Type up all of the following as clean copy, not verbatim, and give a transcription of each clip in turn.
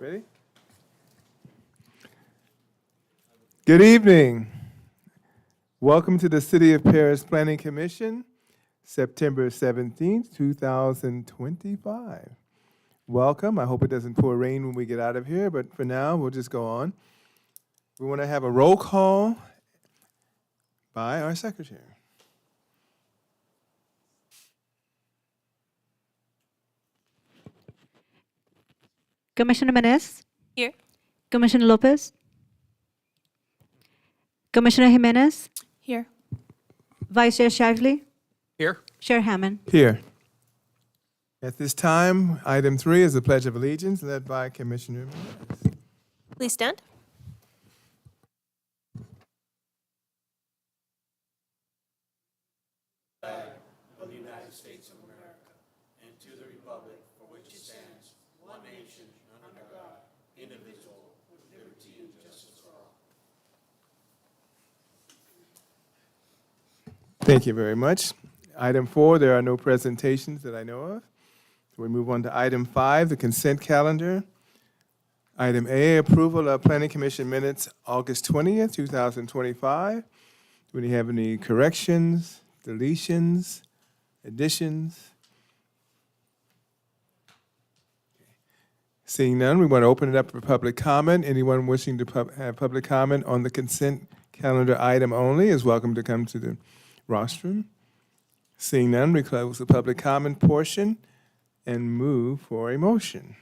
Ready? Good evening. Welcome to the City of Paris Planning Commission, September 17th, 2025. Welcome. I hope it doesn't pour rain when we get out of here, but for now, we'll just go on. We want to have a roll call by our secretary. Commissioner Menez? Here. Commissioner Lopez? Commissioner Jimenez? Here. Vice Chair Shively? Here. Chair Hammond? Here. At this time, item 3 is the Pledge of Allegiance, led by Commissioner Menez. Please stand. Thank you very much. Item 4, there are no presentations that I know of. So we move on to item 5, the consent calendar. Item A, approval of Planning Commission minutes, August 20th, 2025. Do we have any corrections, deletions, additions? Seeing none, we want to open it up for public comment. Anyone wishing to have public comment on the consent calendar item only is welcome to come to the rostrum. Seeing none, we close the public comment portion and move for a motion.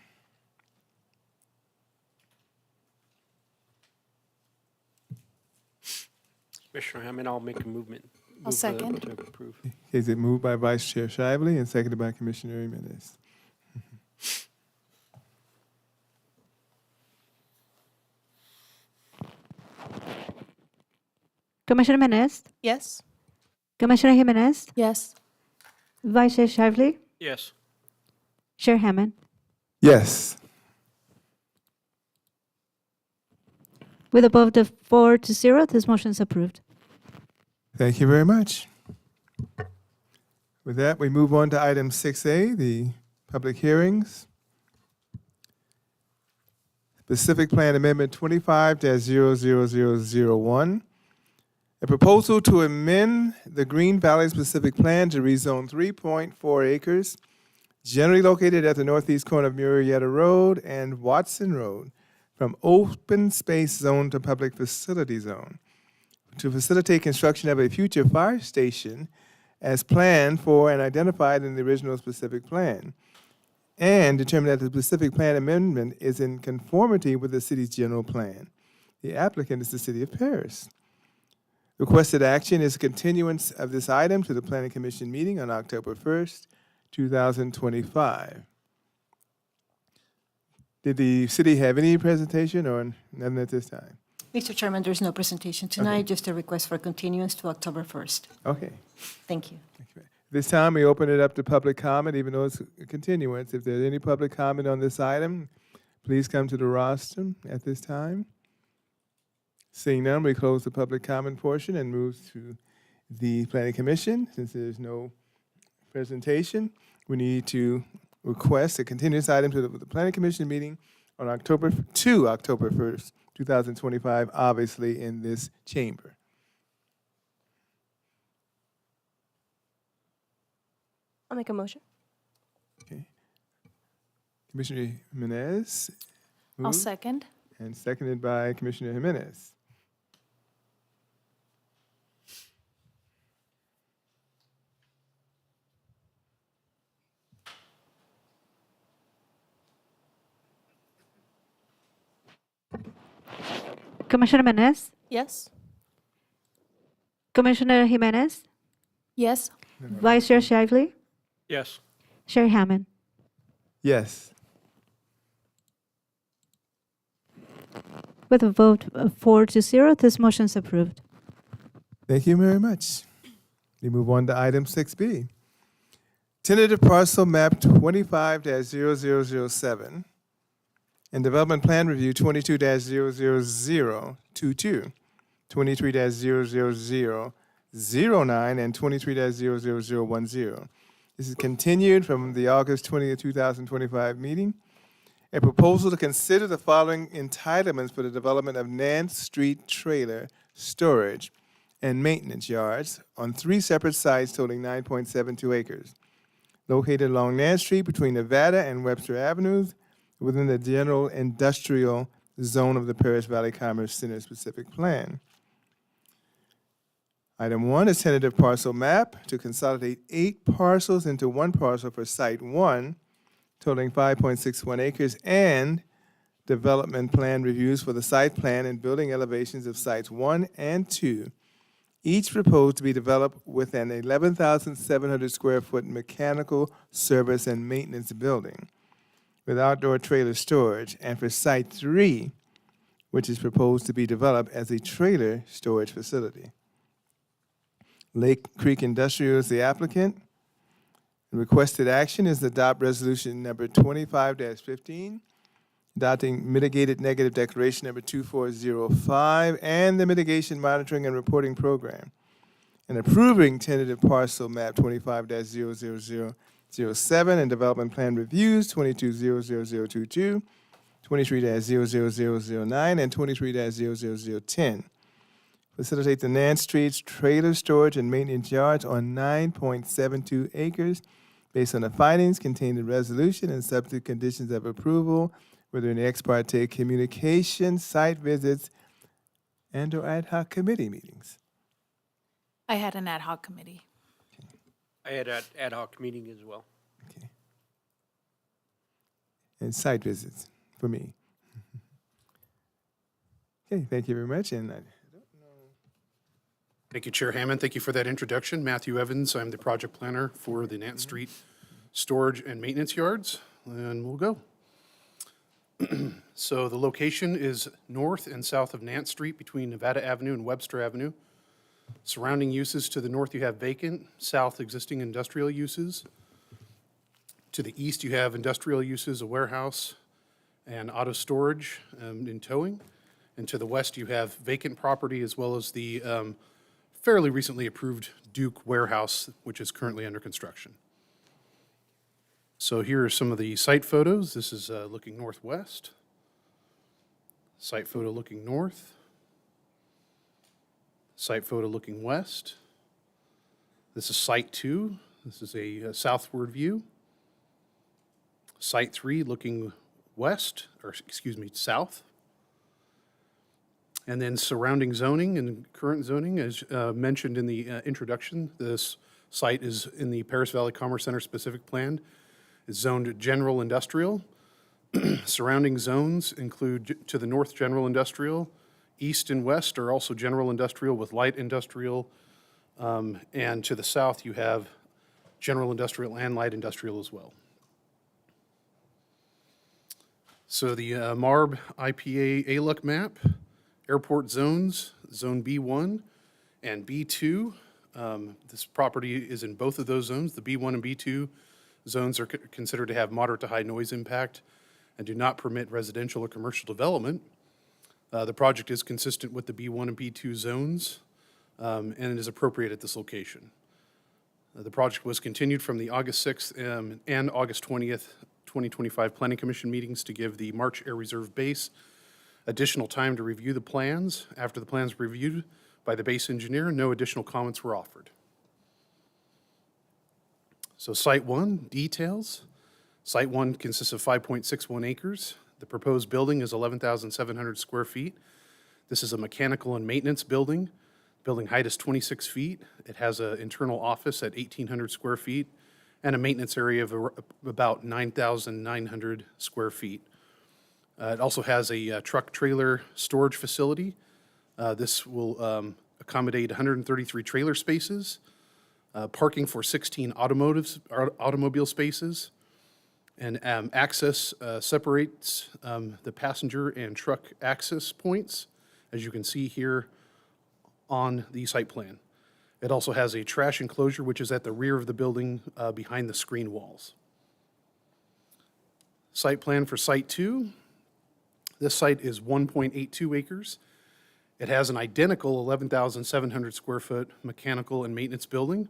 Commissioner Hammond, I'll make a movement. I'll second. To approve. Is it moved by Vice Chair Shively and seconded by Commissioner Jimenez? Commissioner Menez? Yes. Commissioner Jimenez? Yes. Vice Chair Shively? Yes. Chair Hammond? Yes. With a vote of 4-0, this motion is approved. Thank you very much. With that, we move on to item 6A, the public hearings. Specific Plan Amendment 25-00001. A proposal to amend the Green Valley Specific Plan to rezone 3.4 acres, generally located at the northeast corner of Murrieta Road and Watson Road, from open space zone to public facility zone, to facilitate construction of a future fire station as planned for and identified in the original specific plan, and determine that the specific plan amendment is in conformity with the city's general plan. The applicant is the City of Paris. Requested action is continuance of this item to the Planning Commission meeting on October 1st, 2025. Did the city have any presentation or none at this time? Mr. Chairman, there's no presentation tonight, just a request for continuance to October 1st. Okay. Thank you. This time, we open it up to public comment, even though it's a continuance. If there's any public comment on this item, please come to the rostrum at this time. Seeing none, we close the public comment portion and move to the Planning Commission. Since there's no presentation, we need to request a continuous item to the Planning Commission meeting on October 1st, 2025, obviously in this chamber. I'll make a motion. Okay. Commissioner Jimenez. I'll moved second. And seconded by Commissioner Jimenez. Commissioner Menez? Yes. Commissioner Jimenez? Yes. Vice Chair Shively? Yes. Chair Hammond? Yes. With a vote of 4-0, this motion is approved. Thank you very much. We move on to item 6B. Tentative parcel map 25-0007 and development plan review 22-00022, 23-00001, and 23-00010. This is continued from the August 20th, 2025 meeting. A proposal to consider the following entitlements for the development of Nance Street trailer storage and maintenance yards on 3 separate sites totaling 9.72 acres, located along Nance Street between Nevada and Webster Avenues within the general industrial zone of the Paris Valley Commerce Center specific plan. Item 1 is tentative parcel map to consolidate 8 parcels into 1 parcel for Site 1, totaling 5.61 acres, and development plan reviews for the site plan and building elevations of Sites 1 and 2, each proposed to be developed with an 11,700 square foot mechanical service and maintenance building with outdoor trailer storage, and for Site 3, which is proposed to be developed as a trailer storage facility. Lake Creek Industrial is the applicant. The requested action is to adopt resolution number 25-15, adopting mitigated negative declaration number 2405 and the mitigation monitoring and reporting program, and approving tentative parcel map 25-00007 and development plan reviews 22-00022, 23-00009, and 23-00010. Facilitate the Nance Street's trailer storage and maintenance yards on 9.72 acres based on the findings contained in resolution and subject to conditions of approval, whether in the ex parte communication, site visits, and/or ad hoc committee meetings. I had an ad hoc committee. I had an ad hoc meeting as well. Okay. And site visits for me. Okay, thank you very much. And Thank you, Chair Hammond. Thank you for that introduction. Matthew Evans, I'm the project planner for the Nance Street Storage and Maintenance Yards, and we'll go. So the location is north and south of Nance Street between Nevada Avenue and Webster Avenue. Surrounding uses: to the north you have vacant, south existing industrial uses. To the east you have industrial uses, a warehouse, and auto storage in towing. And to the west you have vacant property as well as the fairly recently approved Duke warehouse, which is currently under construction. So here are some of the site photos. This is looking northwest. Site photo looking north. Site photo looking west. This is Site 2. This is a southward view. Site 3 looking west, or excuse me, south. And then surrounding zoning and current zoning, as mentioned in the introduction, this site is in the Paris Valley Commerce Center specific plan. It's zoned general industrial. Surrounding zones include to the north general industrial, east and west are also general industrial with light industrial, and to the south you have general industrial and light industrial as well. So the MARB IPA ALUC map, airport zones, Zone B1 and B2. This property is in both of those zones. The B1 and B2 zones are considered to have moderate to high noise impact and do not permit residential or commercial development. The project is consistent with the B1 and B2 zones and it is appropriate at this location. The project was continued from the August 6th and August 20th, 2025 Planning Commission meetings to give the March Air Reserve Base additional time to review the plans. After the plans were reviewed by the base engineer, no additional comments were offered. So Site 1, details. Site 1 consists of 5.61 acres. The proposed building is 11,700 square feet. This is a mechanical and maintenance building. Building height is 26 feet. It has an internal office at 1,800 square feet and a maintenance area of about 9,900 square feet. It also has a truck trailer storage facility. This will accommodate 133 trailer spaces, parking for 16 automobile spaces, and access separates the passenger and truck access points, as you can see here on the site plan. It also has a trash enclosure, which is at the rear of the building behind the screen walls. Site plan for Site 2. This site is 1.82 acres. It has an identical 11,700 square foot mechanical and maintenance building.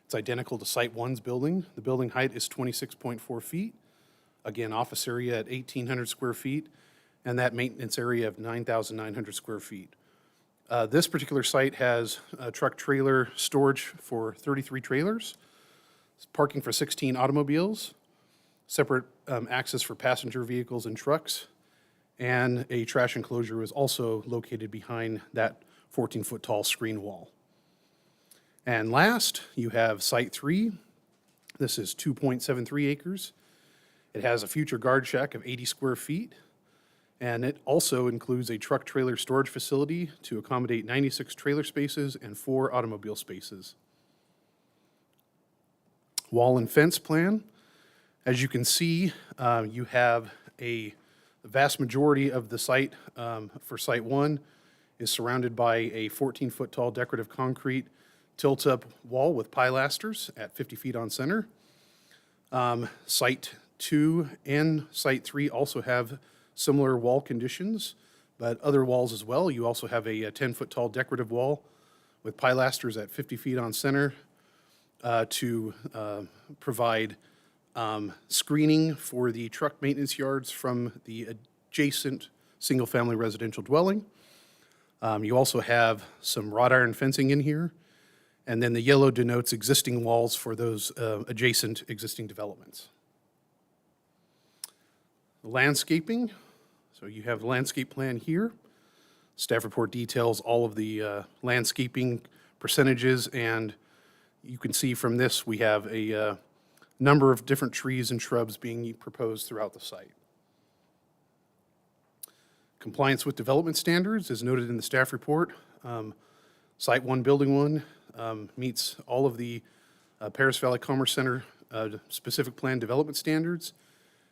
It's identical to Site 1's building. The building height is 26.4 feet. Again, office area at 1,800 square feet, and that maintenance area of 9,900 square feet. This particular site has truck trailer storage for 33 trailers, parking for 16 automobiles, separate access for passenger vehicles and trucks, and a trash enclosure is also located behind that 14-foot tall screen wall. And last, you have Site 3. This is 2.73 acres. It has a future guard shack of 80 square feet, and it also includes a truck trailer storage facility to accommodate 96 trailer spaces and 4 automobile spaces. Wall and fence plan. As you can see, you have the vast majority of the site for Site 1 is surrounded by a 14-foot tall decorative concrete tilt-up wall with pilasters at 50 feet on center. Site 2 and Site 3 also have similar wall conditions, but other walls as well. You also have a 10-foot tall decorative wall with pilasters at 50 feet on center to provide screening for the truck maintenance yards from the adjacent single-family residential dwelling. You also have some wrought iron fencing in here, and then the yellow denotes existing walls for those adjacent existing developments. Landscaping, so you have the landscape plan here. Staff report details all of the landscaping percentages, and you can see from this we have a number of different trees and shrubs being proposed throughout the site. Compliance with development standards is noted in the staff report. Site 1, Building 1 meets all of the Paris Valley Commerce Center specific plan development standards,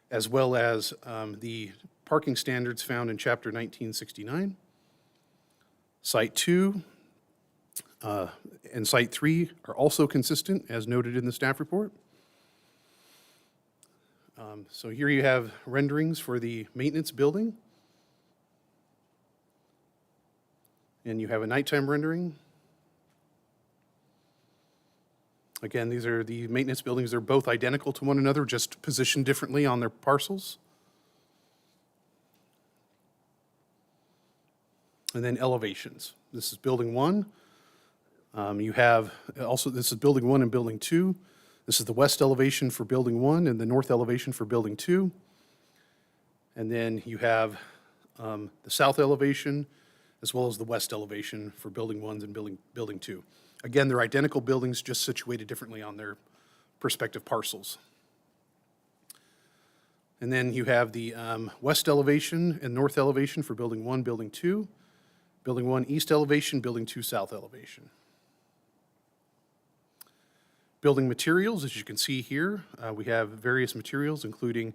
as well as the parking standards found in Chapter 1969. Site 2 and Site 3 are also consistent, as noted in the staff report. So here you have renderings for the maintenance building. And you have a nighttime rendering. Again, these are the maintenance buildings. They're both identical to one another, just positioned differently on their parcels. And then elevations. This is Building 1. You have also, this is Building 1 and Building 2. This is the west elevation for Building 1 and the north elevation for Building 2. And then you have the south elevation as well as the west elevation for Building 1 and Building 2. Again, they're identical buildings, just situated differently on their respective parcels. And then you have the west elevation and north elevation for Building 1, Building 2, Building 1 east elevation, Building 2 south elevation. Building materials, as you can see here, we have various materials, including,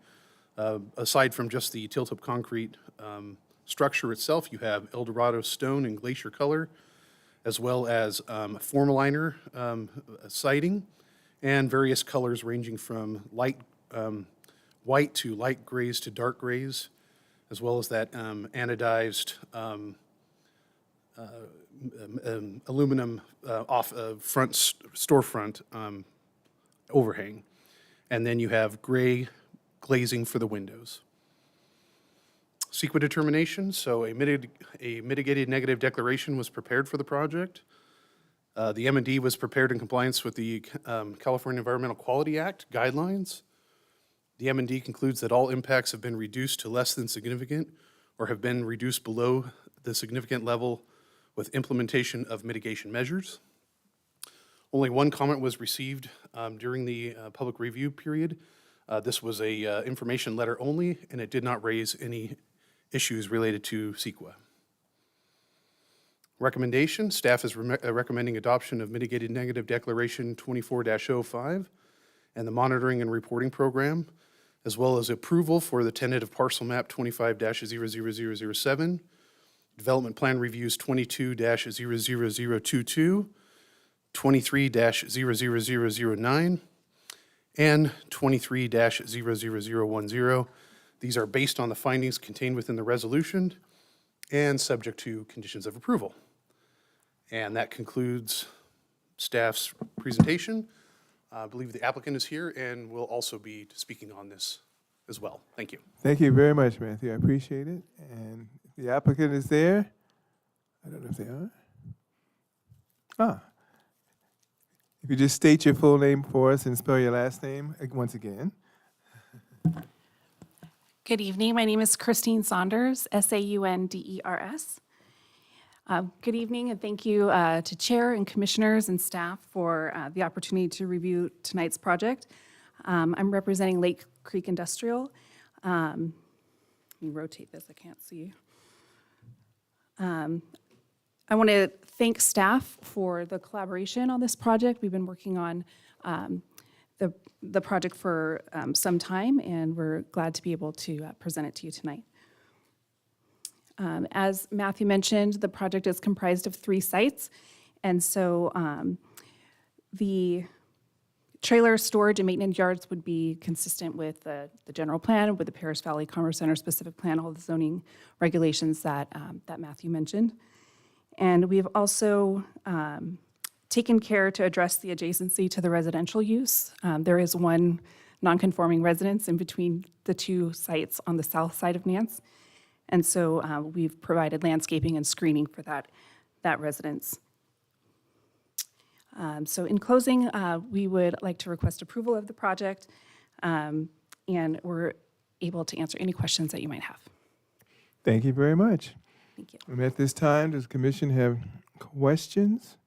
aside from just the tilt-up concrete structure itself, you have Eldorado stone and glacier color, as well as Formaliner siding, and various colors ranging from light white to light grays to dark grays, as well as that anodized aluminum front storefront overhang. And then you have gray glazing for the windows. CEQA determination, so a mitigated negative declaration was prepared for the project. The M&D was prepared in compliance with the California Environmental Quality Act guidelines. The M&D concludes that all impacts have been reduced to less than significant or have been reduced below the significant level with implementation of mitigation measures. Only one comment was received during the public review period. This was a information letter only, and it did not raise any issues related to CEQA. Recommendation, staff is recommending adoption of Mitigated Negative Declaration 24-05 and the Monitoring and Reporting Program, as well as approval for the tentative parcel map 25-00007, Development Plan Reviews 22-00022, 23-00009, and 23-00010. These are based on the findings contained within the resolution and subject to conditions of approval. And that concludes staff's presentation. I believe the applicant is here and will also be speaking on this as well. Thank you. Thank you very much, Matthew. I appreciate it. And the applicant is there. I don't know if they are. If you just state your full name for us and spell your last name once again. Good evening. My name is Christine Saunders, Saunders. Good evening, and thank you to Chair and Commissioners and staff for the opportunity to review tonight's project. I'm representing Lake Creek Industrial. Let me rotate this, I can't see. I want to thank staff for the collaboration on this project. We've been working on the project for some time, and we're glad to be able to present it to you tonight. As Matthew mentioned, the project is comprised of 3 sites, and so the trailer storage and maintenance yards would be consistent with the general plan, with the Paris Valley Commerce Center specific plan, all the zoning regulations that Matthew mentioned. And we've also taken care to address the adjacency to the residential use. There is one non-conforming residence in between the 2 sites on the south side of Nance. And so we've provided landscaping and screening for that residence. So in closing, we would like to request approval of the project, and we're able to answer any questions that you might have. Thank you very much. Thank you. And at this time, does the commission have questions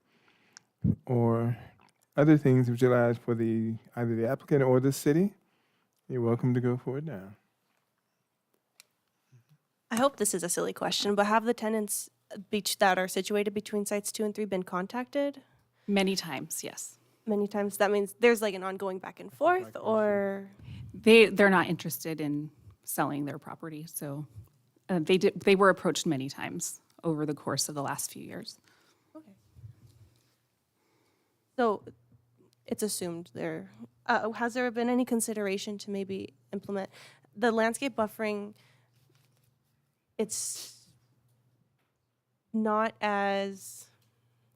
or other things visualized for either the applicant or the city? You're welcome to go forward now. I hope this is a silly question, but have the tenants that are situated between sites 2 and 3 been contacted Many times, yes. many times? That means there's like an ongoing back and forth, or They're not interested in selling their property, so they were approached many times over the course of the last few years. okay. So it's assumed there. Has there been any consideration to maybe implement the landscape buffering? It's not as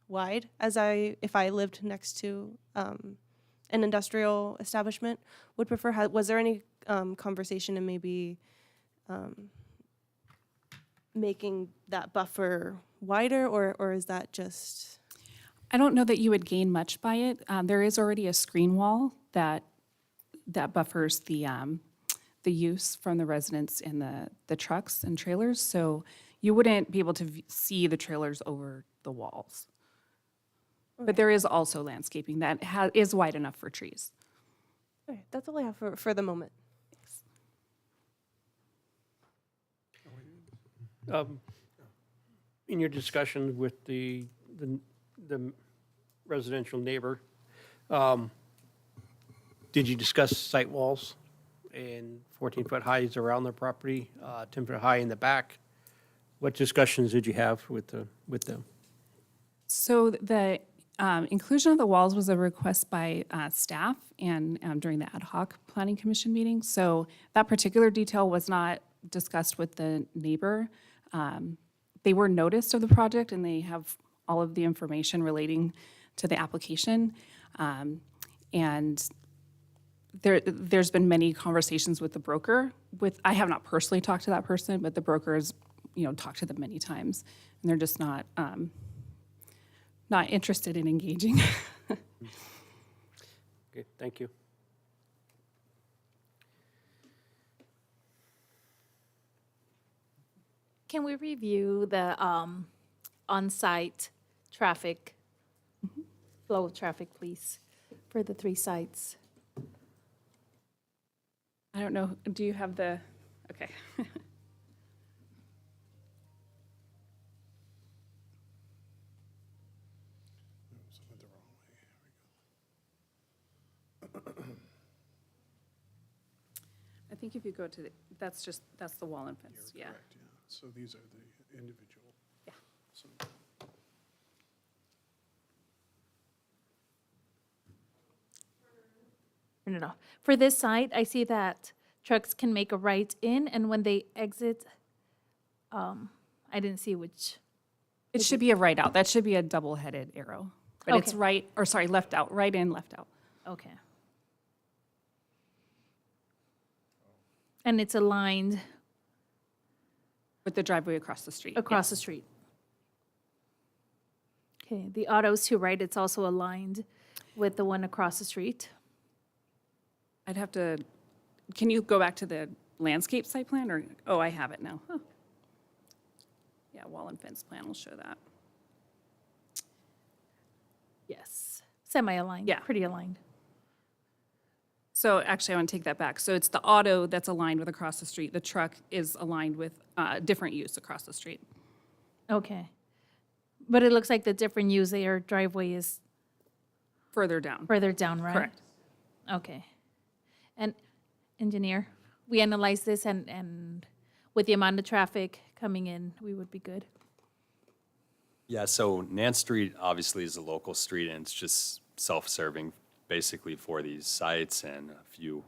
wide as if I lived next to an industrial establishment would prefer. Was there any conversation in maybe making that buffer wider, or is that just? I don't know that you would gain much by it. There is already a screen wall that buffers the use from the residents and the trucks and trailers, so you wouldn't be able to see the trailers over the walls. But there is also landscaping that is wide enough for trees. Okay, that's all I have for the moment. In your discussion with the residential neighbor, did you discuss site walls and 14-foot heights around their property, 10-foot high in the back? What discussions did you have with them? So the inclusion of the walls was a request by staff and during the ad hoc planning commission meeting. So that particular detail was not discussed with the neighbor. They were noticed of the project and they have all of the information relating to the application. And there's been many conversations with the broker. I have not personally talked to that person, but the broker has, talked to them many times, and they're just not interested in engaging. Okay, thank you. Can we review the on-site traffic, flow of traffic, please, for the 3 sites? I don't know, do you have the, okay. I think if you go to that's the wall and fence, yeah. Correct, yeah. So these are the individual. Yeah. So No. For this site, I see that trucks can make a right in, and when they exit, I I didn't see which. It should be a right out. That should be a double-headed arrow. But it's Okay. right, or sorry, left out, right in, left out. Okay. And it's aligned With the driveway across the street. across the yes. street. Okay, the autos to right, it's also aligned with the one across the street. I'd have to, can you go back to the landscape site plan, or, oh, I have it now. Huh. Yeah, wall and fence plan will show that. Yes, semi-aligned. Yeah. Pretty aligned. So actually, I want to take that back. So it's the auto that's aligned with across the street. The truck is aligned with different use across the street. Okay. But it looks like the different use, their driveway is Further down. further down, right? Correct. Okay. And engineer, we analyzed this and with the amount of traffic coming in, we would be good. Yeah, so Nance Street obviously is a local street, and it's just self-serving basically for these sites and a few,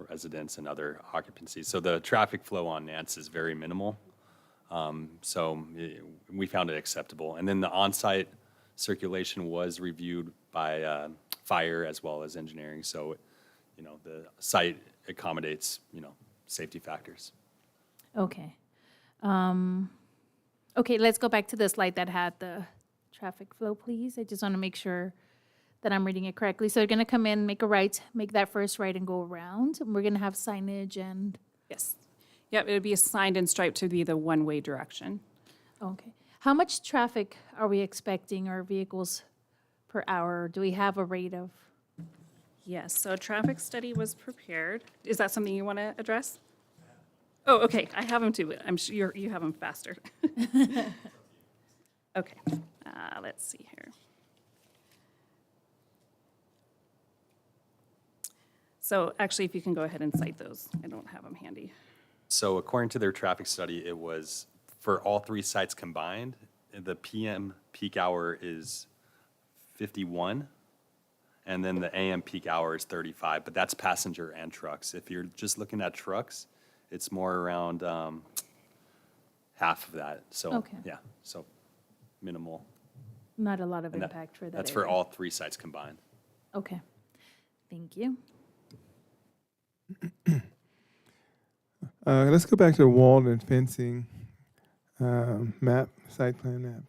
residents and other occupancies. So the traffic flow on Nance is very minimal. We found it acceptable. And then the on-site circulation was reviewed by fire as well as engineering. So, the site accommodates, safety factors. Okay. Okay, let's go back to the slide that had the traffic flow, please. I just want to make sure that I'm reading it correctly. So you're going to come in, make a right, make that first right and go around. And we're going to have signage and, Yes. Yep, it would be assigned and striped to be the one-way direction. okay. How much traffic are we expecting or vehicles per hour? Do we have a rate of? Yes, so a traffic study was prepared. Is that something you want to address? Oh, okay, I have them too, but I'm sure you have them faster. Okay, let's see here. So actually, if you can go ahead and cite those, I don't have them handy. So according to their traffic study, it was, for all three sites combined, the PM peak hour is 51, and then the AM peak hour is 35, but that's passenger and trucks. If you're just looking at trucks, it's more around half of that. So, Okay. yeah, so minimal. Not a lot of And that- impact for that That's for area. all three sites combined. Okay. Thank you. Let's go back to the wall and fencing map, site plan map.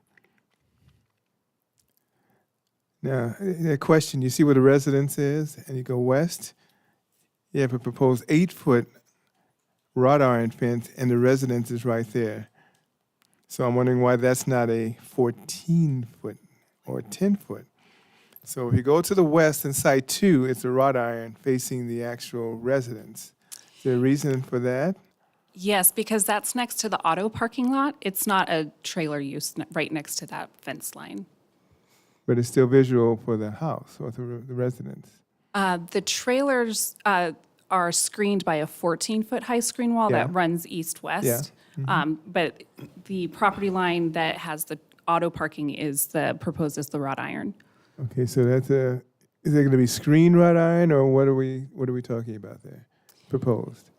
Now, a question, you see where the residence is, and you go west, you have a proposed 8-foot wrought iron fence, and the residence is right there. So I'm wondering why that's not a 14-foot or 10-foot. So if you go to the west in site 2, it's a wrought iron facing the actual residence. Is there a reason for that? Yes, because that's next to the auto parking lot. It's not a trailer use right next to that fence line. But it's still visual for the house or the residence. The trailers are screened by a 14-foot high screen wall Yeah. that runs east-west. But the property line that has the auto parking is proposed as the wrought iron. Okay, so is it going to be screened wrought iron, or what are we talking about there? Proposed.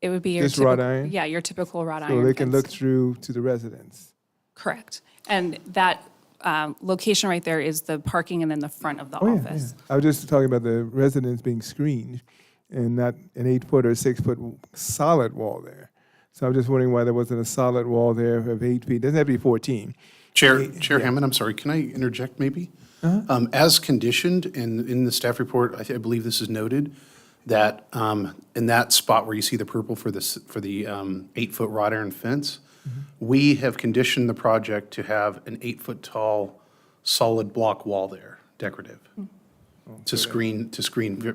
It would be your Just wrought typical- iron? Yeah, your typical wrought iron. So they can fence. look through to the residence. Correct. And that location right there is the parking and then the front of the Oh, yeah, office. yeah. I was just talking about the residence being screened and not an 8-foot or 6-foot solid wall there. So I'm just wondering why there wasn't a solid wall there of 8 feet. Doesn't have to be 14. Chair Hammond, I'm sorry, can I interject maybe? As conditioned, in the staff report, I believe this is noted, that in that spot where you see the purple for the 8-foot wrought iron fence, we have conditioned the project to have an 8-foot tall solid block wall there, decorative, to screen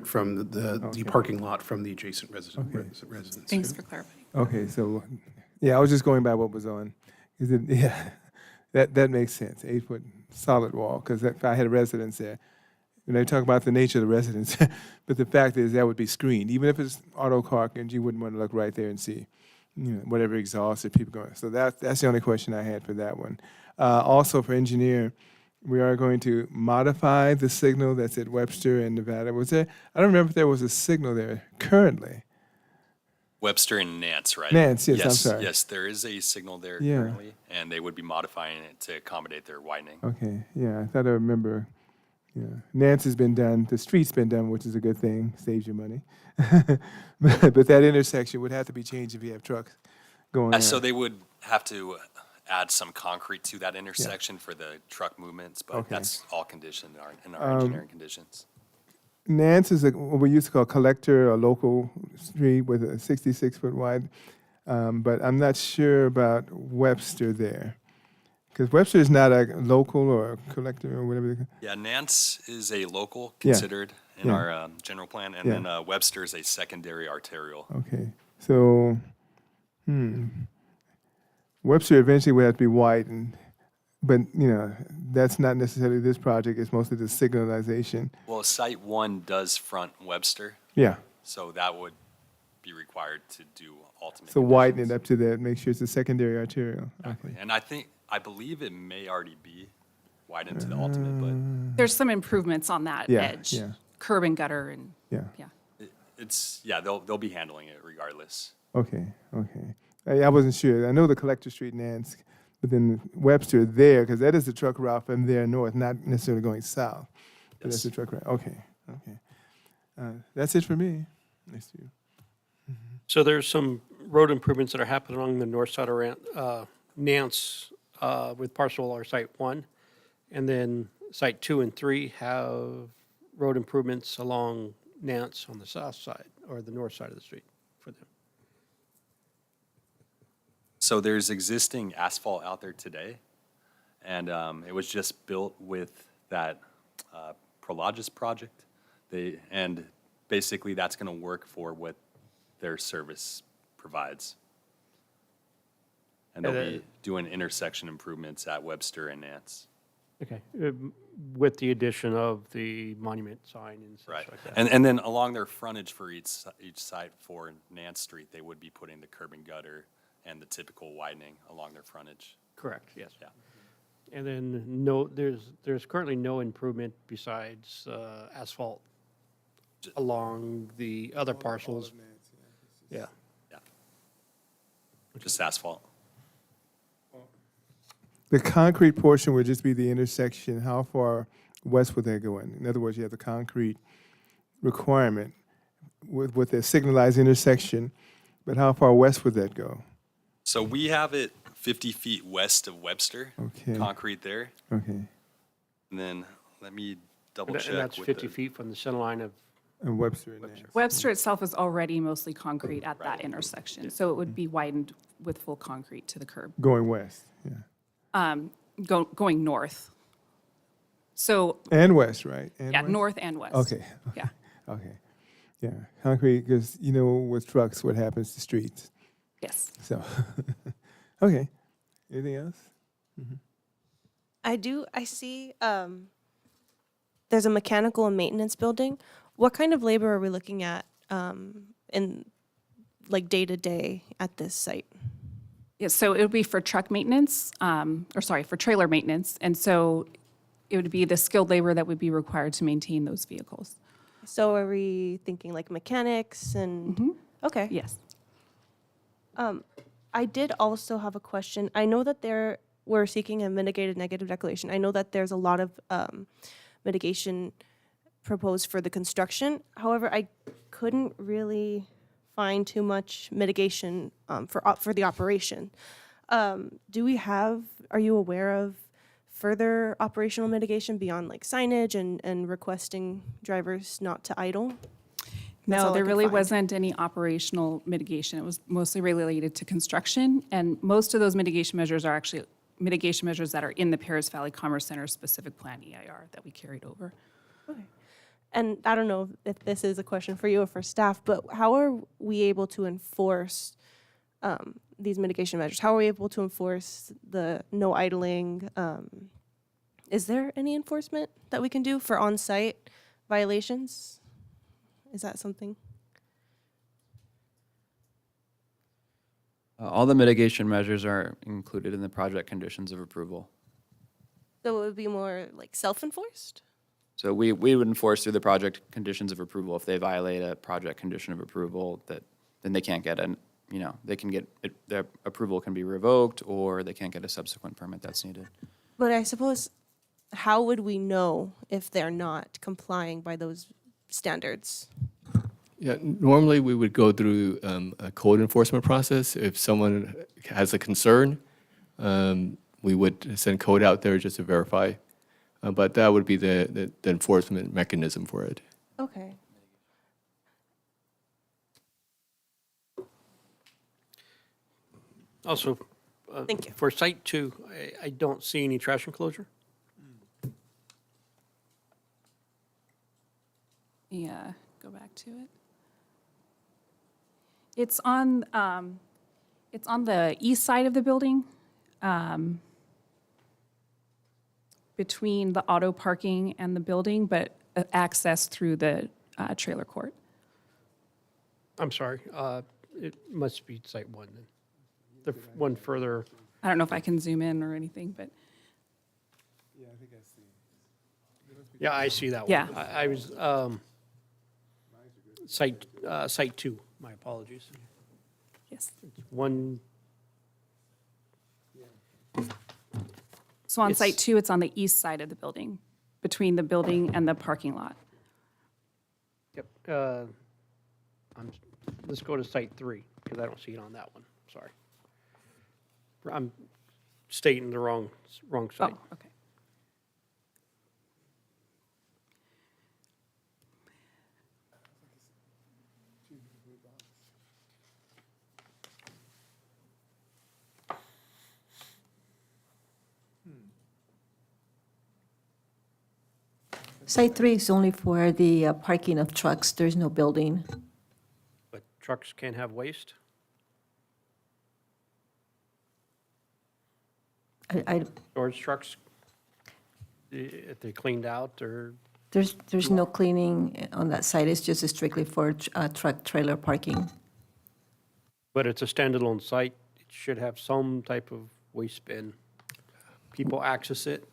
from the parking lot from the adjacent residence. Thanks for clarifying. Okay, so, yeah, I was just going by what was on. Yeah, that makes sense, 8-foot solid wall, because if I had a residence there, and they talk about the nature of the residence, but the fact is that would be screened. Even if it's auto parking, you wouldn't want to look right there and see, whatever exhaust that people going. So that's the only question I had for that one. Also for engineer, we are going to modify the signal that's at Webster and Nevada. Was there? I don't remember if there was a signal there currently. Webster and Nance, right? Nance, yes, I'm sorry. Yes, there is a signal there Yeah. currently, and they would be modifying it to accommodate their widening. Okay, yeah, I thought I remember. Yeah, Nance has been done, the street's been done, which is a good thing, saves you money. But that intersection would have to be changed if you have trucks going So there. they would have to add some concrete to that intersection for the truck movements, but Okay. that's all conditioned in our engineering conditions. Nance is what we used to call collector, a local street with a 66-foot wide, but I'm not sure about Webster there. Because Webster is not a local or a collector or whatever. Yeah, Nance is a local Yeah. considered in Yeah. our general plan, and Yeah. then Webster is a secondary arterial. Okay, so, Webster eventually would have to be widened, but, that's not necessarily this project, it's mostly the signalization. Well, Site 1 does front Webster, Yeah, so that would be required to do ultimate. so widen it conditions. up to that, make sure it's a secondary arterial. Okay. And I believe it may already be widened to the ultimate, but There's some improvements on that Yeah, edge. yeah. Curb and gutter and, Yeah, yeah. they'll be handling it regardless. okay. I wasn't sure. I know the Collector Street Nance, but then Webster there, because that is the truck route from there north, not necessarily going south. But that's Yes. the truck route. Okay. That's it for me. Nice to you. So there's some road improvements that are happening along the north side of Nance with parcel or Site 1. And then Site 2 and 3 have road improvements along Nance on the south side or the north side of the street for them. So there's existing asphalt out there today, and it was just built with that Prologis project. And basically that's going to work for what their service provides. And they'll be doing intersection improvements at Webster and Nance. Okay. With the addition of the monument sign and such Right. like that. And then along their frontage for each site for Nance Street, they would be putting the curb and gutter and the typical widening along their frontage. Correct, yes. Yeah. And then there's currently no improvement besides asphalt along the other parcels. Yeah. Yeah. Just asphalt. The concrete portion would just be the intersection. How far west would that go in? In other words, you have the concrete requirement with the signalized intersection, but how far west would that go? So we have it 50 feet west of Webster, Okay. concrete there. Okay. And then let me double And check. that's with 50 the- feet from the center line of, And Webster and Nance. Webster itself is already mostly concrete at that intersection, so it would be widened with full concrete to the curb, Going west, yeah. going north. So, And west, right? And yeah, west? north and west. Okay. Yeah. Okay. Yeah, concrete, because with trucks, what happens to streets? Yes. So, okay. Anything else? I see, there's a mechanical and maintenance building. What kind of labor are we looking at, in, like, day-to-day at this site? Yeah, so it would be for truck maintenance, for trailer maintenance. And so it would be the skilled labor that would be required to maintain those vehicles. So are we thinking like mechanics and, okay. Yes. I did also have a question. I know that we're seeking a mitigated negative declaration. I know that there's a lot of mitigation proposed for the construction. However, I couldn't really find too much mitigation for the operation. Are you aware of further operational mitigation beyond like signage and requesting drivers not to idle? That's all No, I there could really find. wasn't any operational mitigation. It was mostly related to construction. And most of those mitigation measures are actually mitigation measures that are in the Paris Valley Commerce Center specific plan EIR that we carried over. And I don't know if this is a question for you or for staff, but how are we able to enforce these mitigation measures? How are we able to enforce the no idling? Is there any enforcement that we can do for on-site violations? Is that something? All the mitigation measures are included in the project conditions of approval. So it would be more like self-enforced? So we would enforce through the project conditions of approval if they violate a project condition of approval that then they can't get they can get, their approval can be revoked, or they can't get a subsequent permit that's needed. But I suppose, how would we know if they're not complying by those standards? Yeah, normally we would go through a code enforcement process. If someone has a concern, we would send code out there just to verify. But that would be the enforcement mechanism for it. Okay. Also, Thank you. for Site 2, I don't see any trash enclosure. Yeah, go back to it. It's on the east side of the building, between the auto parking and the building, but access through the trailer court. I'm sorry, it must be Site 1 then. The one further, I don't know if I can zoom in or anything, but yeah, I see that one. Yeah. I was, Site 2, my apologies. yes. One, So on site It's- 2, it's on the east side of the building, between the building and the parking lot. yep, let's go to Site 3, because I don't see it on that one, sorry. I'm stating the wrong site. Oh, okay. Site 3 is only for the parking of trucks. There's no building. But trucks can't have waste? Storage trucks, if they're cleaned out, or, There's no cleaning on that site. It's just strictly for truck trailer parking. but it's a standalone site, it should have some type of waste bin. People access it.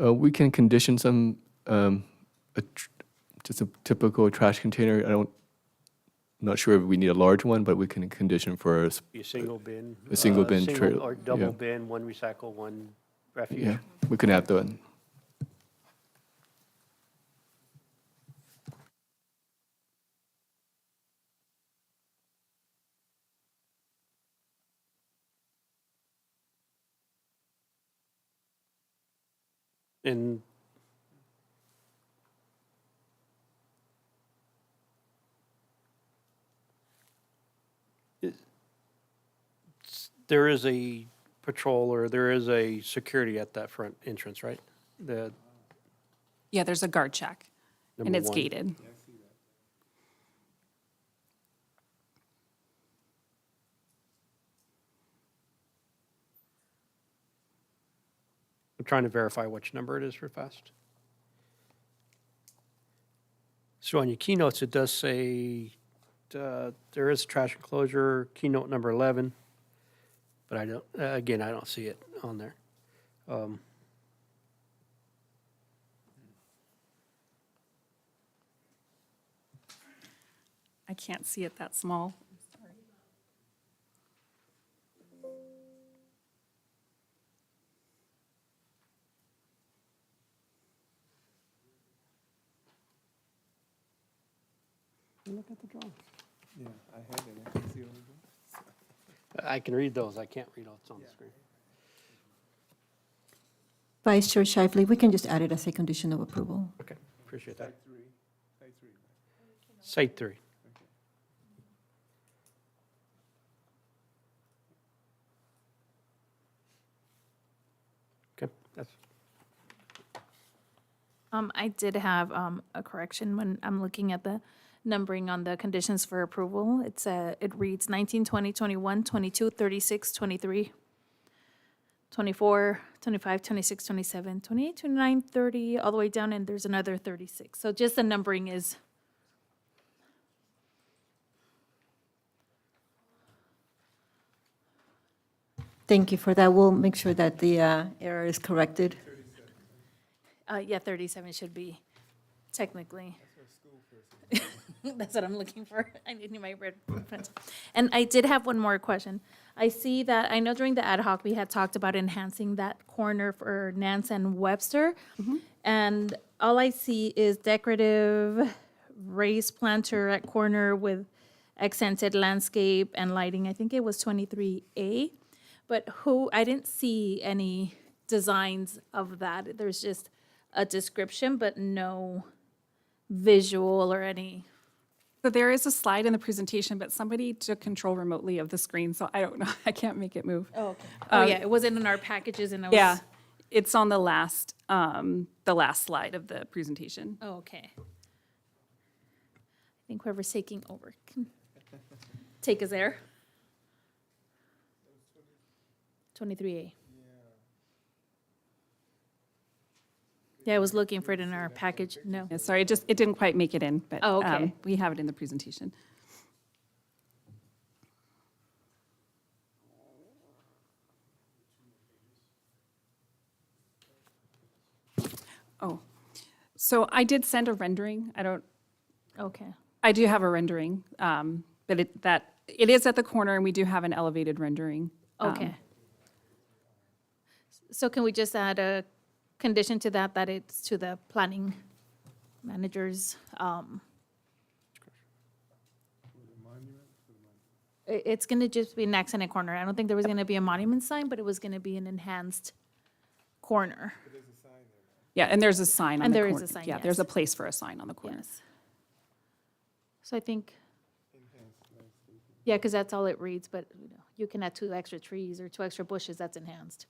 We can condition some, just a typical trash container. I'm not sure if we need a large one, but we can condition for, Be a single bin. A single bin single trailer, Or double yeah. bin, one recycle, one refuge. yeah, we can have the, And there is a patrol, or there is a security at that front entrance, right? The Yeah, there's a guard check, and number it's one. gated. I'm trying to verify which number it is for fast. So on your keynotes, it does say there is trash enclosure, keynote number 11, but I don't, again, I don't see it on there. I can't see it that small. Look at the drawings. Yeah, I have it. I can see all of them. I can read those, I can't read what's on the screen. Vice Chair Shively, we can just add it as a condition of approval. Okay, appreciate that. Site 3. Site 3. Okay, that's, I did have a correction when I'm looking at the numbering on the conditions for approval. It reads 19, 20, 21, 22, 36, 23, 24, 25, 26, 27, 28, 29, 30, all the way down, and there's another 36. So just the numbering is, Thank you for that. We'll make sure that the error is corrected. yeah, 37 should be technically. That's what I'm looking for. I need my red pencil. And I did have one more question. I see that, I know during the ad hoc, we had talked about enhancing that corner for Nance and Webster. And all I see is decorative raised planter at corner with accented landscape and lighting. I think it was 23A. But I didn't see any designs of that. There's just a description, but no visual or any. So there is a slide in the presentation, but somebody took control remotely of the screen, so I don't know. I can't make it move. Oh, okay. Oh, yeah, it wasn't in our packages and I was. Yeah, it's on the last slide of the presentation. Oh, okay. I think whoever's taking over can take us there. 23A. Yeah, I was looking for it in our package. No. Yeah, sorry, it didn't quite make it in, but Oh, okay. we have it in the presentation. Oh, so I did send a rendering. Okay. I do have a rendering, but it is at the corner, and we do have an elevated rendering. Okay. So can we just add a condition to that it's to the planning manager's, it's gonna just be an accented corner. I don't think there was gonna be a monument sign, but it was gonna be an enhanced corner. Yeah, and there's a sign on And the there corner. is a sign, Yeah, there's a yes. place for a sign on the corner. Yes. So I think, yeah, because that's all it reads, but you can add 2 extra trees or 2 extra bushes, that's enhanced.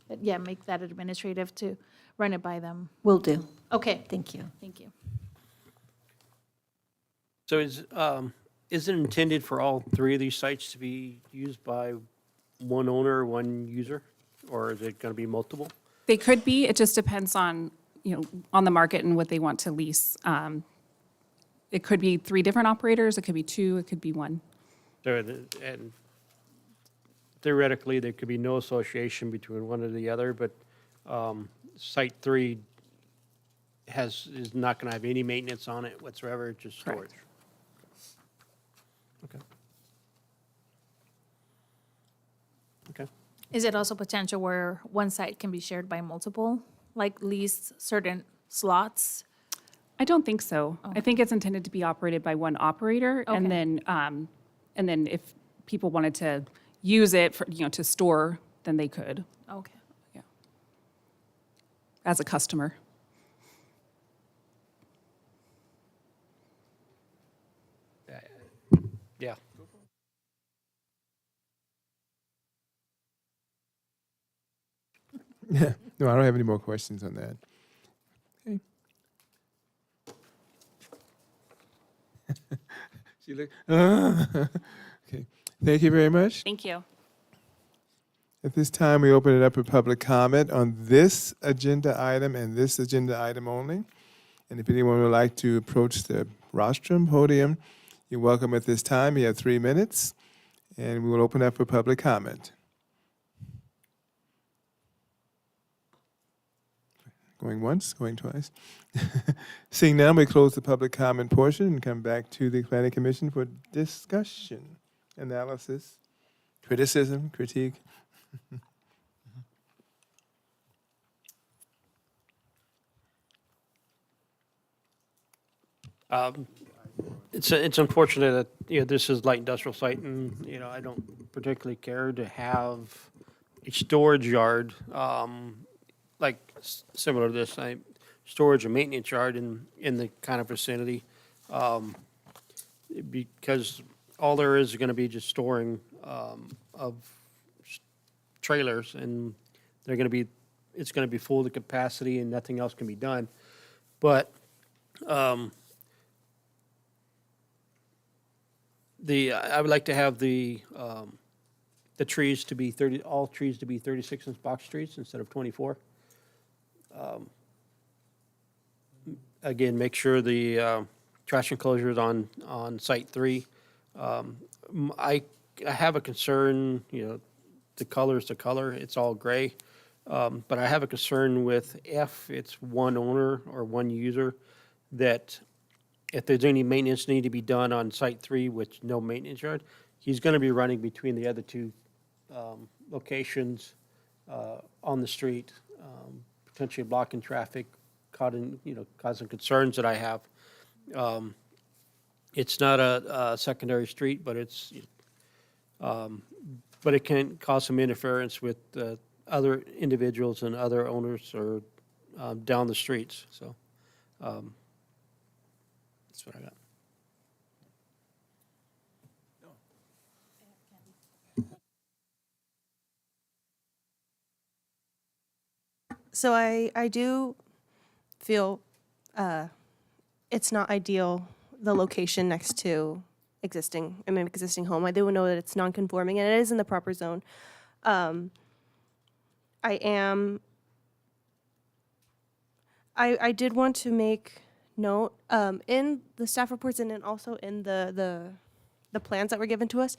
But yeah, make that administrative to run it by them. Will do. Okay, Thank you. thank you. So is it intended for all 3 of these sites to be used by one owner, one user? Or is it going to be multiple? They could be, it just depends on, on the market and what they want to lease. It could be 3 different operators, it could be 2, it could be 1. So, and theoretically, there could be no association between one or the other, but Site 3 is not going to have any maintenance on it whatsoever, just storage. Correct. Okay. Okay. Is it also potential where one site can be shared by multiple, like lease certain slots? I don't think so. I think it's intended to be operated by one operator, Okay. and then if people wanted to use it for, to store, then they could, Okay. as a customer. Yeah. Yeah, no, I don't have any more questions on that. Okay. She look, okay, thank you very much. Thank you. At this time, we open it up for public comment on this agenda item and this agenda item only. And if anyone would like to approach the rostrum podium, you're welcome at this time. You have 3 minutes, and we will open up for public comment. Going once, going twice. Seeing none, we close the public comment portion and come back to the Planning Commission for discussion, analysis, criticism, critique. It's unfortunate that, this is light industrial site and, I don't particularly care to have a storage yard, similar to this, storage and maintenance yard in the kind of vicinity. Because all there is going to be just storing, of trailers and it's going to be full to capacity and nothing else can be done. But, I would like to have the trees to be all trees to be 36-inch box trees instead of 24. Again, make sure the trash enclosure is on Site 3. I have a concern, the color is the color, it's all gray. But I have a concern with if it's one owner or one user that if there's any maintenance need to be done on Site 3, which no maintenance yard, he's going to be running between the other two locations on the street, potentially blocking traffic, causing concerns that I have. It's not a secondary street, but but it can cause some interference with other individuals and other owners or down the streets, so that's what I got. So I do feel it's not ideal, the location next to existing home. I do know that it's non-conforming and it is in the proper zone. I did want to make note in the staff reports and then also in the plans that were given to us,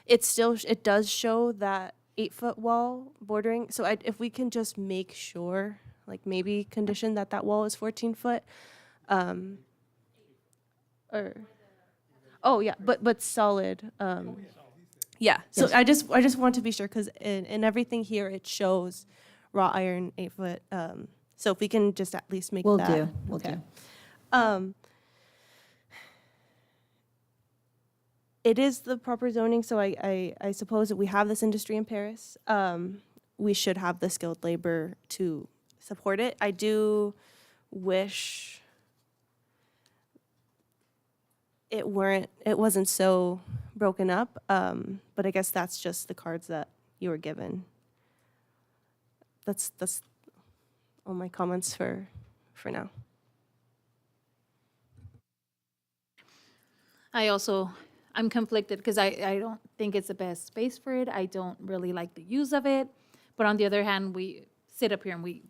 it does show that 8-foot wall bordering. So if we can just make sure, like maybe condition that wall is 14 foot, but solid. Yeah. So I just want to be sure because in everything here it shows wrought iron 8-foot. So if we can just at least make Will that. do. It is the proper zoning, so I suppose that we have this industry in Paris. We should have the skilled labor to support it. I do wish it wasn't so broken up, but I guess that's just the cards that you were given. That's all my comments for now. I'm conflicted because I don't think it's the best space for it. I don't really like the use of it. But on the other hand, we sit up here and we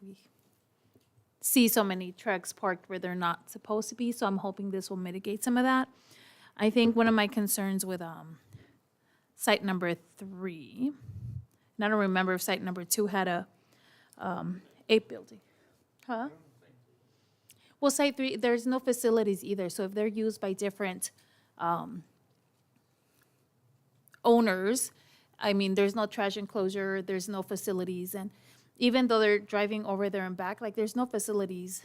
see so many trucks parked where they're not supposed to be. So I'm hoping this will mitigate some of that. I think one of my concerns with site number 3, and I don't remember if site number 2 had a 8 building. Huh? Well, site 3, there's no facilities either. So if they're used by different owners, I mean, there's no trash enclosure, there's no facilities. And even though they're driving over there and back, like there's no facilities.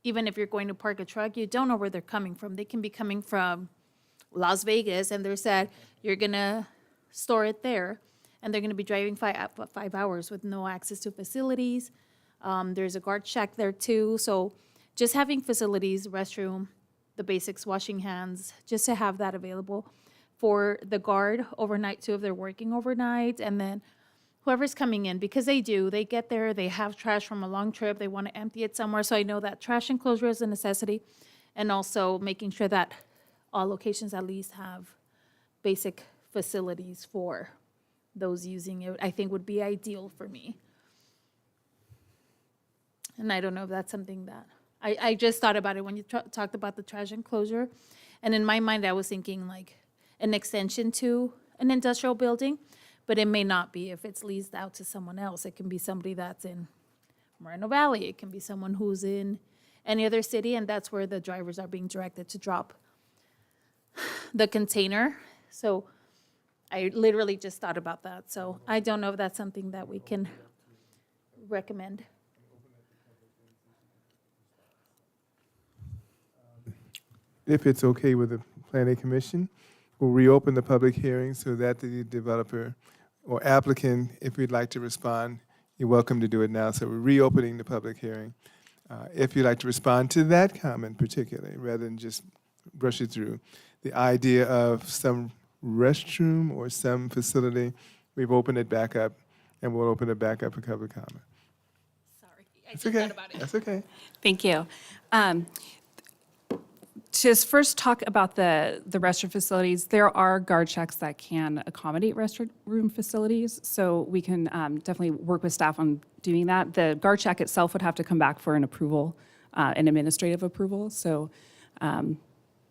Even if you're going to park a truck, you don't know where they're coming from. They can be coming from Las Vegas and they're said, you're gonna store it there. And they're gonna be driving 5 hours with no access to facilities. There's a guard shack there too. So just having facilities, restroom, the basics, washing hands, just to have that available for the guard overnight too, if they're working overnight, and then whoever's coming in, because they get there, they have trash from a long trip, they want to empty it somewhere, so I know that trash enclosure is a necessity, and also making sure that all locations at least have basic facilities for those using it, I think would be ideal for me. And I don't know if that's something that, I just thought about it when you talked about the trash enclosure, and in my mind, I was thinking like an extension to an industrial building, but it may not be if it's leased out to someone else. It can be somebody that's in Moreno Valley. It can be someone who's in any other city, and that's where the drivers are being directed to drop the container. So I literally just thought about that. So I don't know if that's something that we can recommend. If it's okay with the Planning Commission, we'll reopen the public hearing so that the developer or applicant, if you'd like to respond, you're welcome to do it now. So we're reopening the public hearing. If you'd like to respond to that comment particularly, rather than just brush it through, the idea of some restroom or some facility, we've opened it back up, and we'll open it back up for public comment. Sorry, I That's just okay. thought about it. That's okay. Thank you. To first talk about the restroom facilities, there are guard shacks that can accommodate restroom facilities, so we can definitely work with staff on doing that. The guard shack itself would have to come back for an approval, an administrative approval, so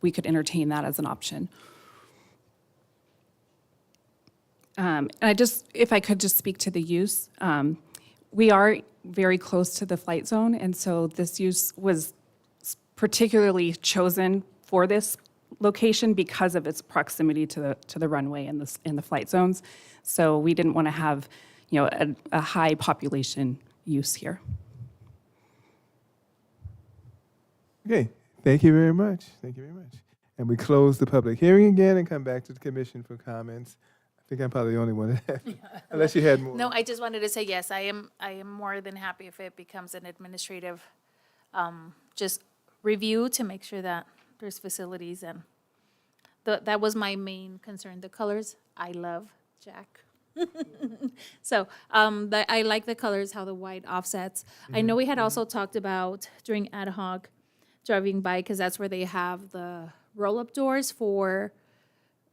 we could entertain that as an option. And if I could just speak to the use, we are very close to the flight zone, and so this use was particularly chosen for this location because of its proximity to the runway and the flight zones. So we didn't want to have, you know, a high population use here. Okay, thank you very much. Thank you very much. And we close the public hearing again and come back to the commission for comments. I think I'm probably the only one that unless you had more. No, I just wanted to say, yes, I am more than happy if it becomes an administrative, just review to make sure that there's facilities and that was my main concern. The colors, I love, Jack. So, I like the colors, how the white offsets. I know we had also talked about during ad hoc driving by, because that's where they have the roll-up doors for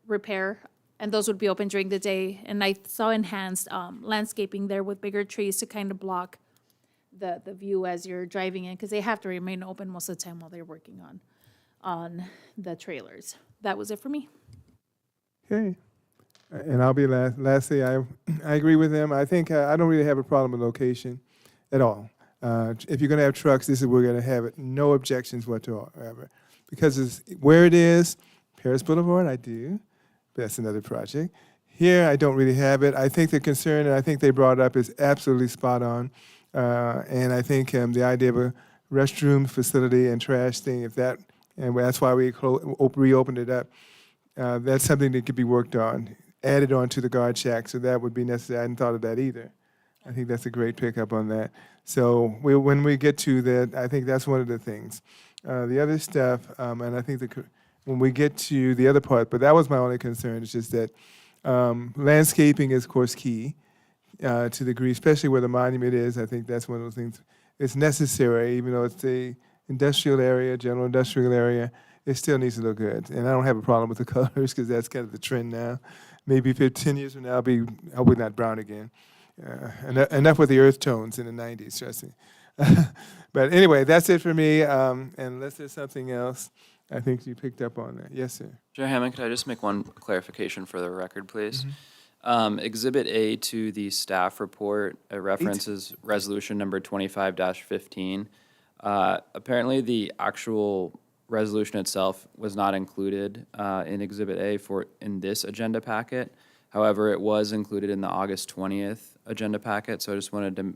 repair, and those would be open during the day. And I saw enhanced landscaping there with bigger trees to kind of block the view as you're driving in, because they have to remain open most of the time while they're working on the trailers. That was it for me. Okay. And I'll be last. Lastly, I agree with them. I think I don't really have a problem with location at all. If you're going to have trucks, this is where we're going to have it. No objections whatsoever. Because it's where it is, Paris Boulevard, I do. But that's another project. Here, I don't really have it. I think the concern, and I think they brought up, is absolutely spot on. And I think the idea of a restroom facility and trash thing, and that's why we reopened it up. That's something that could be worked on, added on to the guard shack, so that would be necessary. I hadn't thought of that either. I think that's a great pickup on that. So when we get to that, I think that's one of the things. The other stuff, and I think when we get to the other part, but that was my only concern, it's just that landscaping is, of course, key to the degree, especially where the monument is. I think that's one of those things. It's necessary, even though it's a industrial area, general industrial area, it still needs to look good. And I don't have a problem with the colors because that's kind of the trend now. Maybe 10 years from now, I'll be not brown again. Enough with the earth tones in the 90s, trust me. But anyway, that's it for me. And unless there's something else, I think you picked up on that. Yes, sir. Chair Hammond, could I just make one clarification for the record, please? Exhibit A to the staff report, it references resolution number 25-15. Apparently, the actual resolution itself was not included in Exhibit A in this agenda packet. However, it was included in the August 20th agenda packet, so I just wanted to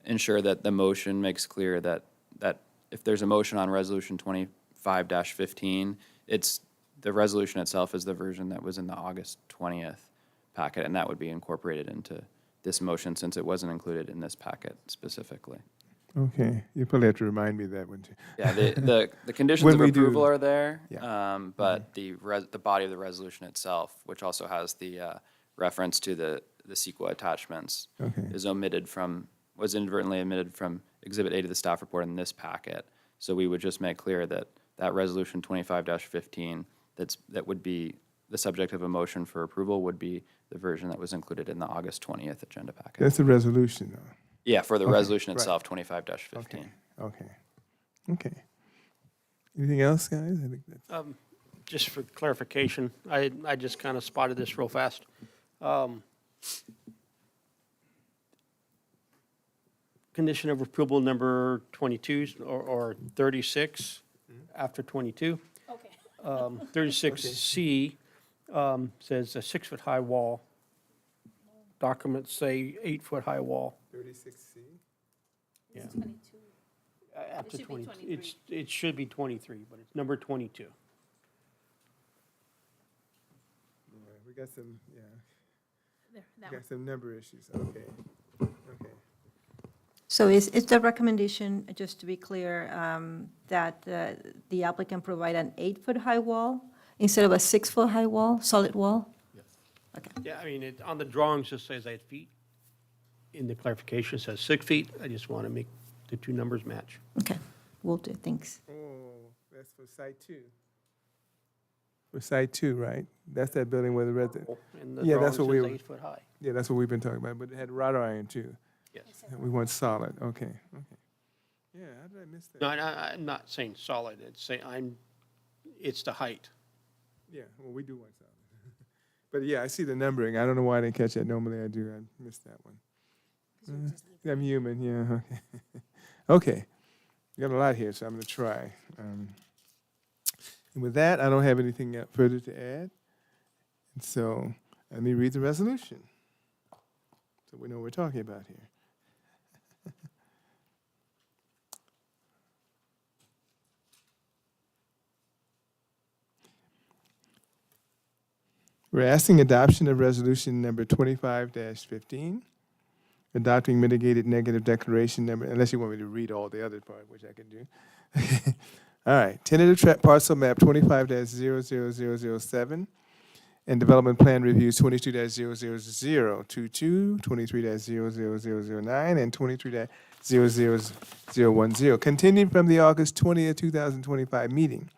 ensure that the motion makes clear that if there's a motion on resolution 25-15, the resolution itself is the version that was in the August 20th packet, and that would be incorporated into this motion since it wasn't included in this packet specifically. Okay, you probably have to remind me of that one too. Yeah, the conditions When of we do- approval are there, Yeah. but the body of the resolution itself, which also has the reference to the CEQA attachments, Okay. was inadvertently omitted from Exhibit A to the staff report in this packet. So we would just make clear that resolution 25-15 that would be the subject of a motion for approval would be the version that was included in the August 20th agenda packet. That's the resolution, though. Yeah, for the Okay, resolution right. itself, 25-15. Okay. Anything else, guys? I think that's Just for clarification, I just kind of spotted this real fast. Condition of approval number 22 or 36 after 22. Okay. 36C says a 6-foot-high wall. Documents say 8-foot-high wall. 36C. Yeah. After should be 20, 23. it should be 23, but it's number 22. We got some, yeah, There, we that one. got some number issues. Okay. So is the recommendation, just to be clear, that the applicant provide an 8-foot-high wall instead of a 6-foot-high wall, solid wall? Yeah, I mean, on the drawings, it says 8 feet. In the clarification, it says 6 feet. I just want to make the two numbers match. Okay, will do, thanks. Oh, that's for site 2. For site 2, right? That's that building where the red, And the Yeah, drawing that's what we says were- 8 foot high. yeah, that's what we've been talking about, but it had wrought iron too. Yes. We want solid, okay. Yeah, how did I miss that? No, I'm not saying solid. It's the height. Yeah, well, we do want solid. But yeah, I see the numbering. I don't know why I didn't catch that. Normally I do. I missed that one. I'm human, yeah, okay. Okay. We got a lot here, so I'm going to try. And with that, I don't have anything further to add. And so let me read the resolution so we know what we're talking about here. We're asking adoption of resolution number 25-15, adopting mitigated negative declaration number, unless you want me to read all the other part, which I can do. All right, tentative parcel map 25-00007, and development plan reviews 22-00022, 23-00009, and 23-00010, continued from the August 20th, 2025 meeting.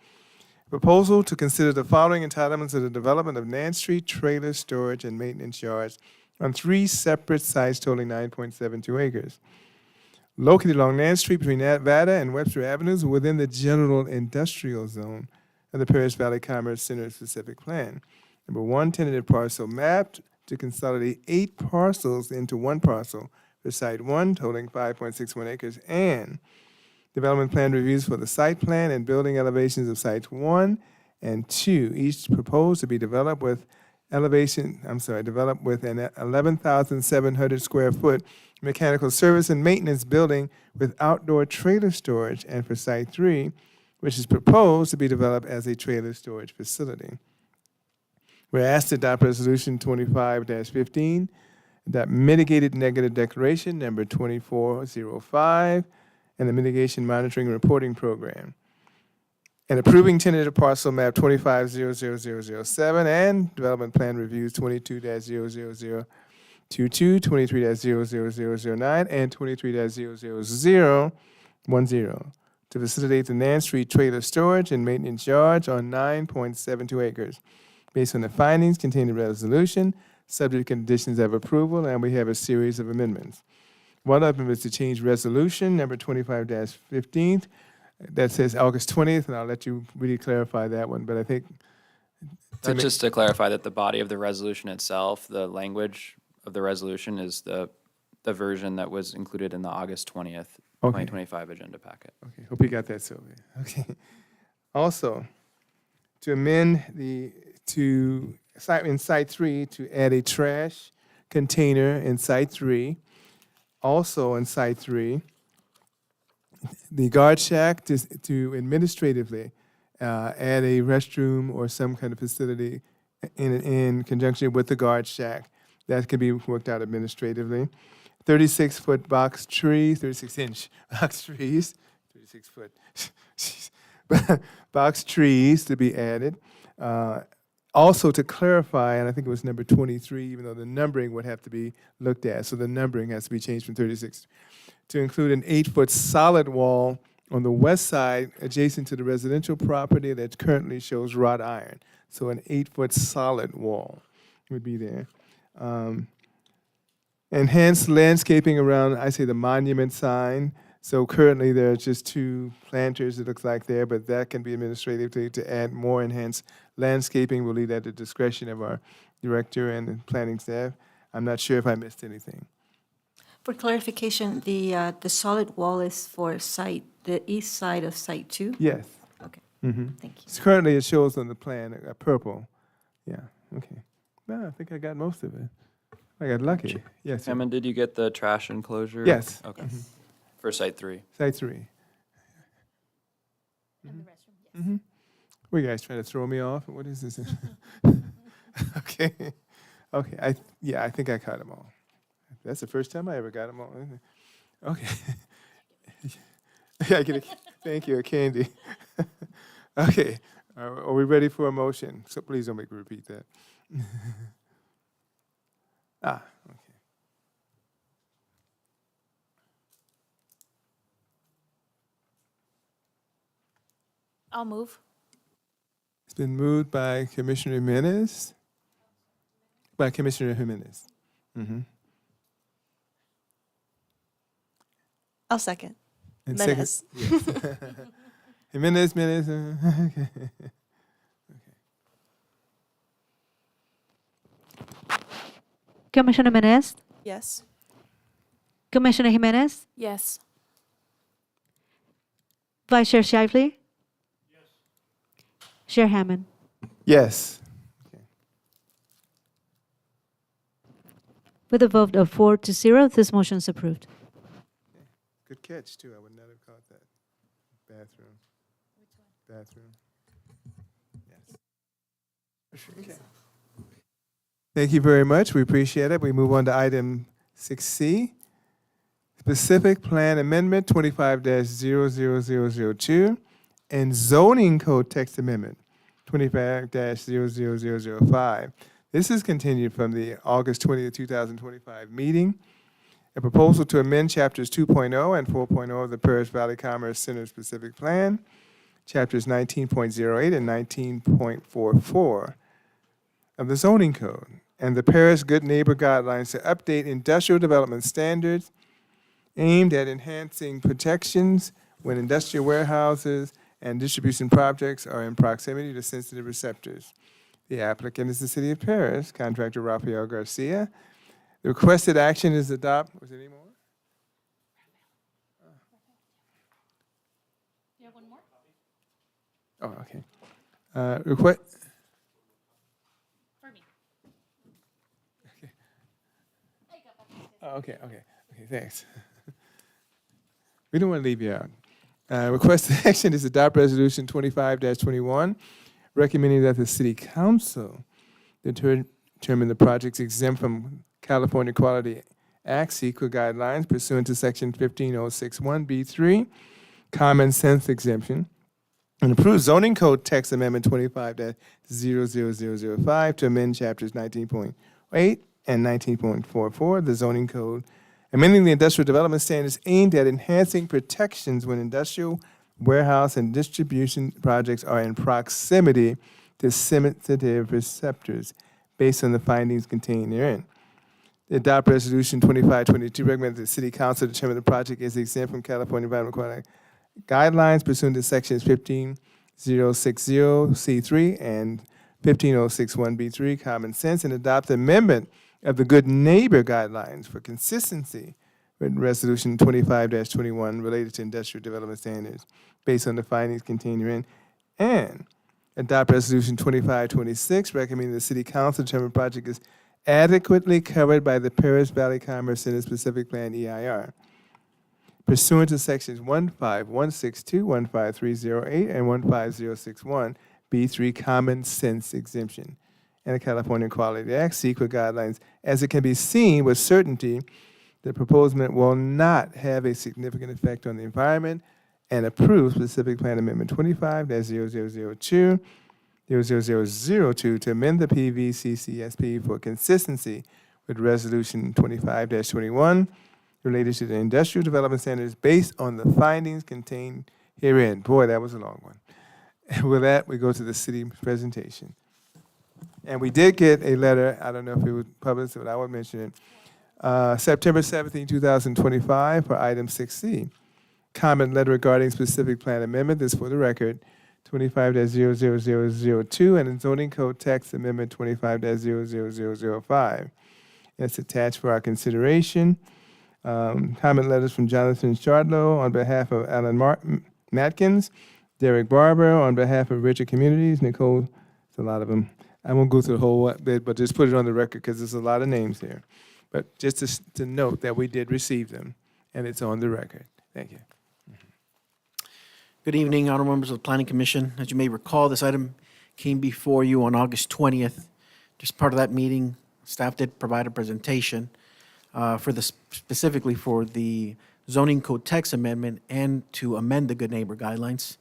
Proposal to consider the following entitlements of the development of Nance Street trailer storage and maintenance yards on 3 separate sites totaling 9.72 acres. Located along Nance Street between Nevada and Webster Avenues within the general industrial zone of the Paris Valley Commerce Center specific plan. Number 1, tentative parcel mapped to consolidate 8 parcels into 1 parcel for site 1 totaling 5.61 acres, and development plan reviews for the site plan and building elevations of sites 1 and 2, each proposed to be developed with an 11,700 square foot mechanical service and maintenance building with outdoor trailer storage, and for site 3, which is proposed to be developed as a trailer storage facility. We're asked to adopt resolution 25-15, adopt mitigated negative declaration number 2405, and the mitigation monitoring and reporting program, and approving tentative parcel map 25-00007 and development plan reviews 22-00022, 23-00009, and 23-00010 to facilitate the Nance Street trailer storage and maintenance yards on 9.72 acres. Based on the findings contained in the resolution, subject to conditions of approval, and we have a series of amendments. One of them is to change resolution number 25-15 that says August 20th, and I'll let you really clarify that one, but I think Just to clarify that the body of the resolution itself, the language of the resolution is the version that was included in the August 20th, 2025 agenda packet. Okay, hope you got that, Sylvia. Okay. Also, to amend in site 3 to add a trash container in site 3. Also in site 3, the guard shack to administratively add a restroom or some kind of facility in conjunction with the guard shack. That can be worked out administratively. 36-foot box trees, 36-inch box trees, 36-foot box trees to be added. Also to clarify, and I think it was number 23, even though the numbering would have to be looked at, so the numbering has to be changed from 36, to include an 8-foot solid wall on the west side adjacent to the residential property that currently shows wrought iron. So an 8-foot solid wall would be there. Enhanced landscaping around, I say, the monument sign. So currently there are just 2 planters, it looks like there, but that can be administrative to add more enhanced landscaping. We'll leave that at the discretion of our director and the planning staff. I'm not sure if I missed anything. For clarification, the solid wall is for the east side of site 2? Yes. Okay, Mm-hmm. thank you. So currently it shows on the plan purple. Yeah, okay. No, I think I got most of it. I got lucky. Yes. sir. Hammond, did you get the trash enclosure? Yes. Okay. For site 3. Site 3. And the restroom, yes. Mm-hmm. What, you guys trying to throw me off? What is this? Okay. Okay. I think I caught them all. That's the first time I ever got them all. Isn't it? Okay. Yeah, I get a, thank you, a candy. Okay. Are we ready for a motion? So please don't make me repeat that. Okay. I'll move. It's been moved by Commissioner Jimenez. Mm-hmm. I'll second. And Menace. Yes. Jimenez. Okay. Commissioner Menez, Yes. Commissioner Jimenez, Yes. Vice Chair Shively, Chair Hammond. Yes. With a vote of 4-0, this motion is approved. Good catch, too. I would not have caught that. Bathroom. Bathroom. Yes. Okay. Thank you very much. We appreciate it. We move on to item 6C. Specific Plan Amendment 25-00002 and Zoning Code Text Amendment 25-00005. This is continued from the August 20th, 2025 meeting. A proposal to amend chapters 2.0 and 4.0 of the Paris Valley Commerce Center Specific Plan, chapters 19.08 and 19.44 of the zoning code, and the Paris Good Neighbor Guidelines to update industrial development standards aimed at enhancing protections when industrial warehouses and distribution projects are in proximity to sensitive receptors. The applicant is the City of Paris, contractor Rafael Garcia. The requested action is adopt, was there any more? You have one more? Oh, okay. Request, For me. oh, okay, thanks. We don't want to leave you out. Requested action is adopt resolution 25-21, recommending that the City Council determine the projects exempt from California Quality Act CEQA guidelines pursuant to section 15061B3, common sense exemption, and approve zoning code text amendment 25-00005 to amend chapters 19.8 and 19.44 of the zoning code, amending the industrial development standards aimed at enhancing protections when industrial, warehouse, and distribution projects are in proximity to sensitive receptors based on the findings contained therein. The adopt resolution 2522 recommends that the City Council determine the project is exempt from California Environmental Quality Guidelines pursuant to sections 15060C3 and 15061B3, common sense, and adopt the amendment of the Good Neighbor Guidelines for consistency with resolution 25-21 related to industrial development standards based on the findings contained herein, and adopt resolution 2526 recommending the City Council determine project is adequately covered by the Paris Valley Commerce Center Specific Plan EIR pursuant to sections 15162, 15308, and 15061 B3 common sense exemption and the California Quality Act CEQA guidelines. As it can be seen with certainty, the proposed amendment will not have a significant effect on the environment, and approve specific plan amendment 25-0002, 00002 to amend the PVCCSP for consistency with resolution 25-21 related to the industrial development standards based on the findings contained herein. Boy, that was a long one. And with that, we go to the city presentation. And we did get a letter, I don't know if it was published, but I would mention it, September 17, 2025 for item 6C. Comment letter regarding specific plan amendment, this for the record, 25-00002 and in zoning code text amendment 25-00005. It's attached for our consideration. Comment letters from Jonathan Chardlow on behalf of Alan Matkins, Derek Barber on behalf of Richard Communities, Nicole, it's a lot of them. I won't go through the whole bit, but just put it on the record because there's a lot of names here. But just to note that we did receive them, and it's on the record. Thank you. Good evening, honorable members of the Planning Commission. As you may recall, this item came before you on August 20th. Just part of that meeting, staff did provide a presentation specifically for the zoning code text amendment and to amend the Good Neighbor Guidelines.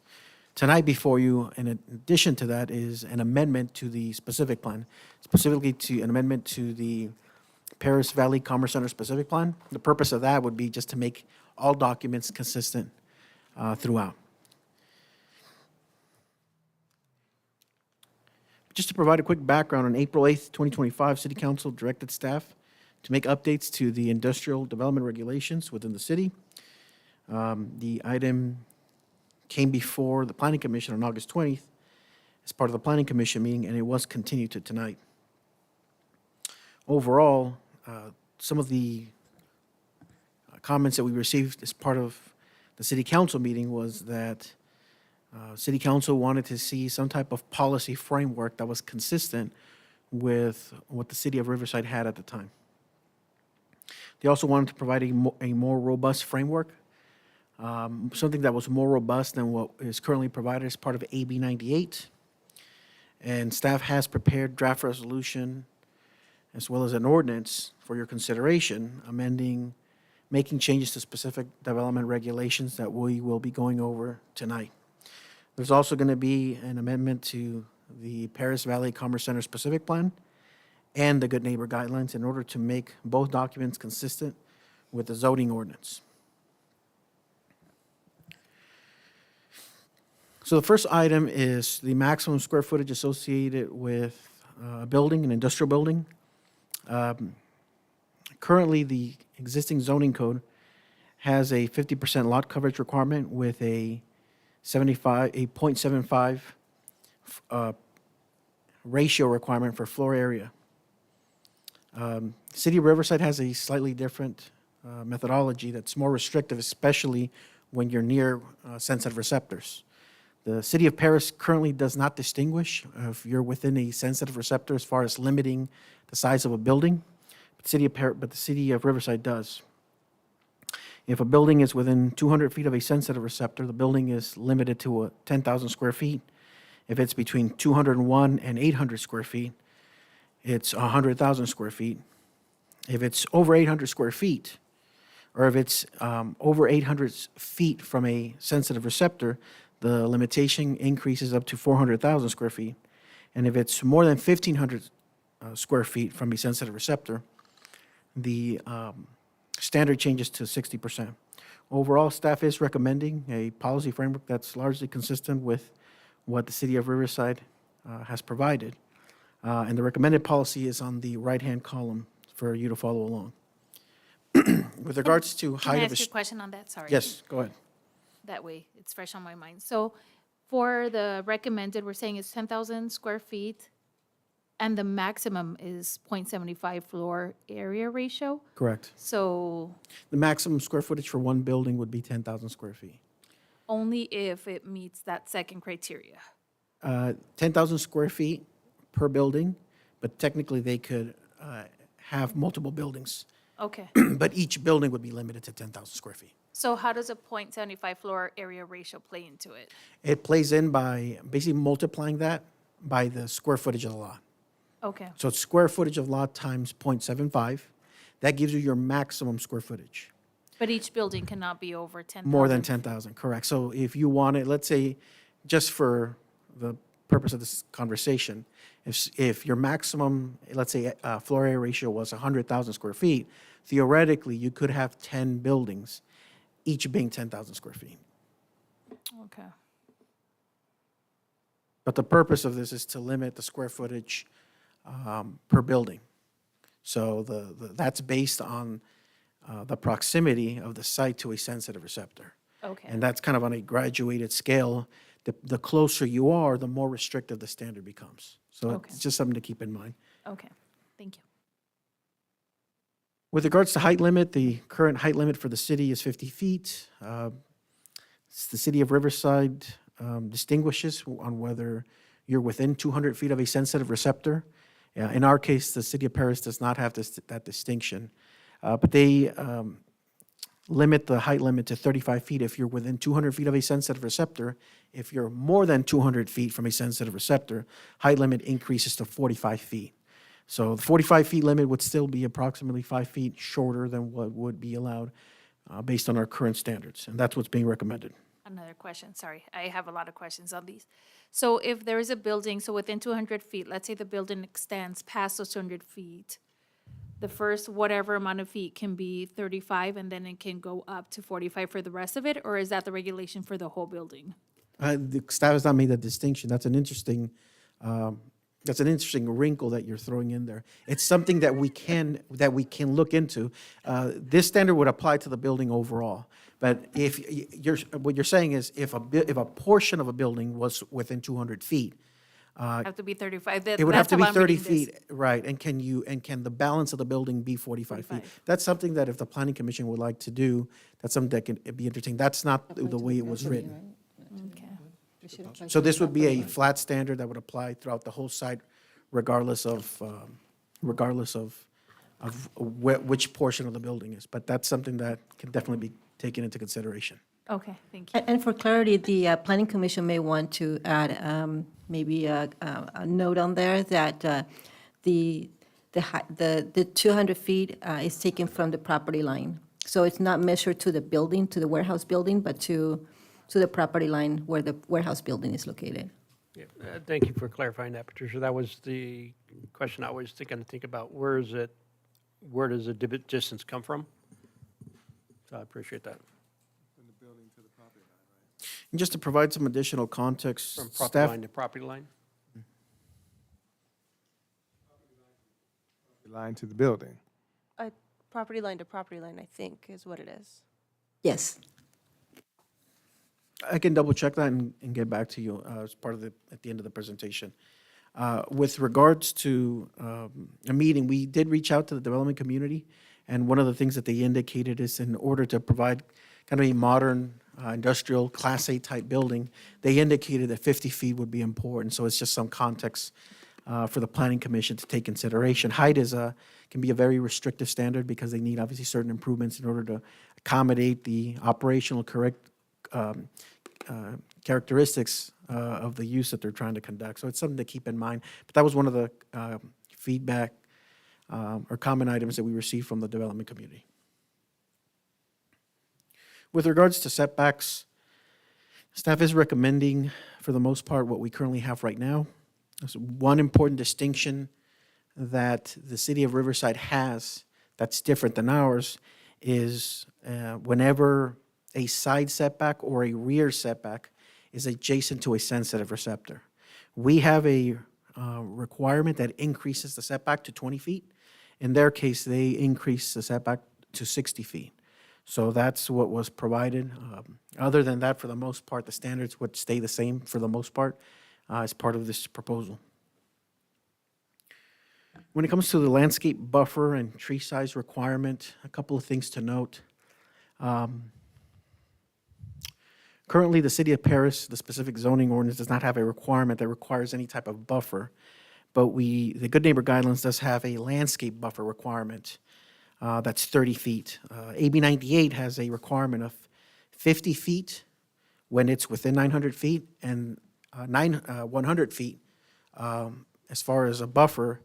Tonight before you, in addition to that, is an amendment to the specific plan, specifically to an amendment to the Paris Valley Commerce Center specific plan. The purpose of that would be just to make all documents consistent throughout. Just to provide a quick background, on April 8th, 2025, City Council directed staff to make updates to the industrial development regulations within the city. The item came before the Planning Commission on August 20th as part of the Planning Commission meeting, and it was continued to tonight. Overall, some of the comments that we received as part of the City Council meeting was that City Council wanted to see some type of policy framework that was consistent with what the city of Riverside had at the time. They also wanted to provide a more robust framework, something that was more robust than what is currently provided as part of AB 98. And staff has prepared draft resolution as well as an ordinance for your consideration, making changes to specific development regulations that we will be going over tonight. There's also going to be an amendment to the Paris Valley Commerce Center specific plan and the Good Neighbor Guidelines in order to make both documents consistent with the zoning ordinance. So the first item is the maximum square footage associated with a building, an industrial building. Currently, the existing zoning code has a 50% lot coverage requirement with a 0.75 ratio requirement for floor area. City of Riverside has a slightly different methodology that's more restrictive, especially when you're near sensitive receptors. The City of Paris currently does not distinguish if you're within a sensitive receptor as far as limiting the size of a building, but the City of Riverside does. If a building is within 200 feet of a sensitive receptor, the building is limited to 10,000 square feet. If it's between 201 and 800 square feet, it's 100,000 square feet. If it's over 800 square feet, or if it's over 800 feet from a sensitive receptor, the limitation increases up to 400,000 square feet. And if it's more than 1,500 square feet from a sensitive receptor, the standard changes to 60%. Overall, staff is recommending a policy framework that's largely consistent with what the City of Riverside has provided. And the recommended policy is on the right-hand column for you to follow along. With regards to Can I height of ask a... you a question on that? Sorry. Yes, go ahead. That way, it's fresh on my mind. So for the recommended, we're saying it's 10,000 square feet, and the maximum is 0.75 floor area ratio. Correct. So The maximum square footage for one building would be 10,000 square feet. only if it meets that second criteria. 10,000 square feet per building, but technically they could have multiple buildings. Okay. But each building would be limited to 10,000 square feet. So how does a 0.75 floor area ratio play into it? It plays in by basically multiplying that by the square footage of the lot. Okay. So it's square footage of lot times 0.75. That gives you your maximum square footage. But each building cannot be over 10,000. More than 10,000, correct. So if you wanted, let's say, just for the purpose of this conversation, if your maximum, let's say, floor area ratio was 100,000 square feet, theoretically, you could have 10 buildings, each being 10,000 square feet. Okay. But the purpose of this is to limit the square footage per building. So that's based on the proximity of the site to a sensitive receptor. Okay. And that's kind of on a graduated scale. The closer you are, the more restrictive the standard becomes. So Okay. it's just something to keep in mind. Okay. Thank you. With regards to height limit, the current height limit for the city is 50 feet. The City of Riverside distinguishes on whether you're within 200 feet of a sensitive receptor. In our case, the City of Paris does not have that distinction. But they limit the height limit to 35 feet if you're within 200 feet of a sensitive receptor. If you're more than 200 feet from a sensitive receptor, height limit increases to 45 feet. So the 45 feet limit would still be approximately 5 feet shorter than what would be allowed based on our current standards, and that's what's being recommended. Another question, sorry. I have a lot of questions on these. So if there is a building, so within 200 feet, let's say the building extends past those 200 feet, the first whatever amount of feet can be 35, and then it can go up to 45 for the rest of it, or is that the regulation for the whole building? The staff has not made that distinction. That's an interesting wrinkle that you're throwing in there. It's something that we can look into. This standard would apply to the building overall. But if what you're saying is if a portion of a building was within 200 feet, Have to be 35. it would have That's to be how I'm 30 reading this. feet, right? And can the balance of the building be 45 feet? 45. That's something that if the planning commission would like to do, that's something that can be interesting. That's not the way it was written. Okay. So this would be a flat standard that would apply throughout the whole site regardless of which portion of the building is. But that's something that can definitely be taken into consideration. Okay, thank you. And for clarity, the Planning Commission may want to add maybe a note on there that the 200 feet is taken from the property line. So it's not measured to the building, to the warehouse building, but to the property line where the warehouse building is located. Yeah, thank you for clarifying that, Patricia. That was the question I was thinking about. Where does the distance come from? So I appreciate that. And just to provide some additional context, From property staff, line to property line? Line to the building. Property line to property line, I think, is what it is. Yes. I can double check that and get back to you as part of at the end of the presentation. With regards to a meeting, we did reach out to the development community, and one of the things that they indicated is in order to provide kind of a modern industrial Class A type building, they indicated that 50 feet would be important. So it's just some context for the Planning Commission to take consideration. Height can be a very restrictive standard because they need obviously certain improvements in order to accommodate the operational correct characteristics of the use that they're trying to conduct. So it's something to keep in mind. But that was one of the feedback or common items that we received from the development community. With regards to setbacks, staff is recommending, for the most part, what we currently have right now. So one important distinction that the city of Riverside has that's different than ours is whenever a side setback or a rear setback is adjacent to a sensitive receptor. We have a requirement that increases the setback to 20 feet. In their case, they increase the setback to 60 feet. So that's what was provided. Other than that, for the most part, the standards would stay the same for the most part as part of this proposal. When it comes to the landscape buffer and tree size requirement, a couple of things to note. Currently, the city of Paris, the specific zoning ordinance, does not have a requirement that requires any type of buffer, but the Good Neighbor Guidelines does have a landscape buffer requirement that's 30 feet. AB 98 has a requirement of 50 feet when it's within 900 feet and 100 feet as far as a buffer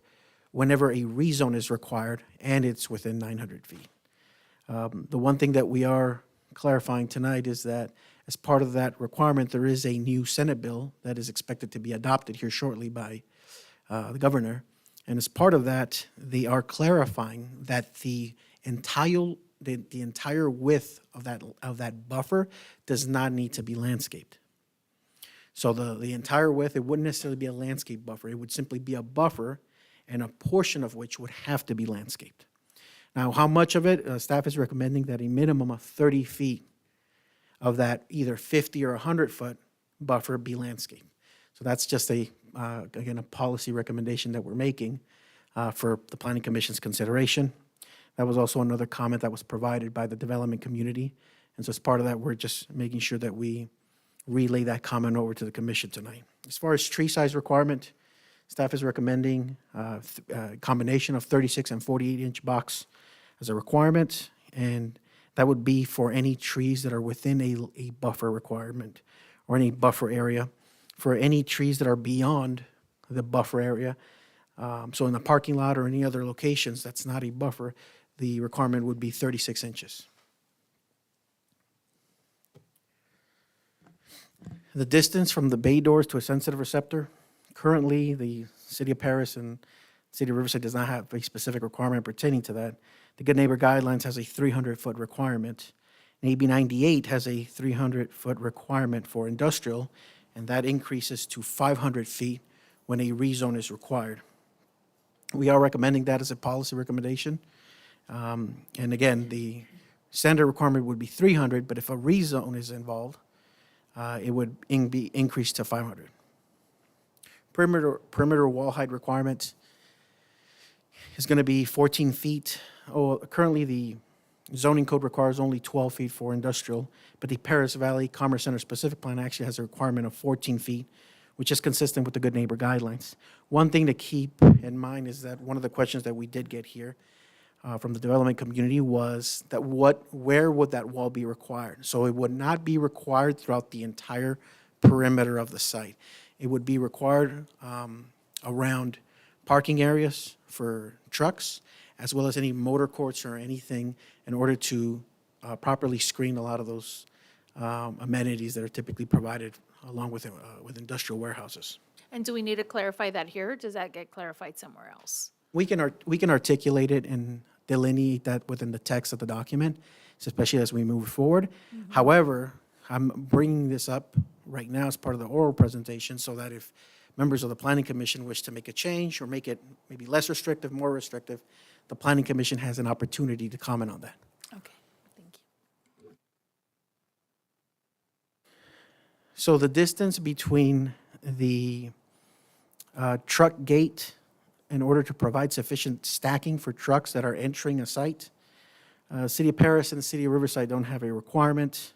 whenever a rezone is required and it's within 900 feet. The one thing that we are clarifying tonight is that as part of that requirement, there is a new Senate bill that is expected to be adopted here shortly by the governor. And as part of that, they are clarifying that the entire width of that buffer does not need to be landscaped. So the entire width, it wouldn't necessarily be a landscape buffer. It would simply be a buffer, and a portion of which would have to be landscaped. Now, how much of it? Staff is recommending that a minimum of 30 feet of that either 50 or 100-foot buffer be landscaped. So that's just again, a policy recommendation that we're making for the Planning Commission's consideration. That was also another comment that was provided by the development community. And so as part of that, we're just making sure that we relay that comment over to the commission tonight. As far as tree size requirement, staff is recommending a combination of 36 and 48-inch box as a requirement, and that would be for any trees that are within a buffer requirement or any buffer area. For any trees that are beyond the buffer area, so in the parking lot or any other locations that's not a buffer, the requirement would be 36 inches. The distance from the bay doors to a sensitive receptor, currently the City of Paris and City of Riverside does not have a specific requirement pertaining to that. The Good Neighbor Guidelines has a 300-foot requirement. And AB 98 has a 300-foot requirement for industrial, and that increases to 500 feet when a rezone is required. We are recommending that as a policy recommendation. And again, the standard requirement would be 300, but if a rezone is involved, it would be increased to 500. Perimeter wall height requirement is going to be 14 feet. Currently, the zoning code requires only 12 feet for industrial, but the Paris Valley Commerce Center specific plan actually has a requirement of 14 feet, which is consistent with the Good Neighbor guidelines. One thing to keep in mind is that one of the questions that we did get here from the development community was that where would that wall be required? So it would not be required throughout the entire perimeter of the site. It would be required around parking areas for trucks, as well as any motor courts or anything in order to properly screen a lot of those amenities that are typically provided along with industrial warehouses. And do we need to clarify that here, or does that get clarified somewhere else? We can articulate it and delineate that within the text of the document, especially as we move forward. However, I'm bringing this up right now as part of the oral presentation so that if members of the Planning Commission wish to make a change or make it maybe less restrictive, more restrictive, the Planning Commission has an opportunity to comment on that. Okay, thank you. So the distance between the truck gate in order to provide sufficient stacking for trucks that are entering a site, City of Paris and the City of Riverside don't have a requirement.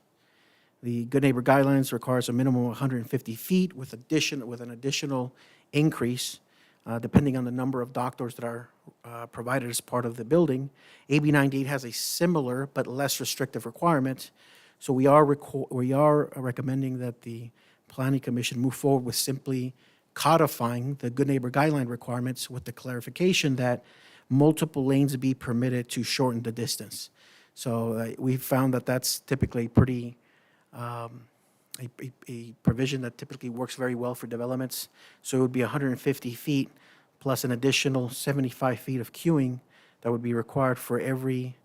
The Good Neighbor Guidelines requires a minimum of 150 feet with an additional increase depending on the number of dock doors that are provided as part of the building. AB 98 has a similar but less restrictive requirement. So we are recommending that the Planning Commission move forward with simply codifying the Good Neighbor Guideline requirements with the clarification that multiple lanes be permitted to shorten the distance. So we found that that's typically pretty a provision that typically works very well for developments. So it would be 150 feet plus an additional 75 feet of queuing that would be required for every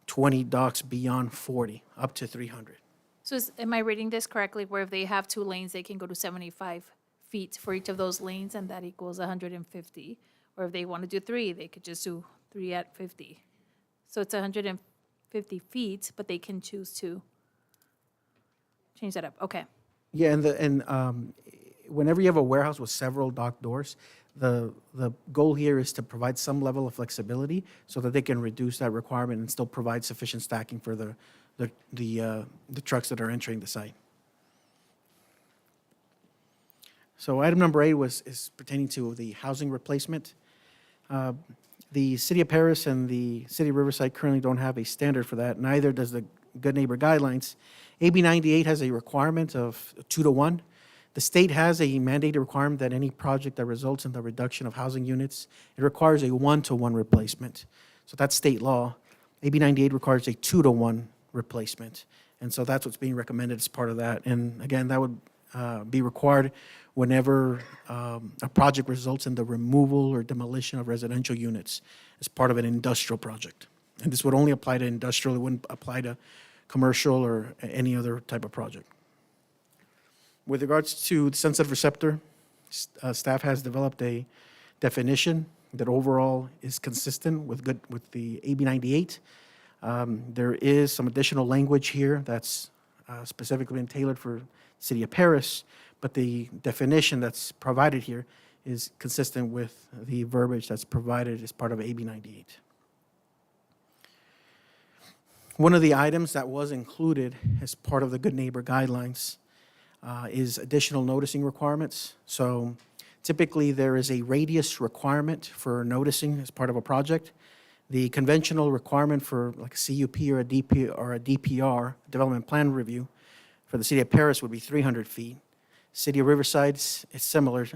20 docks beyond 40, up to 300. So am I reading this correctly, where if they have 2 lanes, they can go to 75 feet for each of those lanes, and that equals 150? Or if they want to do 3, they could just do 3 at 50. So it's 150 feet, but they can choose to change that up. Okay. Yeah, and whenever you have a warehouse with several dock doors, the goal here is to provide some level of flexibility so that they can reduce that requirement and still provide sufficient stacking for the trucks that are entering the site. So item number 8 is pertaining to the housing replacement. The City of Paris and the City of Riverside currently don't have a standard for that, neither does the Good Neighbor Guidelines. AB 98 has a requirement of 2 to 1. The state has a mandated requirement that any project that results in the reduction of housing units, it requires a 1-to-1 replacement. So that's state law. AB 98 requires a 2-to-1 replacement. And so that's what's being recommended as part of that. And again, that would be required whenever a project results in the removal or demolition of residential units as part of an industrial project. And this would only apply to industrial, it wouldn't apply to commercial or any other type of project. With regards to the sensitive receptor, staff has developed a definition that overall is consistent with the AB 98. There is some additional language here that's specifically been tailored for City of Paris, but the definition that's provided here is consistent with the verbiage that's provided as part of AB 98. One of the items that was included as part of the Good Neighbor Guidelines is additional noticing requirements. So typically there is a radius requirement for noticing as part of a project. The conventional requirement for like a CUP or a DPR, Development Plan Review, for the City of Paris would be 300 feet. City of Riverside is similar.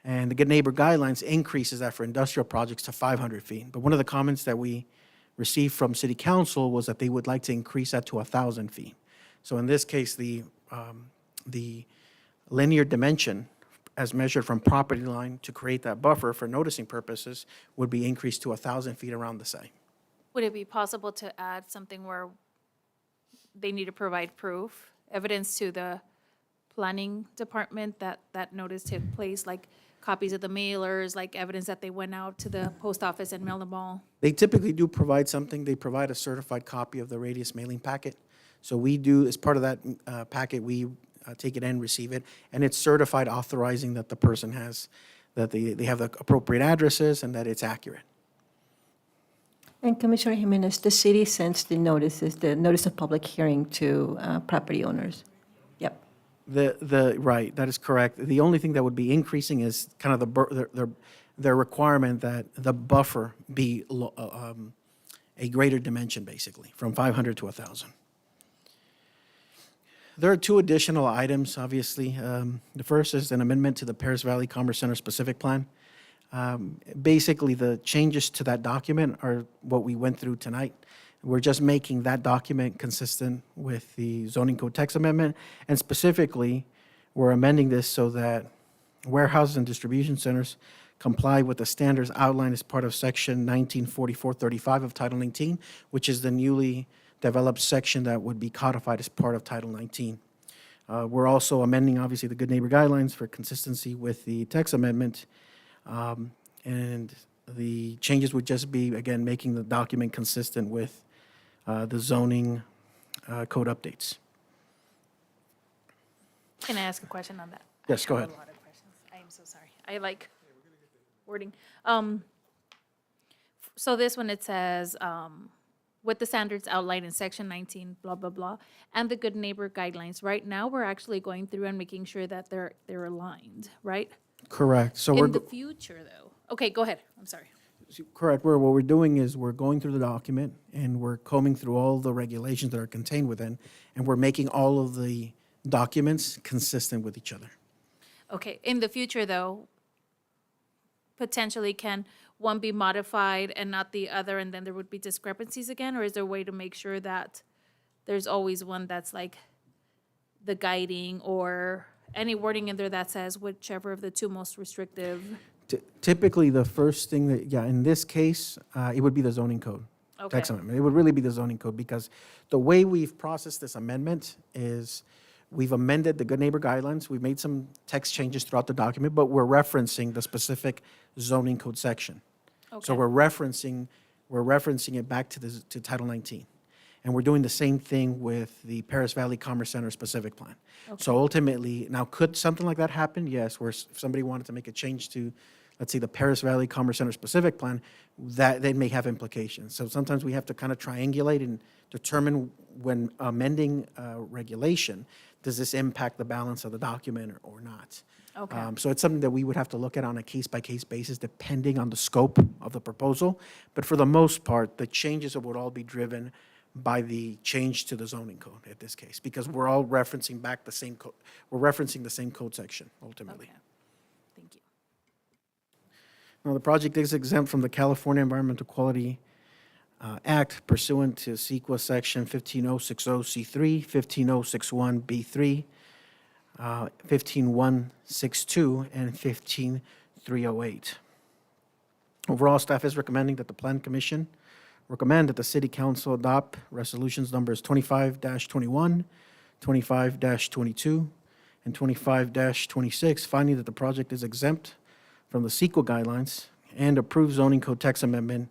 And the Good Neighbor Guidelines increases that for industrial projects to 500 feet. But one of the comments that we received from City Council was that they would like to increase that to 1,000 feet. So in this case, the linear dimension as measured from property line to create that buffer for noticing purposes would be increased to 1,000 feet around the site. Would it be possible to add something where they need to provide proof, evidence to the planning department that that notice took place, like copies of the mailers, like evidence that they went out to the post office and mailed them all? They typically do provide something. They provide a certified copy of the radius mailing packet. So we do, as part of that packet, we take it in, receive it, and it's certified authorizing that the person has, that they have the appropriate addresses and that it's accurate. And Commissioner Jimenez, the city sends the notices, the notice of public hearing to property owners. Yep. Right, that is correct. The only thing that would be increasing is kind of their requirement that the buffer be a greater dimension, basically, from 500 to 1,000. There are two additional items, obviously. The first is an amendment to the Paris Valley Commerce Center specific plan. Basically, the changes to that document are what we went through tonight. We're just making that document consistent with the zoning code text amendment, and specifically, we're amending this so that warehouses and distribution centers comply with the standards outlined as part of Section 1944-35 of Title 19, which is the newly developed section that would be codified as part of Title 19. We're also amending, obviously, the Good Neighbor Guidelines for consistency with the text amendment. And the changes would just be, again, making the document consistent with the zoning code updates. Can I ask a question on that? Yes, go I have ahead. a lot of questions. I am so sorry. I like wording. So this one, it says, with the standards outlined in section 19, blah, blah, blah, and the good neighbor guidelines. Right now, we're actually going through and making sure that they're aligned, right? Correct. So In the future, though. Okay, go ahead. I'm sorry. correct. What we're doing is we're going through the document and we're combing through all the regulations that are contained within, and we're making all of the documents consistent with each other. Okay, in the future, though, potentially can one be modified and not the other, and then there would be discrepancies again? Or is there a way to make sure that there's always one that's like the guiding, or any wording in there that says whichever of the two most restrictive? Typically, the first thing that, yeah, in this case, it would be the zoning code. Okay. Text amendment. It would really be the zoning code, because the way we've processed this amendment is we've amended the Good Neighbor Guidelines. We've made some text changes throughout the document, but we're referencing the specific zoning code section. So Okay. we're referencing it back to Title 19. And we're doing the same thing with the Paris Valley Commerce Center specific plan. So ultimately, now could something like that happen? Yes, where if somebody wanted to make a change to, let's say, the Paris Valley Commerce Center specific plan, that may have implications. So sometimes we have to kind of triangulate and determine when amending regulation, does this impact the balance of the document or not? Okay. So it's something that we would have to look at on a case-by-case basis, depending on the scope of the proposal. But for the most part, the changes would all be driven by the change to the zoning code at this case, because we're all referencing back the same code. We're referencing the same code section ultimately. Okay. Thank you. Now, the project is exempt from the California Environmental Quality Act pursuant to CEQA Section 15060C3, 15061B3, 15162, and 15308. Overall, staff is recommending that the Plan Commission recommend that the City Council adopt resolutions numbers 25-21, 25-22, and 25-26, finding that the project is exempt from the CEQA guidelines, and approve zoning code text amendment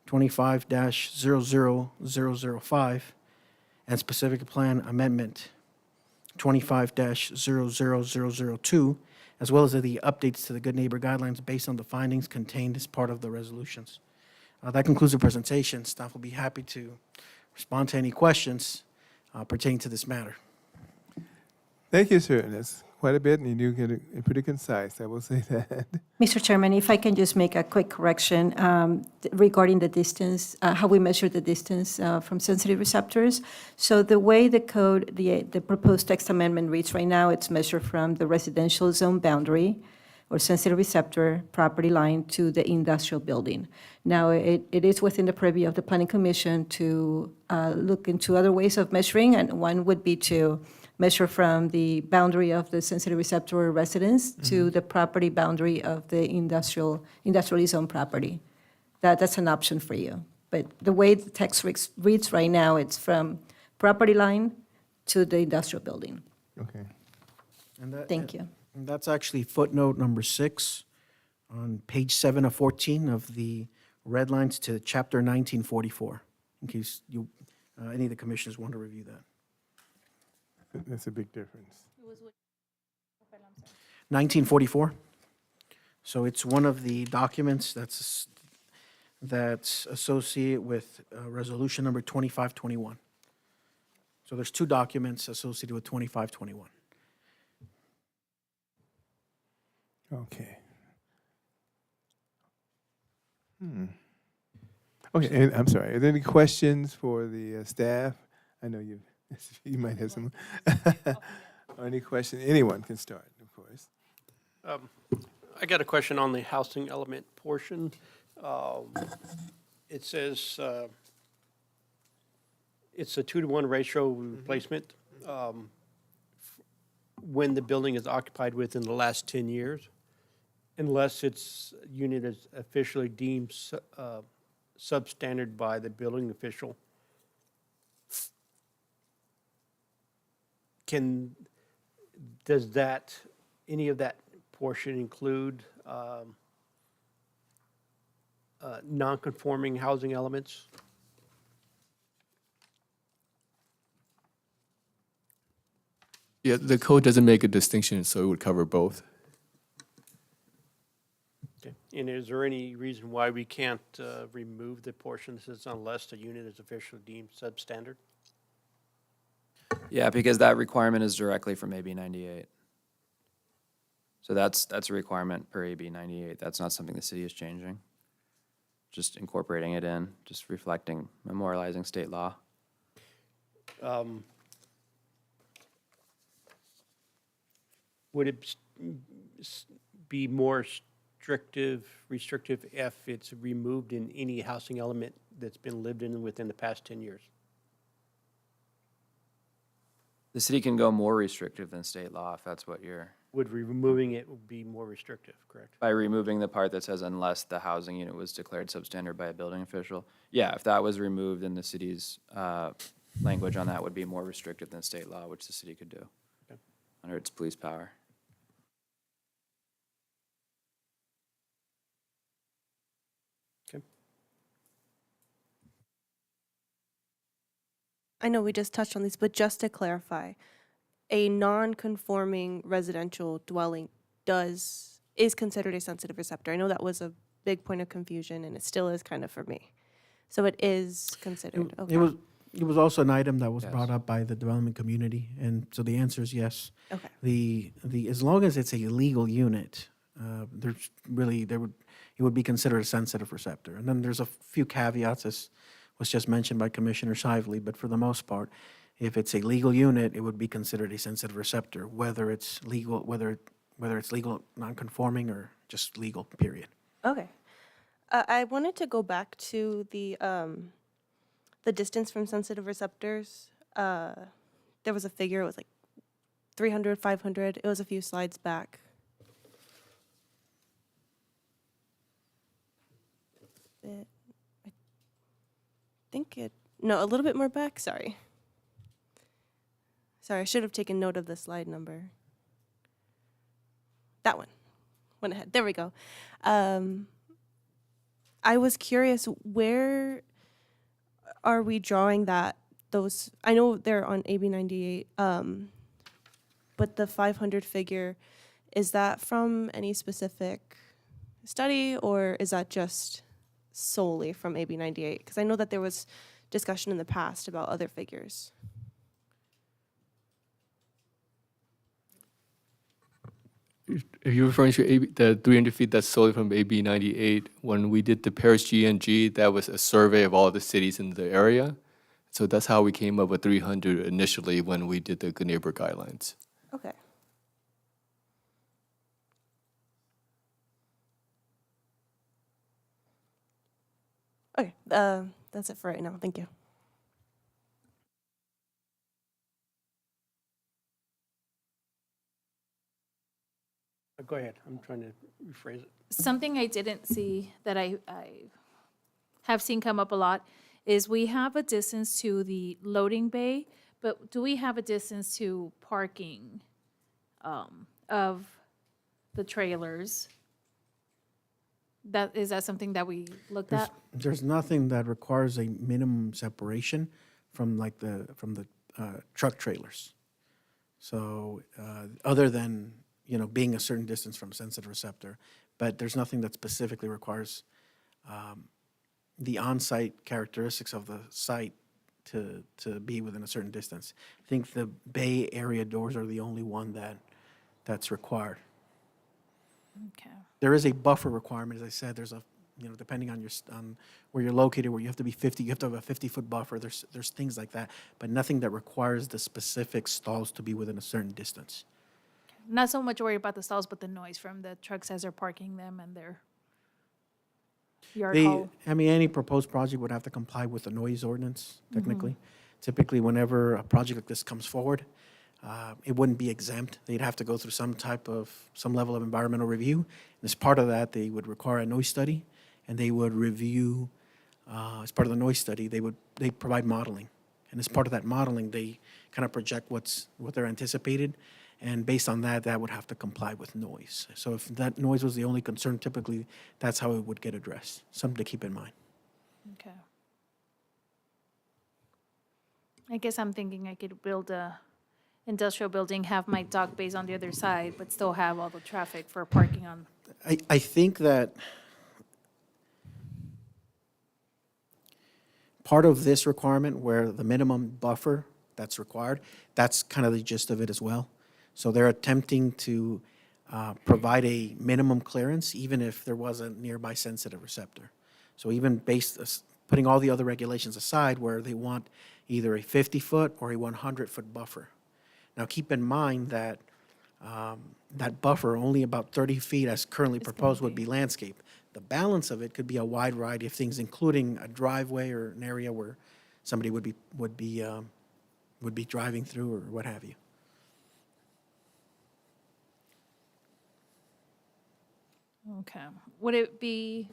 25-00005 and specific plan amendment 25-00002, as well as the updates to the Good Neighbor Guidelines based on the findings contained as part of the resolutions. That concludes the presentation. Staff will be happy to respond to any questions pertaining to this matter. Thank you, sir. That's quite a bit, and you do get it pretty concise, I will say that. Mr. Chairman, if I can just make a quick correction regarding the distance, how we measure the distance from sensitive receptors. So the way the code, the proposed text amendment reads right now, it's measured from the residential zone boundary or sensitive receptor property line to the industrial building. Now, it is within the purview of the Planning Commission to look into other ways of measuring, and one would be to measure from the boundary of the sensitive receptor residence to the property boundary of the industrially zoned property. That's an option for you. But the way the text reads right now, it's from property line to the industrial building. Okay. Thank you. And that's actually footnote number 6 on page 7 of 14 of the red lines to chapter 1944, in case you, any of the commissioners want to review that. That's a big difference. 1944. So it's one of the documents that's associated with resolution number 2521. So there's two documents associated with 2521. Okay. Okay, and I'm sorry, are there any questions for the staff? I know you, you might have some. Or any question, anyone can start, of course. I got a question on the housing element portion. It says it's a 2-to-1 ratio replacement when the building is occupied within the last 10 years, unless its unit is officially deemed substandard by the building official. Does that, any of that portion include non-conforming housing elements? Yeah, the code doesn't make a distinction, so it would cover both. Okay. And is there any reason why we can't remove the portion that says unless the unit is officially deemed substandard? Yeah, because that requirement is directly from AB 98. So that's a requirement per AB 98. That's not something the city is changing. Just incorporating it in, just reflecting, memorializing state law. Would it be more restrictive if it's removed in any housing element that's been lived in within the past 10 years? The city can go more restrictive than state law if that's what you're, Would removing it would be more restrictive, correct? by removing the part that says unless the housing unit was declared substandard by a building official. Yeah, if that was removed, then the city's language on that would be more restrictive than state law, which the city could do Okay. under its police power. Okay. I know we just touched on these, but just to clarify, a non-conforming residential dwelling is considered a sensitive receptor. I know that was a big point of confusion, and it still is kind of for me. So it is considered, okay. It was also an item that was Yes. brought up by the development community, and so the answer is yes. Okay. The as long as it's a legal unit, there's really it would be considered a sensitive receptor. And then there's a few caveats, as was just mentioned by Commissioner Shively, but for the most part, if it's a legal unit, it would be considered a sensitive receptor, whether it's legal, whether it's legal non-conforming or just legal, period. Okay. I wanted to go back to the distance from sensitive receptors. There was a figure, it was like 300, 500. It was a few slides back. I think no, a little bit more back, sorry. Sorry, I should have taken note of the slide number. That one. Went ahead. There we go. I was curious, where are we drawing those? I know they're on AB 98, but the 500 figure, is that from any specific study, or is that just solely from AB 98? Because I know that there was discussion in the past about other figures. If you're referring to the 300 feet, that's solely from AB 98. When we did the Paris GNG, that was a survey of all the cities in the area. So that's how we came up with 300 initially when we did the Good Neighbor Guidelines. Okay. Okay, that's it for right now. Thank you. Go ahead, I'm trying to rephrase it. Something I didn't see that I have seen come up a lot is we have a distance to the loading bay, but do we have a distance to parking of the trailers? Is that something that we looked at? There's nothing that requires a minimum separation from the truck trailers. So other than being a certain distance from sensitive receptor, but there's nothing that specifically requires the on-site characteristics of the site to be within a certain distance. I think the Bay Area doors are the only one that's required. Okay. There is a buffer requirement, as I said, there's a, depending on on where you're located, where you have to be 50, you have to have a 50-foot buffer, there's things like that, but nothing that requires the specific stalls to be within a certain distance. Not so much worried about the stalls, but the noise from the trucks as they're parking them and their yard haul. Any proposed project would have to comply with the noise ordinance, technically. Typically, whenever a project like this comes forward, it wouldn't be exempt. They'd have to go through some level of environmental review. And as part of that, they would require a noise study, and they would review, as part of the noise study, they provide modeling. And as part of that modeling, they kind of project what they're anticipated. And based on that, that would have to comply with noise. So if that noise was the only concern, typically, that's how it would get addressed. Something to keep in mind. Okay. I guess I'm thinking I could build a industrial building, have my dock bays on the other side, but still have all the traffic for parking on. I think that part of this requirement where the minimum buffer that's required, that's kind of the gist of it as well. So they're attempting to provide a minimum clearance even if there was a nearby sensitive receptor. So even putting all the other regulations aside where they want either a 50-foot or a 100-foot buffer. Now keep in mind that that buffer, only about 30 feet as currently proposed would be landscape. The balance of it could be a wide variety of things, including a driveway or an area where somebody would be driving through or what have you. Okay. Would it be,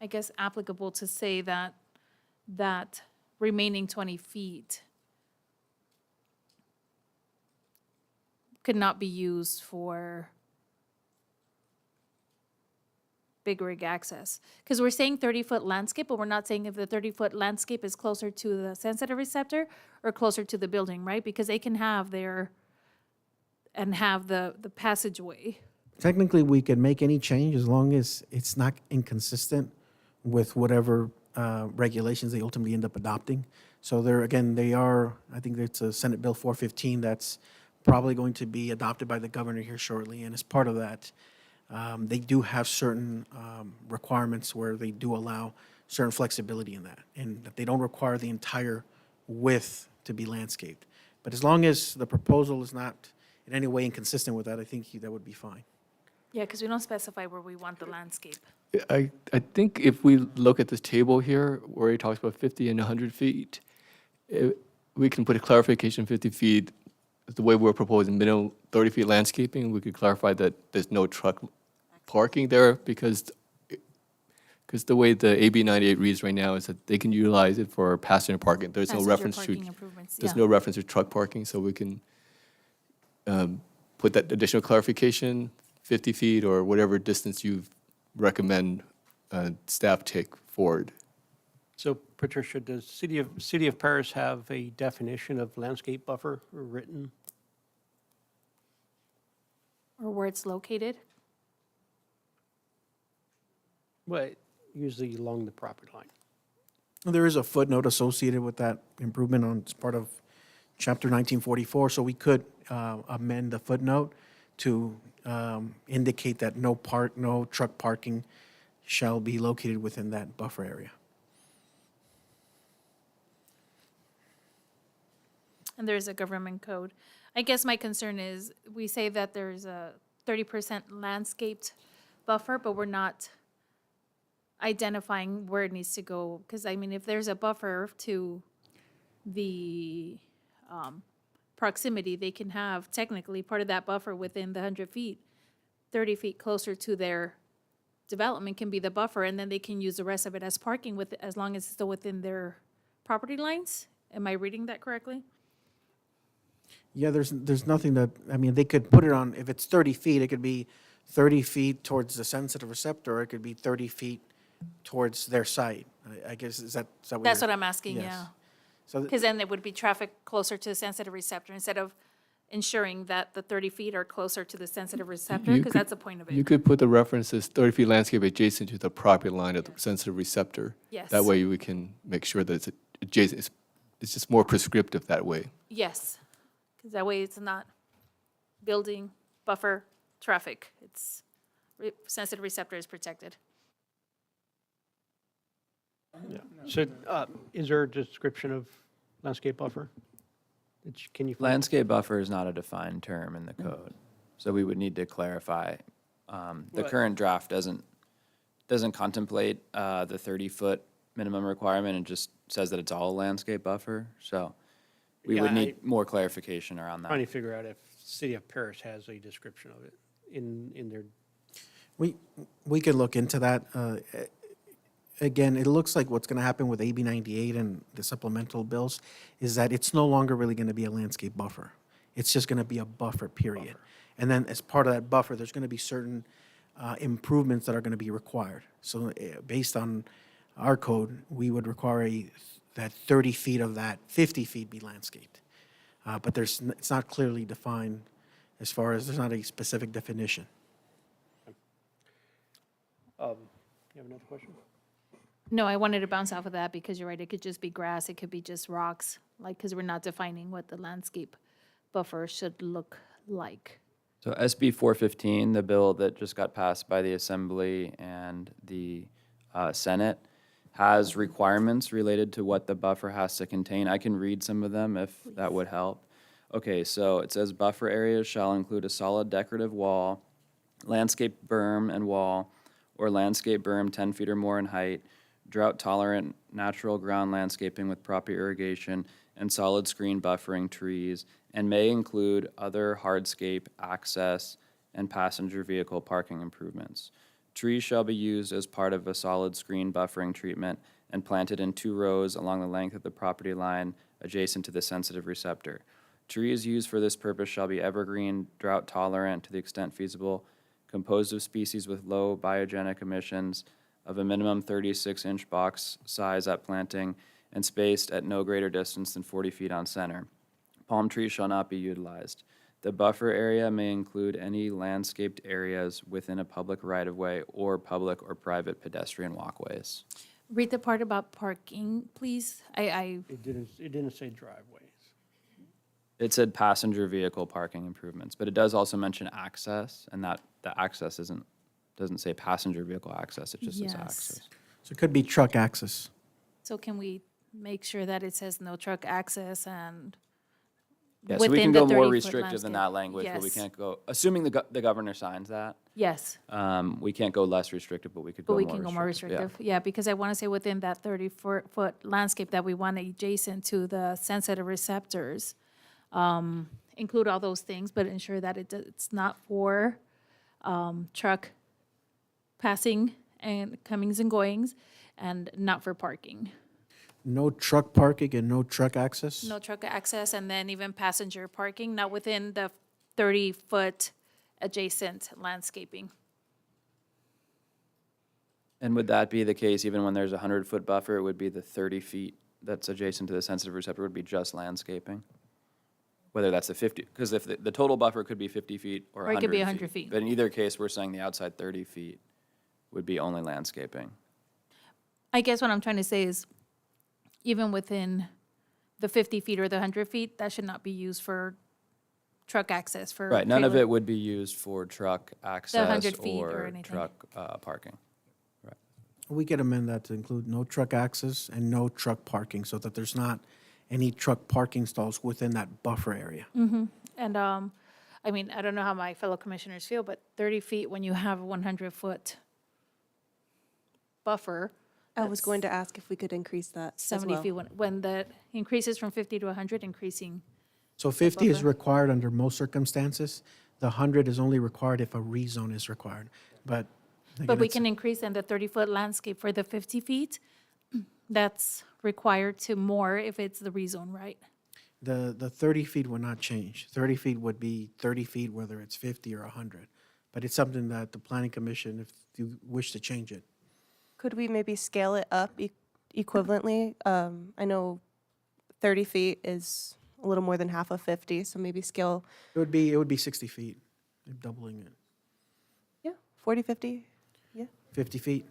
I guess, applicable to say that remaining 20 feet could not be used for big rig access? Because we're saying 30-foot landscape, but we're not saying if the 30-foot landscape is closer to the sensitive receptor or closer to the building, right? Because they can have the passageway. Technically, we could make any change as long as it's not inconsistent with whatever regulations they ultimately end up adopting. So I think it's a Senate Bill 415 that's probably going to be adopted by the governor here shortly. And as part of that, they do have certain requirements where they do allow certain flexibility in that, and that they don't require the entire width to be landscaped. But as long as the proposal is not in any way inconsistent with that, I think that would be fine. Yeah, because we don't specify where we want the landscape. I think if we look at this table here, where he talks about 50 and 100 feet, we can put a clarification 50 feet, the way we're proposing minimum 30 feet landscaping, we could clarify that there's no truck parking there because the way the AB 98 reads right now is that they can utilize it for passenger parking. There's no Passenger reference parking to, improvements, there's yeah. no reference to truck parking, so we can put that additional clarification, 50 feet or whatever distance you recommend staff take forward. So Patricia, does City of Paris have a definition of landscape buffer written? Or where it's located? Well, usually along the property line. There is a footnote associated with that improvement on, it's part of Chapter 1944, so we could amend the footnote to indicate that no truck parking shall be located within that buffer area. And there's a government code. I guess my concern is, we say that there's a 30% landscaped buffer, but we're not identifying where it needs to go. Because, I mean, if there's a buffer to the proximity, they can have technically part of that buffer within the 100 feet, 30 feet closer to their development can be the buffer, and then they can use the rest of it as parking with, as long as it's still within their property lines. Am I reading that correctly? Yeah, there's nothing that, they could put it on, if it's 30 feet, it could be 30 feet towards the sensitive receptor, or it could be 30 feet towards their site. I guess, is that what That's you're- what I'm asking, Yes. yeah. So Because then there would be traffic closer to the sensitive receptor instead of ensuring that the 30 feet are closer to the sensitive receptor, You because could- that's the point of You it. could put the references 30 feet landscape adjacent to the property line of the sensitive receptor. Yes. That way we can make sure that it's adjacent, it's just more prescriptive that way. Yes, because that way it's not building, buffer, traffic. It's, sensitive receptor is protected. So is there a description of landscape buffer? Can you? find- Landscape buffer is not a defined term in the code, so we would need to clarify. The Right. current draft doesn't contemplate the 30-foot minimum requirement, and just says that it's all a landscape buffer, so we would Yeah, need more clarification around Trying that. to figure out if City of Paris has a description of it in their, We could look into that. Again, it looks like what's going to happen with AB 98 and the supplemental bills is that it's no longer really going to be a landscape buffer. It's just going to be a buffer, period. And then as part of that buffer, there's going to be certain improvements that are going to be required. So based on our code, we would require that 30 feet of that 50 feet be landscaped. But it's not clearly defined as far as, there's not a specific definition. you have another question? No, I wanted to bounce off of that because you're right, it could just be grass, it could be just rocks, like, because we're not defining what the landscape buffer should look like. So SB 415, the bill that just got passed by the Assembly and the Senate, has requirements related to what the buffer has to contain. I can read some of them if that would help. Okay, so it says buffer areas shall include a solid decorative wall, landscape berm and wall, or landscape berm 10 feet or more in height, drought-tolerant natural ground landscaping with proper irrigation, and solid screen buffering trees, and may include other hardscape access and passenger vehicle parking improvements. Trees shall be used as part of a solid screen buffering treatment and planted in 2 rows along the length of the property line adjacent to the sensitive receptor. Trees used for this purpose shall be evergreen, drought-tolerant to the extent feasible, composed of species with low biogenic emissions, of a minimum 36-inch box size at planting, and spaced at no greater distance than 40 feet on center. Palm trees shall not be utilized. The buffer area may include any landscaped areas within a public right-of-way or public or private pedestrian walkways. Read the part about parking, please. It didn't say driveways. It said passenger vehicle parking improvements, but it does also mention access, and that the access doesn't say passenger vehicle access, it just says Yes. access. So it could be truck access. So can we make sure that it says no truck access and Yeah, so we within can the go more 30-foot restrictive than landscape? that language, but we Yes. can't go, assuming the governor signs that, Yes, we can't go less restrictive, but we could but go we more can go more restrictive. Yeah. restrictive. Yeah, because I want to say within that 30-foot landscape that we want adjacent to the sensitive receptors, include all those things, but ensure that it's not for truck passing and comings and goings, and not for parking. No truck parking and no truck access? No truck access, and then even passenger parking, not within the 30-foot adjacent landscaping. And would that be the case even when there's a 100-foot buffer, it would be the 30 feet that's adjacent to the sensitive receptor would be just landscaping? Whether that's the 50, because if the total buffer could be 50 feet or 100 feet. Or it could be 100 feet. But in either case, we're saying the outside 30 feet would be only landscaping. I guess what I'm trying to say is, even within the 50 feet or the 100 feet, that should not be used for truck access for. Right, none of trailer. it would be used for truck access 100 feet or or anything. truck parking. We could amend that to include no truck access and no truck parking, so that there's not any truck parking stalls within that buffer area. And, I mean, I don't know how my fellow commissioners feel, but 30 feet, when you have a 100-foot buffer. I was that's going to ask if we could increase that as 70 well. feet, when that increases from 50 to 100, increasing. So 50 is buffer. required under most circumstances. The 100 is only required if a rezone is required. But But again, we it's- can increase in the 30-foot landscape for the 50 feet. That's required to more if it's the rezone, right? the 30 feet would not change. 30 feet would be 30 feet, whether it's 50 or 100. But it's something that the planning commission, if you wish to change it. Could we maybe scale it up equivalently? I know 30 feet is a little more than half of 50, so maybe scale, It would be 60 feet, doubling it, yeah, 40, 50, yeah. 50 feet.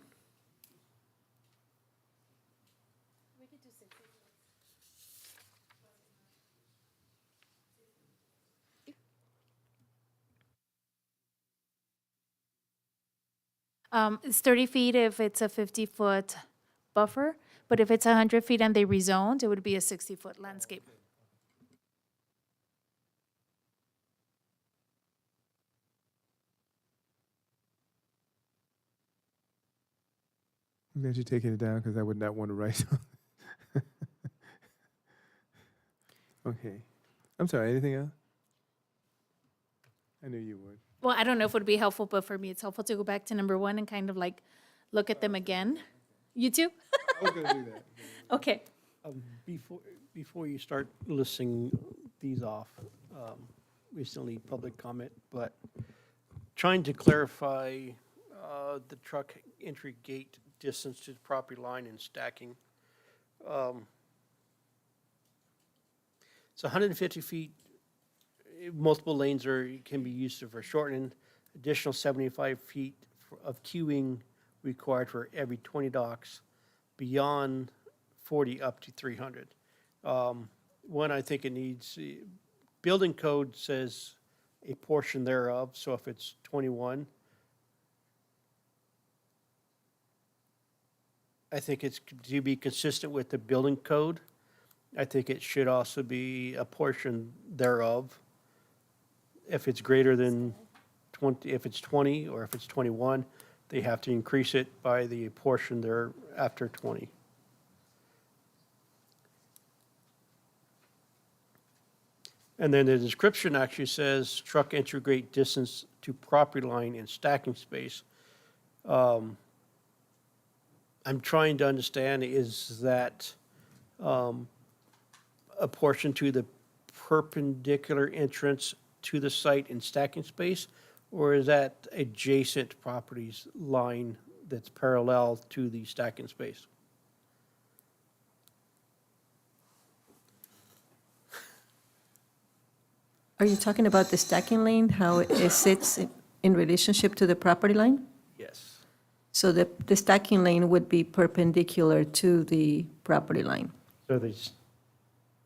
It's 30 feet if it's a 50-foot buffer, but if it's 100 feet and they rezoned, it would be a 60-foot landscape. I'm glad you're taking it down because I would not want to write. Okay. I'm sorry, anything else? I knew you would. Well, I don't know if it would be helpful, but for me, it's helpful to go back to number 1 and kind of like look at them again. You too? I was going to do that. Okay. Before you start listing these off, we still need public comment, but trying to clarify the truck entry gate distance to the property line and stacking. It's 150 feet, multiple lanes can be used for shortening, additional 75 feet of queuing required for every 20 docks, beyond 40 up to 300. One, I think it needs, building code says a portion thereof, so if it's 21, I think it's to be consistent with the building code. I think it should also be a portion thereof. If it's greater than 20, if it's 20 or if it's 21, they have to increase it by the portion there after 20. And then the description actually says truck entry gate distance to property line and stacking space. I'm trying to understand, is that a portion to the perpendicular entrance to the site and stacking space? Or is that adjacent properties line that's parallel to the stacking space? Are you talking about the stacking lane, how it sits in relationship to the property line? Yes. So the stacking lane would be perpendicular to the property line. So the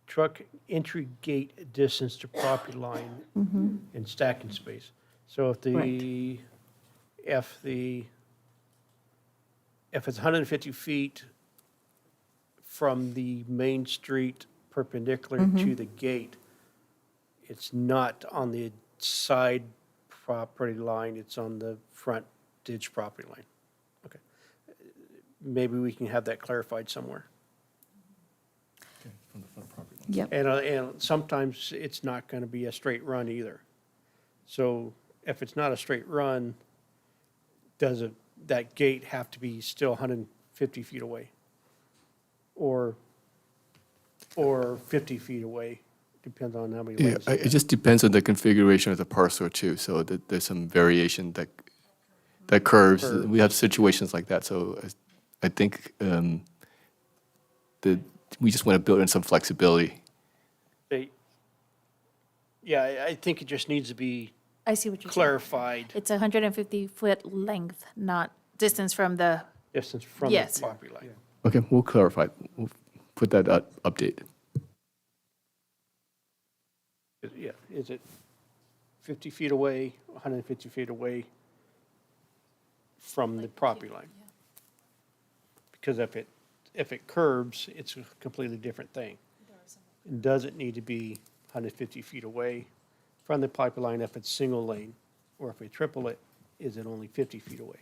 truck entry gate distance to property line and stacking space. So if it's 150 feet from the main street perpendicular to the gate, it's not on the side property line, it's on the front ditch property line. Okay. Maybe we can have that clarified somewhere. Yep. And sometimes it's not going to be a straight run either. So if it's not a straight run, that gate have to be still 150 feet away? Or 50 feet away, depends on how many Yeah, lanes. they it have. just depends on the configuration of the parcel too, so there's some variation that curves. We have situations like that, so I think we just want to build in some flexibility. Yeah, I think it just needs to be I see what you're saying. clarified, It's 150-foot length, not distance from the, distance from the Yes. property line. Okay, we'll clarify. We'll put that update. Yeah, is it 50 feet away, 150 feet away from the property line? Because if it curves, it's a completely different thing. And does it need to be 150 feet away from the pipeline if it's single lane? Or if we triple it, is it only 50 feet away?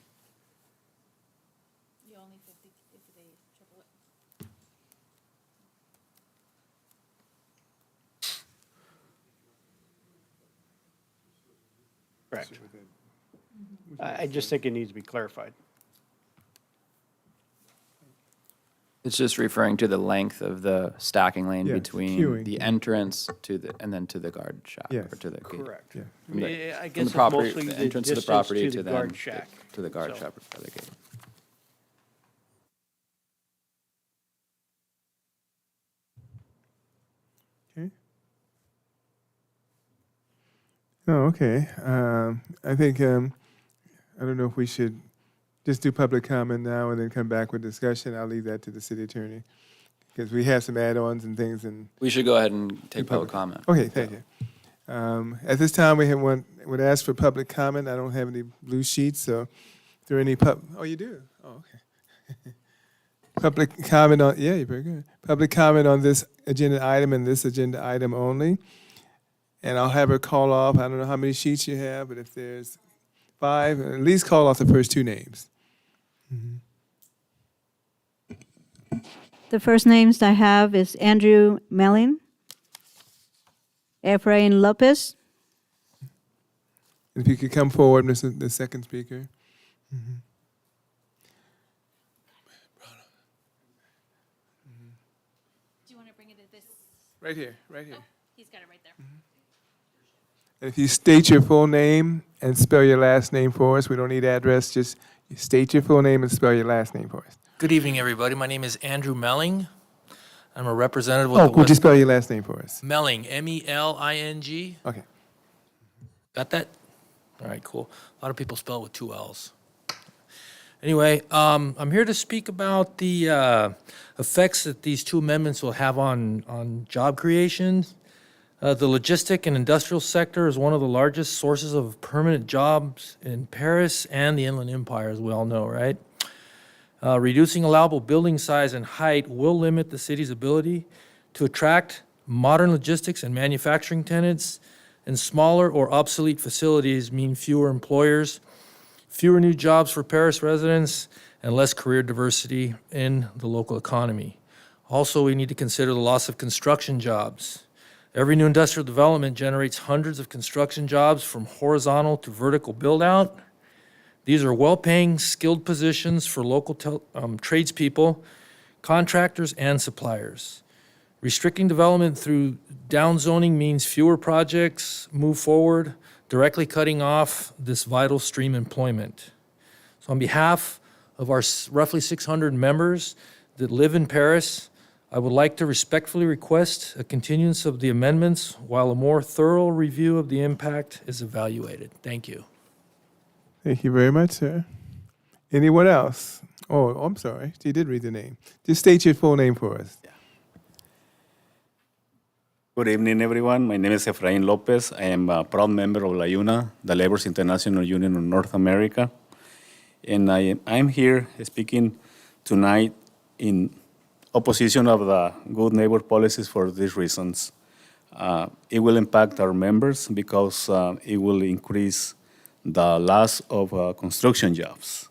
Correct. I just think it needs to be clarified. It's just referring to the length of the stacking lane Yes, between queuing, the yeah. entrance and then to the guard shack, Yes. or to the gate. Correct. Yeah. From the- Yeah, I From guess the it's property, mostly the the entrance to the distance property to to the then, guard shack. to the guard So- shack or the gate. Okay. Oh, okay. I think, I don't know if we should just do public comment now and then come back with discussion. I'll leave that to the city attorney. Because we have some add-ons and things and, We should go ahead and take public comment. okay, thank you. At this time, would ask for public comment. I don't have any blue sheets, so if there are any oh, you do? Oh, okay. Public comment on, yeah, you're very good. Public comment on this agenda item and this agenda item only. And I'll have her call off, I don't know how many sheets you have, but if there's 5, at least call off the first 2 names. The first names I have is Andrew Melling, Efrain Lopez, If you could come forward, Mr. the second speaker. Do you want to bring it to this? Right here, right here. He's got it right there. And if you state your full name and spell your last name for us, we don't need address, just you state your full name and spell your last name for us. Good evening, everybody. My name is Andrew Melling. I'm a representative with Oh, the could you West spell your last name for us? Melling, Meling. Okay. Got that? All right, cool. A lot of people spell it with 2 L's. Anyway, I'm here to speak about the effects that these 2 amendments will have on job creation. The logistic and industrial sector is one of the largest sources of permanent jobs in Paris and the Inland Empire, as we all know, right? Reducing allowable building size and height will limit the city's ability to attract modern logistics and manufacturing tenants, and smaller or obsolete facilities mean fewer employers, fewer new jobs for Paris residents, and less career diversity in the local economy. Also, we need to consider the loss of construction jobs. Every new industrial development generates hundreds of construction jobs from horizontal to vertical build-out. These are well-paying, skilled positions for local tradespeople, contractors, and suppliers. Restricting development through downzoning means fewer projects move forward, directly cutting off this vital stream employment. So on behalf of our roughly 600 members that live in Paris, I would like to respectfully request a continuance of the amendments while a more thorough review of the impact is evaluated. Thank you. Thank you very much, sir. Anyone else? Oh, I'm sorry. You did read the name. Just state your full name for us. Good evening, everyone. My name is Efrain Lopez. I am a proud member of LAUNA, the Labor's International Union of North America. And I'm here speaking tonight in opposition of the good neighbor policies for these reasons. It will impact our members because it will increase the loss of construction jobs.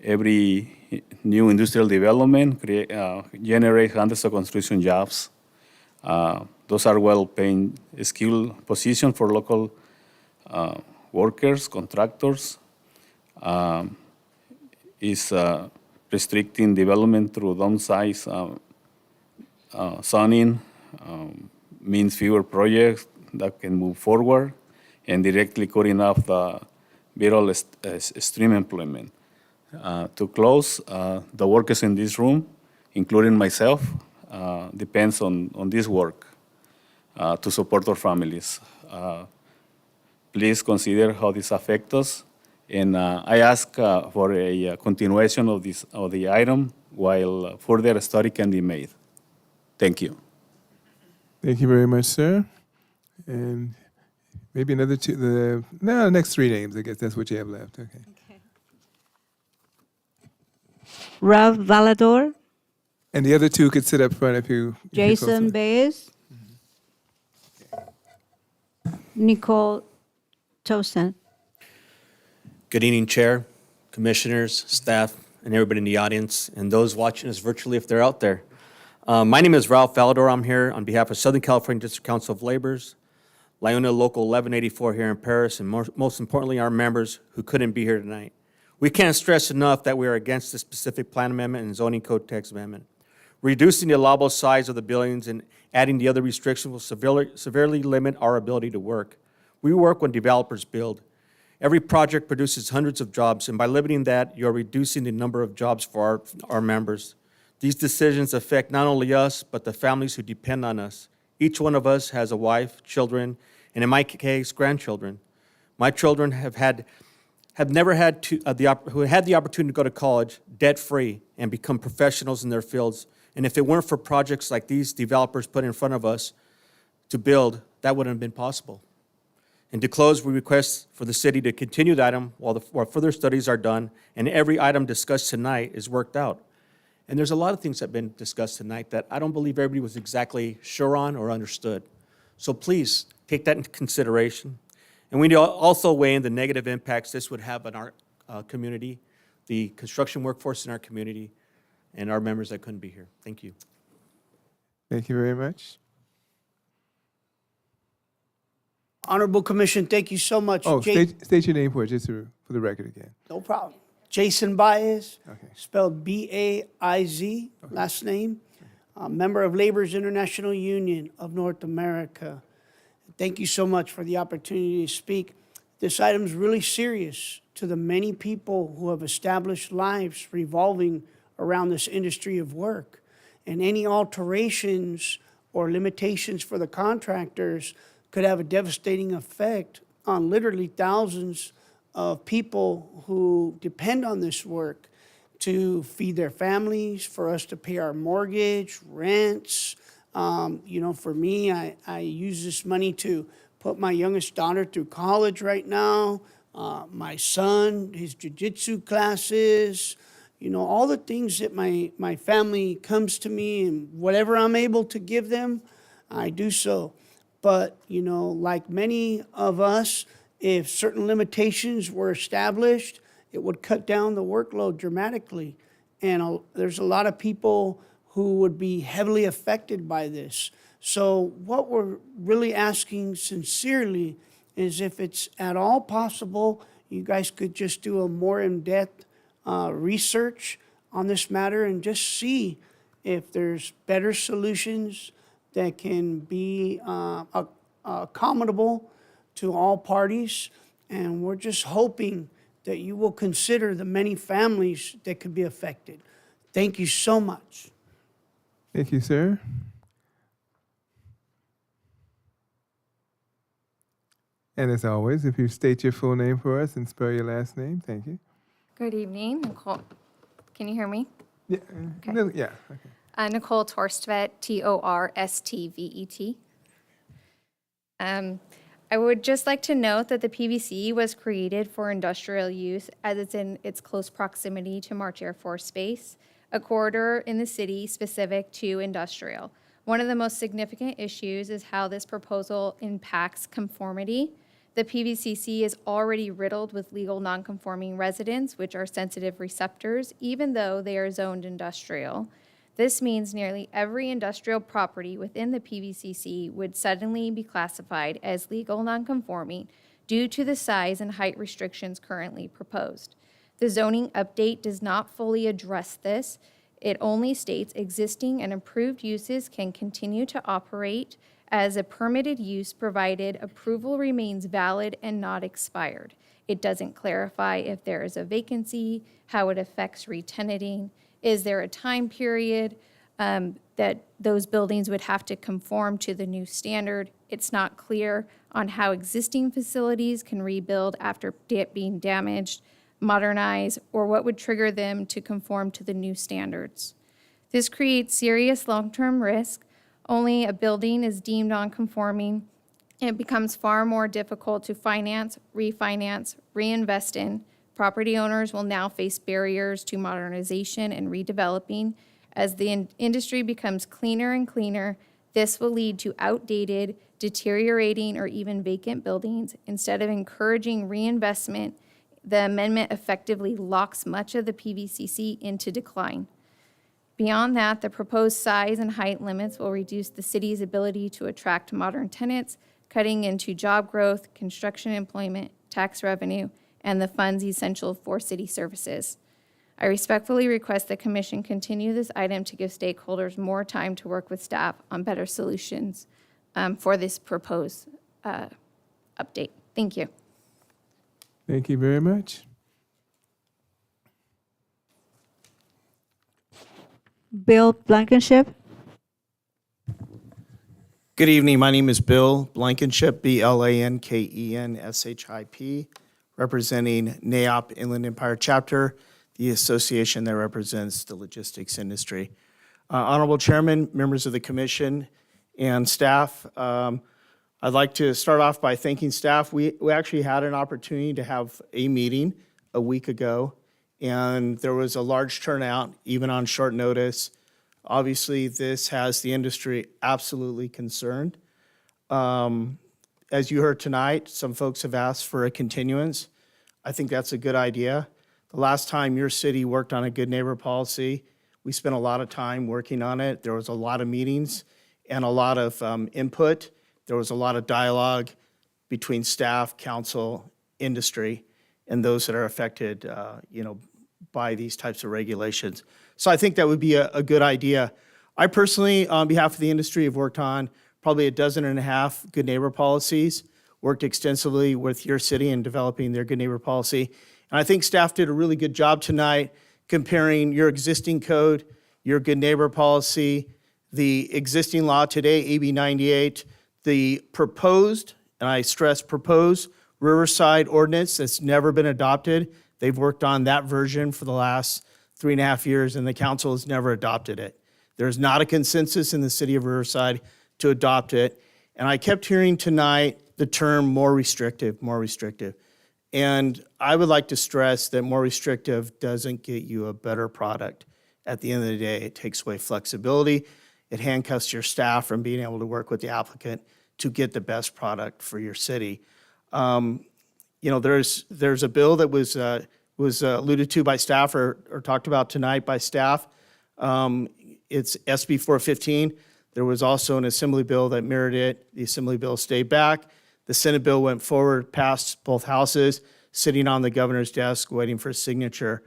Every new industrial development generates hundreds of construction jobs. Those are well-paying, skilled positions for local workers, contractors. Is restricting development through downsize zoning, means fewer projects that can move forward, and directly cutting off the vital stream employment. To close, the workers in this room, including myself, depends on this work to support our families. Please consider how this affects us. And I ask for a continuation of the item while further study can be made. Thank you. Thank you very much, sir. And maybe another two, the next 3 names, I guess that's what you have left. Okay. Ralph Valador, And the other 2 could sit up front if you. Jason Baez, Nicole Tosin. Good evening, Chair, Commissioners, staff, and everybody in the audience, and those watching us virtually if they're out there. My name is Ralph Valador. I'm here on behalf of Southern California District Council of Laborers, LAUNA Local 1184 here in Paris, and most importantly, our members who couldn't be here tonight. We can't stress enough that we are against the specific plan amendment and zoning code text amendment. Reducing the allowable size of the buildings and adding the other restrictions will severely limit our ability to work. We work when developers build. Every project produces hundreds of jobs, and by limiting that, you're reducing the number of jobs for our members. These decisions affect not only us, but the families who depend on us. Each one of us has a wife, children, and in my case, grandchildren. My children have never had who had the opportunity to go to college debt-free and become professionals in their fields. And if it weren't for projects like these developers put in front of us to build, that wouldn't have been possible. And to close, we request for the city to continue the item while further studies are done and every item discussed tonight is worked out. And there's a lot of things that have been discussed tonight that I don't believe everybody was exactly sure on or understood. So please take that into consideration. And we need to also weigh in the negative impacts this would have on our community, the construction workforce in our community, and our members that couldn't be here. Thank you. Thank you very much. Honorable Commission, thank you so much. Oh, state your name for the record again. No problem. Jason Baez, Okay. spelled B-A-I-Z, last name. Member of Labor's International Union of North America. Thank you so much for the opportunity to speak. This item is really serious to the many people who have established lives revolving around this industry of work. And any alterations or limitations for the contractors could have a devastating effect on literally thousands of people who depend on this work to feed their families, for us to pay our mortgage, rents. For me, I use this money to put my youngest daughter through college right now, my son, his jiu-jitsu classes, all the things that my family comes to me, and whatever I'm able to give them, I do so. But, like many of us, if certain limitations were established, it would cut down the workload dramatically. And there's a lot of people who would be heavily affected by this. So what we're really asking sincerely is, if it's at all possible, you guys could just do a more in-depth research on this matter and just see if there's better solutions that can be accommodable to all parties. And we're just hoping that you will consider the many families that could be affected. Thank you so much. Thank you, sir. And as always, if you state your full name for us and spell your last name, thank you. Good evening, Nicole. Can you hear me? Yeah. Okay. Yeah. Okay. Nicole Torstvet, Torstvet. I would just like to note that the PVC was created for industrial use, as it's in its close proximity to March Air Force Base, a corridor in the city specific to industrial. One of the most significant issues is how this proposal impacts conformity. The PVCC is already riddled with legal nonconforming residents, which are sensitive receptors, even though they are zoned industrial. This means nearly every industrial property within the PVCC would suddenly be classified as legal nonconforming due to the size and height restrictions currently proposed. The zoning update does not fully address this. It only states existing and improved uses can continue to operate as a permitted use provided approval remains valid and not expired. It doesn't clarify if there is a vacancy, how it affects re-tenanting. Is there a time period that those buildings would have to conform to the new standard? It's not clear on how existing facilities can rebuild after being damaged, modernize, or what would trigger them to conform to the new standards. This creates serious long-term risk. Only a building is deemed non-conforming. It becomes far more difficult to finance, refinance, reinvest in. Property owners will now face barriers to modernization and redeveloping. As the industry becomes cleaner and cleaner, this will lead to outdated, deteriorating, or even vacant buildings. Instead of encouraging reinvestment, the amendment effectively locks much of the PVCC into decline. Beyond that, the proposed size and height limits will reduce the city's ability to attract modern tenants, cutting into job growth, construction employment, tax revenue, and the funds essential for city services. I respectfully request the Commission continue this item to give stakeholders more time to work with staff on better solutions for this proposed update. Thank you. Thank you very much. Bill Blankenship. Good evening. My name is Bill Blankenship, BLANKENSHIP, representing NAIOP Inland Empire Chapter, the association that represents the logistics industry. Honorable Chairman, members of the commission, and staff, I'd like to start off by thanking staff. We actually had an opportunity to have a meeting a week ago, and there was a large turnout, even on short notice. Obviously, this has the industry absolutely concerned. As you heard tonight, some folks have asked for a continuance. I think that's a good idea. The last time your city worked on a good neighbor policy, we spent a lot of time working on it. There was a lot of meetings and a lot of input. There was a lot of dialogue between staff, council, industry, and those that are affected, by these types of regulations. So I think that would be a good idea. I personally, on behalf of the industry, have worked on probably 12.5 good neighbor policies, worked extensively with your city in developing their good neighbor policy. And I think staff did a really good job tonight comparing your existing code, your good neighbor policy, the existing law today, AB 98, the proposed, and I stress proposed, Riverside ordinance that's never been adopted. They've worked on that version for the last 3.5 years, and the council has never adopted it. There's not a consensus in the city of Riverside to adopt it. And I kept hearing tonight the term more restrictive. And I would like to stress that more restrictive doesn't get you a better product. At the end of the day, it takes away flexibility. It handcuffs your staff from being able to work with the applicant to get the best product for your city. There's a bill that was alluded to by staff or talked about tonight by staff. It's SB 415. There was also an assembly bill that mirrored it. The assembly bill stayed back. The Senate bill went forward, passed both houses, sitting on the governor's desk waiting for his signature.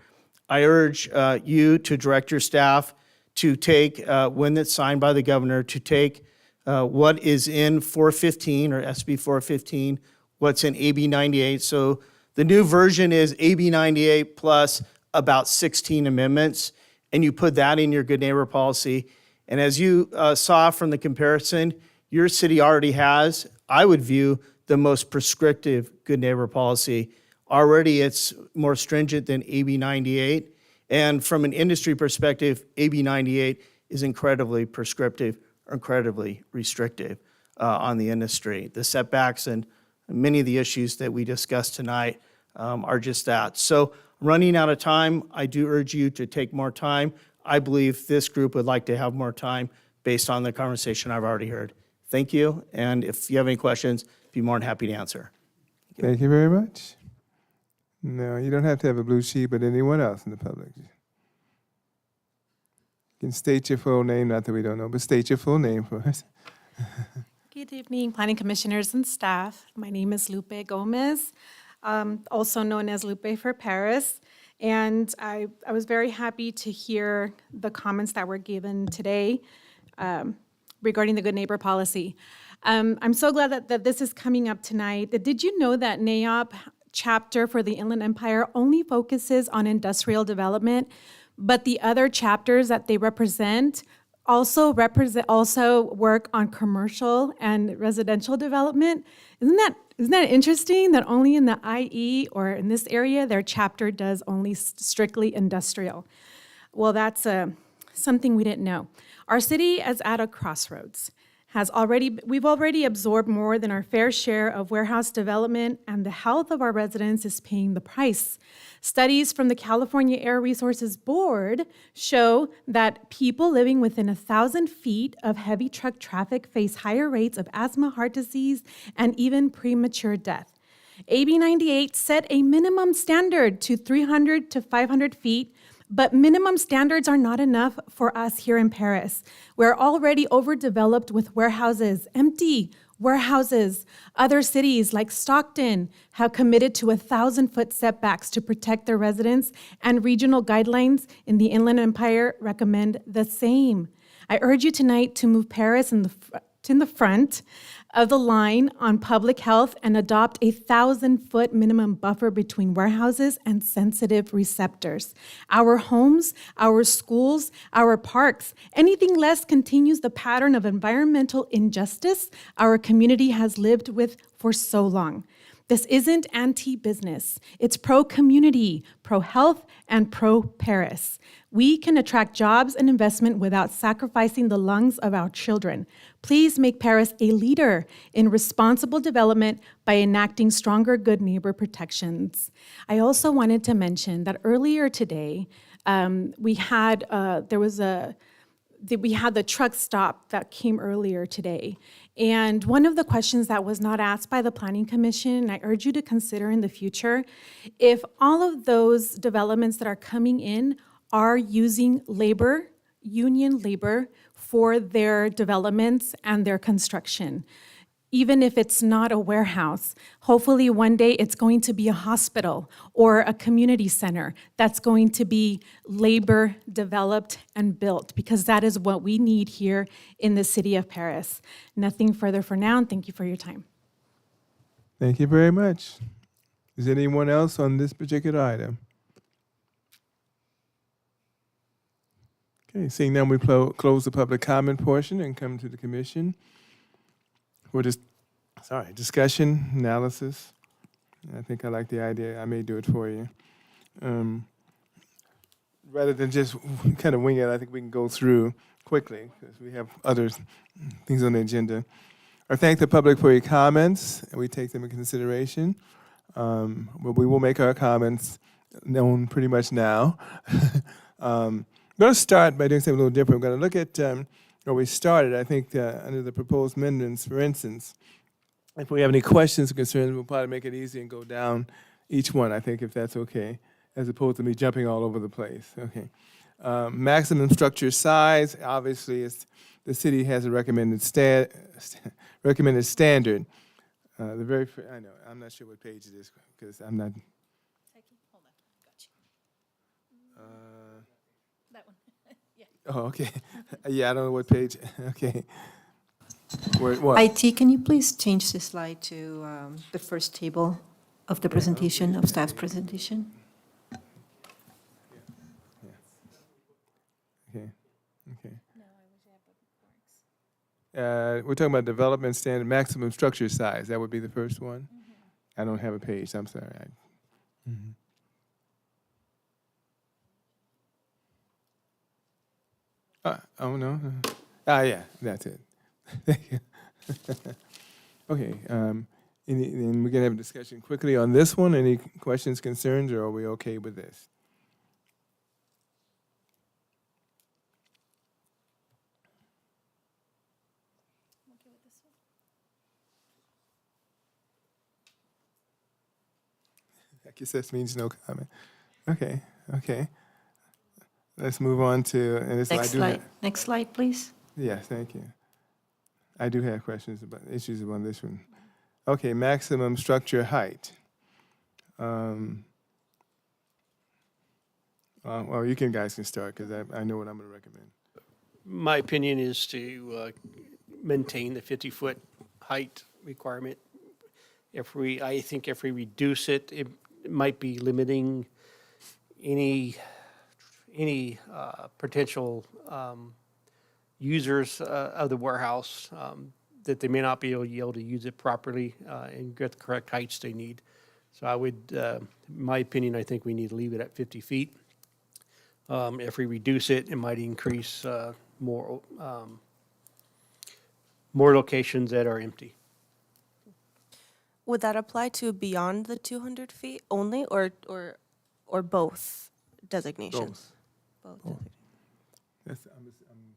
I urge you to direct your staff to take, when it's signed by the governor, to take what is in 415 or SB 415, what's in AB 98. So the new version is AB 98 plus about 16 amendments, and you put that in your good neighbor policy. And as you saw from the comparison, your city already has, I would view, the most prescriptive good neighbor policy. Already it's more stringent than AB 98. And from an industry perspective, AB 98 is incredibly prescriptive or incredibly restrictive on the industry. The setbacks and many of the issues that we discussed tonight are just that. So running out of time, I do urge you to take more time. I believe this group would like to have more time based on the conversation I've already heard. Thank you, and if you have any questions, be more than happy to answer. Thank you very much. No, you don't have to have a blue sheet, but anyone else in the public. You can state your full name, not that we don't know, but state your full name for us. Good evening, planning commissioners and staff. My name is Lupe Gomez, also known as Lupe for Paris. And I was very happy to hear the comments that were given today regarding the good neighbor policy. I'm so glad that this is coming up tonight. Did you know that NAIOP chapter for the Inland Empire only focuses on industrial development, but the other chapters that they represent also work on commercial and residential development? Isn't that interesting that only in the IE or in this area, their chapter does only strictly industrial? Well, that's something we didn't know. Our city is at a crossroads. We've already absorbed more than our fair share of warehouse development, and the health of our residents is paying the price. Studies from the California Air Resources Board show that people living within 1,000 feet of heavy truck traffic face higher rates of asthma, heart disease, and even premature death. AB 98 set a minimum standard to 300 to 500 feet, but minimum standards are not enough for us here in Paris. We're already overdeveloped with warehouses, empty warehouses. Other cities like Stockton have committed to 1,000-foot setbacks to protect their residents, and regional guidelines in the Inland Empire recommend the same. I urge you tonight to move Paris in the front of the line on public health and adopt a 1,000-foot minimum buffer between warehouses and sensitive receptors. Our homes, our schools, our parks, anything less continues the pattern of environmental injustice our community has lived with for so long. This isn't anti-business. It's pro-community, pro-health, and pro-Paris. We can attract jobs and investment without sacrificing the lungs of our children. Please make Paris a leader in responsible development by enacting stronger good neighbor protections. I also wanted to mention that earlier today, we had the truck stop that came earlier today. And one of the questions that was not asked by the Planning Commission, and I urge you to consider in the future, if all of those developments that are coming in are using labor, union labor, for their developments and their construction. Even if it's not a warehouse, hopefully one day it's going to be a hospital or a community center that's going to be labor developed and built, because that is what we need here in the city of Paris. Nothing further for now, and thank you for your time. Thank you very much. Is there anyone else on this particular item? Okay, seeing none, we close the public comment portion and come to the commission. We're just, discussion, analysis. I think I like the idea. I may do it for you. Rather than just kind of wing it, I think we can go through quickly because we have other things on the agenda. I thank the public for your comments, and we take them into consideration. But we will make our comments known pretty much now. I'm going to start by doing something a little different. We're going to look at where we started. I think under the proposed amendments, for instance, if we have any questions or concerns, we'll probably make it easy and go down each one, I think, if that's okay, as opposed to me jumping all over the place. Okay. Maximum structure size, obviously, the city has a recommended standard. I know, I'm not sure what page it is because I'm not. That one. Yeah. Oh, okay. Yeah, I don't know what page. Okay. What? IT, can you please change the slide to the first table of the presentation, of staff's presentation? Okay. Okay. We're talking about development standard, maximum structure size. That would be the first one. I don't have a page. I'm sorry. Oh, no. Yeah, that's it. Thank you. Okay. And we're going to have a discussion quickly on this one. Any questions, concerns, or are we okay with this? I guess that means no comment. Okay, okay. Let's move on to, and this Next slide. Next slide, please. Yes, thank you. I do have questions about issues on this one. Okay, maximum structure height. Well, you guys can start because I know what I'm going to recommend. My opinion is to maintain the 50-foot height requirement. I think if we reduce it, it might be limiting any potential users of the warehouse that they may not be able to use it properly and get the correct heights they need. So I would, in my opinion, I think we need to leave it at 50 feet. If we reduce it, it might increase more locations that are empty. Would that apply to beyond the 200 feet only, or both designations? Both. That's, I'm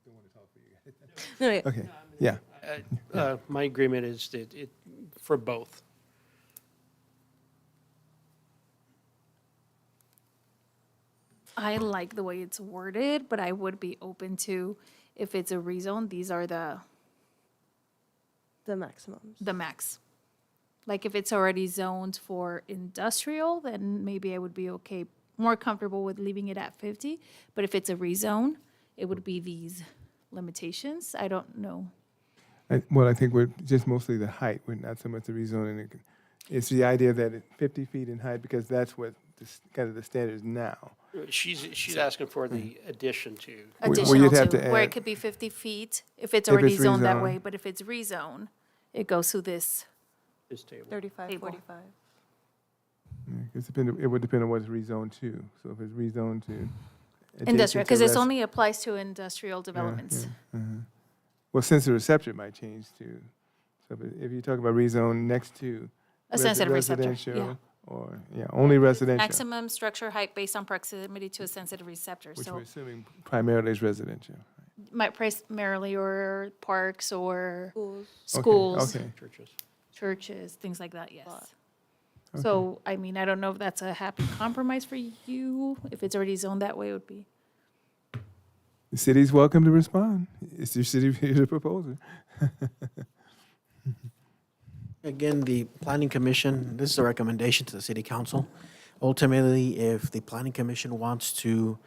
don't want to talk for you guys. No, yeah. Okay, yeah. My agreement is that it for both. I like the way it's worded, but I would be open to, if it's a rezone, these are the maximums. the max. Like if it's already zoned for industrial, then maybe I would be okay, more comfortable with leaving it at 50. But if it's a rezone, it would be these limitations. I don't know. Well, I think we're just mostly the height, we're not so much the rezoning. It's the idea that it's 50 feet in height, because that's what kind of the standard is now. She's asking for the addition to. Where Additional you'd have to, to where add- it could be 50 feet if it's If already it's zoned that rezoned. way, but if it's rezoned, it goes through this. This table. 35, Table. 45. It would depend on what's rezoned to. So if it's rezoned to. adjacent Industrial, to because this res- only applies to industrial yeah, developments. yeah, Well, sensitive receptor might change too. So if you talk about rezone next to. A sensitive receptor, yeah. residential, or, only residential. Maximum structure height based on proximity to a sensitive receptor, Which so we're assuming primarily is residential. might primarily or parks or Schools. schools, Okay. Churches. churches, things like that, yes. So, I mean, I don't know if that's a happy compromise for you, if it's already zoned that way, it would be. The city's welcome to respond. It's your city, here's a proposal. Again, the planning commission, this is a recommendation to the city council. Ultimately, if the planning commission wants to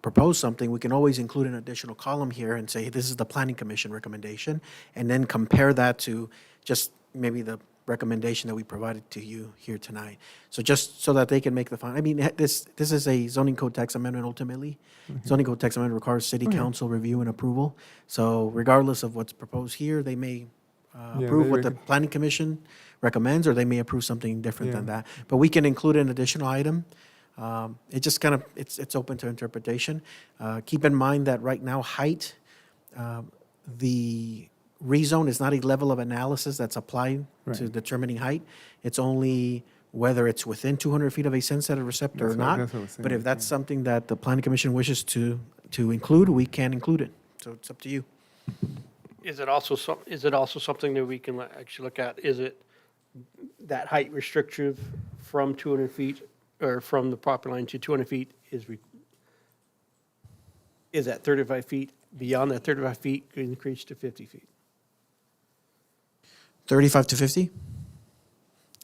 propose something, we can always include an additional column here and say, this is the planning commission recommendation, and then compare that to just maybe the recommendation that we provided to you here tonight. So just so that they can make the final, I mean, this is a zoning code text amendment ultimately. Zoning code text amendment requires city council review and approval. So regardless of what's proposed here, they may approve they what the rec- planning commission recommends, or they may approve something different than Yeah. that. But we can include an additional item. It just kind of, it's open to interpretation. Keep in mind that right now, height, the rezone is not a level of analysis that's applied to Right. determining height. It's only whether it's within 200 feet of a sensitive receptor or That's what- not. that's what I was But saying, if that's yeah. something that the planning commission wishes to include, we can include it. So it's up to you. Is it also something that we can actually look at? Is it that height restrictive from 200 feet, or from the property line to 200 feet is that 35 feet? Beyond that 35 feet, could increase to 50 feet? 35 to 50?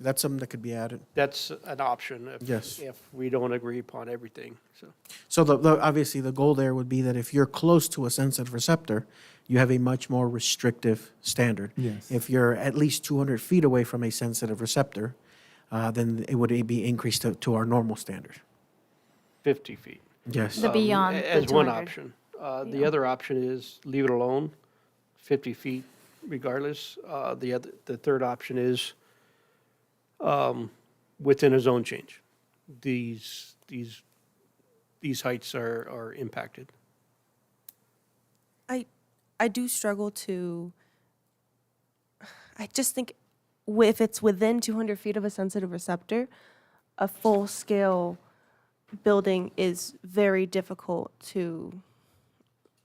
That's something that could be added. That's an option Yes. if we don't agree upon everything, so. So obviously, the goal there would be that if you're close to a sensitive receptor, you have a much more restrictive standard. Yes. If you're at least 200 feet away from a sensitive receptor, then it would be increased to our normal standard. 50 feet. Yes. The beyond the As one 200. option. The other option is leave it alone, 50 feet regardless. The third option is within a zone change. These heights are impacted. I do struggle to, I just think if it's within 200 feet of a sensitive receptor, a full-scale building is very difficult to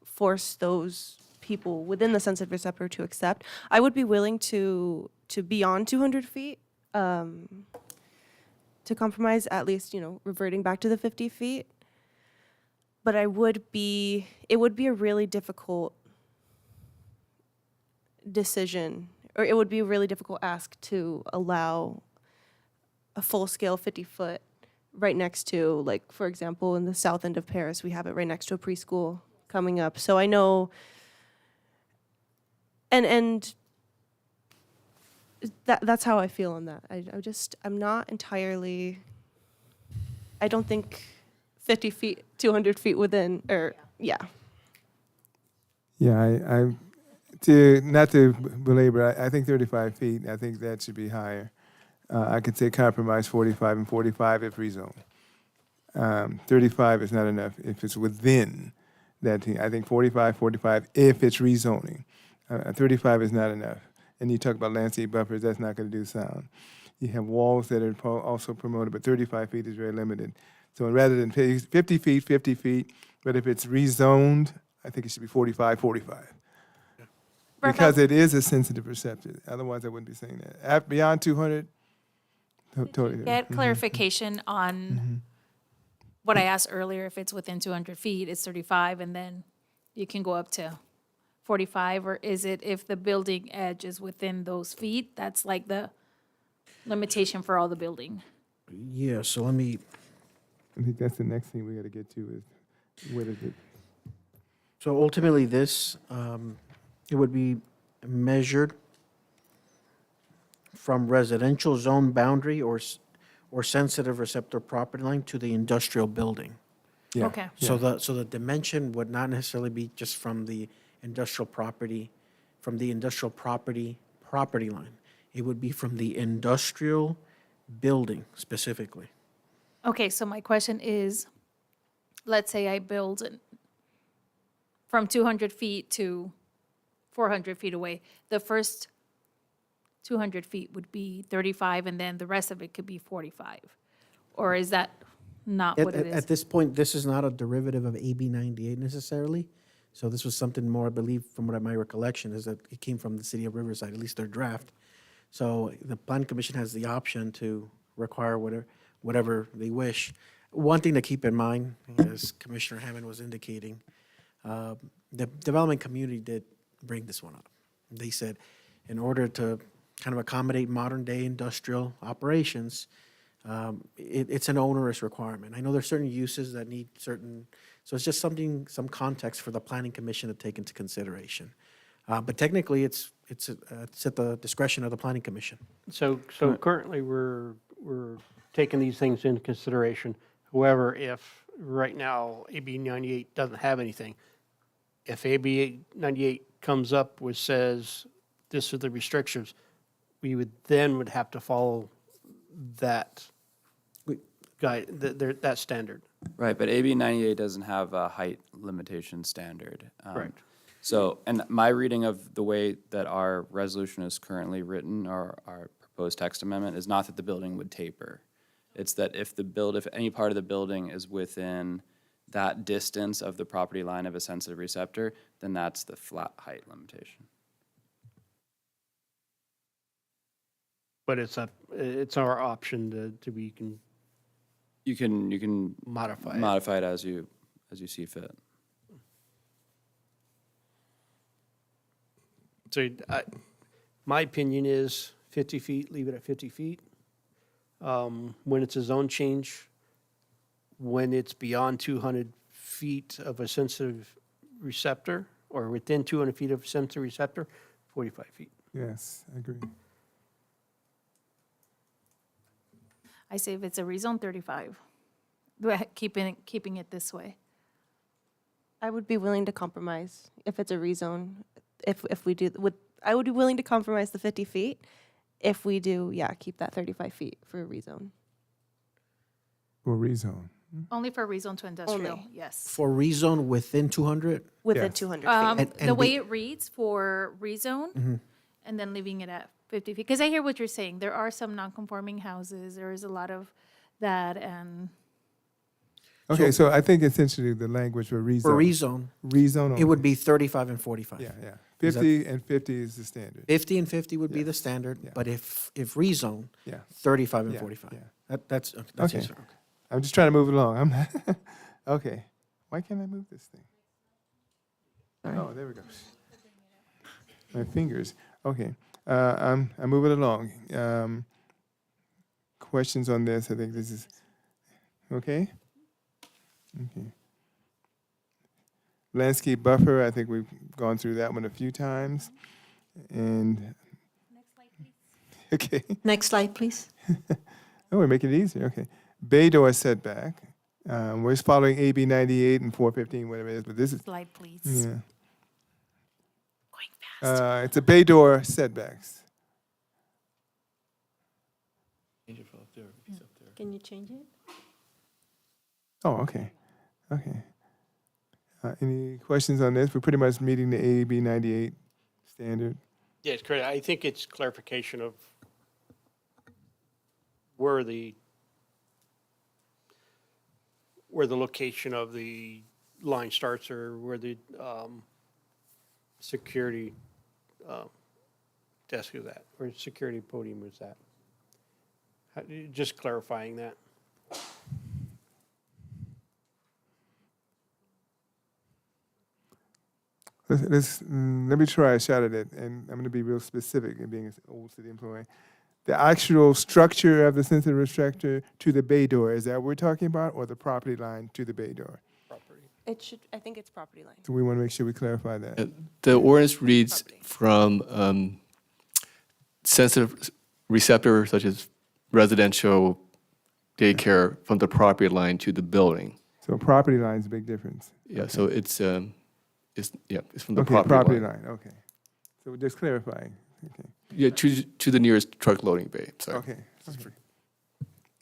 force those people within the sensitive receptor to accept. I would be willing to beyond 200 feet, to compromise, at least, reverting back to the 50 feet. But it would be a really difficult decision, or it would be a really difficult ask to allow a full-scale 50-foot right next to, like, for example, in the south end of Paris, we have it right next to a preschool coming up. So I know, and that's how I feel on that. I'm not entirely, I don't think 50 feet, 200 feet within, or, yeah. Yeah, not to belabor, I think 35 feet, I think that should be higher. I could say compromise 45 and 45 if rezone. 35 is not enough if it's within that thing. I think 45 if it's rezoning. 35 is not enough. And you talk about landscape buffers, that's not going to do sound. You have walls that are also promoted, but 35 feet is very limited. So rather than 50 feet, but if it's rezoned, I think it should be 45. Because it is a sensitive receptor. Otherwise, I wouldn't be saying that. Beyond 200, totally. Get clarification on what I asked earlier, if it's within 200 feet, it's 35, and then you can go up to 45, or is it if the building edge is within those feet, that's like the limitation for all the building? Yeah, so let me, I think that's the next thing we got to get to is what is it? so ultimately this, it would be measured from residential zone boundary or sensitive receptor property line to the industrial building. Yeah, Okay. So the dimension would not necessarily be just from the industrial property line. It would be from the industrial building specifically. Okay, so my question is, let's say I build it from 200 feet to 400 feet away. The first 200 feet would be 35, and then the rest of it could be 45? Or is that not what it is? At this point, this is not a derivative of AB 98 necessarily. So this was something more, I believe, from what my recollection is that it came from the city of Riverside, at least their draft. So the Plan Commission has the option to require whatever they wish. One thing to keep in mind, as Commissioner Hammond was indicating, the development community did bring this one up. They said, in order to kind of accommodate modern-day industrial operations, it's an onerous requirement. I know there's certain uses that need certain, so it's just some context for the Planning Commission to take into consideration. But technically, it's at the discretion of the Planning Commission. So currently, we're taking these things into consideration. However, if right now AB 98 doesn't have anything, if AB 98 comes up with says, this are the restrictions, we would have to follow that that standard. Right, but AB 98 doesn't have a height limitation standard. Correct. So, and my reading of the way that our resolution is currently written, or our proposed text amendment, is not that the building would taper. It's that if any part of the building is within that distance of the property line of a sensitive receptor, then that's the flat height limitation. But it's our option to be You can modify it as you see fit. So my opinion is 50 feet, leave it at 50 feet. When it's a zone change, when it's beyond 200 feet of a sensitive receptor, or within 200 feet of a sensitive receptor, 45 feet. Yes, I agree. I say if it's a rezone, 35. Keeping it this way. I would be willing to compromise if it's a rezone. If we do, I would be willing to compromise the 50 feet if we do, keep that 35 feet for a rezone. For rezone. Only for rezone to industrial, Only. yes. For rezone within 200? Within Yes. 200 feet. And The way we- it reads for rezone, and then leaving it at 50 feet. Because I hear what you're saying. There are some non-conforming houses. There is a lot of that, and Okay, so I think essentially the language for rezone. For rezone, Rezone. it would be 35 and 45. Yeah, yeah. Is that- 50 and 50 is the standard. 50 and 50 would be Yeah. the standard, Yeah. but if rezone, Yeah. 35 and Yeah, 45. yeah. That's Okay. yes, sir. I'm just trying to move it along. Okay. Why can't I move this thing? Oh, there we go. My fingers. Okay. I'm moving along. Questions on this? I think this is okay. Okay. Landscape buffer. I think we've gone through that one a few times. And okay. Next slide, please. Oh, we're making it easier. Okay. Bay door setback. We're following AB 98 and 415, whatever it is, but this is, slide, please. yeah. Going fast. It's a bay door setbacks. Can you change it? Oh, okay. Okay. Any questions on this? We're pretty much meeting the AB 98 standard. Yeah, it's correct. I think it's clarification of where the location of the line starts, or where the security desk is at, or security podium is at. Just clarifying that. Let me try a shot at it, and I'm going to be real specific in being an old city employee. The actual structure of the sensitive restrictor to the bay door, is that what we're talking about, or the property line to the bay door? Property. It should, I think it's property line. So we want to make sure we clarify that. The ordinance reads from sensitive receptor such as residential daycare from the property line to the building. So property line's a big difference. Yeah, so it's from the Okay, property line. okay. So we're just clarifying, okay. Yeah, to the nearest truck loading bay, sorry. Okay.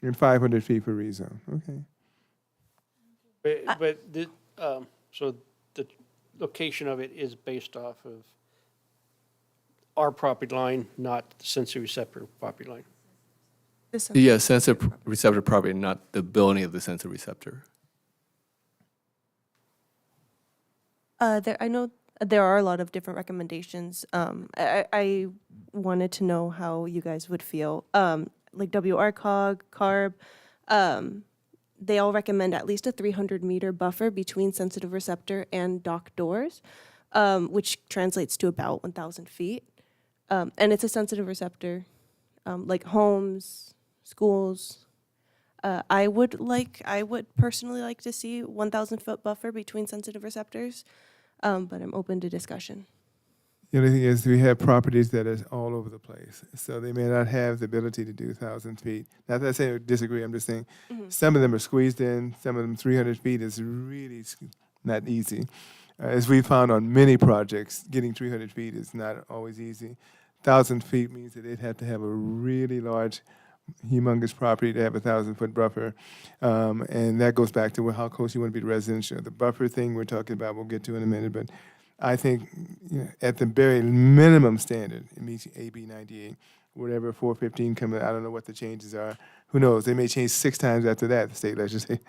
And 500 feet for rezone, okay. So the location of it is based off of our property line, not the sensory receptor property line. Yeah, sensitive receptor property, not the building of the sensitive receptor. I know there are a lot of different recommendations. I wanted to know how you guys would feel. Like WRCOG, CARB, they all recommend at least a 300-meter buffer between sensitive receptor and dock doors, which translates to about 1,000 feet. And it's a sensitive receptor, like homes, schools. I would personally like to see 1,000-foot buffer between sensitive receptors, but I'm open to discussion. The only thing is we have properties that is all over the place. So they may not have the ability to do 1,000 feet. Not that I say I disagree, I'm just saying some of them are squeezed in, some of them 300 feet is really not easy. As we found on many projects, getting 300 feet is not always easy. 1,000 feet means that they'd have to have a really large, humongous property to have a 1,000-foot buffer. And that goes back to how close you want to be to residential. The buffer thing we're talking about, we'll get to in a minute, but I think at the very minimum standard, it meets AB 98. Whatever 415 comes, I don't know what the changes are. Who knows? They may change 6 times after that, the state legislature.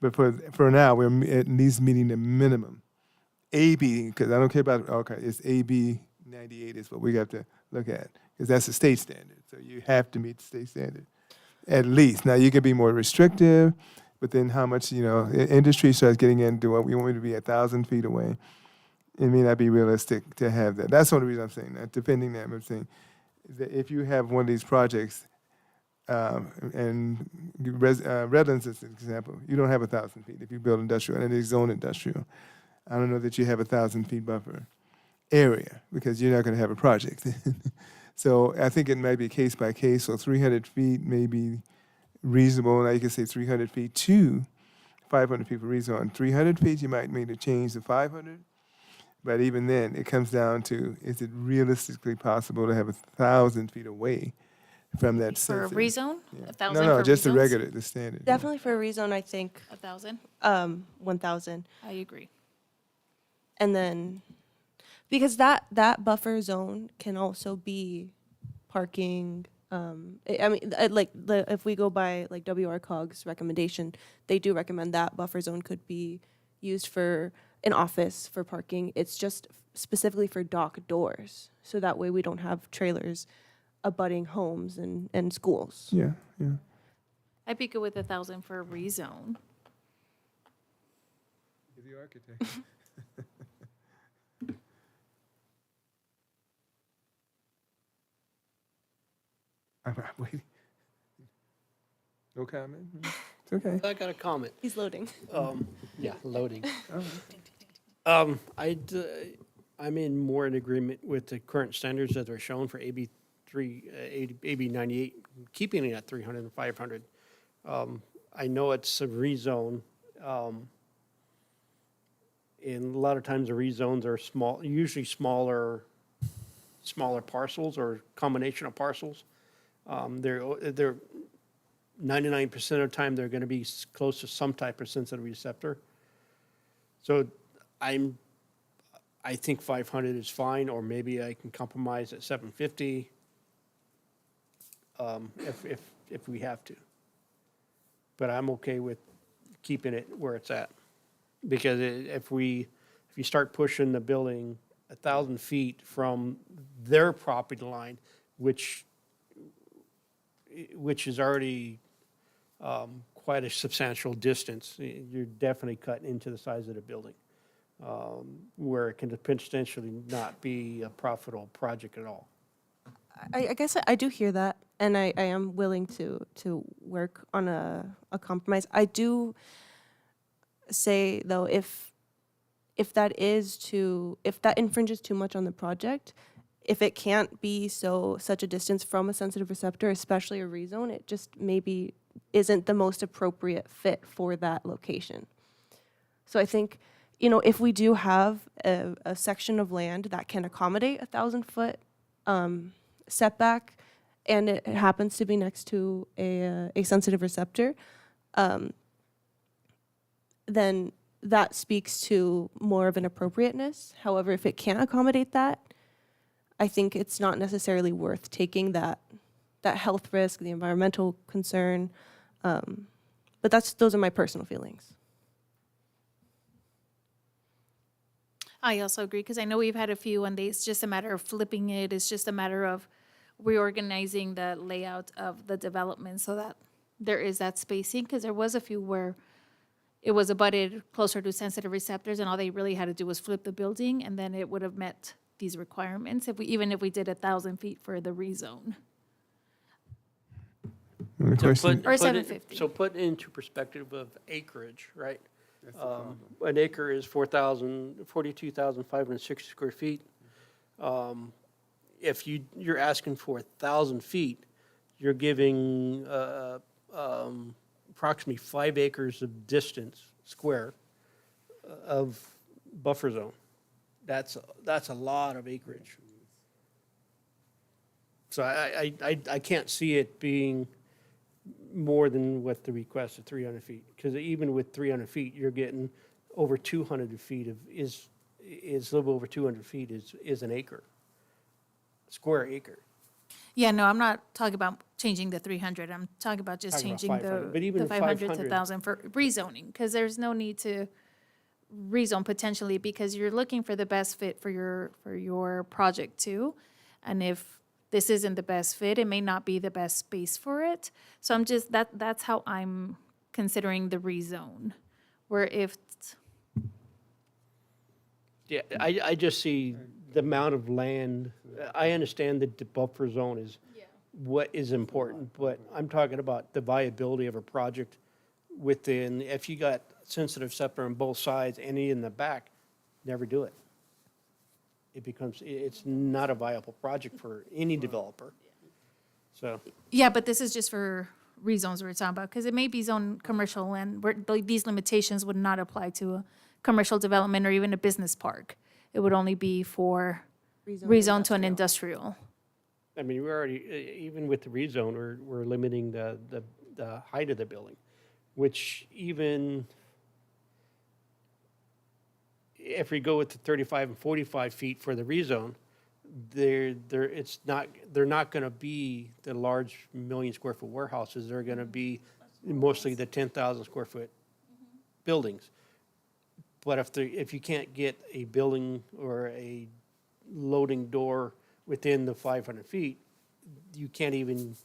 But for now, we're at least meeting the minimum. AB, because I don't care about, okay, it's AB 98 is what we have to look at, because that's the state standard. So you have to meet the state standard, at least. Now, you can be more restrictive, but then how much, industry starts getting into what we want to be 1,000 feet away. It may not be realistic to have that. That's the only reason I'm saying that. Defending that, I'm saying that if you have one of these projects, and Redlands is an example, you don't have 1,000 feet if you build industrial, and it is zone industrial. I don't know that you have 1,000 feet buffer area because you're not going to have a project. So I think it might be case by case. So 300 feet may be reasonable. Now you can say 300 feet to 500 feet for rezone. 300 feet, you might need to change to 500. But even then, it comes down to, is it realistically possible to have 1,000 feet away from that For a sensitive? rezone? Yeah. 1,000 No, for just the rezones? regular, the standard. yeah. Definitely for a rezone, I think 1,000? 1,000. I agree. And then, because that buffer zone can also be parking. If we go by like WRCOG's recommendation, they do recommend that buffer zone could be used for an office for parking. It's just specifically for dock doors, so that way we don't have trailers abutting homes and schools. Yeah, yeah. I'd be good with 1,000 for a rezone. You're the architect. I'm waiting. No comment? It's okay. I got a comment. He's loading. Yeah, loading. I'm more in agreement with the current standards that are shown for AB 98, keeping it at 300 and 500. I know it's a rezone, and a lot of times the rezones are usually smaller parcels or combination of parcels. They're 99% of the time they're going to be close to some type of sensitive receptor. So I think 500 is fine, or maybe I can compromise at 750 if we have to. But I'm okay with keeping it where it's at, because if you start pushing the building 1,000 feet from their property line, which is already quite a substantial distance, you're definitely cutting into the size of the building, where it can potentially not be a profitable project at all. I guess I do hear that, and I am willing to work on a compromise. I do say, though, if if that infringes too much on the project, if it can't be such a distance from a sensitive receptor, especially a rezone, it just maybe isn't the most appropriate fit for that location. So I think, if we do have a section of land that can accommodate 1,000-foot setback, and it happens to be next to a sensitive receptor, then that speaks to more of an appropriateness. However, if it can't accommodate that, I think it's not necessarily worth taking that health risk, the environmental concern. But those are my personal feelings. I also agree, because I know we've had a few, and it's just a matter of flipping it. It's just a matter of reorganizing the layout of the development so that there is that spacing, because there was a few where it was abutted closer to sensitive receptors, and all they really had to do was flip the building, and then it would have met these requirements, even if we did 1,000 feet for the rezone. Another question? Or 750. So put into perspective of acreage, right? An acre is 42,560 square feet. If you're asking for 1,000 feet, you're giving approximately 5 acres of distance square of buffer zone. That's a lot of acreage. So I can't see it being more than what the request of 300 feet, because even with 300 feet, you're getting over 200 feet is a little over 200 feet is an acre, square acre. Yeah, no, I'm not talking about changing the 300. I'm talking about just Talking about changing 500, but even the 500 to 500 1,000 for rezoning, because there's no need to rezone potentially, because you're looking for the best fit for your project too. And if this isn't the best fit, it may not be the best space for it. So I'm just, that's how I'm considering the rezone, where if, Yeah, I just see the amount of land. I understand that the buffer zone is what is important, but I'm talking about the viability of a project within, if you got sensitive receptor on both sides, any in the back, never do it. It's not a viable project for any developer. So, yeah, but this is just for rezones we're talking about, because it may be zone commercial, and these limitations would not apply to a commercial development or even a business park. It would only be for rezone to an industrial. I mean, we're already, even with the rezone, we're limiting the height of the building, which even if we go with the 35 and 45 feet for the rezone, they're not going to be the large million square foot warehouses. They're going to be mostly the 10,000 square foot buildings. But if you can't get a building or a loading door within the 500 feet, you can't even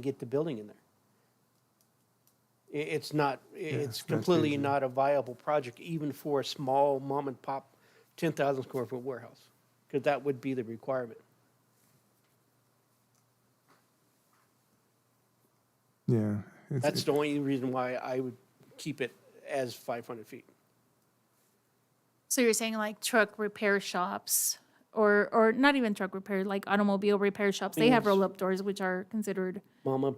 get the building in there. It's completely not a viable project, even for a small mom and pop 10,000 square foot warehouse, because that would be the requirement. Yeah. That's the only reason why I would keep it as 500 feet. So you're saying like truck repair shops, or not even truck repair, like automobile repair shops, they have Yes. roll-up doors, which are considered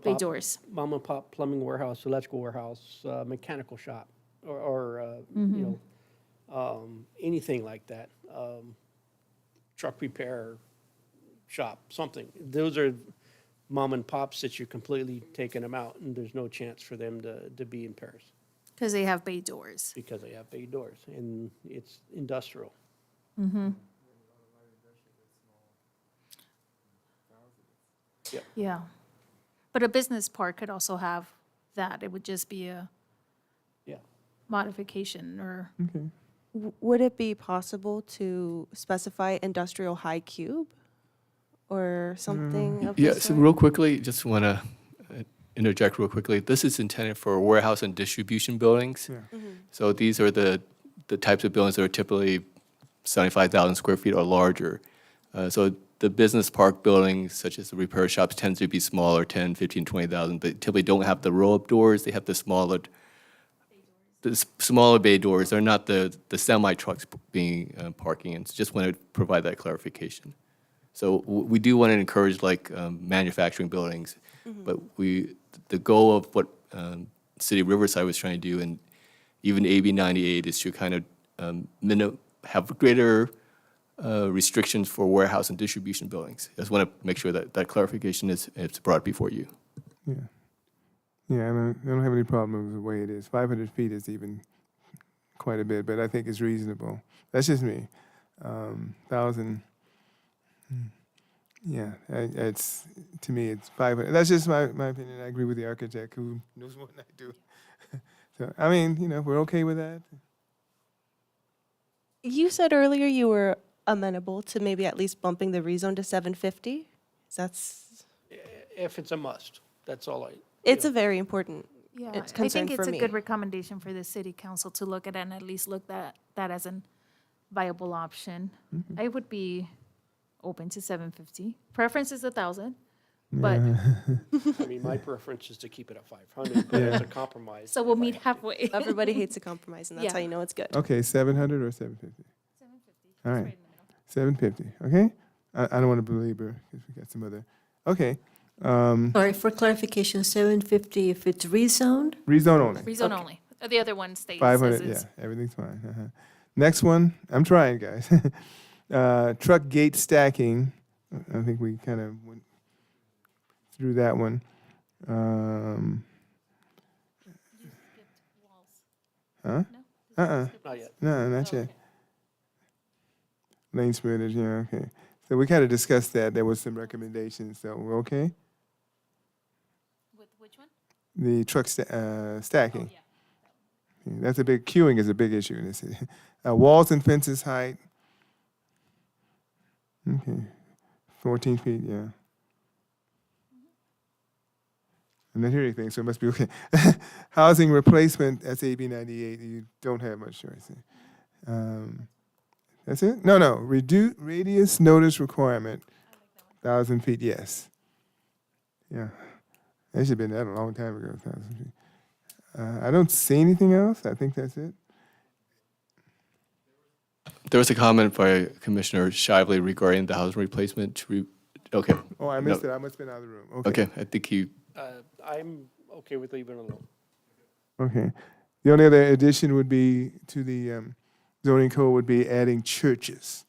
bay doors. Mom and pop plumbing warehouse, electrical warehouse, mechanical shop, or anything like that. Truck repair shop, something. Those are mom and pops that you're completely taking them out, and there's no chance for them to be in Paris Because they have bay doors. because they have bay doors, and it's industrial. Mm-hmm. Yep. Yeah. But a business park could also have that. It would just be a Yeah. modification or, Would it be possible to specify industrial high cube or something of Yeah, the so sort? real quickly, just want to interject real quickly. This is intended for warehouse and distribution buildings. Yeah. So these are the types of buildings that are typically 75,000 square feet or larger. So the business park buildings, such as the repair shops, tend to be smaller, 10, 15, 20,000, but typically don't have the roll-up doors. They have the smaller bay doors. They're not the semi trucks being parking in. So just want to provide that clarification. So we do want to encourage like manufacturing buildings, but the goal of what City of Riverside was trying to do, and even AB 98, is to kind of have greater restrictions for warehouse and distribution buildings. I just want to make sure that that clarification is brought before you. Yeah. Yeah, I don't have any problem with the way it is. 500 feet is even quite a bit, but I think it's reasonable. That's just me. 1,000, yeah, it's, to me, it's 500. That's just my opinion. I agree with the architect who knows more than I do. So, I mean, we're okay with that. You said earlier you were amenable to maybe at least bumping the rezone to 750. That's If it's a must, that's all I. it's a very important Yeah, it's I concern think for it's a me. good recommendation for the city council to look at and at least look at that as an viable option. I would be open to 750. Preference is 1,000, but, I mean, my preference is to keep it at 500, but it's a compromise. so we'll meet halfway. Everybody hates a compromise, and that's Yeah. how you know it's good. Okay, 700 or 750? 750. All right, 750, okay? I don't want to belabor, because we got some other, okay. Sorry, for clarification, 750 if it's rezoned? Rezone only. Rezone only. The other one stays 500, as is. yeah, everything's fine. Next one, I'm trying, guys. Truck gate stacking, I think we kind of went through that one. Huh? Not yet. No, not yet. Lane splitters, yeah, okay. So we kind of discussed that. There was some recommendations, so we're okay? With which one? The truck stacking. Yeah, that's a big, queuing is a big issue in this city. Walls and fences height. Okay, 14 feet, yeah. I'm not hearing anything, so it must be okay. Housing replacement, that's AB 98. You don't have much choice. That's it? No. Reduce radius notice requirement, 1,000 feet, yes. Yeah, that should have been that a long time ago, 1,000 feet. I don't see anything else. I think that's it. There was a comment by Commissioner Shively regarding the housing replacement. Okay. Oh, I missed it. I must have been out of the room. Okay, I think you. I'm okay with leaving it alone. Okay. The only other addition would be to the zoning code would be adding churches.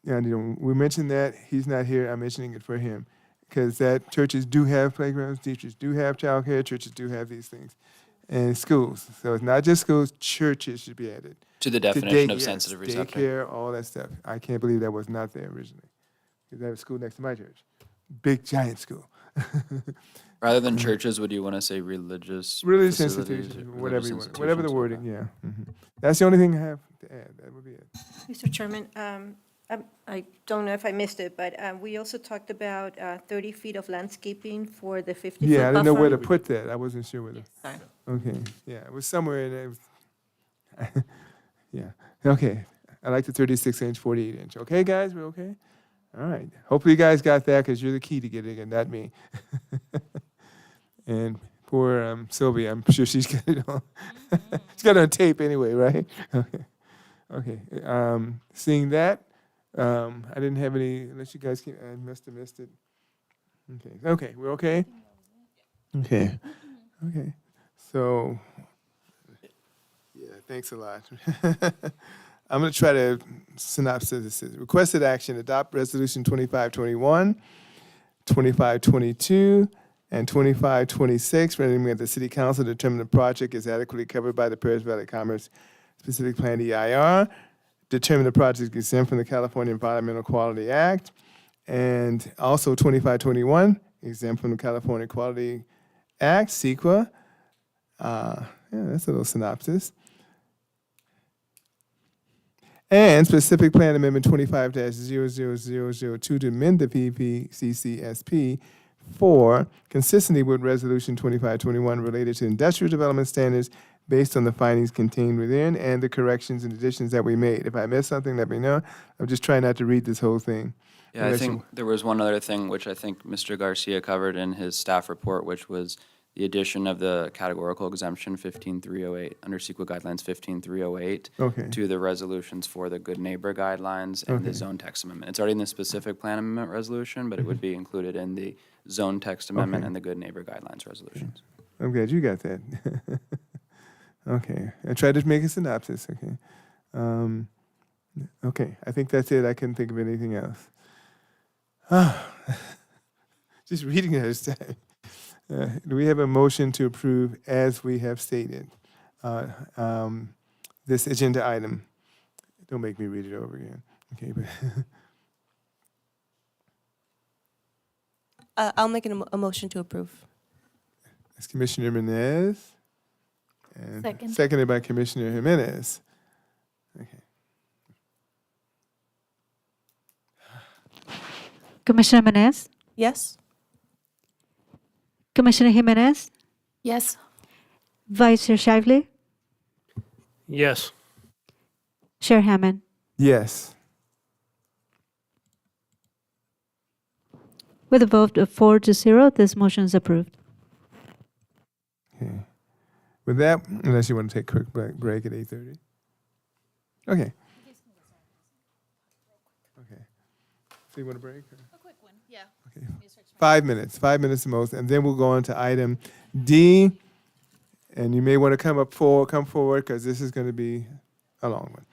And we mentioned that. He's not here. I'm mentioning it for him. Because that churches do have playgrounds, teachers do have childcare, churches do have these things. And schools. So it's not just schools, churches should be added. To the definition of sensitive receptor. Daycare, all that stuff. I can't believe that was not there originally. Because I have a school next to my church. Big, giant school. Rather than churches, would you want to say religious Religious facilities institutions, or whatever religious you want, whatever the institutions? wording, yeah. That's the only thing I have to add. That would be it. Mr. Chairman, I don't know if I missed it, but we also talked about 30 feet of landscaping for the 50-foot buffer. Yeah, I didn't know where to put that. I wasn't sure whether. Sorry. Okay, yeah, it was somewhere in there. Yeah, okay. I like the 36-inch, 48-inch. Okay, guys, we're okay? All right. Hopefully you guys got that because you're the key to getting it, not me. And poor Sylvia, I'm sure she's got it on. She's got it on tape anyway, right? Okay. Okay. Seeing that, I didn't have any, unless you guys can, I must have missed it. Okay. Okay, we're okay? Okay. Okay. So, yeah, thanks a lot. I'm going to try to synopsis this. Requested action, adopt resolution 2521, 2522, and 2526, rendering that the city council determine the project is adequately covered by the Paris Valley Commerce Specific Plan EIR, determine the project is exempt from the California Environmental Quality Act, and also 2521, exempt from the California Quality Act, CEQA. Yeah, that's a little synopsis. And specific plan amendment 25-00002 to amend the PPCCSP for consistency with resolution 2521 related to industrial development standards based on the findings contained within and the corrections and additions that we made. If I missed something, let me know. I'm just trying not to read this whole thing. Yeah, I think there was one other thing which I think Mr. Garcia covered in his staff report, which was the addition of the categorical exemption 15308 under CEQA guidelines 15308 Okay. to the resolutions for the good neighbor guidelines and the Okay. zone text amendment. It's already in the specific plan amendment resolution, but it would be included in the zone text amendment Okay. and the good neighbor guidelines resolutions. I'm glad you got that. Okay, I tried to make a synopsis, okay. Okay, I think that's it. I couldn't think of anything else. Just reading it is time. Do we have a motion to approve as we have stated? This agenda item. Don't make me read it over again. Okay, but I'll make a motion to approve. it's Commissioner Menez. And Second. seconded by Commissioner Jimenez. Okay. Commissioner Menez, Yes? Commissioner Jimenez, Yes. Vice Chair Shively, Yes. Chair Hammond. Yes. With a vote of 4-0, this motion is approved. Okay. With that, unless you want to take a quick break at 8:30. Okay. Okay. So you want a break? A quick one, yeah. Okay. 5 minutes the most, and then we'll go on to item D. And you may want to come forward, because this is going to be a long one.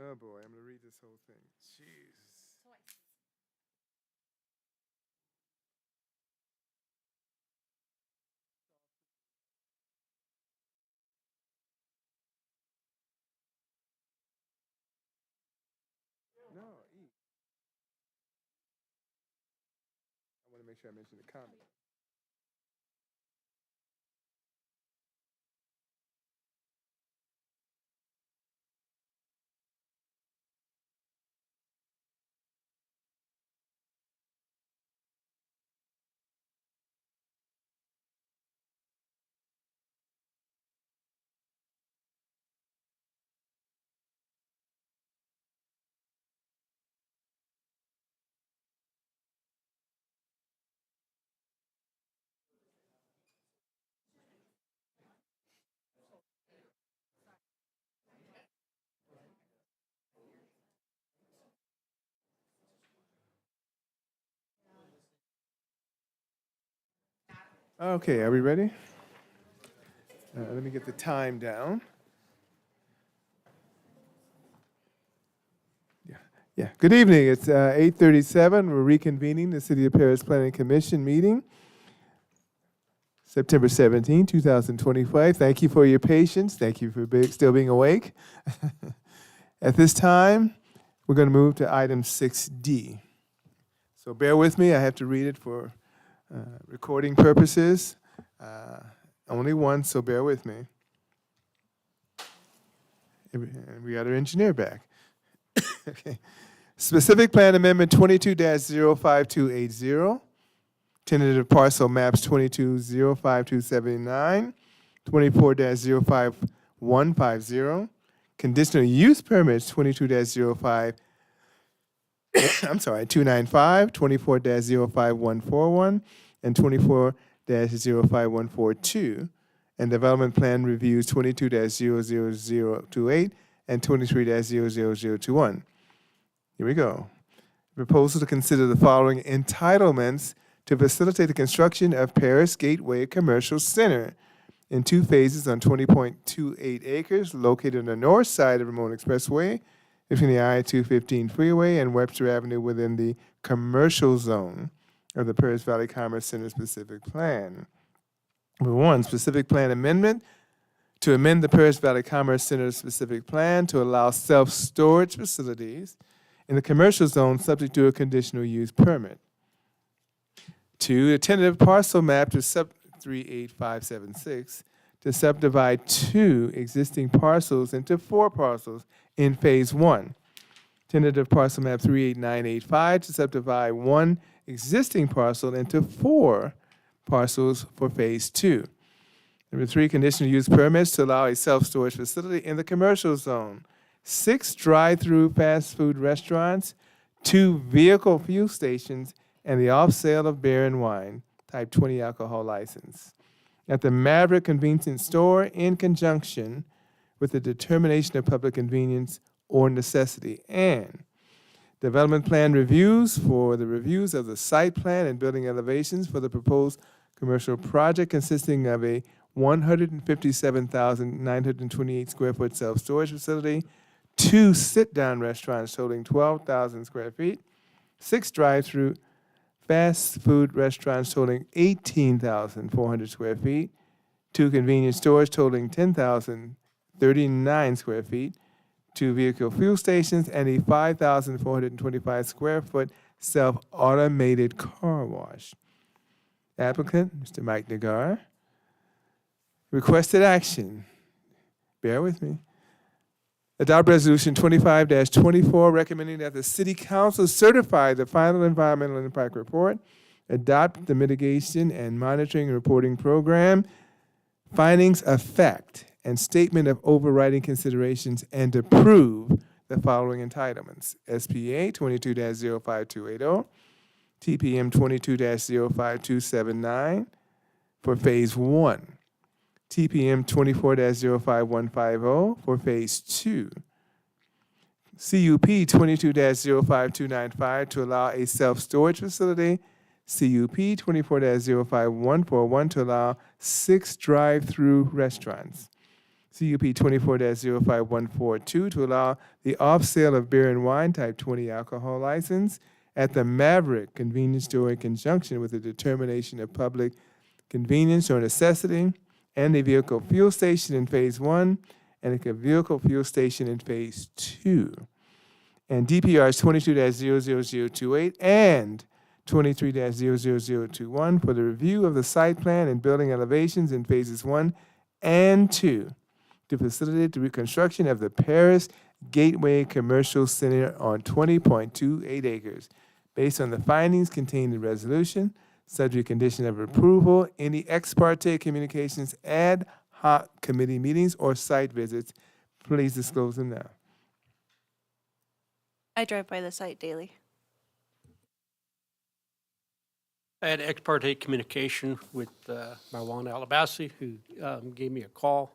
Oh, boy, I'm going to read this whole thing. Jeez. No, E. I want to make sure I mention the comment. Okay, are we ready? Let me get the time down. Yeah. Good evening. It's 8:37. We're reconvening the City of Paris Planning Commission meeting, September 17, 2025. Thank you for your patience. Thank you for still being awake. At this time, we're going to move to item 6D. So bear with me. I have to read it for recording purposes. Only once, so bear with me. And we got our engineer back. Okay. Specific Plan Amendment 22-05280, tentative parcel maps 22-05279, 24-05150, conditional use permits 22-05, 295, 24-05141, and 24-05142, and development plan reviews 22-00028 and 23-00021. Here we go. Proposal to consider the following entitlements to facilitate the construction of Paris Gateway Commercial Center in 2 phases on 20.28 acres located on the north side of Ramon Expressway between the I-215 freeway and Webster Avenue within the commercial zone of the Paris Valley Commerce Center specific plan. Number 1, specific plan amendment to amend the Paris Valley Commerce Center specific plan to allow self-storage facilities in the commercial zone subject to a conditional use permit. 2, a tentative parcel map to sub 38576 to subdivide 2 existing parcels into 4 parcels in phase 1. Tentative parcel map 38985 to subdivide 1 existing parcel into 4 parcels for phase 2. Number 3, conditional use permits to allow a self-storage facility in the commercial zone. 6 drive-through fast food restaurants, 2 vehicle fuel stations, and the off-sale of beer and wine, type 20 alcohol license, at the Maverick Convenience Store in conjunction with the determination of public convenience or necessity, and development plan reviews for the reviews of the site plan and building elevations for the proposed commercial project consisting of a 157,928 square foot self-storage facility, 2 sit-down restaurants totaling 12,000 square feet, 6 drive-through fast food restaurants totaling 18,400 square feet, 2 convenience stores totaling 10,039 square feet, 2 vehicle fuel stations, and a 5,425 square foot self-automated car wash. Applicant, Mr. Mike Nagar. Requested action. Bear with me. Adopt Resolution 25-24, recommending that the City Council certify the final environmental impact report, adopt the mitigation and monitoring and reporting program, findings of fact, and statement of overriding considerations, and approve the following entitlements: SPA 22-05280, TPM 22-05279 for Phase 1, TPM 24-05150 for Phase 2, CUP 22-05295 to allow a self-storage facility, CUP 24-05141 to allow 6 drive-through restaurants, CUP 24-05142 to allow the off-sale of beer and wine type 20 alcohol license at the Maverick Convenience Store in conjunction with the determination of public convenience or necessity and a vehicle fuel station in Phase 1 and a vehicle fuel station in Phase 2. And DPRs 22-00028 and 23-00021 for the review of the site plan and building elevations in Phases 1 and 2 to facilitate the reconstruction of the Paris Gateway Commercial Center on 20.28 acres. Based on the findings contained in the resolution, subject condition of approval, any ex parte communications, ad hoc committee meetings, or site visits, please disclose them now. I drive by the site daily. I had ex parte communication with Marwan Alabasi, who gave me a call.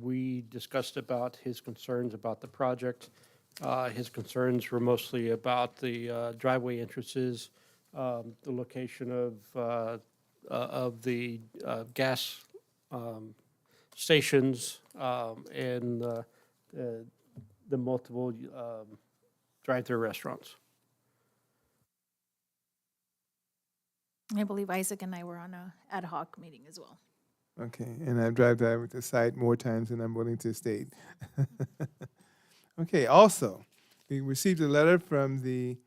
We discussed about his concerns about the project. His concerns were mostly about the driveway entrances, the location of the gas stations, and the multiple drive-through restaurants. I believe Isaac and I were on a ad hoc meeting as well. Okay, and I've driven by with the site more times than I'm willing to state. Okay, also, we received a letter from the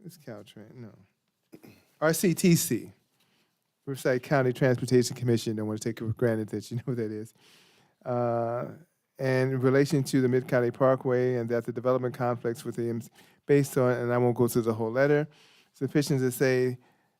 it's Caltrans, no, RCTC, Riverside County Transportation Commission. Don't want to take it for granted that you know what that is. And in relation to the Mid-County Parkway and that the development conflicts with them based on, and I won't go through the whole letter, sufficient to say,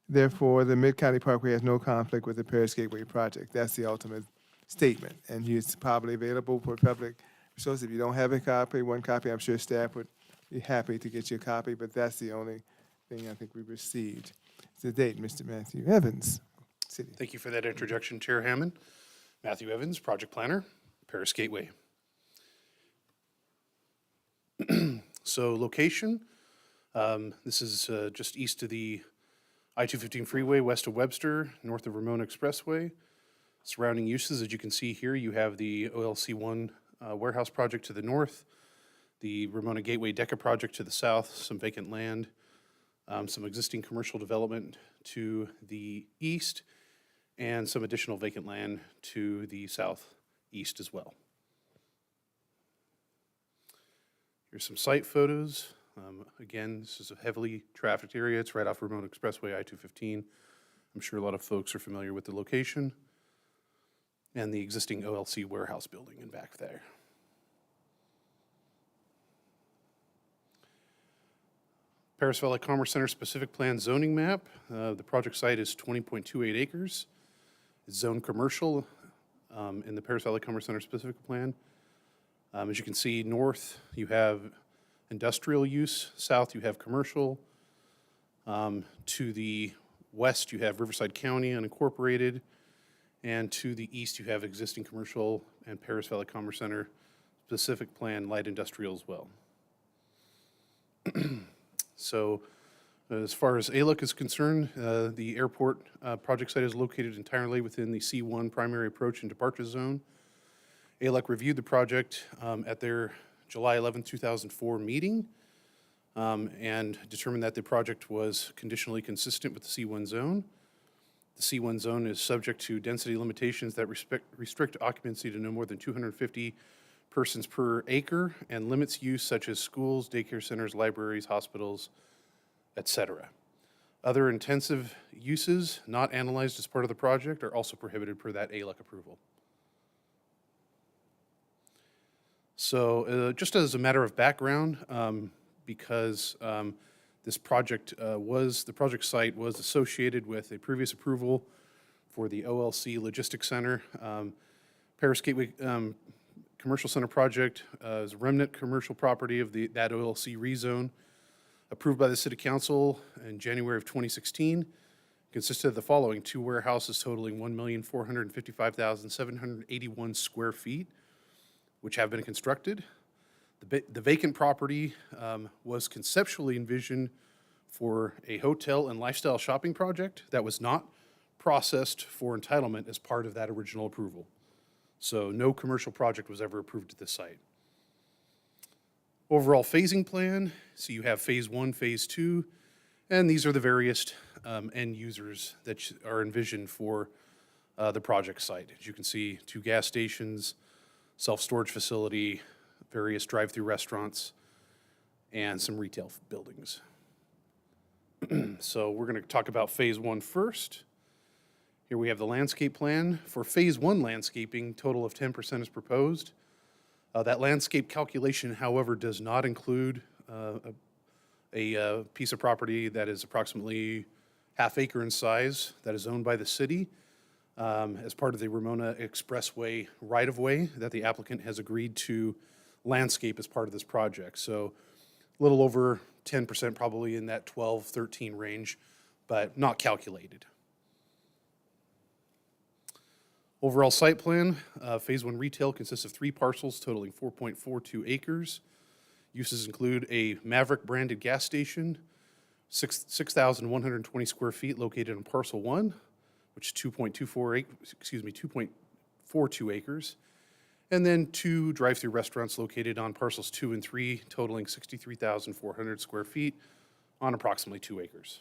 therefore, the Mid-County Parkway has no conflict with the Paris Gateway project. That's the ultimate statement, and it's probably available for public resources. If you don't have a copy, one copy, I'm sure staff would be happy to get you a copy, but that's the only thing I think we received. To date, Mr. Matthew Evans, City. Thank you for that introduction, Chair Hammond. Matthew Evans, Project Planner, Paris Gateway. So location, this is just east of the I-215 freeway, west of Webster, north of Ramona Expressway. Surrounding uses, as you can see here, you have the OLC1 warehouse project to the north, the Ramona Gateway Deca project to the south, some vacant land, some existing commercial development to the east, and some additional vacant land to the southeast as well. Here's some site photos. Again, this is a heavily trafficked area. It's right off Ramona Expressway, I-215. I'm sure a lot of folks are familiar with the location and the existing OLC warehouse building in back there. Paris Valley Commerce Center specific plan zoning map. The project site is 20.28 acres. It's zoned commercial in the Paris Valley Commerce Center specific plan. As you can see, north you have industrial use, south you have commercial. To the west you have Riverside County unincorporated, and to the east you have existing commercial and Paris Valley Commerce Center specific plan light industrial as well. So as far as ALUC is concerned, the airport project site is located entirely within the C1 primary approach and departure zone. ALUC reviewed the project at their July 11, 2004 meeting and determined that the project was conditionally consistent with the C1 zone. The C1 zone is subject to density limitations that restrict occupancy to no more than 250 persons per acre and limits use such as schools, daycare centers, libraries, hospitals, etc. Other intensive uses not analyzed as part of the project are also prohibited per that ALUC approval. So just as a matter of background, because this project the project site was associated with a previous approval for the OLC Logistics Center. Paris Gateway Commercial Center project is a remnant commercial property of that OLC rezone approved by the City Council in January of 2016. Consisted of the following: 2 warehouses totaling 1,455,781 square feet, which have been constructed. The vacant property was conceptually envisioned for a hotel and lifestyle shopping project that was not processed for entitlement as part of that original approval. So no commercial project was ever approved at this site. Overall phasing plan, so you have phase 1, phase 2, and these are the various end users that are envisioned for the project site. As you can see, 2 gas stations, self-storage facility, various drive-through restaurants, and some retail buildings. So we're going to talk about phase 1 first. Here we have the landscape plan. For phase 1 landscaping, total of 10% is proposed. That landscape calculation, however, does not include a piece of property that is approximately ½ acre in size that is owned by the city as part of the Ramona Expressway right-of-way that the applicant has agreed to landscape as part of this project. So a little over 10%, probably in that 12, 13 range, but not calculated. Overall site plan, phase 1 retail consists of 3 parcels totaling 4.42 acres. Uses include a Maverick branded gas station, 6,120 square feet located on parcel 1, which is 2.42 acres. And then 2 drive-through restaurants located on parcels 2 and 3, totaling 63,400 square feet on approximately 2 acres.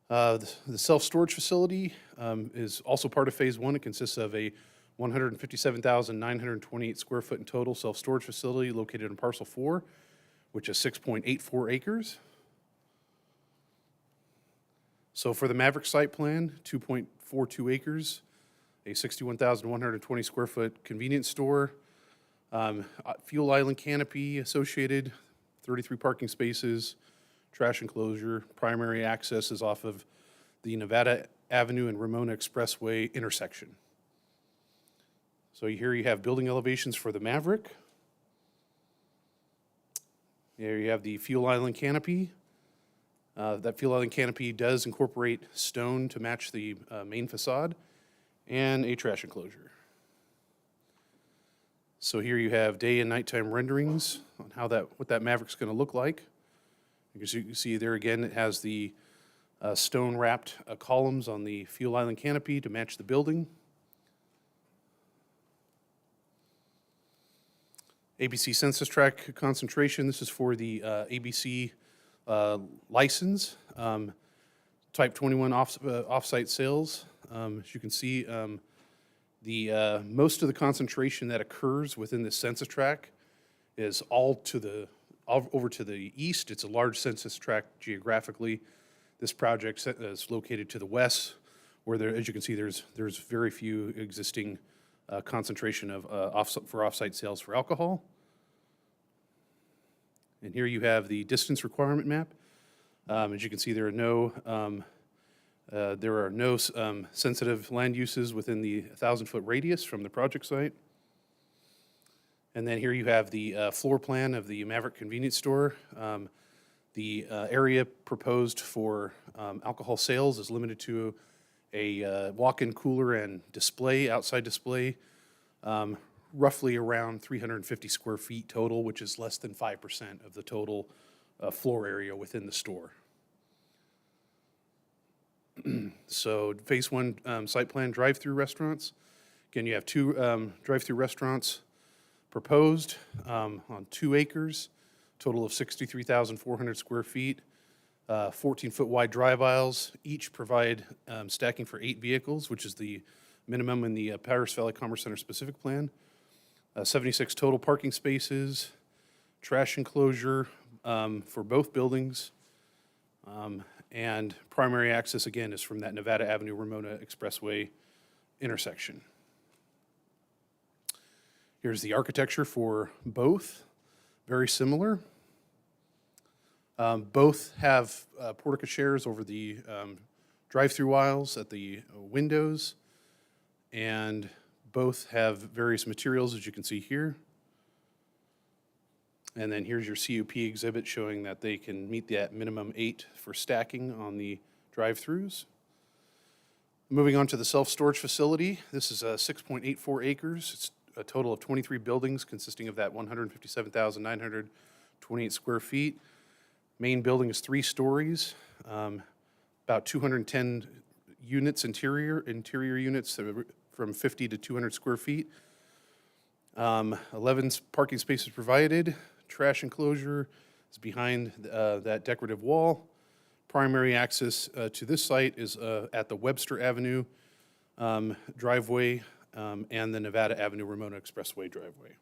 The self-storage facility is also part of phase 1. It consists of a 157,928 square foot in total self-storage facility located in parcel 4, which is 6.84 acres. So for the Maverick site plan, 2.42 acres, a 61,120 square foot convenience store, fuel island canopy associated, 33 parking spaces, trash enclosure. Primary access is off of the Nevada Avenue and Ramona Expressway intersection. So here you have building elevations for the Maverick. Here you have the fuel island canopy. That fuel island canopy does incorporate stone to match the main facade, and a trash enclosure. So here you have day and nighttime renderings on what that Maverick's going to look like. As you can see there again, it has the stone wrapped columns on the fuel island canopy to match the building. ABC census tract concentration. This is for the ABC license. Type 21 offsite sales. As you can see, most of the concentration that occurs within the census tract is all over to the east. It's a large census tract geographically. This project is located to the west, where there, as you can see, there's very few existing concentration of offsite sales for alcohol. And here you have the distance requirement map. As you can see, there are no sensitive land uses within the 1,000-foot radius from the project site. And then here you have the floor plan of the Maverick convenience store. The area proposed for alcohol sales is limited to a walk-in cooler and display, outside display, roughly around 350 square feet total, which is less than 5% of the total floor area within the store. So phase 1 site plan drive-through restaurants. Again, you have 2 drive-through restaurants proposed on 2 acres, total of 63,400 square feet, 14-foot wide drive aisles. Each provide stacking for 8 vehicles, which is the minimum in the Paris Valley Commerce Center specific plan. 76 total parking spaces, trash enclosure for both buildings, and primary access, again, is from that Nevada Avenue Ramona Expressway intersection. Here's the architecture for both, very similar. Both have portico chairs over the drive-through aisles at the windows, and both have various materials, as you can see here. And then here's your CUP exhibit showing that they can meet that minimum 8 for stacking on the drive-throughs. Moving on to the self-storage facility, this is 6.84 acres. It's a total of 23 buildings consisting of that 157,928 square feet. Main building is 3 stories, about 210 units, interior units from 50 to 200 square feet. 11 parking spaces provided. Trash enclosure is behind that decorative wall. Primary access to this site is at the Webster Avenue driveway and the Nevada Avenue Ramona Expressway driveway.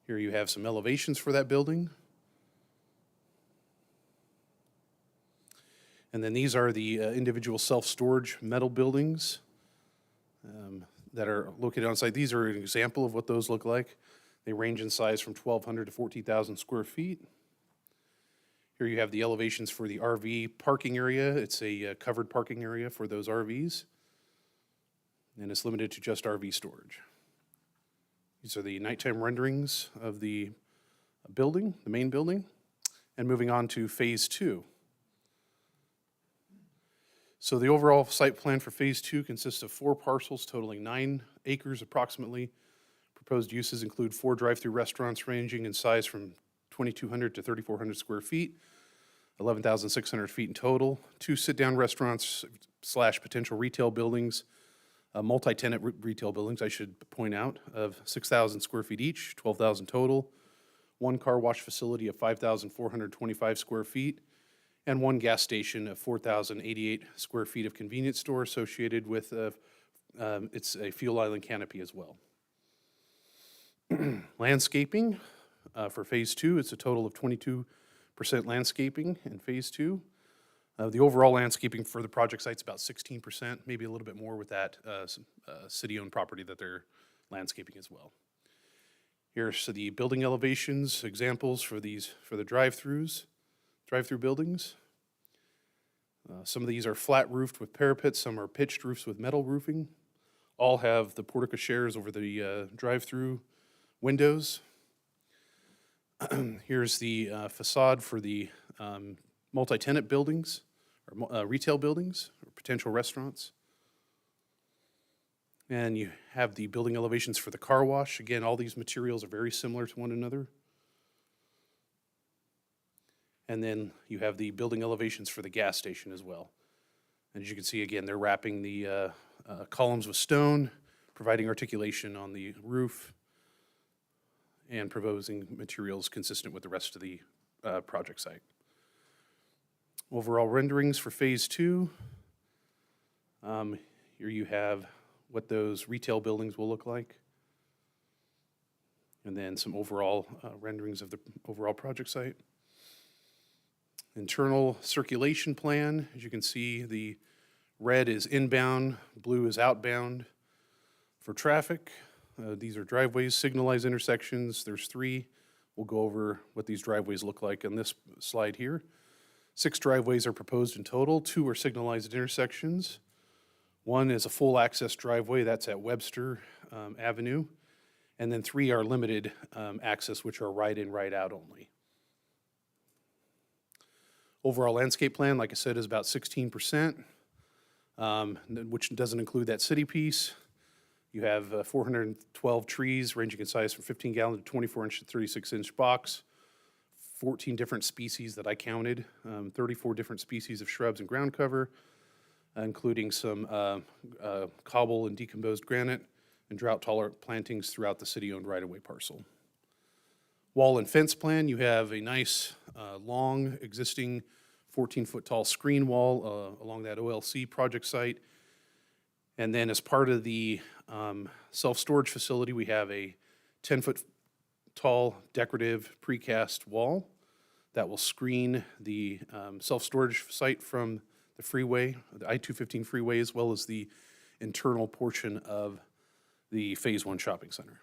Here you have some elevations for that building. And then these are the individual self-storage metal buildings that are located on site. These are an example of what those look like. They range in size from 1,200 to 14,000 square feet. Here you have the elevations for the RV parking area. It's a covered parking area for those RVs. And it's limited to just RV storage. These are the nighttime renderings of the building, the main building. And moving on to phase 2. So the overall site plan for phase 2 consists of 4 parcels totaling 9 acres approximately. Proposed uses include 4 drive-through restaurants ranging in size from 2,200 to 3,400 square feet, 11,600 feet in total, 2 sit-down restaurants / potential retail buildings, multi-tenant retail buildings, I should point out, of 6,000 square feet each, 12,000 total, 1 car wash facility of 5,425 square feet, and 1 gas station of 4,088 square feet of convenience store associated with it's a fuel island canopy as well. Landscaping for phase 2, it's a total of 22% landscaping in phase 2. The overall landscaping for the project site's about 16%, maybe a little bit more with that city-owned property that they're landscaping as well. Here's the building elevations, examples for the drive-through buildings. Some of these are flat roofed with parapets, some are pitched roofs with metal roofing. All have the porte cocheres over the drive-through windows. Here's the facade for the multi-tenant buildings, or retail buildings, or potential restaurants. And you have the building elevations for the car wash. Again, all these materials are very similar to one another. And then you have the building elevations for the gas station as well. And as you can see, again, they're wrapping the columns with stone, providing articulation on the roof, and proposing materials consistent with the rest of the project site. Overall renderings for phase 2. Here you have what those retail buildings will look like. And then some overall renderings of the overall project site. Internal circulation plan, as you can see, the red is inbound, blue is outbound. For traffic, these are driveways, signalized intersections. There's 3. We'll go over what these driveways look like on this slide here. 6 driveways are proposed in total. 2 are signalized intersections. 1 is a full access driveway, that's at Webster Avenue. And then 3 are limited access, which are right in, right out only. Overall landscape plan, like I said, is about 16%, which doesn't include that city piece. You have 412 trees ranging in size from 15-gallon to 24-inch to 36-inch box, 14 different species that I counted, 34 different species of shrubs and ground cover, including some cobble and decomposed granite and drought-tolerant plantings throughout the city-owned right-of-way parcel. Wall and fence plan, you have a nice, long, existing 14-foot tall screen wall along that OLC project site. And then as part of the self-storage facility, we have a 10-foot tall decorative precast wall that will screen the self-storage site from the freeway, the I-215 freeway, as well as the internal portion of the Phase 1 shopping center.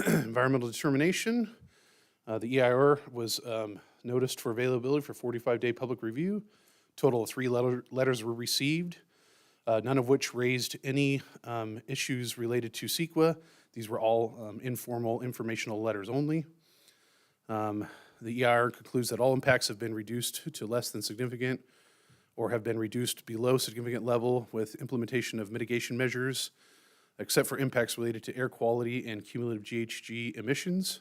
Environmental determination, the EIR was noticed for availability for 45-day public review. Total of 3 letters were received, none of which raised any issues related to CEQA. These were all informal informational letters only. The EIR concludes that all impacts have been reduced to less than significant or have been reduced below significant level with implementation of mitigation measures, except for impacts related to air quality and cumulative GHG emissions,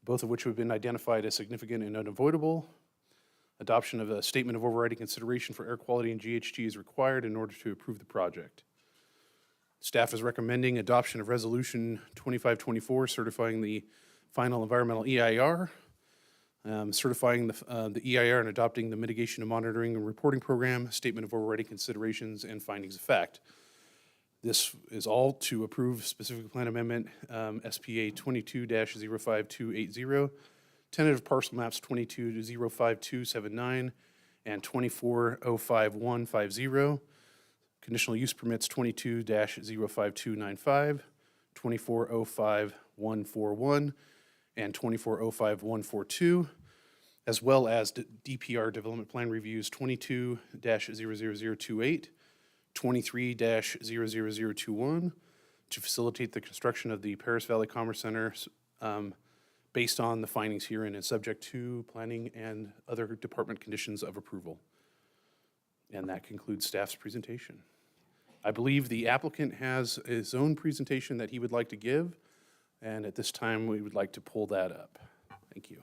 both of which have been identified as significant and unavoidable. Adoption of a statement of overriding consideration for air quality and GHG is required in order to approve the project. Staff is recommending adoption of Resolution 2524, certifying the final environmental EIR, certifying the EIR and adopting the Mitigation and Monitoring and Reporting Program, Statement of Overriding Considerations and Findings of Fact. This is all to approve specific plan amendment, SPA 22-05280, tentative parcel maps 22-05279 and 24-05150, conditional use permits 22-05295, 24-05141, and 24-05142, as well as DPR development plan reviews 22-00028, 23-00021, to facilitate the construction of the Paris Valley Commerce Center based on the findings herein and subject to planning and other department conditions of approval. And that concludes staff's presentation. I believe the applicant has his own presentation that he would like to give, and at this time, we would like to pull that up. Thank you.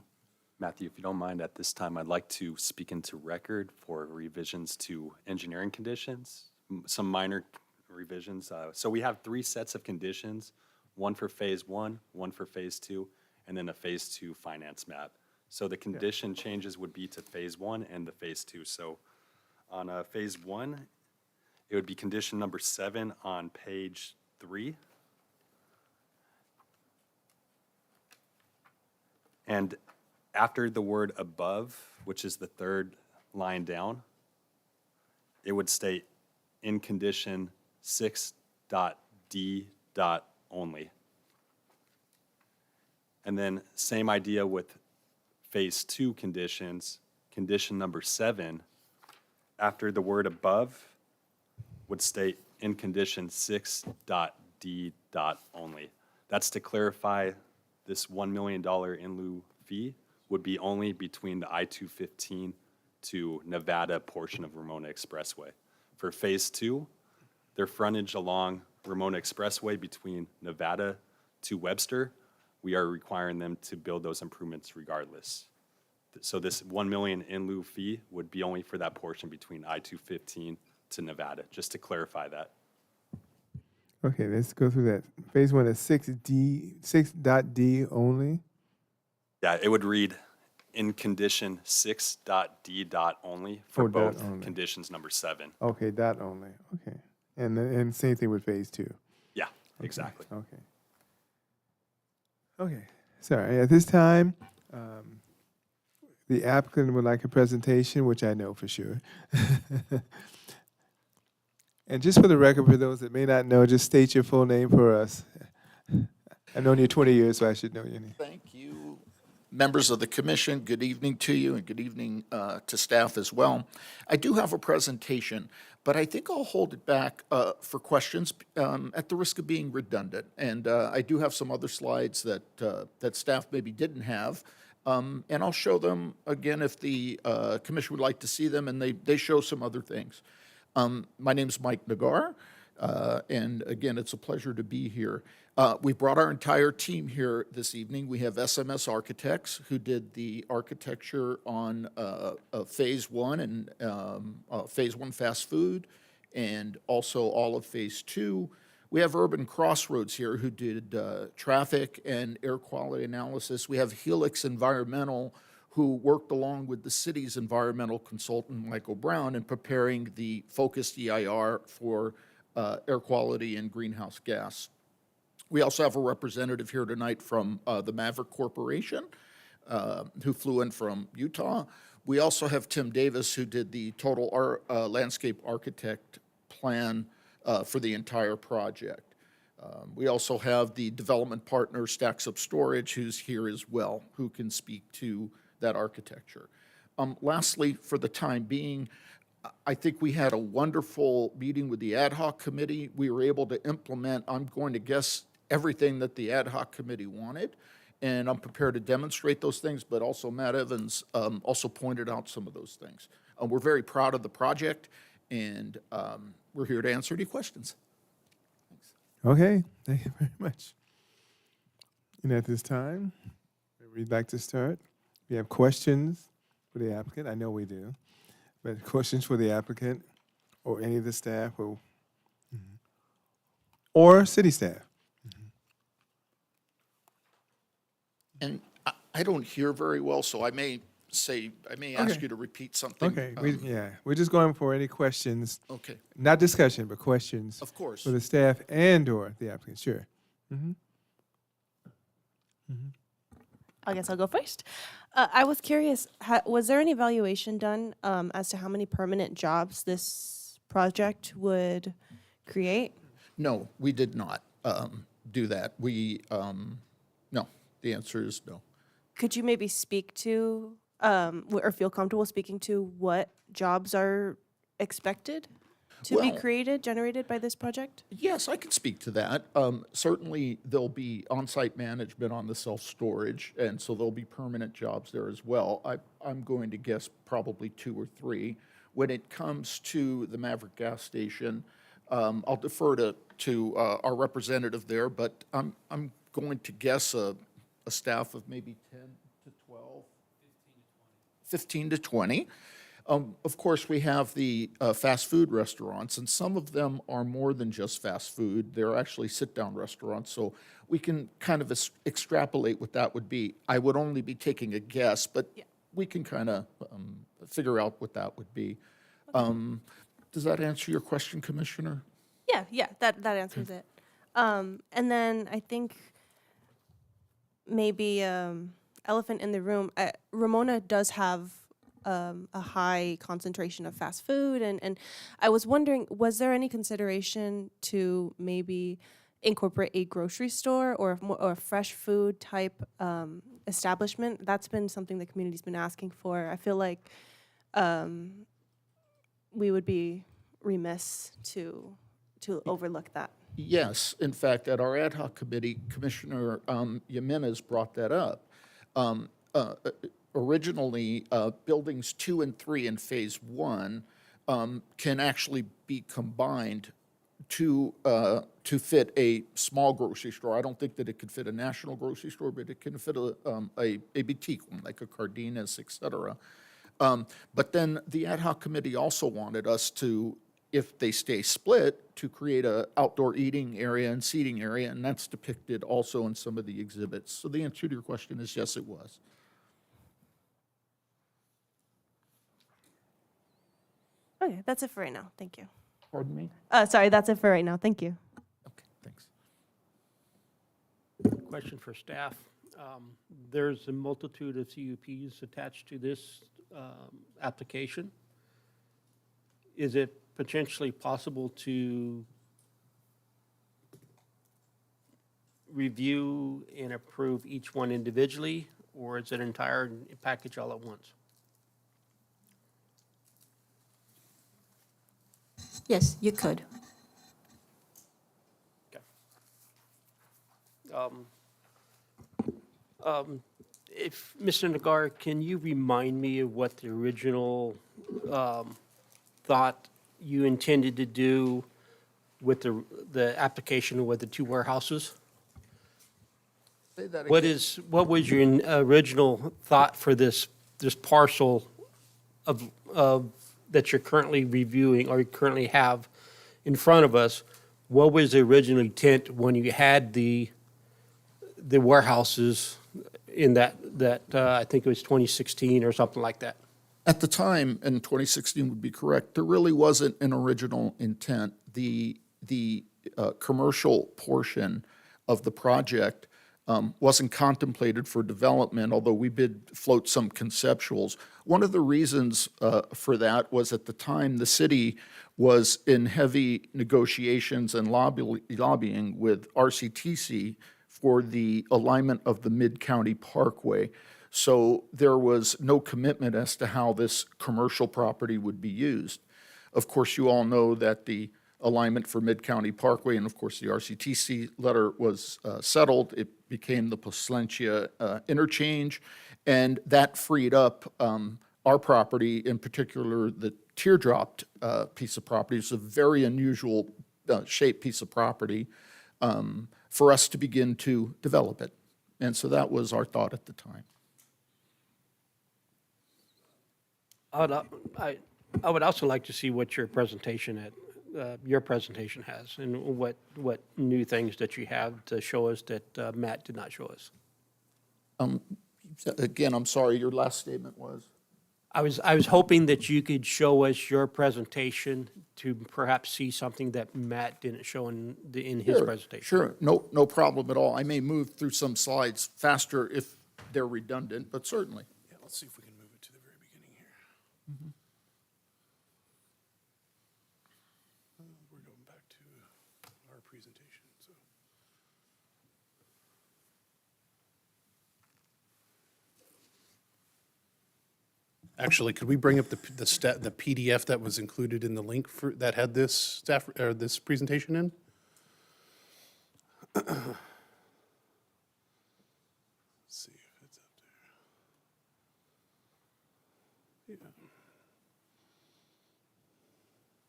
Matthew, if you don't mind, at this time, I'd like to speak into record for revisions to engineering conditions, some minor revisions. So we have 3 sets of conditions, one for phase 1, one for phase 2, and then a phase 2 finance map. So the condition changes would be to phase 1 and the phase 2. So on phase 1, it would be condition number 7 on page 3. And after the word above, which is the 3rd line down, it would state in condition 6.d. only. And then same idea with phase 2 conditions, condition number 7, after the word above would state in condition 6.d. only. That's to clarify this $1 million in lieu fee would be only between the I-215 to Nevada portion of Ramona Expressway. For phase 2, their frontage along Ramona Expressway between Nevada to Webster, we are requiring them to build those improvements regardless. So this $1 million in lieu fee would be only for that portion between I-215 to Nevada, just to clarify that. Okay, let's go through that. Phase 1 is 6.d only. Yeah, it would read in condition 6.d. only for Oh, dot both only. conditions number 7. Okay, dot only. Okay. And same thing with phase 2. Yeah, exactly. Okay. Okay. Sorry. At this time, the applicant would like a presentation, which I know for sure. And just for the record, for those that may not know, just state your full name for us. I've known you 20 years, so I should know your name. Thank you, members of the commission. Good evening to you, and good evening to staff as well. I do have a presentation, but I think I'll hold it back for questions at the risk of being redundant. And I do have some other slides that staff maybe didn't have. And I'll show them again if the commission would like to see them, and they show some other things. My name's Mike Nagar, and again, it's a pleasure to be here. We brought our entire team here this evening. We have SMS Architects, who did the architecture on Phase 1 and Phase 1 fast food, and also all of Phase 2. We have Urban Crossroads here, who did traffic and air quality analysis. We have Helix Environmental, who worked along with the city's environmental consultant, Michael Brown, in preparing the focused EIR for air quality and greenhouse gas. We also have a representative here tonight from the Maverick Corporation, who flew in from Utah. We also have Tim Davis, who did the total landscape architect plan for the entire project. We also have the development partner, Stacks Up Storage, who's here as well, who can speak to that architecture. Lastly, for the time being, I think we had a wonderful meeting with the ad hoc committee. We were able to implement, I'm going to guess, everything that the ad hoc committee wanted, and I'm prepared to demonstrate those things, but also Matt Evans also pointed out some of those things. We're very proud of the project, and we're here to answer any questions. Okay, thank you very much. And at this time, we'd like to start. We have questions for the applicant. I know we do. But questions for the applicant or any of the staff? Or, or city staff? And I don't hear very well, so I may ask Okay. you to repeat something. Okay, we're just going for any questions, Okay, not discussion, but questions. of course. For the staff and/or the applicant, sure. I guess I'll go first. I was curious, was there any evaluation done as to how many permanent jobs this project would create? No, we did not do that. No, the answer is no. Could you maybe speak to, or feel comfortable speaking to what jobs are expected to be Well- generated by this project? Yes, I can speak to that. Certainly, there'll be on-site management on the self-storage, and so there'll be permanent jobs there as well. I'm going to guess probably 2 or 3. When it comes to the Maverick gas station, I'll defer to our representative there, but I'm going to guess a staff of maybe 10 to 12, 15 to 20. Of course, we have the fast food restaurants, and some of them are more than just fast food. They're actually sit-down restaurants, so we can kind of extrapolate what that would be. I would only be taking a guess, but we can kind of figure out what that would be. Does that answer your question, Commissioner? Yeah, that answers it. And then I think maybe elephant in the room, Ramona does have a high concentration of fast food, and I was wondering, was there any consideration to maybe incorporate a grocery store or a fresh food type establishment? That's been something the community's been asking for. I feel like we would be remiss to overlook that. Yes, in fact, at our ad hoc committee, Commissioner Jimenez brought that up. Originally, buildings 2 and 3 in Phase 1 can actually be combined to fit a small grocery store. I don't think that it could fit a national grocery store, but it can fit a boutique one, like a Cardenas, et cetera. But then the ad hoc committee also wanted us to, if they stay split, to create a outdoor eating area and seating area, and that's depicted also in some of the exhibits. So the answer to your question is yes, it was. Okay, that's it for right now. Thank you. Pardon me? Sorry, that's it for right now. Thank you. Okay, thanks. Question for staff. There's a multitude of CUPs attached to this application. Is it potentially possible to review and approve each one individually, or is it an entire package all at once? Yes, you could. If, Mr. Nagar, can you remind me of what the original thought you intended to do with the application with the 2 warehouses? Say that What again. what was your original thought for this parcel of that you're currently reviewing or you currently have in front of us? What was the original intent when you had the warehouses in that I think it was 2016 or something like that? At the time, and 2016 would be correct, there really wasn't an original intent. The commercial portion of the project wasn't contemplated for development, although we did float some conceptuals. One of the reasons for that was at the time, the city was in heavy negotiations and lobbying with RCTC for the alignment of the Mid-County Parkway. So there was no commitment as to how this commercial property would be used. Of course, you all know that the alignment for Mid-County Parkway and, of course, the RCTC letter was settled. It became the Placencia interchange, and that freed up our property, in particular the teardropped piece of property. It's a very unusual shaped piece of property for us to begin to develop it. And so that was our thought at the time. I would also like to see what your presentation your presentation has, and what new things that you have to show us that Matt did not show us. Again, I'm sorry, your last statement was? I was hoping that you could show us your presentation to perhaps see something that Matt didn't show in his Sure, presentation. Sure, no problem at all. I may move through some slides faster if they're redundant, but certainly. Yeah, let's see if we can move it to the very beginning here. We're going back to our presentation, so. Actually, could we bring up the PDF that was included in the link that had this staff, or this presentation in? Let's see if it's up there. Yeah.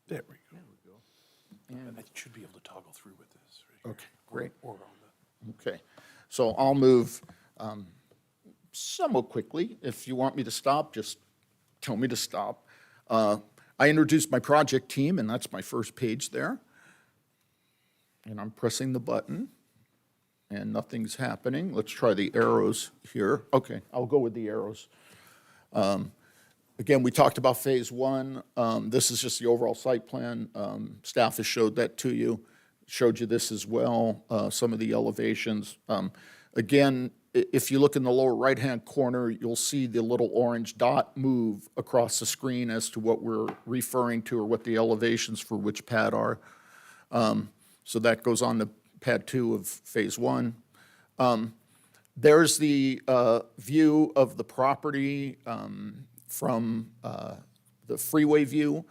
There we go. And I should be able to toggle through with this. Right Okay, great. Or on the. Okay, so I'll move somewhat quickly. If you want me to stop, just tell me to stop. I introduced my project team, and that's my first page there. And I'm pressing the button, and nothing's happening. Let's try the arrows here. Okay, I'll go with the arrows. Again, we talked about phase one. This is just the overall site plan. Staff has showed that to you, showed you this as well, some of the elevations. Again, if you look in the lower right-hand corner, you'll see the little orange dot move across the screen as to what we're referring to or what the elevations for which pad are. So that goes on to pad 2 of phase 1. There's the view of the property from the freeway view.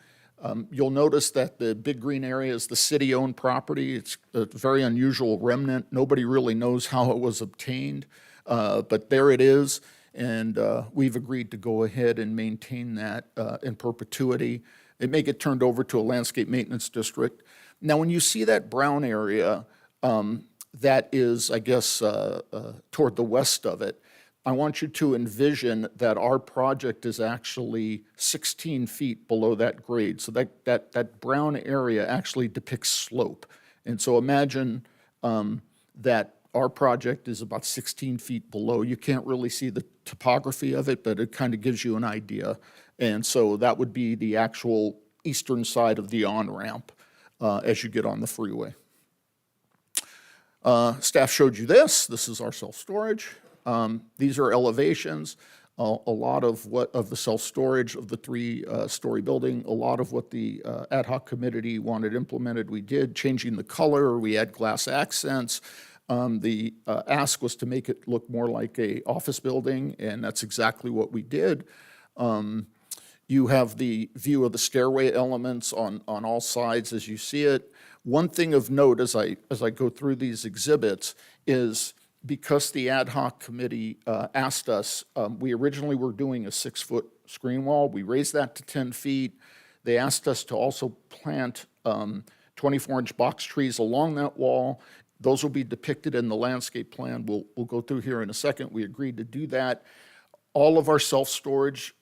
You'll notice that the big green area is the city-owned property. It's a very unusual remnant. Nobody really knows how it was obtained, but there it is, and we've agreed to go ahead and maintain that in perpetuity. It may get turned over to a landscape maintenance district. Now, when you see that brown area, that is, I guess, toward the west of it, I want you to envision that our project is actually 16 feet below that grade. So that brown area actually depicts slope. And so imagine that our project is about 16 feet below. You can't really see the topography of it, but it kind of gives you an idea. And so that would be the actual eastern side of the on-ramp as you get on the freeway. Staff showed you this. This is our self-storage. These are elevations. A lot of the self-storage of the 3-story building, a lot of what the ad hoc committee wanted implemented, we did, changing the color, we add glass accents. The ask was to make it look more like a office building, and that's exactly what we did. You have the view of the stairway elements on all sides as you see it. One thing of note as I go through these exhibits is because the ad hoc committee asked us, we originally were doing a 6-foot screen wall. We raised that to 10 feet. They asked us to also plant 24-inch box trees along that wall. Those will be depicted in the landscape plan. We'll go through here in a second. We agreed to do that. All of our self-storage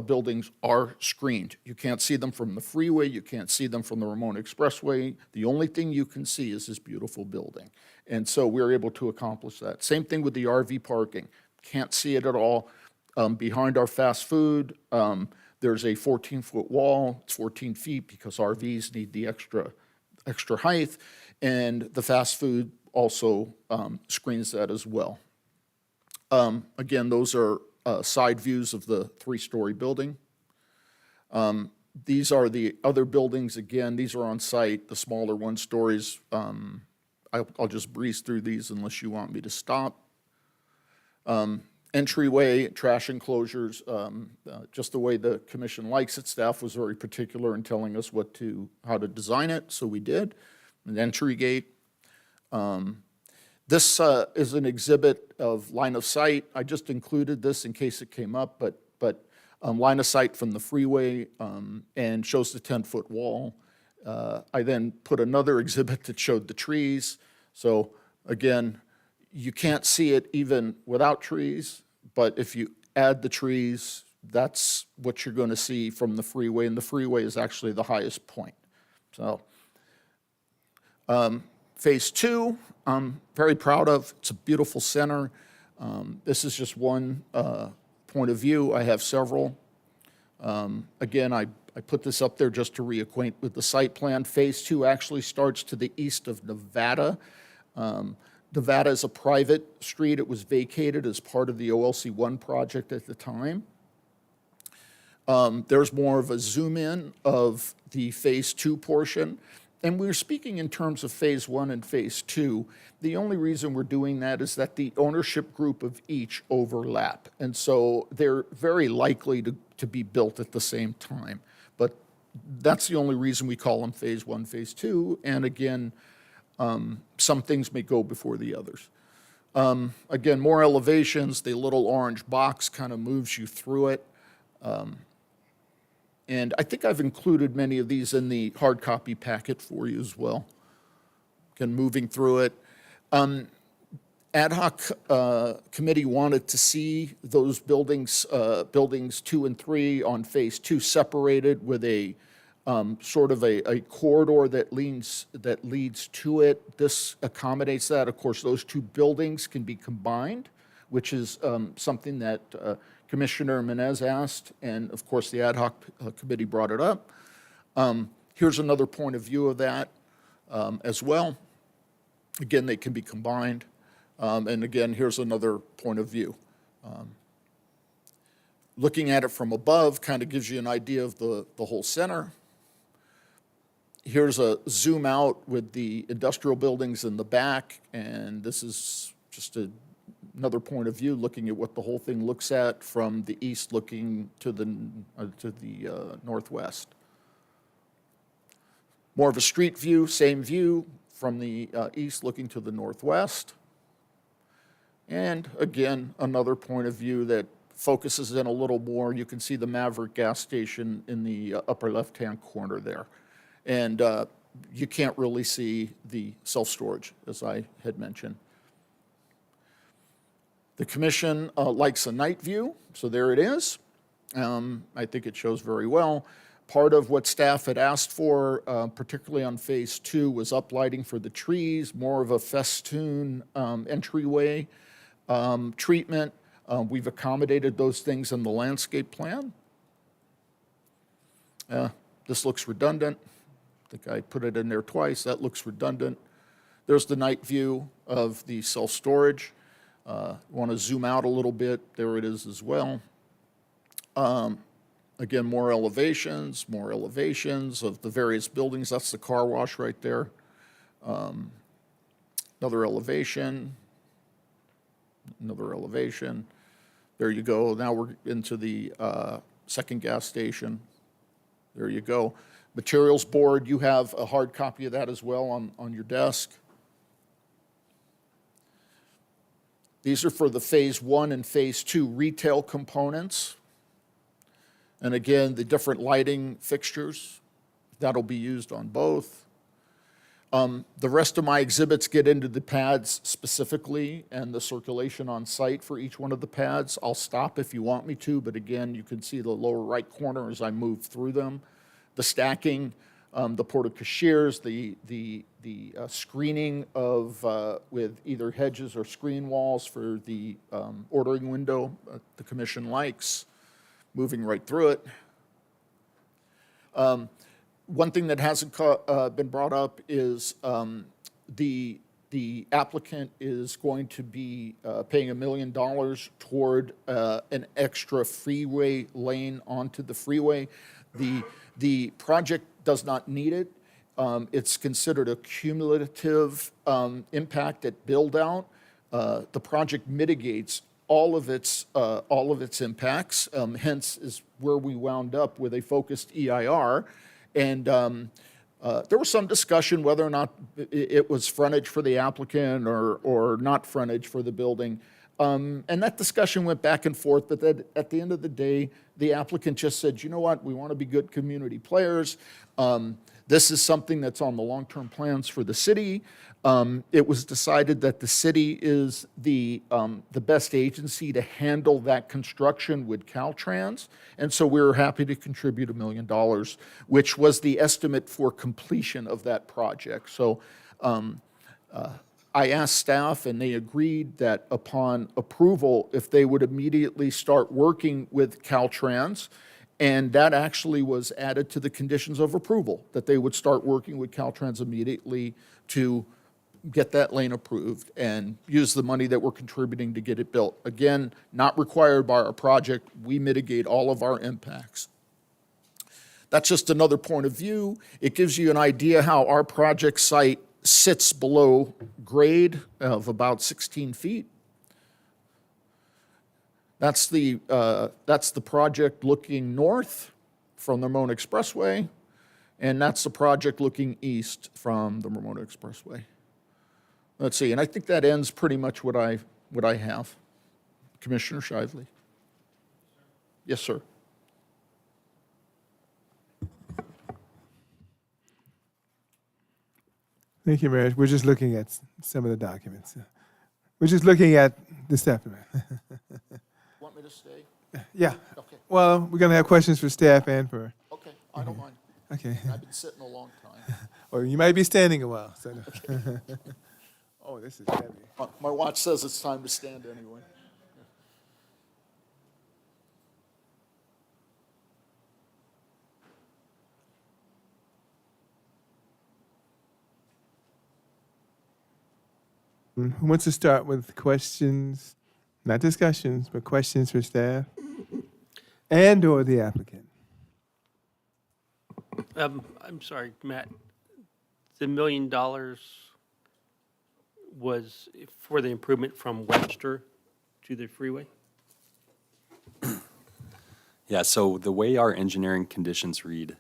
buildings are screened. You can't see them from the freeway. You can't see them from the Ramona Expressway. The only thing you can see is this beautiful building. And so we're able to accomplish that. Same thing with the RV parking. Can't see it at all. Behind our fast food, there's a 14-foot wall. It's 14 feet because RVs need the extra height. And the fast food also screens that as well. Again, those are side views of the 3-story building. These are the other buildings. Again, these are on site, the smaller 1-stories. I'll just breeze through these unless you want me to stop. Entryway, trash enclosures, just the way the commission likes it. Staff was very particular in telling us how to design it, so we did. An entry gate. This is an exhibit of line of sight. I just included this in case it came up, but line of sight from the freeway and shows the 10-foot wall. I then put another exhibit that showed the trees. So again, you can't see it even without trees, but if you add the trees, that's what you're going to see from the freeway, and the freeway is actually the highest point. So, Phase 2, I'm very proud of. It's a beautiful center. This is just one point of view. I have several. Again, I put this up there just to reacquaint with the site plan. Phase 2 actually starts to the east of Nevada. Nevada is a private street. It was vacated as part of the OLC 1 project at the time. There's more of a zoom in of the Phase 2 portion. And we're speaking in terms of Phase 1 and Phase 2. The only reason we're doing that is that the ownership group of each overlap. And so they're very likely to be built at the same time. But that's the only reason we call them Phase 1, Phase 2. And again, some things may go before the others. Again, more elevations. The little orange box kind of moves you through it. And I think I've included many of these in the hard copy packet for you as well. Again, moving through it. Ad hoc committee wanted to see those buildings, buildings 2 and 3 on Phase 2 separated with a sort of a corridor that leads to it. This accommodates that. Of course, those 2 buildings can be combined, which is something that Commissioner Menez asked, and of course the ad hoc committee brought it up. Here's another point of view of that as well. Again, they can be combined. And again, here's another point of view. Looking at it from above kind of gives you an idea of the whole center. Here's a zoom out with the industrial buildings in the back, and this is just another point of view, looking at what the whole thing looks at from the east looking to the northwest. More of a street view, same view from the east looking to the northwest. And again, another point of view that focuses in a little more. You can see the Maverick gas station in the upper left-hand corner there. And you can't really see the self-storage, as I had mentioned. The commission likes a night view, so there it is. I think it shows very well. Part of what staff had asked for, particularly on Phase 2, was uplighting for the trees, more of a festoon entryway treatment. We've accommodated those things in the landscape plan. This looks redundant. I think I put it in there twice. That looks redundant. There's the night view of the self-storage. Want to zoom out a little bit. There it is as well. Again, more elevations of the various buildings. That's the car wash right there. Another elevation. There you go. Now we're into the second gas station. There you go. Materials board, you have a hard copy of that as well on your desk. These are for the Phase 1 and Phase 2 retail components. And again, the different lighting fixtures, that'll be used on both. The rest of my exhibits get into the pads specifically and the circulation on site for each one of the pads. I'll stop if you want me to, but again, you can see the lower right corner as I move through them. The stacking, the porte-cocheres, the screening of with either hedges or screen walls for the ordering window the commission likes. Moving right through it. One thing that hasn't been brought up is the applicant is going to be paying $1 million toward an extra freeway lane onto the freeway. The project does not need it. It's considered a cumulative impact at build-out. The project mitigates all of its impacts, hence is where we wound up with a focused EIR. And there was some discussion whether or not it was frontage for the applicant or not frontage for the building. And that discussion went back and forth, but then at the end of the day, the applicant just said, you know what, we want to be good community players. This is something that's on the long-term plans for the city. It was decided that the city is the best agency to handle that construction with Caltrans, and so we were happy to contribute $1 million, which was the estimate for completion of that project. So I asked staff, and they agreed that upon approval, if they would immediately start working with Caltrans, and that actually was added to the conditions of approval, that they would start working with Caltrans immediately to get that lane approved and use the money that we're contributing to get it built. Again, not required by our project. We mitigate all of our impacts. That's just another point of view. It gives you an idea how our project site sits below grade of about 16 feet. That's the project looking north from the Ramona Expressway, and that's the project looking east from the Ramona Expressway. Let's see, and I think that ends pretty much what I have. Commissioner Shively. Yes, sir. Thank you, Mayor. We're just looking at some of the documents. We're just looking at the staff. Want me to stay? Yeah. Okay. Well, we're going to have questions for staff and for... Okay, I don't mind. Okay. I've been sitting a long time. Or you might be standing a while. So. Oh, this is heavy. My watch says it's time to stand anyway. Who wants to start with questions, not discussions, but questions for staff and or the applicant? I'm sorry, Matt. The $1 million was for the improvement from Webster to the freeway? Yeah, so the way our engineering conditions read,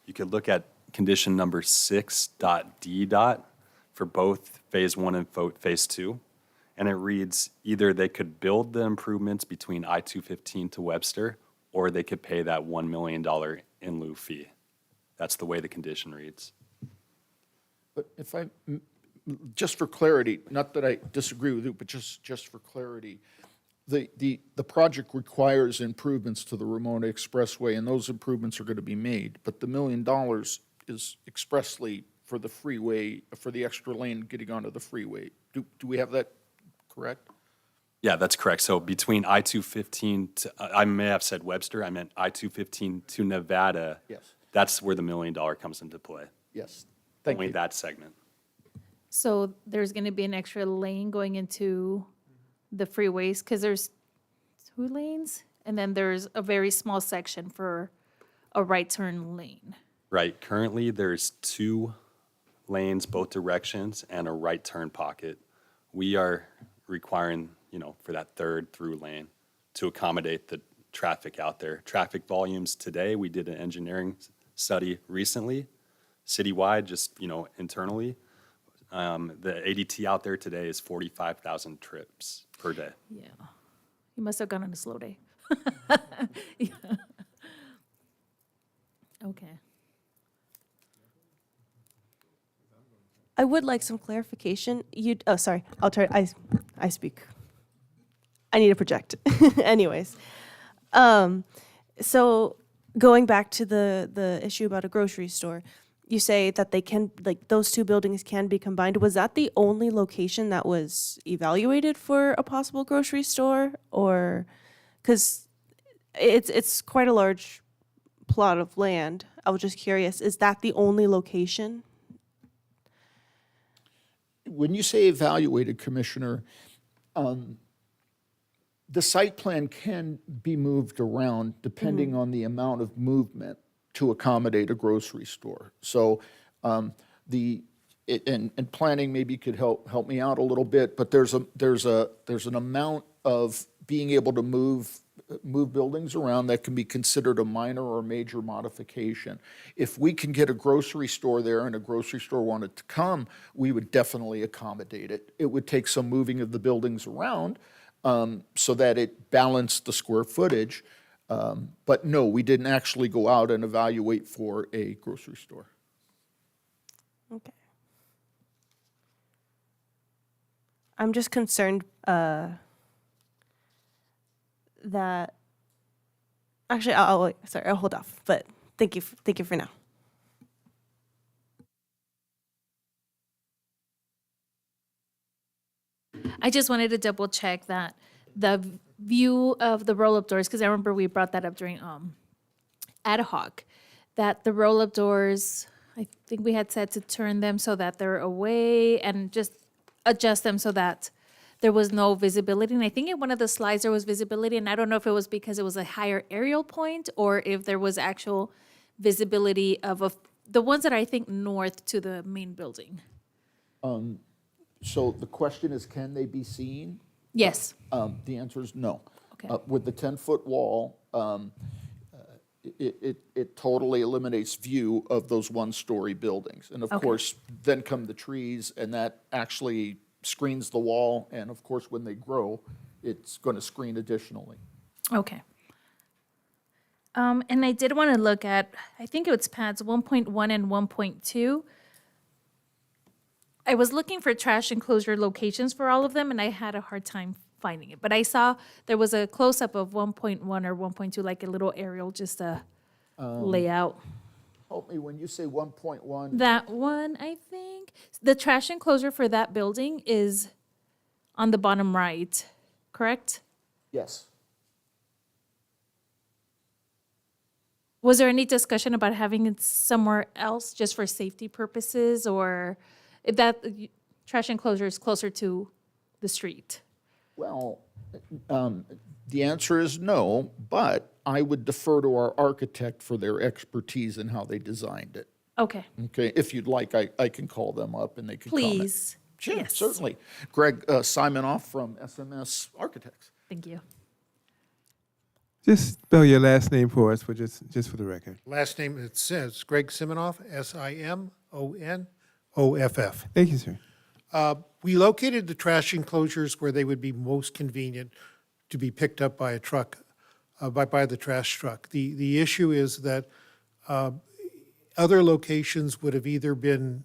you could look at condition number 6.d. for both phase 1 and phase 2, and it reads either they could build the improvements between I-215 to Webster, or they could pay that $1 million in lieu fee. That's the way the condition reads. But if I, just for clarity, not that I disagree with you, but just for clarity, the project requires improvements to the Ramona Expressway, and those improvements are going to be made. But the $1 million is expressly for the freeway, for the extra lane getting onto the freeway. Do we have that correct? Yeah, that's correct. So between I-215 to, I may have said Webster, I meant I-215 to Nevada. Yes. That's where the $1 million comes into play. Yes. Thank Only you. that segment. So there's going to be an extra lane going into the freeways because there's 2 lanes and then there's a very small section for a right turn lane. Right. Currently, there's 2 lanes, both directions, and a right turn pocket. We are requiring, for that third through lane to accommodate the traffic out there. Traffic volumes today, we did an engineering study recently, citywide, just, internally. The ADT out there today is 45,000 trips per day. Yeah. You must have gone on a slow day. Yeah. Okay. I would like some clarification. Sorry. I'll try. I speak. I need to project. Anyways. So going back to the issue about a grocery store, you say that they can, those 2 buildings can be combined. Was that the only location that was evaluated for a possible grocery store? Or, because it's quite a large plot of land. I was just curious, is that the only location? When you say evaluated, Commissioner, the site plan can be moved around depending on the amount of movement to accommodate a grocery store. So and planning maybe could help me out a little bit, but there's an amount of being able to move buildings around that can be considered a minor or major modification. If we can get a grocery store there and a grocery store wanted to come, we would definitely accommodate it. It would take some moving of the buildings around, so that it balanced the square footage. But no, we didn't actually go out and evaluate for a grocery store. Okay. I'm just concerned that actually I'll wait. Sorry, I'll hold off. But thank you for now. I just wanted to double check that the view of the roll-up doors, because I remember we brought that up during ad hoc, that the roll-up doors, I think we had said to turn them so that they're away and just adjust them so that there was no visibility. And I think in one of the slides there was visibility, and I don't know if it was because it was a higher aerial point or if there was actual visibility of the ones that are, I think, north to the main building. So the question is, can they be seen? Yes. The answer is no. Okay. With the 10-foot wall, it totally eliminates view of those one-story buildings. And of Okay. course, then come the trees, and that actually screens the wall. And of course, when they grow, it's going to screen additionally. Okay. And I did want to look at, I think it was pads 1.1 and 1.2. I was looking for trash enclosure locations for all of them, and I had a hard time finding it. But I saw there was a close-up of 1.1 or 1.2, like a little aerial, just a layout. Help me, when you say 1.1, That one, I think. The trash enclosure for that building is on the bottom right, correct? yes. Was there any discussion about having it somewhere else just for safety purposes, or if that trash enclosure is closer to the street? Well, the answer is no, but I would defer to our architect for their expertise in how they designed it. Okay, Okay, if you'd like, I can call them up and they can comment. please. Sure, Yes. certainly. Greg Simonoff from SMS Architects. Thank you. Just spell your last name for us, just for the record. Last name, it says Greg Simonoff, Simonoff. Thank you, sir. We located the trash enclosures where they would be most convenient to be picked up by a truck, by the trash truck. The issue is that other locations would have either been,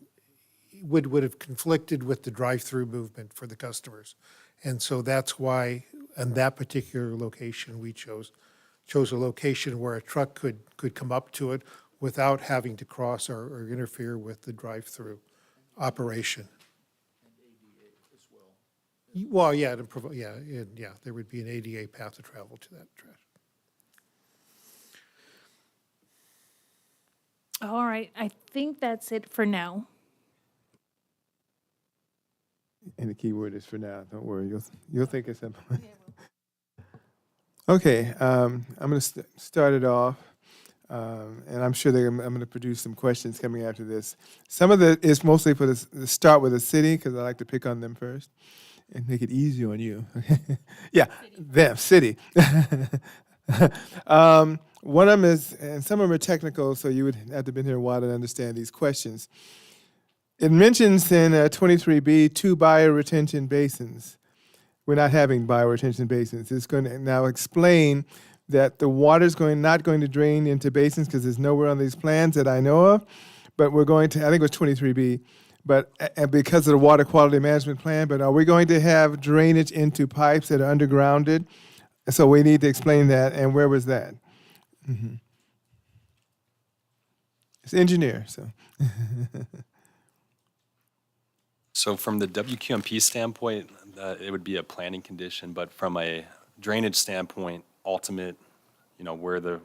would have conflicted with the drive-through movement for the customers. And so that's why, in that particular location, we chose a location where a truck could come up to it without having to cross or interfere with the drive-through operation. Well, yeah, there would be an ADA path of travel to that trash. All right, I think that's it for now. And the key word is for now. Don't worry, you'll think of something. Okay, I'm going to start it off, and I'm sure I'm going to produce some questions coming after this. Some of it is mostly for the start with the city, because I like to pick on them first and make it easy on you. Yeah, them, city. One of them is, and some of them are technical, so you would have to have been here a while to understand these questions. It mentions in 23B 2 bioretention basins. We're not having bioretention basins. It's going to now explain that the water is not going to drain into basins because there's nowhere on these plans that I know of. But we're going to, I think it was 23B, but because of the water quality management plan. But are we going to have drainage into pipes that are undergrounded? So we need to explain that. And where was that? Mm-hmm. It's engineer, so. So from the WQMP standpoint, it would be a planning condition, but from a drainage standpoint, ultimate, where the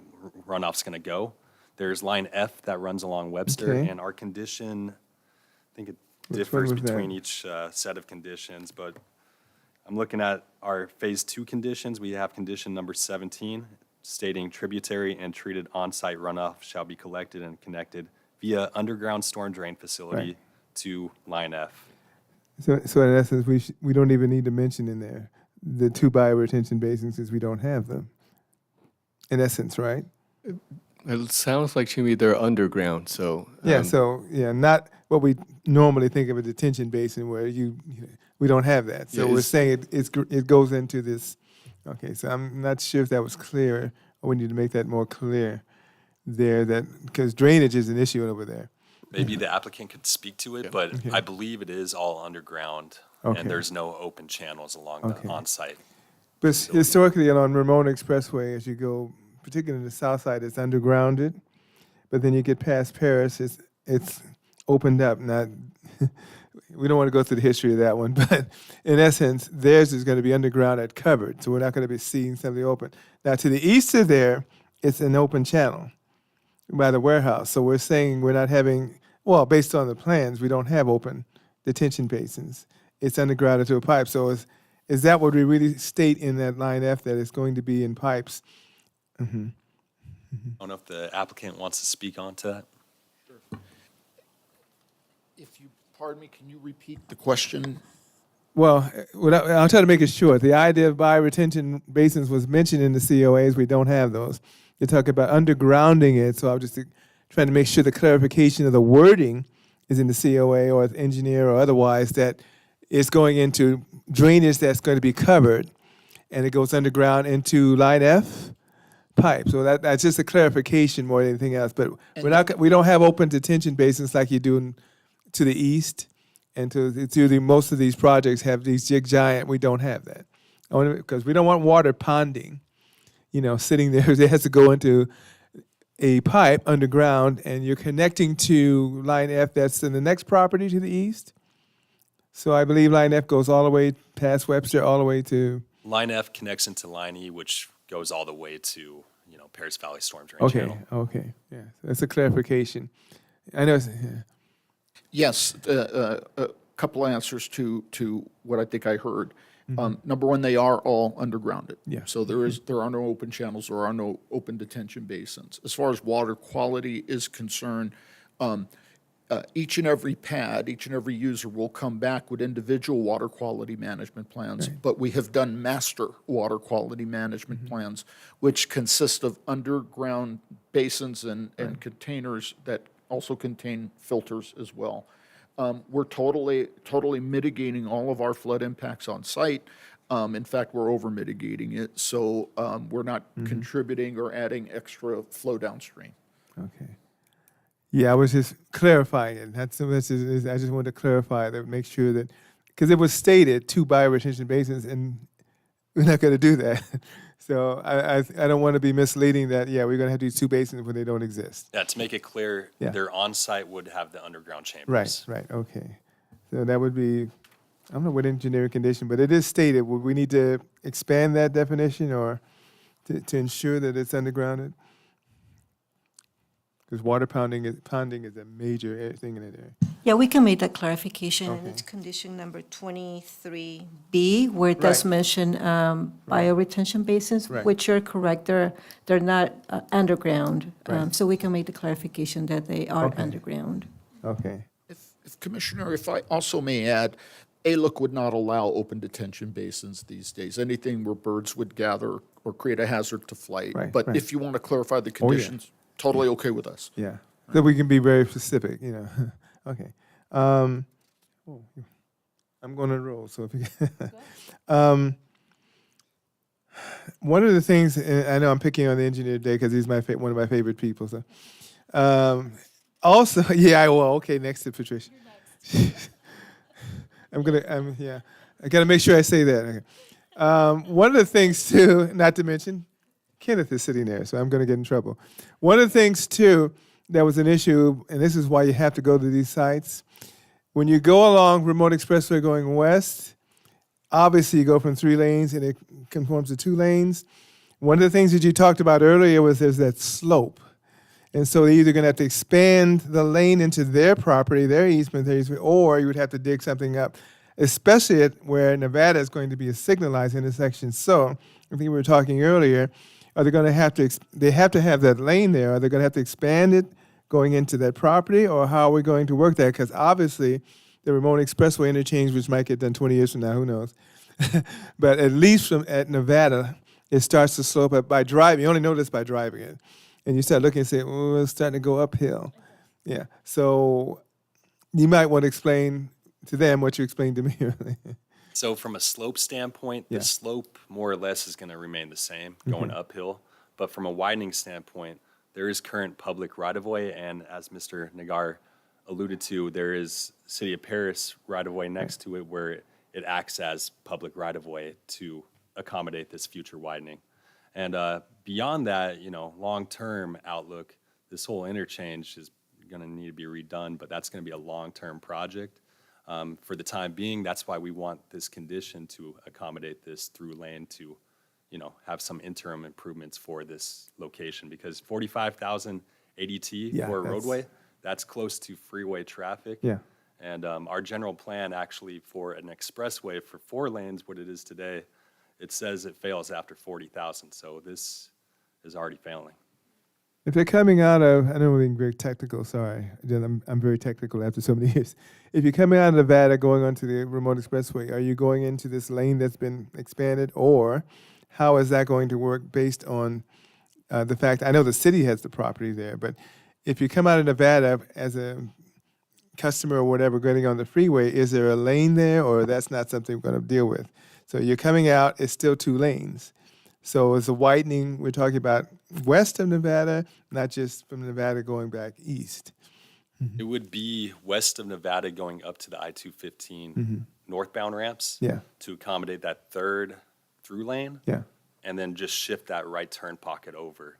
runoff's going to go, there's line F that runs along Webster, Okay. and our condition, I think it Which differs one was that? between each set of conditions, but I'm looking at our Phase 2 conditions. We have condition number 17, stating tributary and treated on-site runoff shall be collected and connected via underground storm drain facility Right. to line F. So in essence, we don't even need to mention in there the 2 bioretention basins since we don't have them. In essence, right? It sounds like to me they're underground, so. Yeah. Not what we normally think of a detention basin where We don't have that. So Yeah, we're is- saying it goes into this. Okay, so I'm not sure if that was clear, or we need to make that more clear there, that, because drainage is an issue over there. Maybe the applicant could speak to it, but Okay. I believe it is all underground, Okay. and there's no open channels along Okay. the on-site. But historically, on Ramona Expressway, as you go, particularly in the south side, it's undergrounded. But then you get past Paris, it's opened up. Not, we don't want to go through the history of that one, but in essence, theirs is going to be underground at covered, so we're not going to be seeing something open. Now, to the east of there, it's an open channel by the warehouse. So we're saying we're not having, well, based on the plans, we don't have open detention basins. It's underground into a pipe. So is that what we really state in that line F, that it's going to be in pipes? Mm-hmm. I don't know if the applicant wants to speak on to that. If you pardon me, can you repeat the question? Well, I'll try to make it short. The idea of bioretention basins was mentioned in the COAs. We don't have those. They talk about undergrounding it, so I was just trying to make sure the clarification of the wording is in the COA or the engineer or otherwise, that it's going into drainage that's going to be covered, and it goes underground into line F pipe. So that's just a clarification more than anything else. But we don't have open detention basins like you do to the east, and most of these projects have these jig giant. We don't have that, only because we don't want water ponding, sitting there. It has to go into a pipe underground, and you're connecting to line F that's in the next property to the east. So I believe line F goes all the way past Webster, all the way to. Line F connects into line E, which goes all the way to, Paris Valley Storm Drain Okay, Channel. okay, yeah, that's a clarification. I know. Yeah. Yes, a couple answers to what I think I heard. Number one, they are all undergrounded. Yeah. So there are no open channels, there are no open detention basins. As far as water quality is concerned, each and every pad, each and every user will come back with individual water quality management plans, but we have done master water quality management plans, which consist of underground basins and containers that also contain filters as well. We're totally mitigating all of our flood impacts on site. In fact, we're over mitigating it, so we're not contributing or adding extra flow downstream. Okay. Yeah, I was just clarifying it. I just wanted to clarify that, make sure that, because it was stated 2 bioretention basins, and we're not going to do that. So I don't want to be misleading that, we're going to have these 2 basins when they don't exist. Yeah, to make it clear, Yeah. their on-site would have the underground chambers. Right, okay. So that would be, I don't know what engineering condition, but it is stated. Would we need to expand that definition or to ensure that it's undergrounded? Because water ponding is a major thing in that area. Yeah, we can make that clarification, and Okay. it's condition number 23B, where it does Right. mention bioretention basins, Right. which you're correct, they're not underground. Right. So we can make the clarification that they are Okay. underground. Okay. If Commissioner, if I also may add, ALUC would not allow open detention basins these days, anything where birds would gather or create a hazard to flight. Right, But right. if you want to clarify the Oh, yeah. conditions, totally okay with us. Yeah, so we can be very specific, Okay. I'm going to roll, so if you one of the things, and I know I'm picking on the engineer today because he's one of my favorite people. So, also, okay, next to Patricia. I got to make sure I say that. Okay. One of the things too, not to mention, Kenneth is sitting there, so I'm going to get in trouble. One of the things too that was an issue, and this is why you have to go to these sites. When you go along Remote Expressway going west, obviously you go from 3 lanes and it conforms to 2 lanes. One of the things that you talked about earlier was there's that slope. And so they're either going to have to expand the lane into their property, their easement, or you would have to dig something up, especially where Nevada is going to be a signalized intersection. So I think we were talking earlier, are they going to have to, they have to have that lane there. Are they going to have to expand it going into that property, or how are we going to work that? Because obviously the Remote Expressway interchange, which might get done 20 years from now, who knows? But at least at Nevada, it starts to slope up by driving. You only know this by driving it. And you start looking and say, oh, it's starting to go uphill. Yeah, so you might want to explain to them what you explained to me earlier. So from a slope standpoint, Yeah. the slope more or less is going to remain the same, going Okay. uphill. But from a widening standpoint, there is current public right-of-way, and as Mr. Nagar alluded to, there is City of Paris right-of-way next to it where it acts as public right-of-way to accommodate this future widening. And beyond that, long-term outlook, this whole interchange is going to need to be redone, but that's going to be a long-term project. For the time being, that's why we want this condition to accommodate this through lane to, have some interim improvements for this location, because 45,000 ADT Yeah, for a that's- roadway, that's close to freeway traffic. Yeah. And our general plan actually for an expressway for 4 lanes, what it is today, it says it fails after 40,000. So this is already failing. If you're coming out of, I know we're being very technical, sorry. Again, I'm very technical after so many years. If you're coming out of Nevada going onto the remote expressway, are you going into this lane that's been expanded, or how is that going to work based on the fact, I know the city has the property there, but if you come out of Nevada as a customer or whatever getting on the freeway, is there a lane there, or that's not something we're going to deal with? So you're coming out, it's still 2 lanes. So it's a widening, we're talking about west of Nevada, not just from Nevada going back east. It would be west of Nevada going up to the I-215 Mhm. northbound ramps Yeah. to accommodate that 3rd through lane. Yeah. And then just shift that right turn pocket over.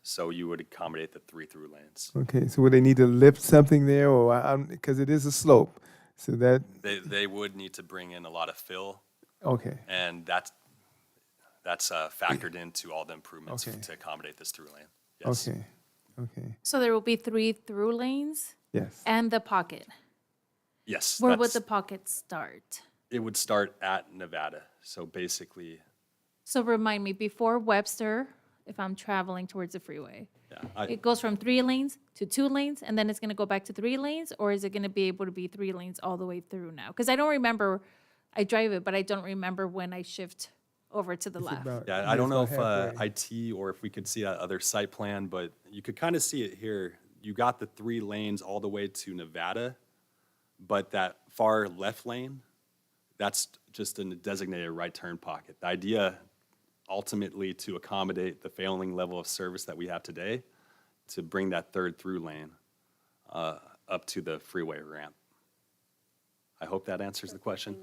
So you would accommodate the 3 through lanes. Okay, so would they need to lift something there, or, because it is a slope, so that, They would need to bring in a lot of fill, okay, and that's factored into all the improvements Okay. to accommodate this through lane. Yes. okay, So there will be 3 through lanes yes. and the pocket. Yes. Where would that's- the pocket start? It would start at Nevada. So basically, So remind me, before Webster, if I'm traveling towards the freeway, yeah. it goes from 3 lanes to 2 lanes, and then it's gonna go back to 3 lanes, or is it gonna be able to be 3 lanes all the way through now? Because I don't remember, I drive it, but I don't remember when I shift over to the It's left. about- Yeah, I don't know it's if about halfway. IT or if we could see that other site plan, but you could kind of see it here. You got the 3 lanes all the way to Nevada, but that far left lane, that's just a designated right turn pocket. The idea ultimately to accommodate the failing level of service that we have today, to bring that 3rd through lane up to the freeway ramp. I hope that answers the question.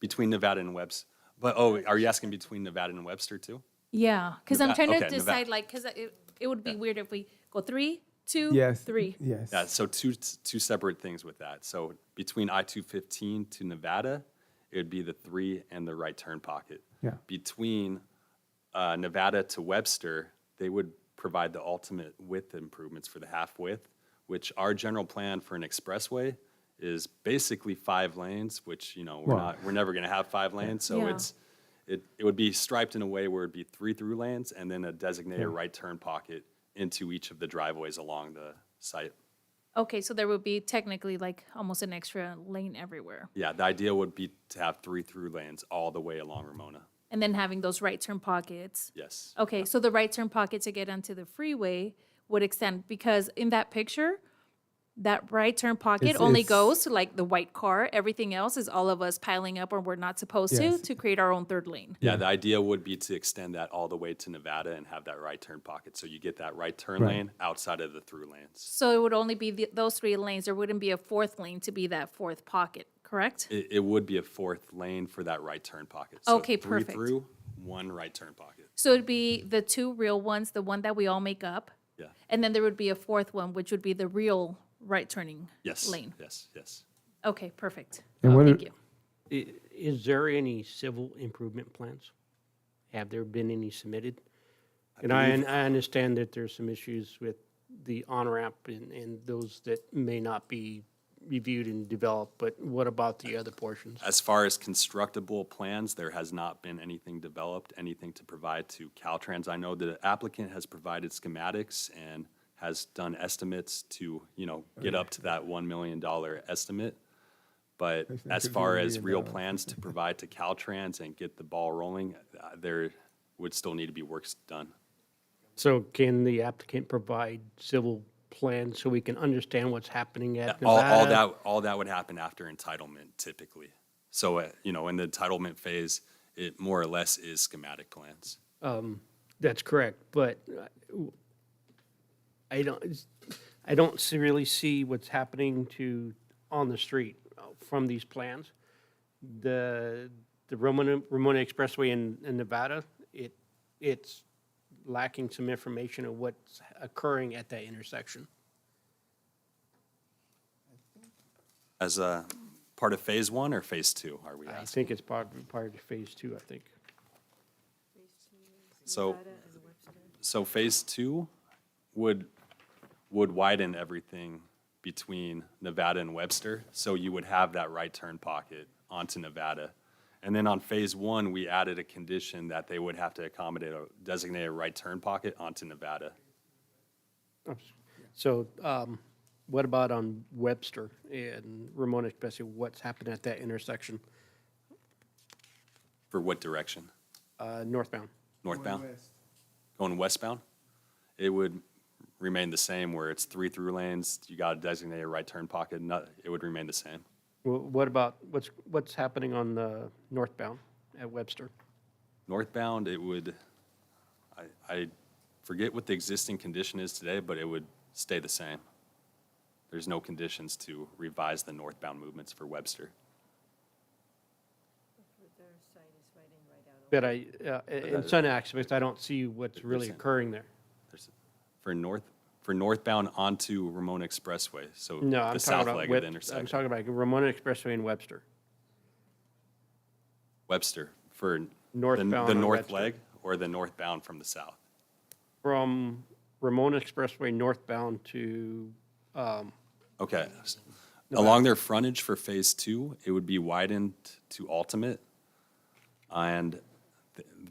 Between Nevada and Webster. But, are you asking between Nevada and Webster too? Yeah, because I'm trying to Okay, Nevada. decide, like, because it would be weird if we go 3, 2, Yes. 3. Yes. Yeah, so two separate things with that. So between I-215 to Nevada, it would be the 3 and the right turn pocket. Yeah. Between Nevada to Webster, they would provide the ultimate width improvements for the half width, which our general plan for an expressway is basically 5 lanes, which, Wow. we're never gonna have 5 lanes. So Yeah. it would be striped in a way where it'd be 3 through lanes and then a designated Yeah. right turn pocket into each of the driveways along the site. Okay, so there would be technically like almost an extra lane everywhere. Yeah, the idea would be to have 3 through lanes all the way along Ramona. And then having those right turn pockets. Yes. Okay, so the right turn pocket to get onto the freeway would extend, because in that picture, that right turn pocket It's- only it's- goes to like the white car. Everything else is all of us piling up where we're not supposed Yes. to create our own 3rd lane. Yeah, the idea would be to extend that all the way to Nevada and have that right turn pocket. So you get that right turn Right. lane outside of the through lanes. So it would only be those 3 lanes. There wouldn't be a 4th lane to be that 4th pocket, correct? It would be a 4th lane for that right turn pocket. So Okay, 3 perfect. through, 1 right turn pocket. So it'd be the 2 real ones, the one that we all make up. Yeah. And then there would be a 4th one, which would be the real right turning Yes. lane. Yes. Okay, perfect. And what Thank are- you. Is there any civil improvement plans? Have there been any submitted? And I understand that there's some issues with the on-ramp and those that may not be reviewed and developed, but what about the other portions? As far as constructible plans, there has not been anything developed, anything to provide to Caltrans. I know the applicant has provided schematics and has done estimates to, get up to that $1 million estimate. But That's not as gonna be far $1 as million. real plans to provide to Caltrans and get the ball rolling, there would still need to be works done. So can the applicant provide civil plans so we can understand what's happening at All Nevada? that would happen after entitlement typically. So, in the entitlement phase, it more or less is schematic plans. That's correct, but I don't really see what's happening on the street from these plans. The Ramona Expressway in Nevada, it's lacking some information of what's occurring at that intersection. As a part of phase 1 or phase 2, are we I asking? think it's part of phase 2, I think. So phase 2 would widen everything between Nevada and Webster, so you would have that right turn pocket onto Nevada. And then on phase 1, we added a condition that they would have to accommodate a designated right turn pocket onto Nevada. So what about on Webster and Ramona Expressway? What's happened at that intersection? For what direction? Northbound. Northbound? Going westbound? It would remain the same where it's 3 through lanes, you got a designated right turn pocket, it would remain the same. Well, what about, what's happening on the northbound at Webster? Northbound, it would, I forget what the existing condition is today, but it would stay the same. There's no conditions to revise the northbound movements for Webster. But in some aspects, I don't see what's really occurring there. For northbound onto Ramona Expressway, so No, the I'm south talking leg about, of the intersection. I'm talking about Ramona Expressway in Webster. Webster, for Northbound the on north Webster. leg or the northbound from the south? From Ramona Expressway northbound to, Okay. Along their frontage for phase 2, it would be widened to ultimate. And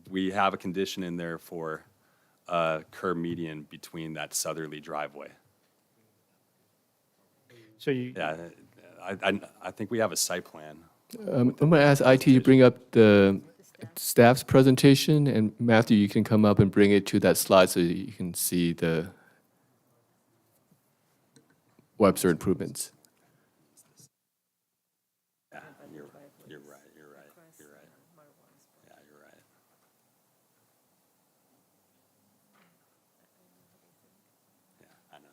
we have a condition in there for a curb median between that southerly driveway. so you, Yeah, I think we have a site plan. I'm going to ask IT to bring up the staff's presentation, and Matthew, you can come up and bring it to that slide so you can see the Webster improvements. Yeah, you're right. Yeah, you're right. Yeah, I know.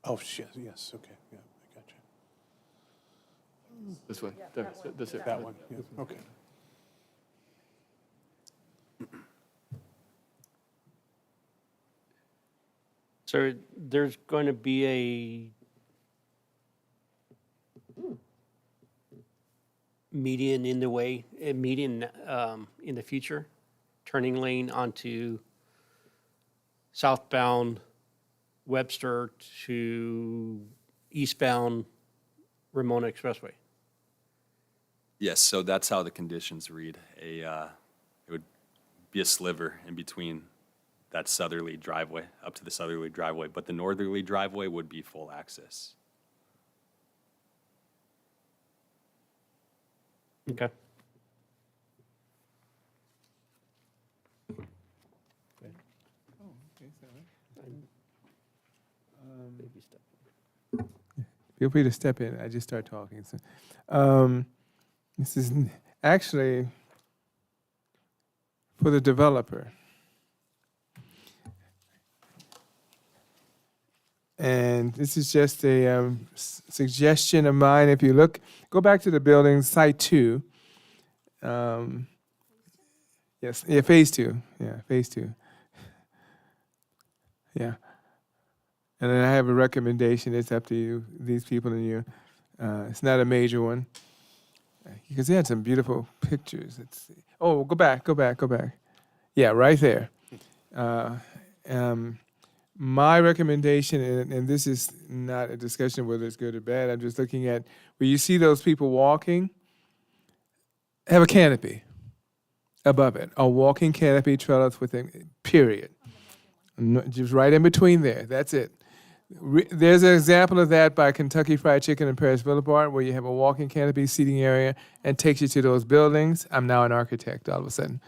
Oh, shit, yes, okay, yeah, I got you. This one. This That one, yeah, okay. so there's going to be a median in the way, a median in the future, turning lane onto southbound Webster to eastbound Ramona Expressway. Yes, so that's how the conditions read. It would be a sliver in between that southerly driveway, up to the southerly driveway, but the northerly driveway would be full access. Okay. Feel free to step in. I just start talking. So, this is actually for the developer. And this is just a suggestion of mine. If you go back to the building, site 2. Yes, yeah, phase 2. Yeah, phase 2. Yeah. And then I have a recommendation. It's up to you, these people and you. It's not a major one. Because they had some beautiful pictures. Let's see. Oh, go back. Yeah, right there. My recommendation, and this is not a discussion of whether it's good or bad, I'm just looking at where you see those people walking, have a canopy above it, a walking canopy trellis with a period. Just right in between there. That's it. There's an example of that by Kentucky Fried Chicken and Paris Boulevard, where you have a walking canopy seating area and takes you to those buildings. I'm now an architect all of a sudden.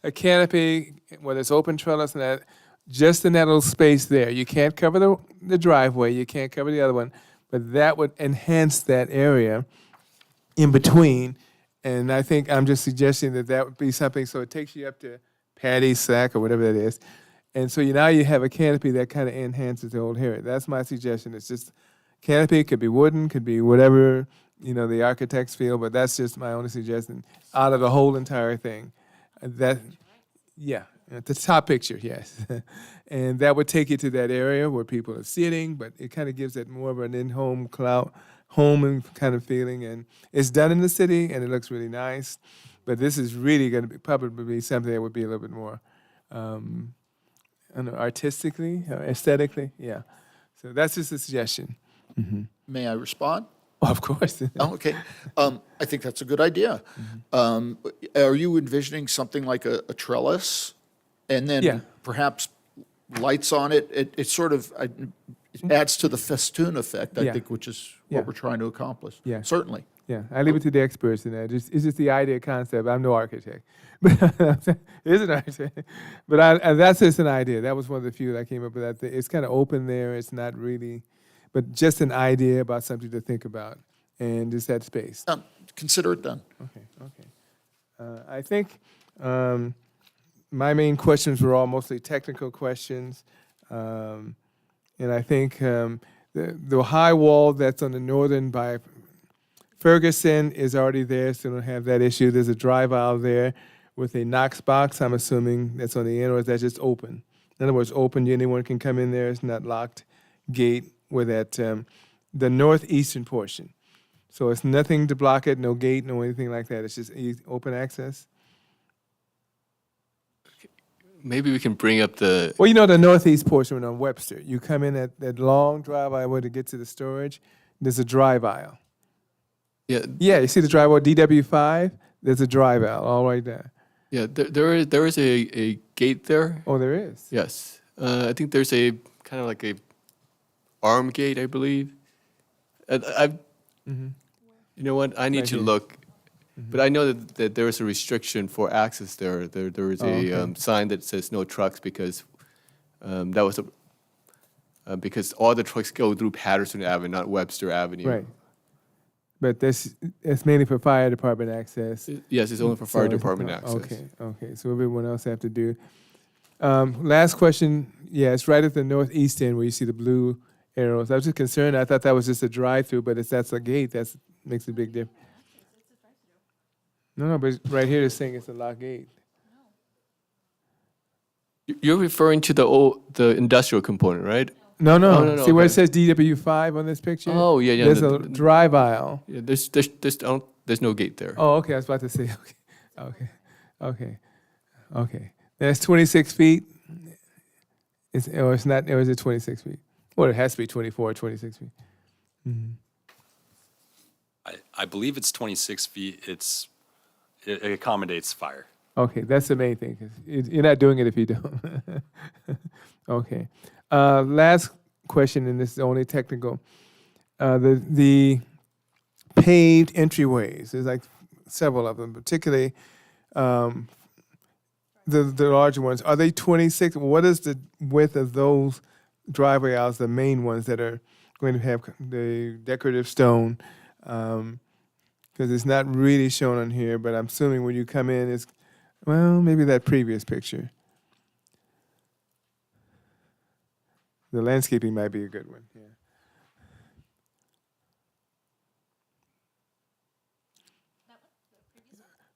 A canopy, whether it's open trellis and that, just in that little space there. You can't cover the driveway, you can't cover the other one, but that would enhance that area in between. And I think I'm just suggesting that that would be something, so it takes you up to Patty, Sack, or whatever that is. And so now you have a canopy that kind of enhances the whole area. That's my suggestion. It's just canopy, could be wooden, could be whatever, the architects feel, but that's just my only suggestion out of the whole entire thing. At the top picture, yes. And that would take you to that area where people are sitting, but it kind of gives it more of an in-home home kind of feeling. And it's done in the city, and it looks really nice. But this is really going to probably be something that would be a little bit more, artistically, or aesthetically, yeah. So that's just a suggestion. May I respond? Oh, of course. Okay. I think that's a good idea. Are you envisioning something like a trellis? And then Yeah. perhaps lights on it? It sort of it adds to the festoon effect, I Yeah. think, which is Yeah. what we're trying to accomplish. Yeah. Certainly. Yeah, I leave it to the experts in that. It's just the idea concept. I'm no architect. It is an architect. But that's just an idea. That was one of the few that I came up with. It's kind of open there. It's not really, but just an idea about something to think about. And just that space. Consider it done. Okay. I think my main questions were all mostly technical questions. And I think the high wall that's on the northern by Ferguson is already there, so don't have that issue. There's a drive aisle there with a Knox box, I'm assuming, that's on the end, or is that just open? In other words, open, anyone can come in there, it's not locked gate with that, the northeastern portion. So it's nothing to block it, no gate, no anything like that, it's just open access? Maybe we can bring up the, Well, the northeast portion on Webster, you come in at that long drive aisle where to get to the storage, there's a drive aisle. Yeah, you see the drive aisle, DW5, there's a drive aisle all right there. yeah, there is a gate there. Oh, there is? Yes. I think there's a kind of like a arm gate, I believe. You know what? I need Right to here. look. But I know that there is a restriction for access there. There is a sign that says no trucks because that was because all the trucks go through Patterson Avenue, not Webster Avenue. Right. But it's mainly for fire department access. Yes, it's only for fire it's- department access. Okay, so everyone else have to do. Last question, yeah, it's right at the northeast end where you see the blue arrows. I was just concerned, I thought that was just a drive-through, but if that's a gate, that makes a big difference. No, but right here it's saying it's a locked gate. You're referring to the industrial component, right? No, no, see where it okay. says DW5 on this picture? Oh, yeah. There's a drive aisle. Yeah, there's no gate there. Oh, okay, I was about to say, okay. That's 26 feet? It's not, or is it 26 feet? Well, it has to be 24, 26 feet. I believe it's 26 feet. It accommodates fire. Okay, that's the main thing, 'cause you're not doing it if you don't. Okay. Last question, and this is only technical. The paved entryways, there's like several of them, particularly the larger ones. Are they 26? What is the width of those driveway aisles, the main ones that are going to have the decorative stone? Because it's not really shown on here, but I'm assuming when you come in, it's, well, maybe that previous picture. The landscaping might be a good one, yeah.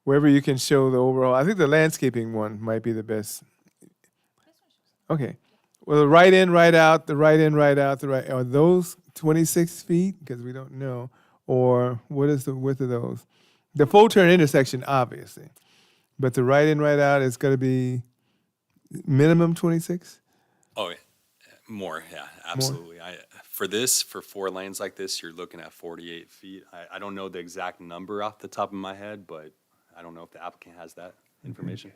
Wherever you can show the overall, I think the landscaping one might be the best. Okay. Well, the right in, right out, the right in, right out, are those 26 feet? Because we don't know. Or what is the width of those? The full turn intersection, obviously. But the right in, right out is going to be minimum 26? Oh, yeah. More, yeah, absolutely. For 4 lanes like this, you're looking at 48 feet. I don't know the exact number off the top of my head, but I don't know if the applicant has that information.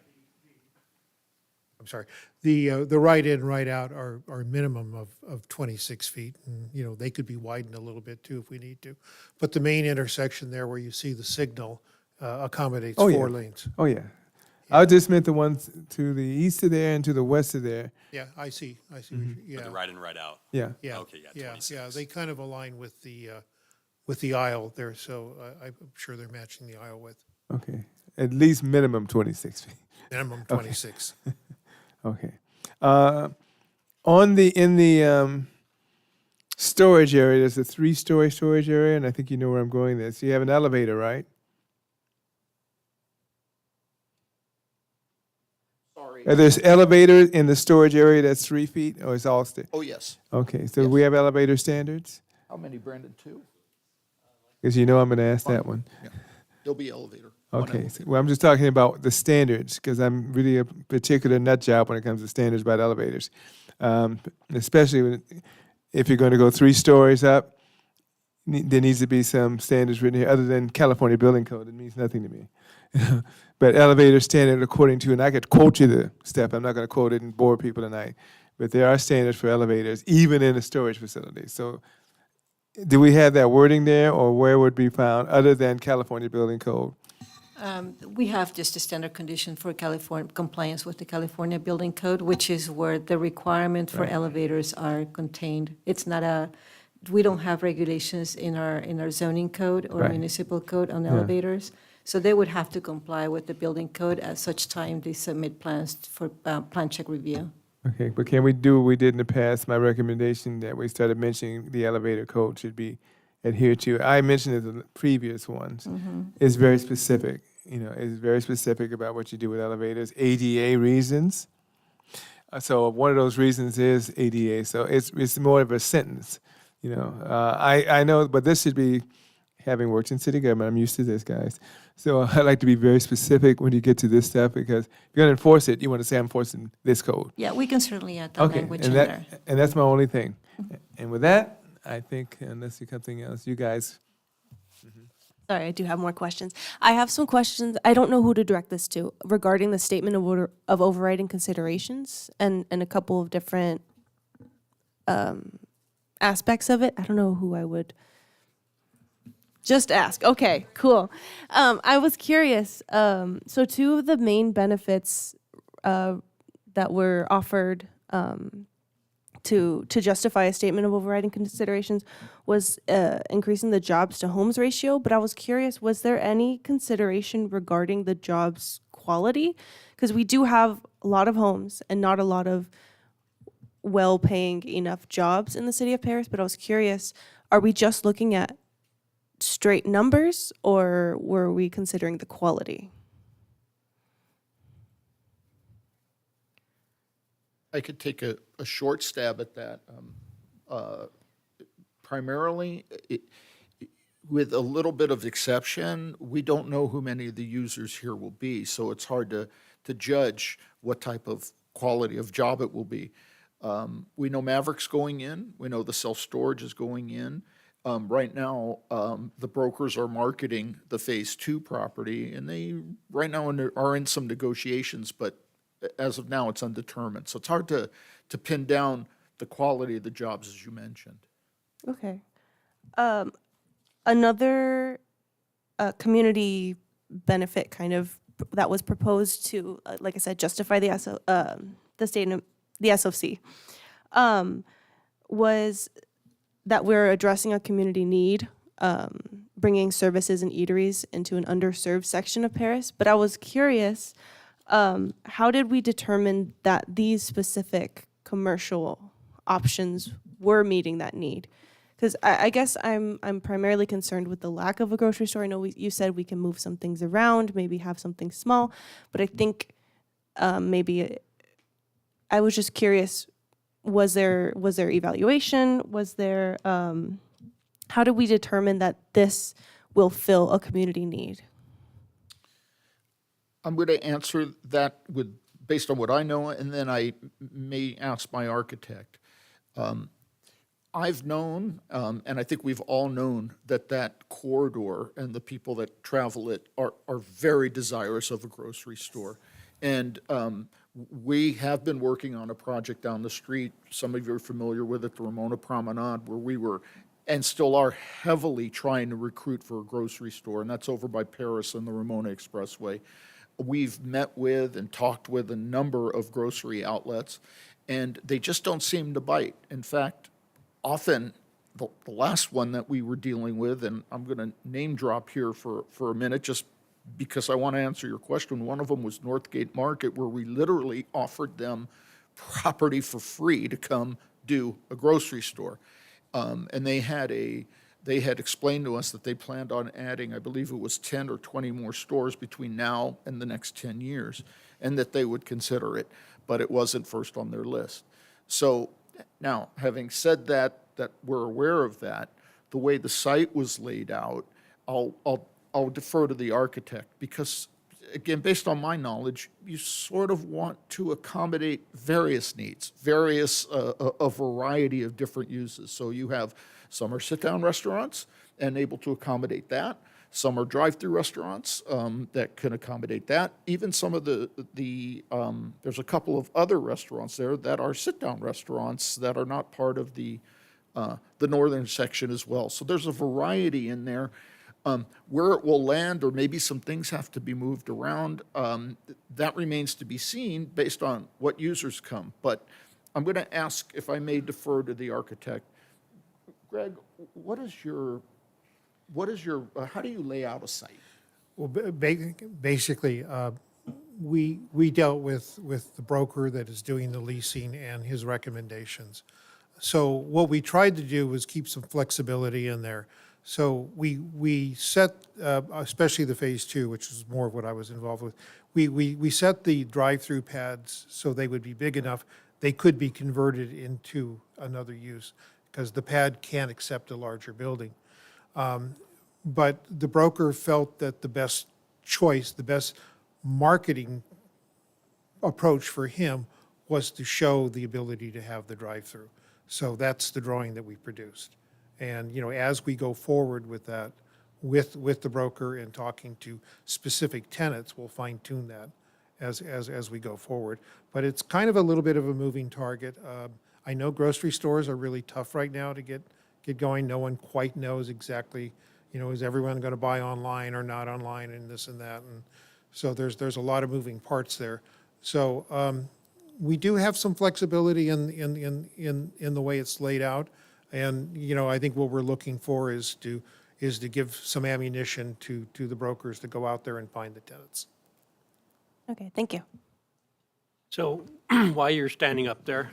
I'm sorry, the right in, right out are a minimum of 26 feet. And, you know, they could be widened a little bit too if we need to. But the main intersection there where you see the signal accommodates Oh, yeah. 4 lanes. Oh, yeah. I just meant the ones to the east of there and to the west of there. Yeah, I see. what Mm-hmm. you- But yeah. the right in, right out. Yeah. Yeah. Okay, yeah, Yeah, 26. they kind of align with the aisle there, so I'm sure they're matching the aisle width. Okay. At least minimum 26 feet. Minimum Okay. 26. Okay. In the storage area, there's a 3-story storage area, and I think you know where I'm going there. So you have an elevator, right? Sorry. Are there's elevators in the storage area that's 3 feet, or is all Oh, yes. Okay, so we have elevator standards? How many, Brandon? 2? Because you know I'm going to ask that one. Yeah. There'll be elevator. One Okay, elevator. well, I'm just talking about the standards, because I'm really a particular nut job when it comes to standards about elevators. Especially if you're going to go 3 stories up, there needs to be some standards written here, other than California Building Code. It means nothing to me. But elevator standard according to, and I could quote you the step, I'm not going to quote it and bore people tonight, but there are standards for elevators, even in a storage facility. So do we have that wording there, or where would be found, other than California Building Code? We have just a standard condition for California, compliance with the California Building Code, which is where the requirement for Right. elevators are contained. It's not we don't have regulations in our zoning code or Right. municipal code on Yeah. elevators. So they would have to comply with the building code at such time they submit plans for plan check review. Okay, but can we do what we did in the past? My recommendation that we started mentioning the elevator code should be adhered to. I mentioned it in the previous ones. It's very specific, it's very specific about what you do with elevators, ADA reasons. So one of those reasons is ADA, so it's more of a sentence, I know, but this should be, having worked in city government, I'm used to this, guys. So I like to be very specific when you get to this stuff, because if you're gonna enforce it, you wanna say I'm enforcing this code. Yeah, we can certainly add that Okay, language and in there. and that's my only thing. And with that, I think, unless there's something else, you guys. Sorry, I do have more questions. I have some questions. I don't know who to direct this to regarding the statement of overriding considerations and a couple of different aspects of it. I don't know who I would just ask. Okay, cool. I was curious. So 2 of the main benefits that were offered to justify a statement of overriding considerations was increasing the jobs to homes ratio. But I was curious, was there any consideration regarding the jobs quality? Because we do have a lot of homes and not a lot of well-paying enough jobs in the city of Paris. But I was curious, are we just looking at straight numbers, or were we considering the quality? I could take a short stab at that. Primarily, with a little bit of exception, we don't know who many of the users here will be, so it's hard to judge what type of quality of job it will be. We know Maverick's going in. We know the self-storage is going in. Right now, the brokers are marketing the Phase 2 property, and they right now are in some negotiations, but as of now, it's undetermined. So it's hard to pin down the quality of the jobs, as you mentioned. Okay. Another community benefit kind of that was proposed to, like I said, justify the SOC, was that we're addressing a community need, bringing services and eateries into an underserved section of Paris. But I was curious, how did we determine that these specific commercial options were meeting that need? Because I guess I'm primarily concerned with the lack of a grocery store. I know you said we can move some things around, maybe have something small, but I think maybe I was just curious, was there evaluation? Was there, how did we determine that this will fill a community need? I'm going to answer that based on what I know, and then I may ask my architect. I've known, and I think we've all known, that corridor and the people that travel it are very desirous of a grocery store. And We have been working on a project down the street, some of you are familiar with it, the Ramona Promenade, where we were, and still are heavily trying to recruit for a grocery store, and that's over by Paris and the Ramona Expressway. We've met with and talked with a number of grocery outlets, and they just don't seem to bite. In fact, often, the last one that we were dealing with, and I'm going to name drop here for a minute, just because I want to answer your question. One of them was Northgate Market, where we literally offered them property for free to come do a grocery store. And they had explained to us that they planned on adding, I believe it was 10 or 20 more stores between now and the next 10 years, and that they would consider it, but it wasn't first on their list. So now, having said that we're aware of that, the way the site was laid out, I'll defer to the architect, because, again, based on my knowledge, you sort of want to accommodate various needs, a variety of different uses. So you have, some are sit-down restaurants and able to accommodate that. Some are drive-through restaurants that can accommodate that. Even some of there's a couple of other restaurants there that are sit-down restaurants that are not part of the northern section as well. So there's a variety in there. Where it will land, or maybe some things have to be moved around, that remains to be seen based on what users come. But I'm going to ask, if I may defer to the architect, Greg, how do you lay out a site? Well, basically, we dealt with the broker that is doing the leasing and his recommendations. So what we tried to do was keep some flexibility in there. So we set, especially the phase two, which is more of what I was involved with, we set the drive-through pads so they would be big enough they could be converted into another use, because the pad can't accept a larger building. But the broker felt that the best choice, the best marketing approach for him was to show the ability to have the drive-through. So that's the drawing that we produced. And, as we go forward with that, with the broker and talking to specific tenants, we'll fine-tune that as we go forward. But it's kind of a little bit of a moving target. I know grocery stores are really tough right now to get going. No one quite knows exactly, is everyone going to buy online or not online, and this and that. And so there's a lot of moving parts there. So we do have some flexibility in the way it's laid out. And, I think what we're looking for is to give some ammunition to the brokers to go out there and find the tenants. Okay, thank you. So while you're standing up there,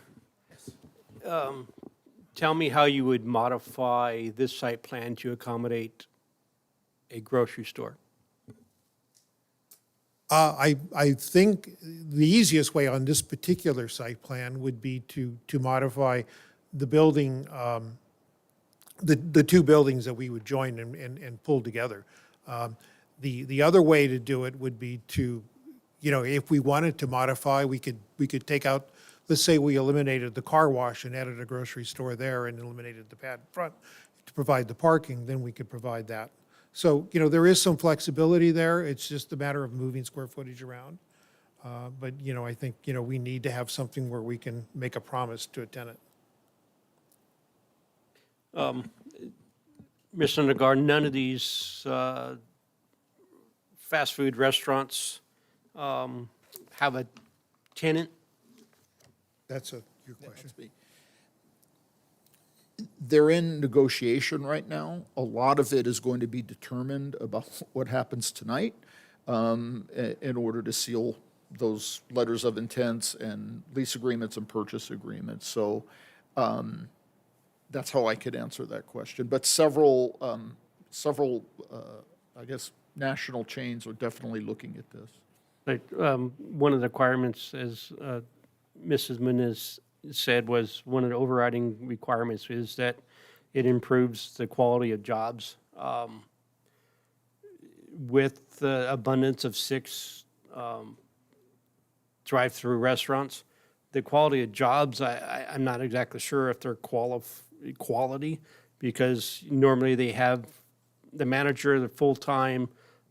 tell me how you would modify this site plan to accommodate a grocery store. I think the easiest way on this particular site plan would be to modify the building, the two buildings that we would join and pull together. The other way to do it would be to, if we wanted to modify, we could take out, let's say we eliminated the car wash and added a grocery store there and eliminated the pad in front to provide the parking, then we could provide that. So, there is some flexibility there. It's just a matter of moving square footage around. But, I think, we need to have something where we can make a promise to a tenant. Ms. Undergard, none of these fast food restaurants have a tenant? That's your question. They're in negotiation right now. A lot of it is going to be determined about what happens tonight in order to seal those letters of intents and lease agreements and purchase agreements. So that's how I could answer that question. But several, I guess, national chains are definitely looking at this. Like, one of the requirements, as Mrs. Muniz said, was one of the overriding requirements is that it improves the quality of jobs. With the abundance of 6 drive-through restaurants, the quality of jobs, I'm not exactly sure if they're quality, because normally they have the manager, the full-time,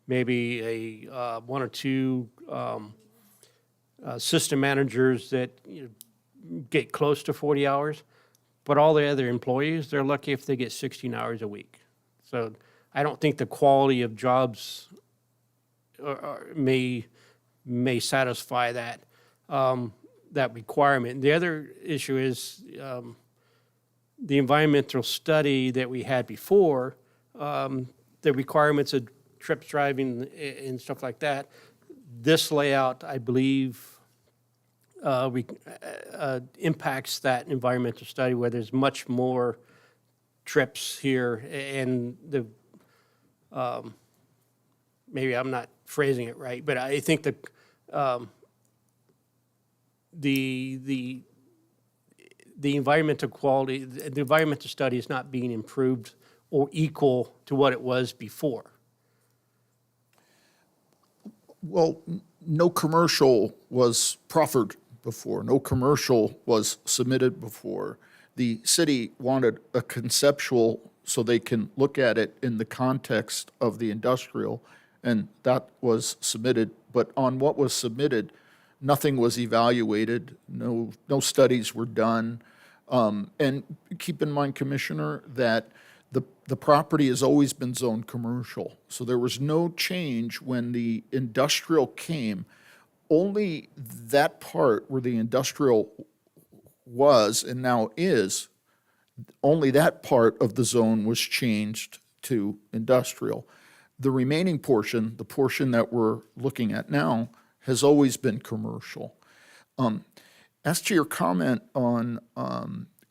maybe a 1 or 2 system managers that get close to 40 hours, but all the other employees, they're lucky if they get 16 hours a week. So I don't think the quality of jobs may satisfy that that requirement. The other issue is the environmental study that we had before, the requirements of trips driving and stuff like that. This layout, I believe, impacts that environmental study where there's much more trips here, and the maybe I'm not phrasing it right, but I think the environmental quality, the environmental study is not being improved or equal to what it was before. Well, no commercial was proffered before. No commercial was submitted before. The city wanted a conceptual so they can look at it in the context of the industrial, and that was submitted. But on what was submitted, nothing was evaluated. No studies were done. And keep in mind, Commissioner, that the property has always been zoned commercial. So there was no change when the industrial came. Only that part where the industrial was and now is, only that part of the zone was changed to industrial. The remaining portion, the portion that we're looking at now, has always been commercial. As to your comment on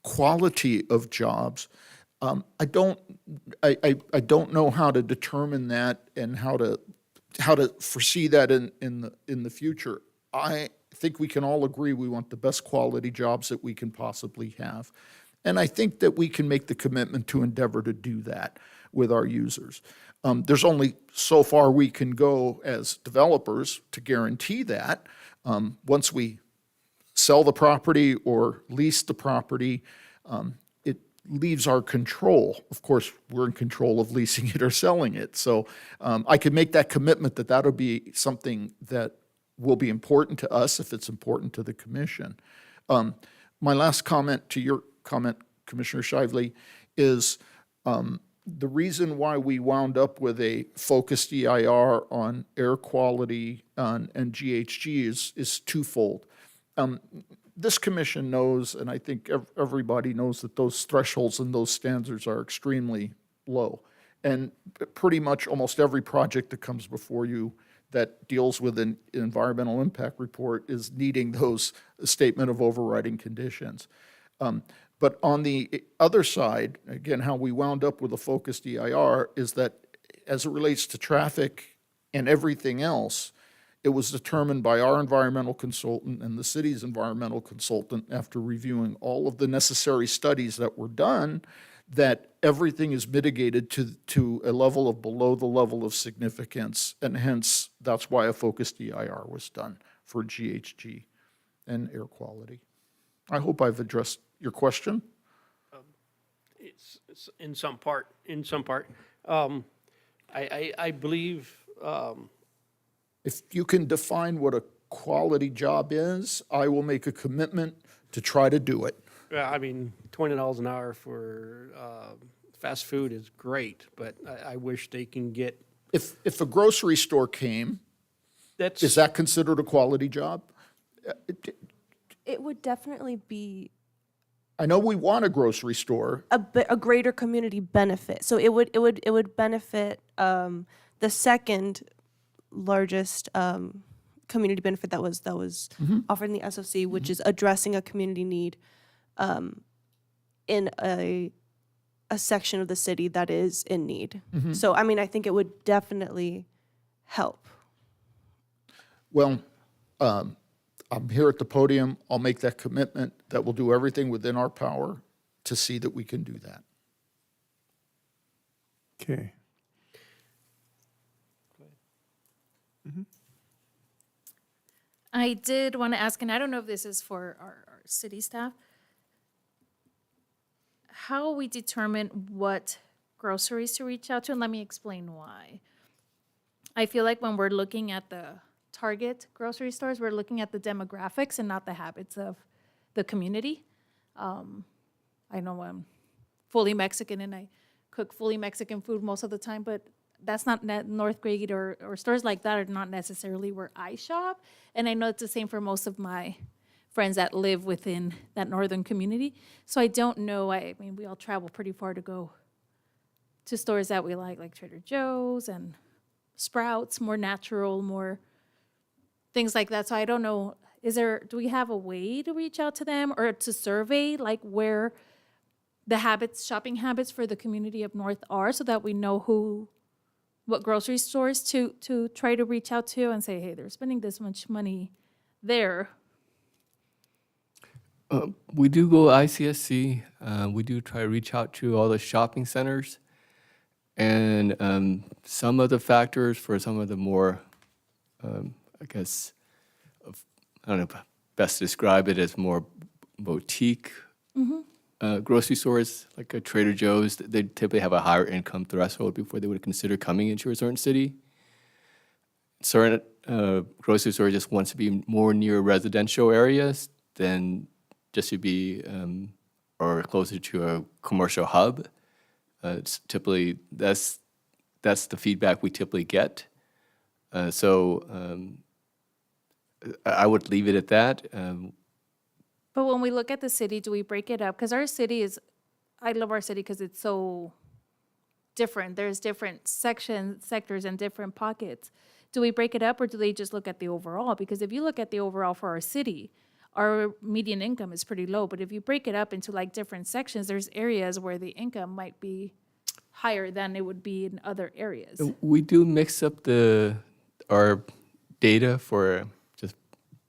quality of jobs, I don't know how to determine that and how to foresee that in the future. I think we can all agree we want the best quality jobs that we can possibly have. And I think that we can make the commitment to endeavor to do that with our users. There's only so far we can go as developers to guarantee that. Once we sell the property or lease the property, it leaves our control. Of course, we're in control of leasing it or selling it. So I could make that commitment that that'll be something that will be important to us if it's important to the commission. My last comment to your comment, Commissioner Shively, is the reason why we wound up with a focused EIR on air quality and GHG is twofold. This commission knows, and I think everybody knows, that those thresholds and those standards are extremely low. And pretty much almost every project that comes before you that deals with an environmental impact report is needing those statement of overriding conditions. But on the other side, again, how we wound up with a focused EIR is that as it relates to traffic and everything else, it was determined by our environmental consultant and the city's environmental consultant, after reviewing all of the necessary studies that were done, that everything is mitigated to a level of below the level of significance, and hence that's why a focused EIR was done for GHG and air quality. I hope I've addressed your question. It's in some part. I believe. If you can define what a quality job is, I will make a commitment to try to do it. I mean, $20 an hour for fast food is great, but I wish they can get. If a grocery store came, is that considered a quality job? It would definitely be I know we want a grocery store. a greater community benefit. So it would benefit the second largest community benefit that was offered in the SOC, which is addressing a community need in a section of the city that is in need. So I mean, I think it would definitely help. Well, I'm here at the podium. I'll make that commitment that we'll do everything within our power to see that we can do that. Okay. I did want to ask, and I don't know if this is for our city staff, how we determine what groceries to reach out to, and let me explain why. I feel like when we're looking at the target grocery stores. We're looking at the demographics and not the habits of the community. I know I'm fully Mexican and I cook fully Mexican food most of the time, but that's not Northgate or stores like that are not necessarily where I shop. And I know it's the same for most of my friends that live within that northern community. So I don't know, I mean, we all travel pretty far to go to stores that we like Trader Joe's and Sprouts, more natural, more things like that. So I don't know, do we have a way to reach out to them or to survey like where the shopping habits for the community of North are so that we know what grocery stores to try to reach out to and say, hey, they're spending this much money there. We do go ICSC. We do try to reach out to all the shopping centers. And some of the factors for some of the more, I guess, I don't know, best to describe it as more boutique grocery stores, like a Trader Joe's, they typically have a higher income threshold before they would consider coming into a certain city. Certain grocery stores just wants to be more near residential areas than just to be or closer to a commercial hub. It's typically, that's the feedback we typically get. So I would leave it at that. But when we look at the city, do we break it up? Because our city I love our city because it's so different. There's different sectors and different pockets. Do we break it up or do they just look at the overall? Because if you look at the overall for our city, our median income is pretty low. But if you break it up into like different sections, there's areas where the income might be higher than it would be in other areas. We do mix up our data for just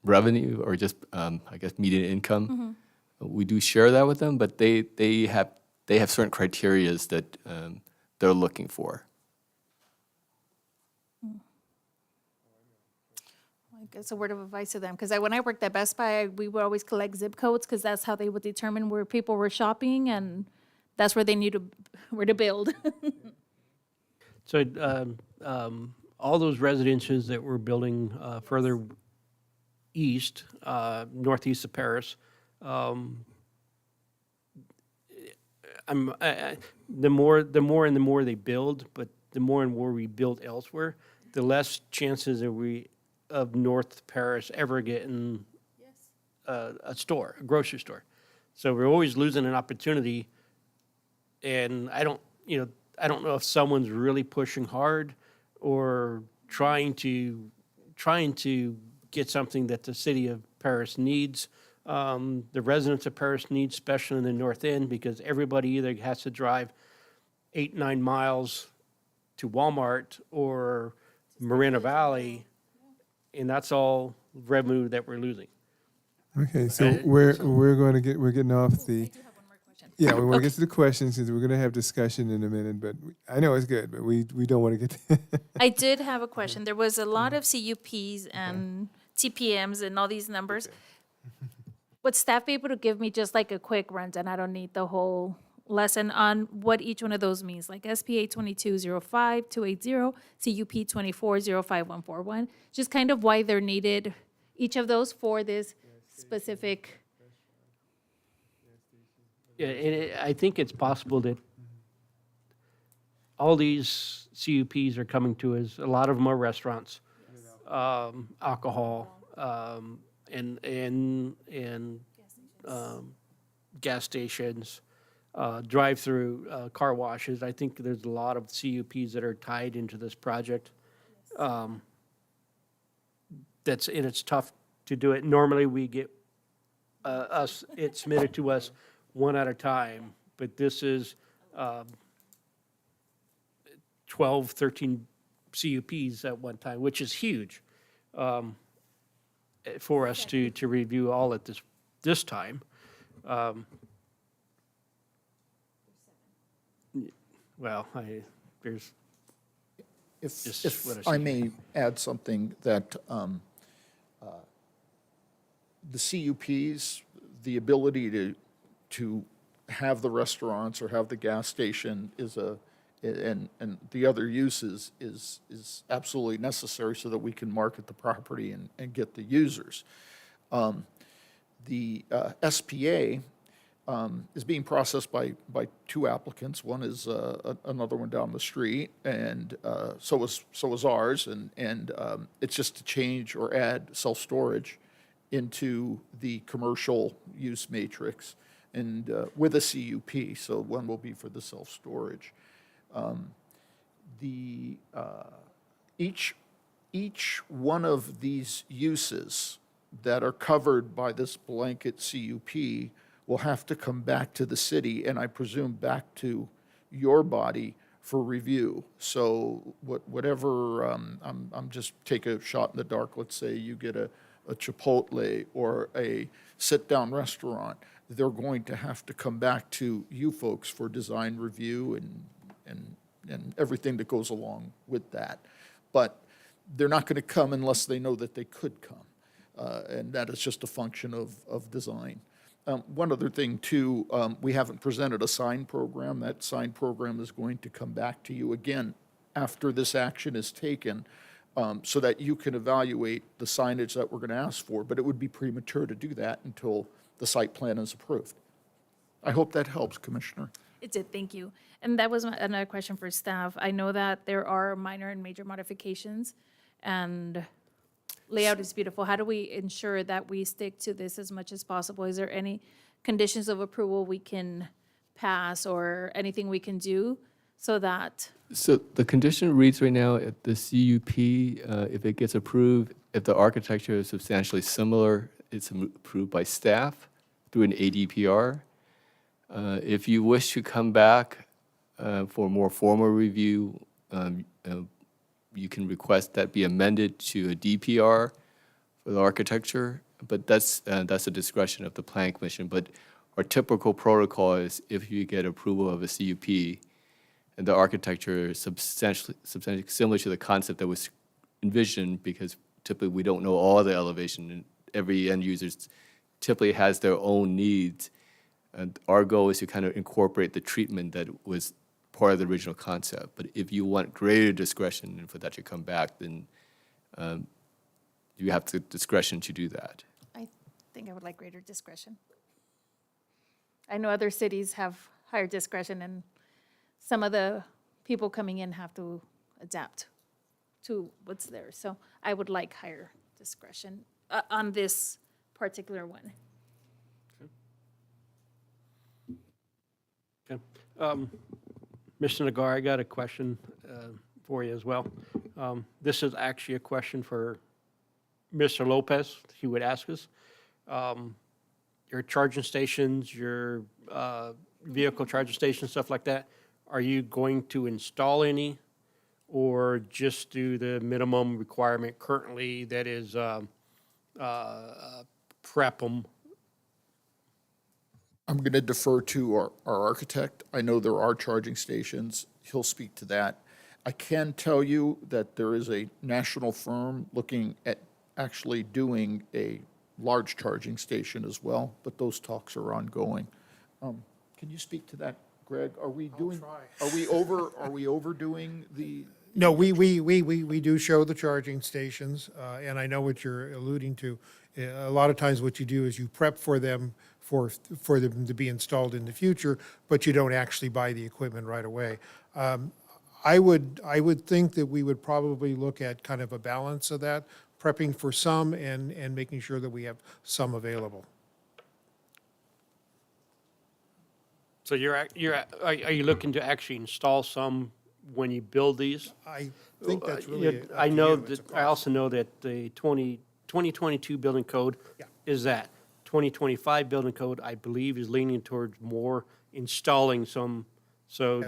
revenue or just, I guess, median income. We do share that with them, but they have certain criterias that they're looking for. I guess a word of advice to them, because when I worked at Best Buy, we would always collect zip codes because that's how they would determine where people were shopping, and that's where they knew where to build. So all those residences that we're building further east, northeast of Paris, the more they build, but the more and more we build elsewhere, the less chances of North Paris ever getting a grocery store. So we're always losing an opportunity. And I don't know if someone's really pushing hard or trying to get something that the city of Paris needs. The residents of Paris need, especially in the North End, because everybody either has to drive 8-9 miles to Walmart or Moreno Valley, and that's all revenue that we're losing. Okay, so we're getting off the. Yeah, we want to get to the questions because we're going to have discussion in a minute. But I know it's good, but we don't want to get. I did have a question. There was a lot of CUPs and TPMs and all these numbers. Would staff be able to give me just like a quick rundown? I don't need the whole lesson on what each one of those means, like SPA 2205-280, CUP 24-05141, just kind of why they're needed, each of those for this specific. Yeah, I think it's possible that all these CUPs are coming to us. A lot of them are restaurants, alcohol, and gas stations, drive-through car washes. I think there's a lot of CUPs that are tied into this project. It's tough to do it. Normally, we get it's submitted to us one at a time, but this is 12, 13 CUPs at one time, which is huge for us to review all at this time. Well, there's just what If I may add something that the CUPs, the ability to have the restaurants or have the gas station is a And the other use is absolutely necessary so that we can market the property and get the users. The SPA is being processed by two applicants. One is another one down the street, and so is ours. And it's just to change or add self-storage into the commercial use matrix, and with a CUP. So one will be for the self-storage. Each one of these uses that are covered by this blanket CUP will have to come back to the city, and I presume back to your body for review. So whatever, I'm just take a shot in the dark. Let's say you get a Chipotle or a sit-down restaurant. They're going to have to come back to you folks for design review and everything that goes along with that. But they're not going to come unless they know that they could come. And that is just a function of design. One other thing, too, we haven't presented a sign program. That sign program is going to come back to you again after this action is taken, so that you can evaluate the signage that we're going to ask for. But it would be premature to do that until the site plan is approved. I hope that helps, Commissioner. It did, thank you. And that was another question for staff. I know that there are minor and major modifications, and layout is beautiful. How do we ensure that we stick to this as much as possible? Is there any conditions of approval we can pass or anything we can do so that? So the condition reads right now at the CUP, if it gets approved, if the architecture is substantially similar, it's approved by staff through an ADPR. If you wish to come back for a more formal review, you can request that be amended to a DPR for the architecture, but that's a discretion of the Planning Commission. But our typical protocol is if you get approval of a CUP and the architecture is substantially similar to the concept that was envisioned, because typically we don't know all the elevation, and every end user typically has their own needs. And our goal is to kind of incorporate the treatment that was part of the original concept. But if you want greater discretion and for that to come back, then you have the discretion to do that. I think I would like greater discretion. I know other cities have higher discretion, and some of the people coming in have to adapt to what's there. So I would like higher discretion on this particular one. Okay. Mr. Nagar, I got a question for you as well. This is actually a question for Mr. Lopez. He would ask us. Your charging stations, your vehicle charging stations, stuff like that, are you going to install any or just do the minimum requirement currently that is prep them? I'm going to defer to our architect. I know there are charging stations. He'll speak to that. I can tell you that there is a national firm looking at actually doing a large charging station as well, but those talks are ongoing. Can you speak to that, Greg? Are we doing? Are we overdoing the? No, we do show the charging stations, and I know what you're alluding to. A lot of times what you do is you prep for them for them to be installed in the future, but you don't actually buy the equipment right away. I would think that we would probably look at kind of a balance of that, prepping for some and making sure that we have some available. So are you looking to actually install some when you build these? I think that's really. I know that. I also know that the 2022 building code is that. 2025 building code, I believe, is leaning towards more installing some. So,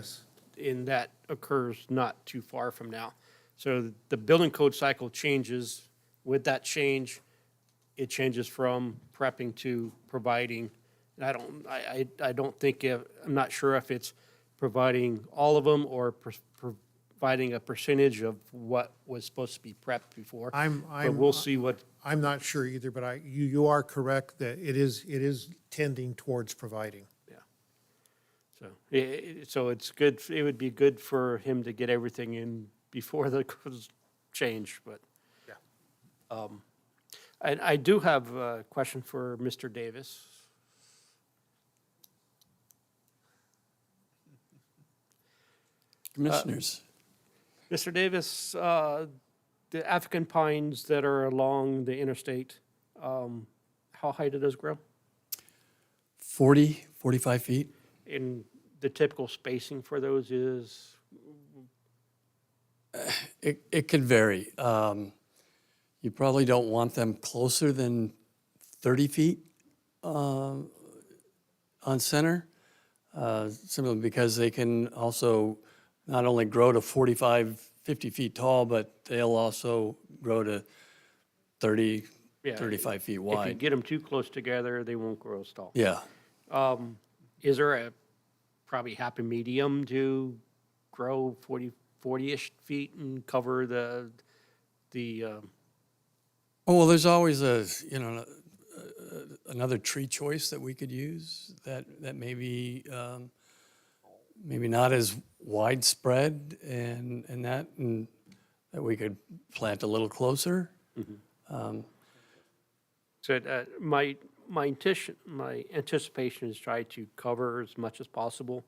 and that occurs not too far from now. So the building code cycle changes. With that change, it changes from prepping to providing. And I don't think, I'm not sure if it's providing all of them or providing a percentage of what was supposed to be prepped before. But we'll see what. I'm not sure either, but you are correct that it is tending towards providing. Yeah. So, so it's good, it would be good for him to get everything in before the change, but. Yeah. I do have a question for Mr. Davis. Commissioners. Mr. Davis, the African pines that are along the interstate, how high do those grow? 40, 45 feet. And the typical spacing for those is? It could vary. You probably don't want them closer than 30 feet on center, simply because they can also not only grow to 45, 50 feet tall, but they'll also grow to 30, Yeah, 35 feet If you wide. get them too close together, they won't grow as tall. Yeah. Is there a probably happy medium to grow 40-ish feet and cover the Oh, well, there's always another tree choice that we could use that maybe maybe not as widespread and that we could plant a little closer. So my anticipation is try to cover as much as possible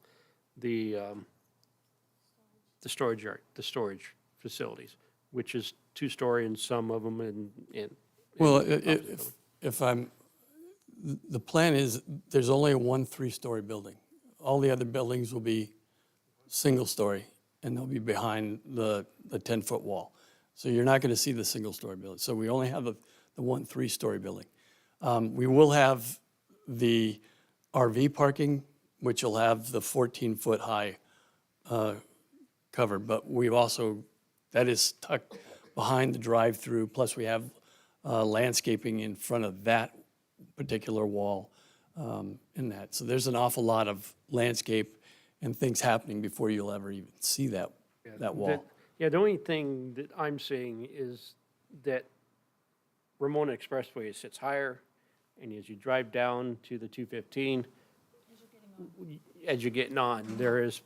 the storage yard, the storage facilities, which is 2-story in some of them and Well, the plan is there's only one 3-story building. All the other buildings will be single-story, and they'll be behind the 10-foot wall. So you're not going to see the single-story building. So we only have the one 3-story building. We will have the RV parking, which will have the 14-foot high covered, but we've also, that is tucked behind the drive-through, plus we have landscaping in front of that particular wall in that. So there's an awful lot of landscape and things happening before you'll ever even see that wall. The only thing that I'm seeing is that Ramona Expressway sits higher, and as you drive down to the 215, as you're getting on, there is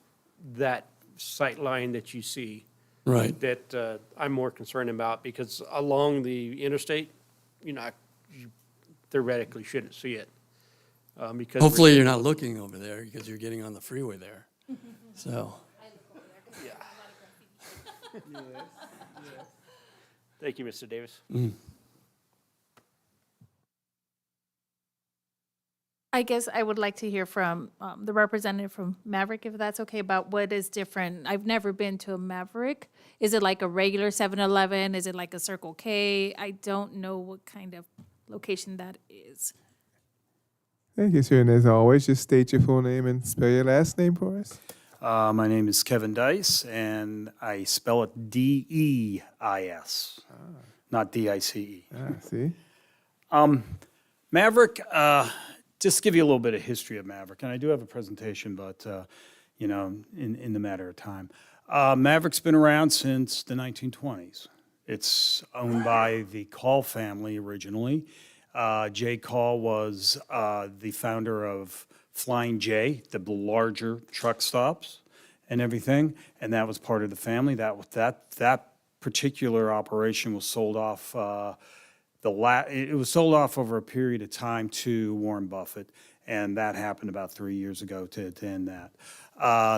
that sight line that you see. Right. That I'm more concerned about, because along the interstate, you theoretically shouldn't see it. Because Hopefully you're not looking over there because you're getting on the freeway there. So. Thank you, Mr. Davis. I guess I would like to hear from the representative from Maverick, if that's okay, about what is different. I've never been to a Maverick. Is it like a regular 7-Eleven? Is it like a Circle K? I don't know what kind of location that is. Thank you, sir. And as always, just state your full name and spell your last name for us. My name is Kevin Dice, and I spell it D-E-I-S, not D-I-C-E. See? Maverick, just to give you a little bit of history of Maverick, and I do have a presentation, but, in the matter of time. Maverick's been around since the 1920s. It's owned by the Call family originally. Jay Call was the founder of Flying J, the larger truck stops and everything, and that was part of the family. That particular operation was sold off. It was sold off over a period of time to Warren Buffett, and that happened about 3 years ago to end that.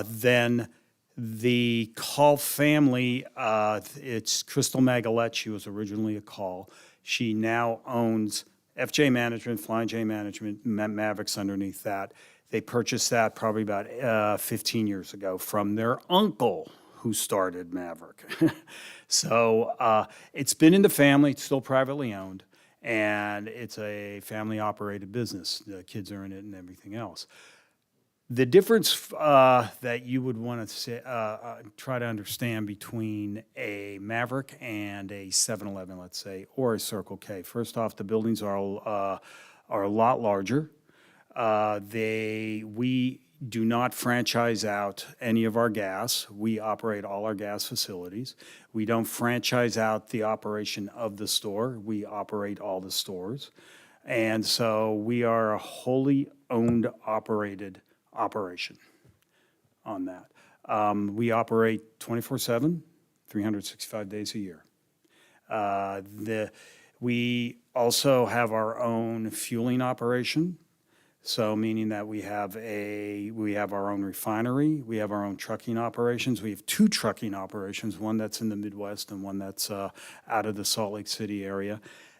Then the Call family, it's Crystal Magalette. She was originally a Call. She now owns FJ Management, Flying J Management, Mavericks underneath that. They purchased that probably about 15 years ago from their uncle who started Maverick. So it's been in the family, it's still privately owned, and it's a family-operated business. The kids are in it and everything else. The difference that you would want to try to understand between a Maverick and a 7-Eleven, let's say, or a Circle K. First off, the buildings are a lot larger. We do not franchise out any of our gas. We operate all our gas facilities. We don't franchise out the operation of the store. We operate all the stores. And so we are a wholly owned, operated operation. on that. We operate 24/7, 365 days a year. We also have our own fueling operation, so meaning that we have our own refinery, we have our own trucking operations. We have two trucking operations, one that's in the Midwest and one that's out of the Salt Lake City area.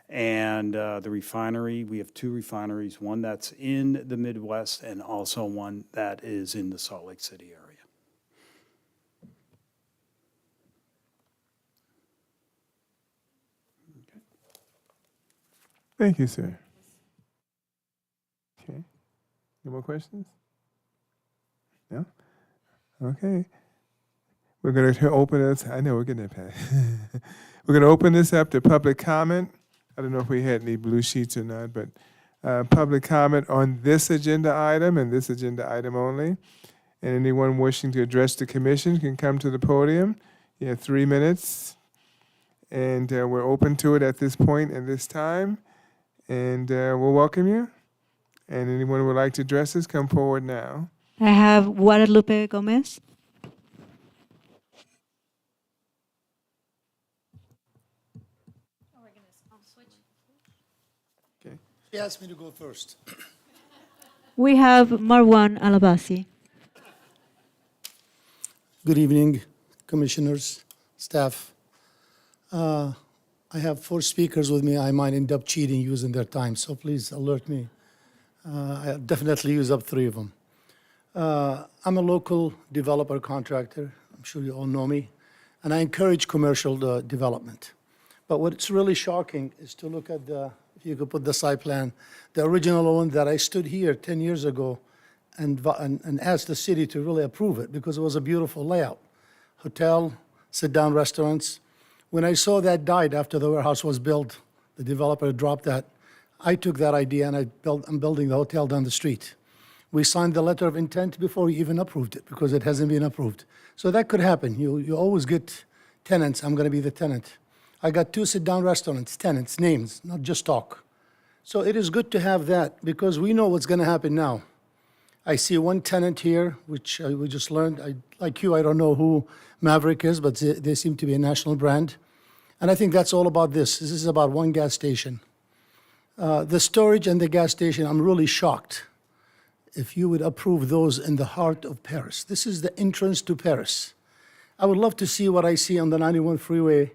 And the refinery, we have two refineries, one that's in the Midwest and also one that is in the Salt Lake City area. Thank you, sir. Okay. Any more questions? No? Okay. We're going to open this. I know we're getting there, Pat. We're going to open this up to public comment. I don't know if we had any blue sheets or not, but public comment on this agenda item and this agenda item only. And anyone wishing to address the commission can come to the podium. You have 3 minutes. And we're open to it at this point and this time. And we'll welcome you. And anyone who would like to address us, come forward now. I have Guadalupe Gomez. Okay. She asked me to go first. We have Marwan Alabasi. Good evening, commissioners, staff. I have 4 speakers with me. I might end up cheating using their time, so please alert me. I'll definitely use up 3 of them. I'm a local developer contractor. I'm sure you all know me. And I encourage commercial development. But what's really shocking is to look at if you could put the site plan, the original one that I stood here 10 years ago and asked the city to really approve it because it was a beautiful layout. Hotel, sit-down restaurants. When I saw that died after the warehouse was built, the developer dropped that. I took that idea and I'm building the hotel down the street. We signed the letter of intent before we even approved it because it hasn't been approved. So that could happen. You always get tenants. I'm going to be the tenant. I got 2 sit-down restaurants, tenants, names, not just talk. So it is good to have that because we know what's going to happen now. I see 1 tenant here, which we just learned. Like you, I don't know who Maverick is, but they seem to be a national brand. And I think that's all about this. This is about 1 gas station. The storage and the gas station, I'm really shocked if you would approve those in the heart of Paris. This is the entrance to Paris. I would love to see what I see on the 91 freeway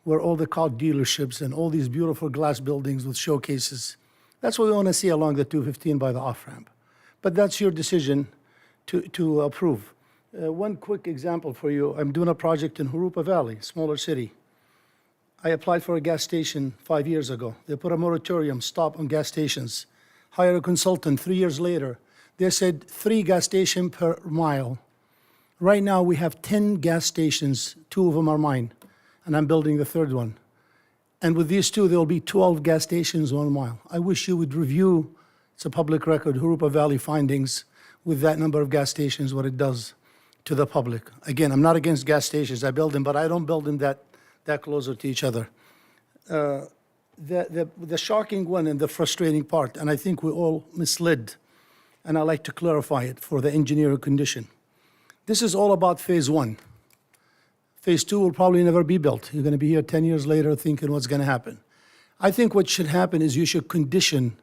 where all the car dealerships and all these beautiful glass buildings with showcases. That's what we want to see along the 215 by the off-ramp. But that's your decision to approve. 1 quick example for you. I'm doing a project in Jurupa Valley, smaller city. I applied for a gas station 5 years ago. They put a moratorium, stop on gas stations. Hire a consultant 3 years later. They said 3 gas stations per mile. Right now we have 10 gas stations, 2 of them are mine, and I'm building the 3rd one. And with these 2, there will be 12 gas stations 1 mile. I wish you would review, it's a public record, Jurupa Valley findings with that number of gas stations, what it does to the public. Again, I'm not against gas stations, I build them, but I don't build them that closer to each other. The shocking one and the frustrating part, and I think we're all misled, and I like to clarify it for the engineering condition. This is all about phase 1. Phase 2 will probably never be built. You're going to be here 10 years later thinking what's going to happen. I think what should happen is you should condition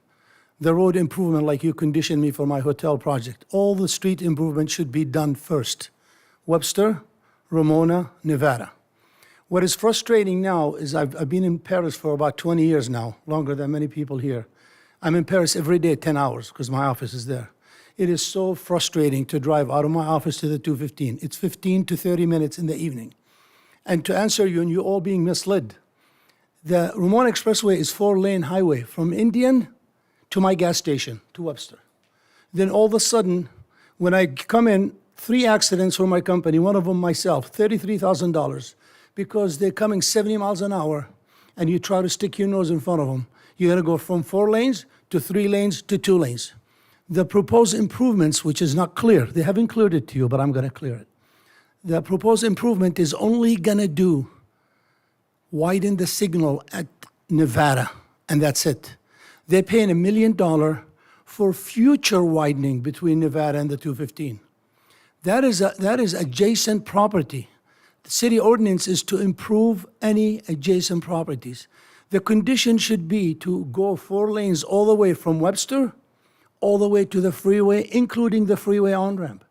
the road improvement like you conditioned me for my hotel project. All the street improvement should be done first. Webster, Ramona, Nevada. What is frustrating now is I've been in Paris for about 20 years now, longer than many people here. I'm in Paris every day, 10 hours, because my office is there. It is so frustrating to drive out of my office to the 215. It's 15 to 30 minutes in the evening. And to answer you, and you're all being misled, the Ramona Expressway is 4-lane highway from Indian to my gas station, to Webster. Then all of a sudden, when I come in, 3 accidents for my company, one of them myself, $33,000, because they're coming 70 miles an hour, and you try to stick your nose in front of them. You're going to go from 4 lanes to 3 lanes to 2 lanes. The proposed improvements, which is not clear, they haven't cleared it to you, but I'm going to clear it. The proposed improvement is only going to widen the signal at Nevada, and that's it. They're paying $1 million for future widening between Nevada and the 215. That is adjacent property. The city ordinance is to improve any adjacent properties. The condition should be to go 4 lanes all the way from Webster, all the way to the freeway, including the freeway on-ramp.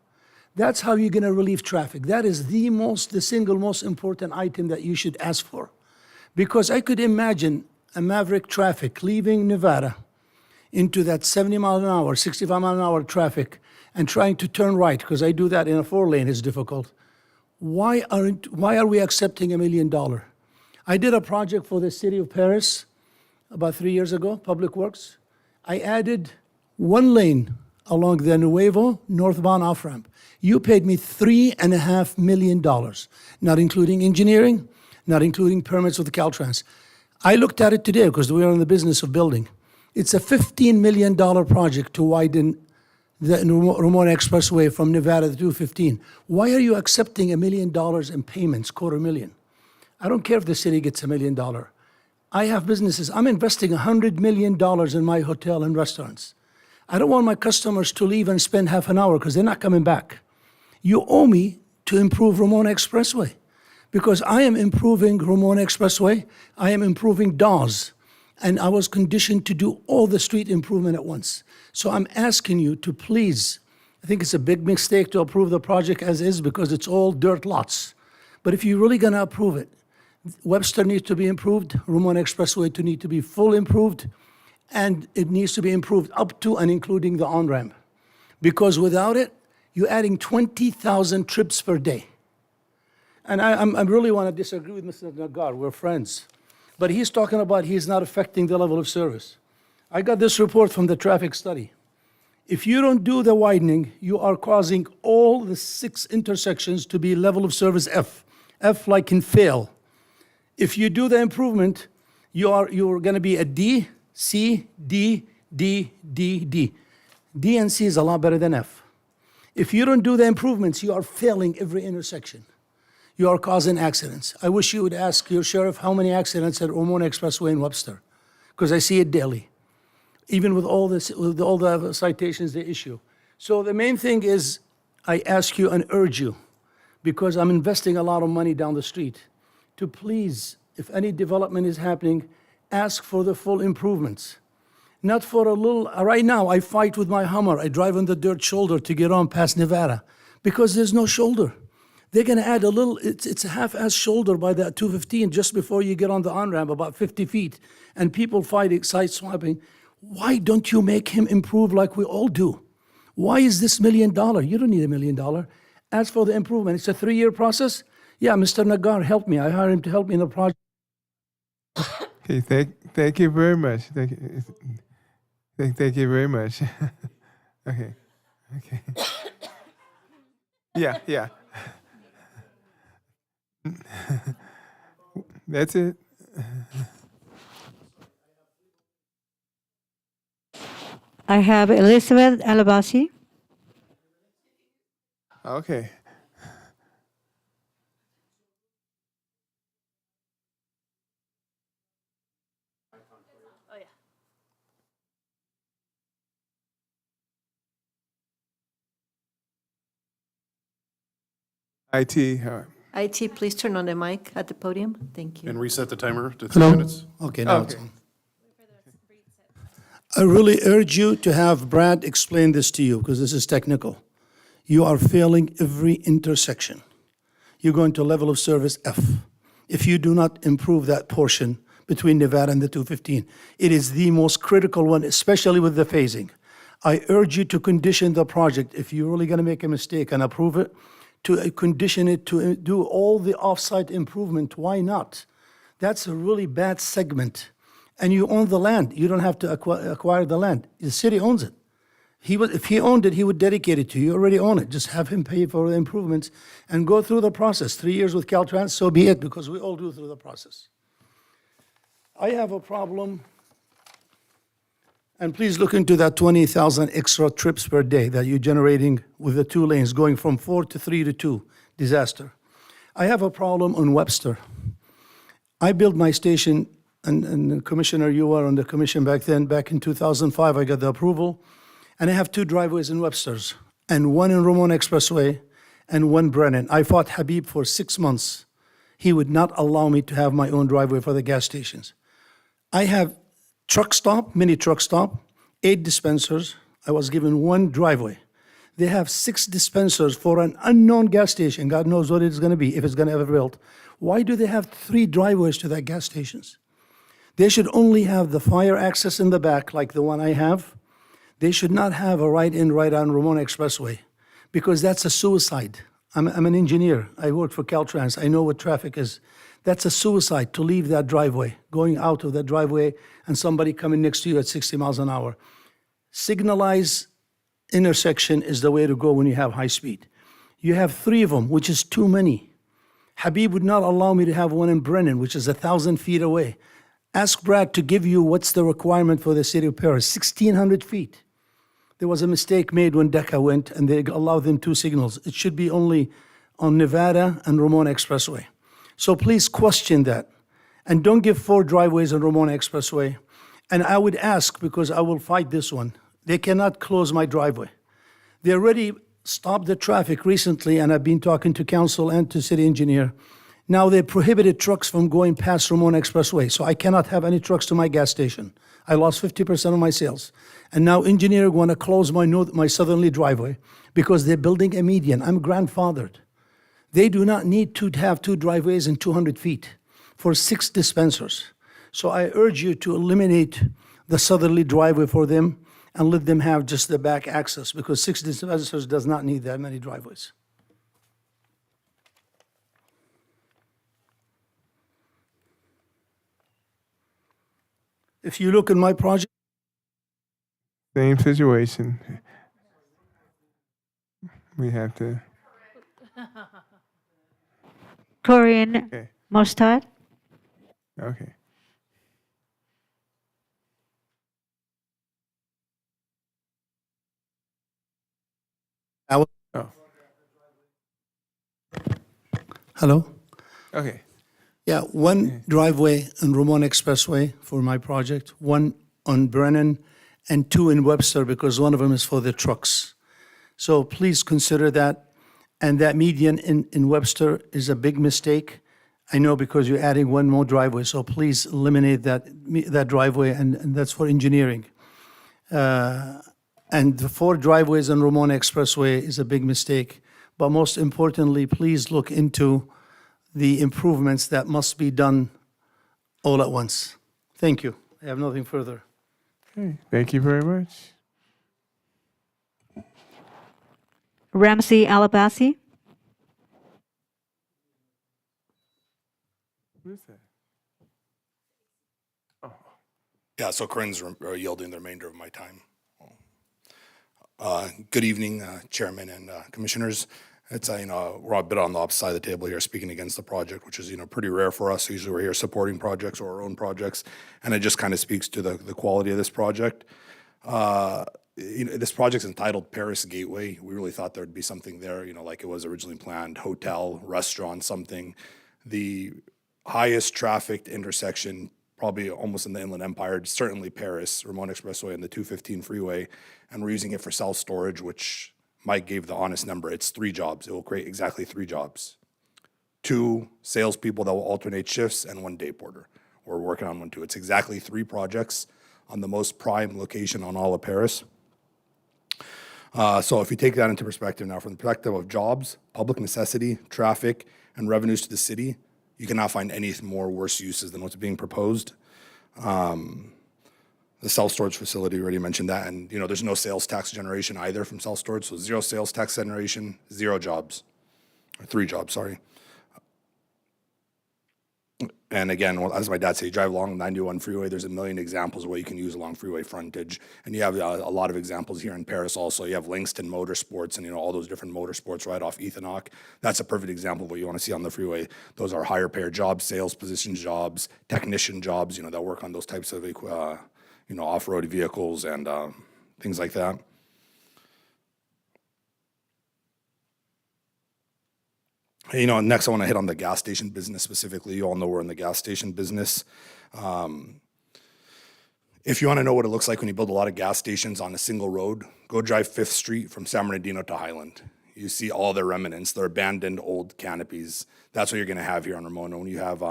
That's how you're going to relieve traffic. That is the single most important item that you should ask for. Because I could imagine a Maverick traffic leaving Nevada into that 70 mile an hour, 65 mile an hour traffic and trying to turn right, because I do that in a 4-lane is difficult. Why are we accepting $1 million? I did a project for the city of Paris about 3 years ago, Public Works. I added 1 lane along the Nuevo northbound off-ramp. You paid me $3.5 million, not including engineering, not including permits with Caltrans. I looked at it today because we are in the business of building. It's a $15 million project to widen the Ramona Expressway from Nevada to 215. Why are you accepting $1 million in payments, $250,000? I don't care if the city gets $1 million. I have businesses. I'm investing $100 million in my hotel and restaurants. I don't want my customers to leave and spend half an hour because they're not coming back. You owe me to improve Ramona Expressway because I am improving Ramona Expressway. I am improving Dawes. And I was conditioned to do all the street improvement at once. So I'm asking you to please, I think it's a big mistake to approve the project as is because it's all dirt lots. But if you're really going to approve it, Webster needs to be improved, Ramona Expressway to need to be full improved, and it needs to be improved up to and including the on-ramp. Because without it, you're adding 20,000 trips per day. And I really want to disagree with Mr. Nagar, we're friends. But he's talking about he's not affecting the level of service. I got this report from the traffic study. If you don't do the widening, you are causing all the 6 intersections to be level of service F. F like in fail. If you do the improvement, you're going to be a D, C, D, D, D, D. D and C is a lot better than F. If you don't do the improvements, you are failing every intersection. You are causing accidents. I wish you would ask your sheriff how many accidents at Ramona Expressway in Webster, because I see it daily, even with all the citations they issue. So the main thing is, I ask you and urge you, because I'm investing a lot of money down the street, to please, if any development is happening, ask for the full improvements. Not for a little, right now I fight with my Hummer. I drive on the dirt shoulder to get on past Nevada, because there's no shoulder. They're going to add a little, it's a half-ass shoulder by that 215 just before you get on the on-ramp, about 50 feet, and people fighting, side-swapping. Why don't you make him improve like we all do? Why is this $1 million? You don't need $1 million. As for the improvement, it's a 3-year process. Yeah, Mr. Nagar helped me. I hired him to help me in the project. Okay, thank you very much. Thank you very much. Okay. Yeah. That's it. I have Elizabeth Alabasi. Okay. IT. IT, please turn on the mic at the podium. Thank you. And reset the timer to 3 Hello? minutes. Okay, now it's on. I really urge you to have Brad explain this to you, because this is technical. You are failing every intersection. You're going to level of service F. If you do not improve that portion between Nevada and the 215, it is the most critical one, especially with the phasing. I urge you to condition the project, if you're really going to make a mistake and approve it, to condition it to do all the off-site improvement. Why not? That's a really bad segment. And you own the land. You don't have to acquire the land. The city owns it. If he owned it, he would dedicate it to you. You already own it. Just have him pay for the improvements and go through the process. 3 years with Caltrans, so be it, because we all do through the process. I have a problem, and please look into that 20,000 extra trips per day that you're generating with the 2 lanes, going from 4 to 3 to 2. Disaster. I have a problem on Webster. I built my station, and Commissioner, you were on the commission back then. Back in 2005, I got the approval. And I have 2 driveways in Webster's, and 1 in Ramona Expressway, and 1 Brennan. I fought Habib for 6 months. He would not allow me to have my own driveway for the gas stations. I have truck stop, mini truck stop, 8 dispensers. I was given 1 driveway. They have 6 dispensers for an unknown gas station. God knows what it's going to be, if it's going to ever build. Why do they have 3 driveways to that gas stations? They should only have the fire access in the back, like the one I have. They should not have a right-in, right-on Ramona Expressway, because that's a suicide. I'm an engineer. I worked for Caltrans. I know what traffic is. That's a suicide to leave that driveway, going out of that driveway, and somebody coming next to you at 60 miles an hour. Signalized intersection is the way to go when you have high speed. You have 3 of them, which is too many. Habib would not allow me to have one in Brennan, which is 1,000 feet away. Ask Brad to give you what's the requirement for the city of Paris, 1,600 feet. There was a mistake made when DECA went, and they allowed them 2 signals. It should be only on Nevada and Ramona Expressway. So please question that. And don't give 4 driveways on Ramona Expressway. And I would ask, because I will fight this one, they cannot close my driveway. They already stopped the traffic recently, and I've been talking to council and to city engineer. Now they prohibited trucks from going past Ramona Expressway, so I cannot have any trucks to my gas station. I lost 50% of my sales. And now engineer want to close my southerly driveway because they're building a median. I'm grandfathered. They do not need to have 2 driveways and 200 feet for 6 dispensers. So I urge you to eliminate the southerly driveway for them and let them have just the back access, because 6 dispensers does not need that many driveways. If you look at my project, Same situation. We have to. Corinne Okay. Mostad. Okay. Oh. hello? Okay. Yeah, 1 driveway on Ramona Expressway for my project, 1 on Brennan, and 2 in Webster, because one of them is for the trucks. So please consider that. And that median in Webster is a big mistake. I know, because you're adding 1 more driveway, so please eliminate that driveway, and that's for engineering. And the 4 driveways on Ramona Expressway is a big mistake. But most importantly, please look into the improvements that must be done all at once. Thank you. I have nothing further. Okay. Thank you very much. Ramsey Alabasi. What is that? Yeah, so Corinne's yielding the remainder of my time. Good evening, Chairman and Commissioners. It's, we're a bit on the opposite side of the table here, speaking against the project, which is, pretty rare for us. Usually we're here supporting projects or our own projects, and it just kind of speaks to the quality of this project. This project's entitled Paris Gateway. We really thought there'd be something there, like it was originally planned, hotel, restaurant, something. The highest trafficked intersection, probably almost in the Inland Empire, certainly Paris, Ramona Expressway and the 215 freeway, and we're using it for self-storage, which Mike gave the honest number. It's 3 jobs. It will create exactly 3 jobs. 2 salespeople that will alternate shifts and 1 day porter. We're working on 1 too. It's exactly 3 projects on the most prime location on all of Paris. So if you take that into perspective now, from the perspective of jobs, public necessity, traffic, and revenues to the city, you cannot find any more worse uses than what's being proposed. The self-storage facility, already mentioned that, and there's no sales tax generation either from self-storage, so 0 sales tax generation, 0 jobs, or 3 jobs, sorry. And again, as my dad said, you drive along 91 freeway, there's a million examples of what you can use along freeway frontage, and you have a lot of examples here in Paris also. You have Langston Motorsports and all those different motorsports right off Ethanok. That's a perfect example of what you want to see on the freeway. Those are higher paid jobs, sales position jobs, technician jobs, that work on those types of off-road vehicles and things like that. Next I want to hit on the gas station business specifically. You all know we're in the gas station business. If you want to know what it looks like when you build a lot of gas stations on a single road, go drive 5th Street from San Bernardino to Highland. You see all the remnants, they're abandoned old canopies. That's what you're gonna have here on Ramona. When you have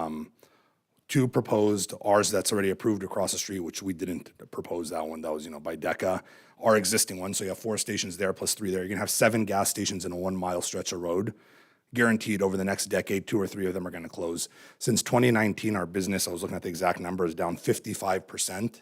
2 proposed, ours that's already approved across the street, which we didn't propose that one, that was, by DECA. Our existing one, so you have 4 stations there plus 3 there. You're gonna have 7 gas stations in a 1-mile stretch of road. Guaranteed over the next decade, 2 or 3 of them are gonna close. Since 2019, our business, I was looking at the exact number, is down 55%.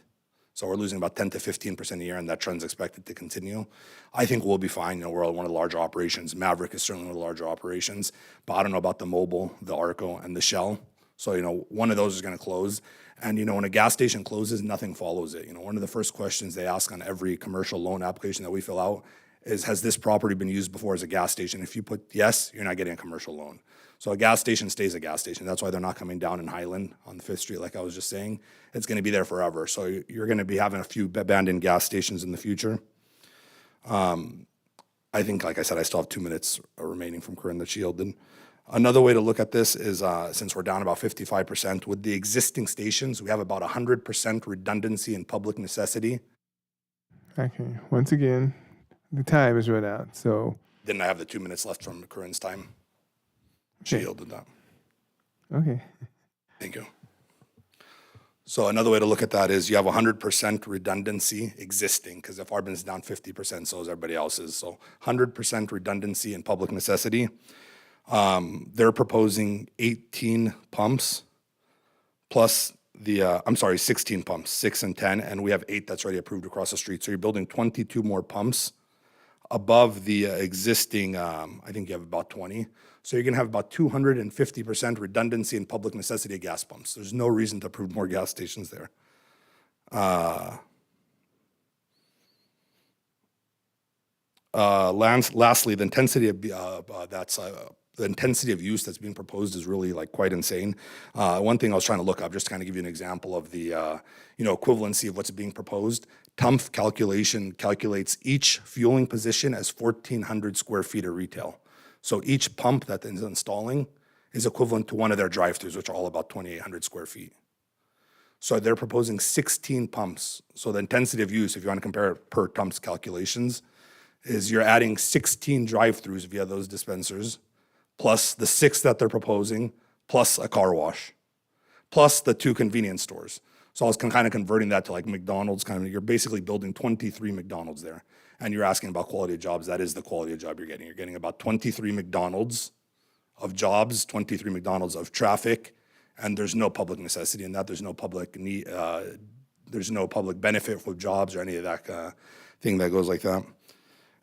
So we're losing about 10 to 15% a year, and that trend's expected to continue. I think we'll be fine. We're one of the larger operations. Maverick is certainly one of the larger operations, but I don't know about the Mobile, the Arco, and the Shell. So, one of those is going to close. And, when a gas station closes, nothing follows it. One of the first questions they ask on every commercial loan application that we fill out is, has this property been used before as a gas station? If you put yes, you're not getting a commercial loan. So a gas station stays a gas station. That's why they're not coming down in Highland on the 5th Street, like I was just saying. It's going to be there forever. So you're going to be having a few abandoned gas stations in the future. I think, like I said, I still have 2 minutes remaining from Corinne that she yielded. Another way to look at this is, since we're down about 55%, with the existing stations, we have about 100% redundancy and public necessity. Okay, once again, the time is run out, so. Then I have the 2 minutes left from Corinne's time. She Okay. yielded that. Okay. Thank you. So another way to look at that is you have 100% redundancy existing, because if Arbon's down 50%, so is everybody else's. So 100% redundancy and public necessity. They're proposing 18 pumps plus 16 pumps, 6 and 10, and we have 8 that's already approved across the street. So you're building 22 more pumps above the existing, I think you have about 20. So you're gonna have about 250% redundancy and public necessity of gas pumps. There's no reason to approve more gas stations there. Lastly, the intensity of the intensity of use that's being proposed is really quite insane. One thing I was trying to look up, just to kind of give you an example of the equivalency of what's being proposed. TUMF calculation calculates each fueling position as 1,400 square feet of retail. So each pump that is installing is equivalent to one of their drive-throughs, which are all about 2,800 square feet. So they're proposing 16 pumps. So the intensity of use, if you want to compare it per TUMF's calculations, is you're adding 16 drive-throughs via those dispensers, plus the 6 that they're proposing, plus a car wash, plus the 2 convenience stores. So I was kind of converting that to McDonald's, you're basically building 23 McDonald's there. And you're asking about quality of jobs. That is the quality of job you're getting. You're getting about 23 McDonald's of jobs, 23 McDonald's of traffic, and there's no public necessity in that. There's no public need. There's no public benefit for jobs or any of that thing that goes like that.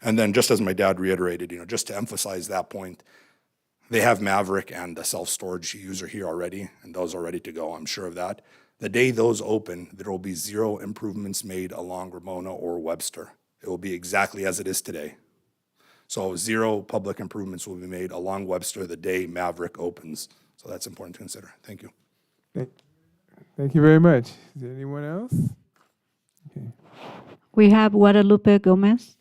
And then, just as my dad reiterated, just to emphasize that point, they have Maverick and the self-storage user here already, and those are ready to go. I'm sure of that. The day those open, there will be 0 improvements made along Ramona or Webster. It will be exactly as it is today. So 0 public improvements will be made along Webster the day Maverick opens. So that's important to consider. Thank you. Thank you very much. Is there anyone else? Okay. We have Guadalupe Gomez.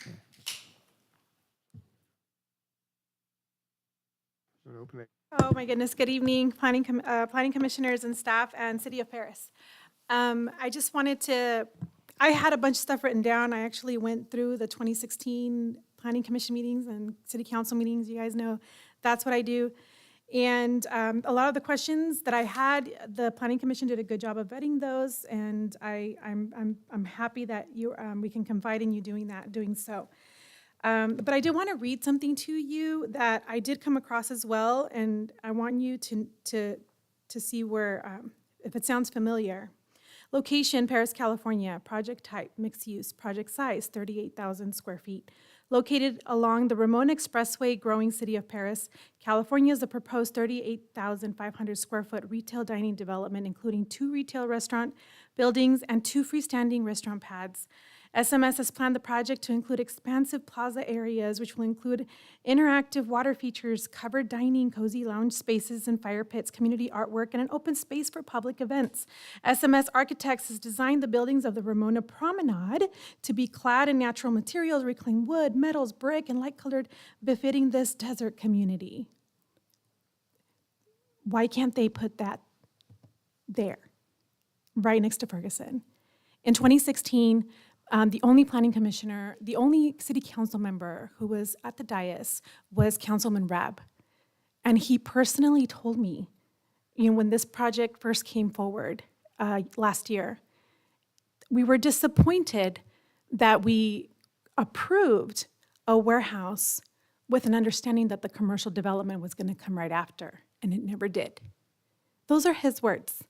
Open it. Oh, my goodness. Good evening, planning commissioners and staff and City of Paris. I just wanted to, I had a bunch of stuff written down. I actually went through the 2016 Planning Commission meetings and City Council meetings. You guys know that's what I do. And a lot of the questions that I had, the Planning Commission did a good job of vetting those, and I'm happy that we can confide in you doing so. But I did want to read something to you that I did come across as well, and I want you to see where, if it sounds familiar. Location, Paris, California. Project type, mixed use. Project size, 38,000 square feet. Located along the Ramona Expressway, growing city of Paris, California is a proposed 38,500 square foot retail dining development, including 2 retail restaurant buildings and 2 freestanding restaurant pads. SMS has planned the project to include expansive plaza areas, which will include interactive water features, covered dining, cozy lounge spaces and fire pits, community artwork, and an open space for public events. SMS Architects has designed the buildings of the Ramona Promenade to be clad in natural materials, reclaimed wood, metals, brick, and light-colored, befitting this desert community. Why can't they put that there, right next to Ferguson? In 2016, The only planning commissioner, the only city council member who was at the dais was Councilman Rabb. And he personally told me, when this project first came forward last year, we were disappointed that we approved a warehouse with an understanding that the commercial development was going to come right after, and it never did. Those are his words.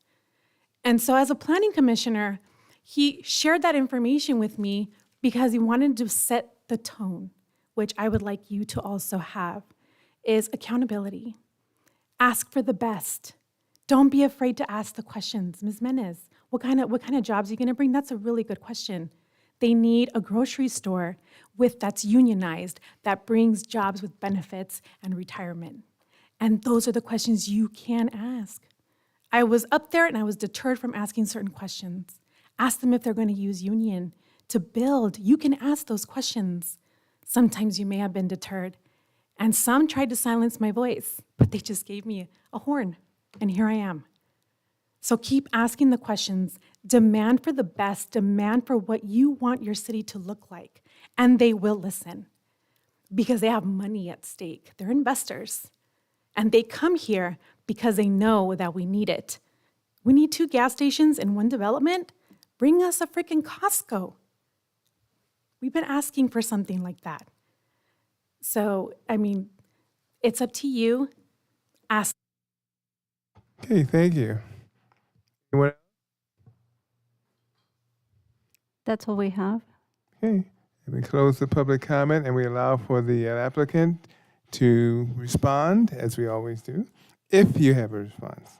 And so as a planning commissioner, he shared that information with me because he wanted to set the tone, which I would like you to also have, is accountability. Ask for the best. Don't be afraid to ask the questions. Ms. Menes, what kind of jobs are you going to bring? That's a really good question. They need a grocery store that's unionized, that brings jobs with benefits and retirement. And those are the questions you can ask. I was up there and I was deterred from asking certain questions. Ask them if they're going to use union to build. You can ask those questions. Sometimes you may have been deterred. And some tried to silence my voice, but they just gave me a horn, and here I am. So keep asking the questions, demand for the best, demand for what you want your city to look like, and they will listen because they have money at stake. They're investors, and they come here because they know that we need it. We need 2 gas stations in one development. Bring us a freaking Costco. We've been asking for something like that. So, it's up to you. Ask. Okay, thank you. Anyone else? That's all we have. Okay, and we close the public comment and we allow for the applicant to respond, as we always do, if you have a response.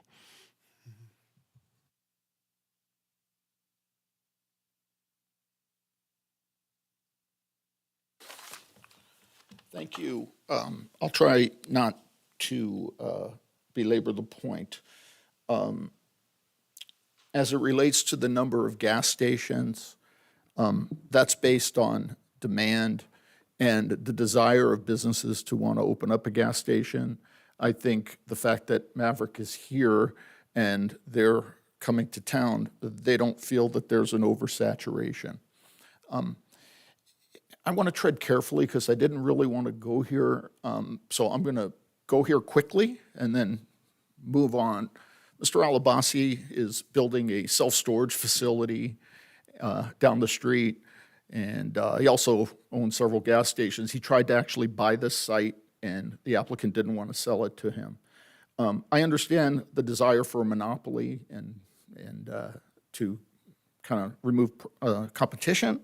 Thank you. I'll try not to belabor the point. As it relates to the number of gas stations, that's based on demand and the desire of businesses to want to open up a gas station. I think the fact that Maverick is here and they're coming to town, they don't feel that there's an oversaturation. I want to tread carefully because I didn't really want to go here, so I'm going to go here quickly and then move on. Mr. Alabasi is building a self-storage facility down the street, and he also owns several gas stations. He tried to actually buy this site, and the applicant didn't want to sell it to him. I understand the desire for a monopoly and to kind of remove competition,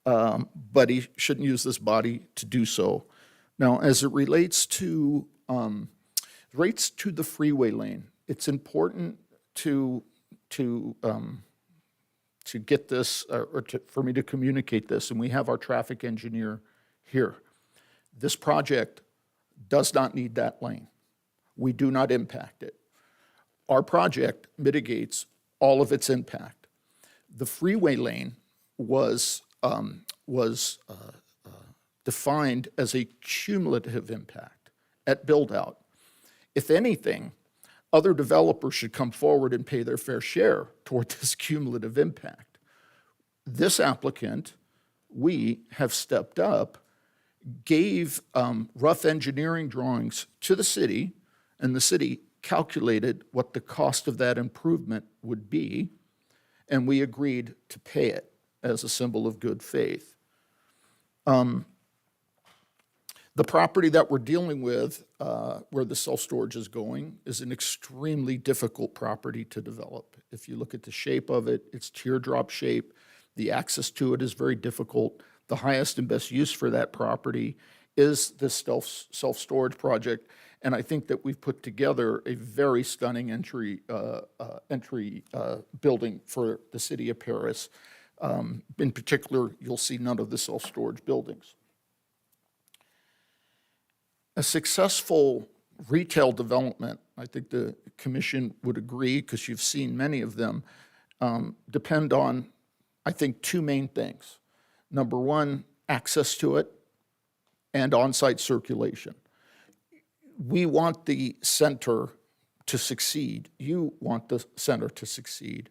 but he shouldn't use this body to do so. Now, as it relates to the freeway lane, it's important to get this, for me to communicate this, and we have our traffic engineer here. This project does not need that lane. We do not impact it. Our project mitigates all of its impact. The freeway lane was defined as a cumulative impact at build-out. If anything, other developers should come forward and pay their fair share toward this cumulative impact. This applicant, we have stepped up, gave rough engineering drawings to the city, and the city calculated what the cost of that improvement would be, and we agreed to pay it as a symbol of good faith. The property that we're dealing with, where the self-storage is going, is an extremely difficult property to develop. If you look at the shape of it, it's teardrop shape. The access to it is very difficult. The highest and best use for that property is this self-storage project, and I think that we've put together a very stunning entry building for the city of Paris. In particular, you'll see none of the self-storage buildings. A successful retail development, I think the commission would agree, because you've seen many of them, depend on, I think, 2 main things. Number one, access to it and on-site circulation. We want the center to succeed. You want the center to succeed.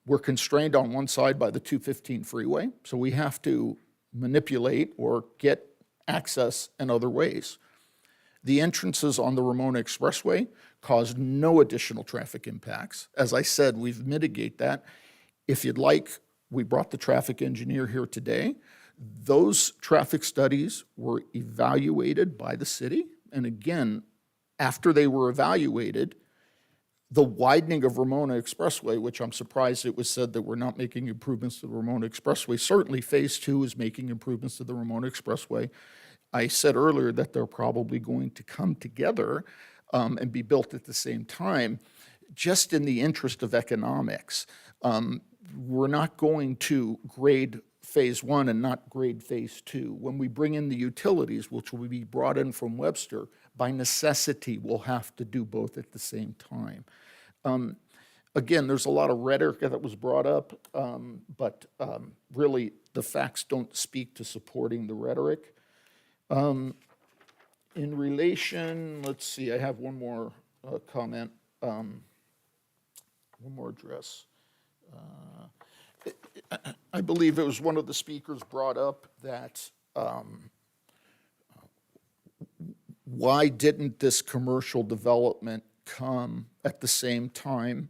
We're constrained on one side by the 215 freeway, so we have to manipulate or get access in other ways. The entrances on the Ramona Expressway cause no additional traffic impacts. As I said, we've mitigated that. If you'd like, we brought the traffic engineer here today. Those traffic studies were evaluated by the city. And again, after they were evaluated, the widening of Ramona Expressway, which I'm surprised it was said that we're not making improvements to the Ramona Expressway. Certainly, Phase 2 is making improvements to the Ramona Expressway. I said earlier that they're probably going to come together and be built at the same time, just in the interest of economics. We're not going to grade Phase 1 and not grade Phase 2. When we bring in the utilities, which will be brought in from Webster, by necessity, we'll have to do both at the same time. Again, there's a lot of rhetoric that was brought up, but really the facts don't speak to supporting the rhetoric. In relation, let's see, I have one more comment, one more address. I believe it was one of the speakers brought up that why didn't this commercial development come at the same time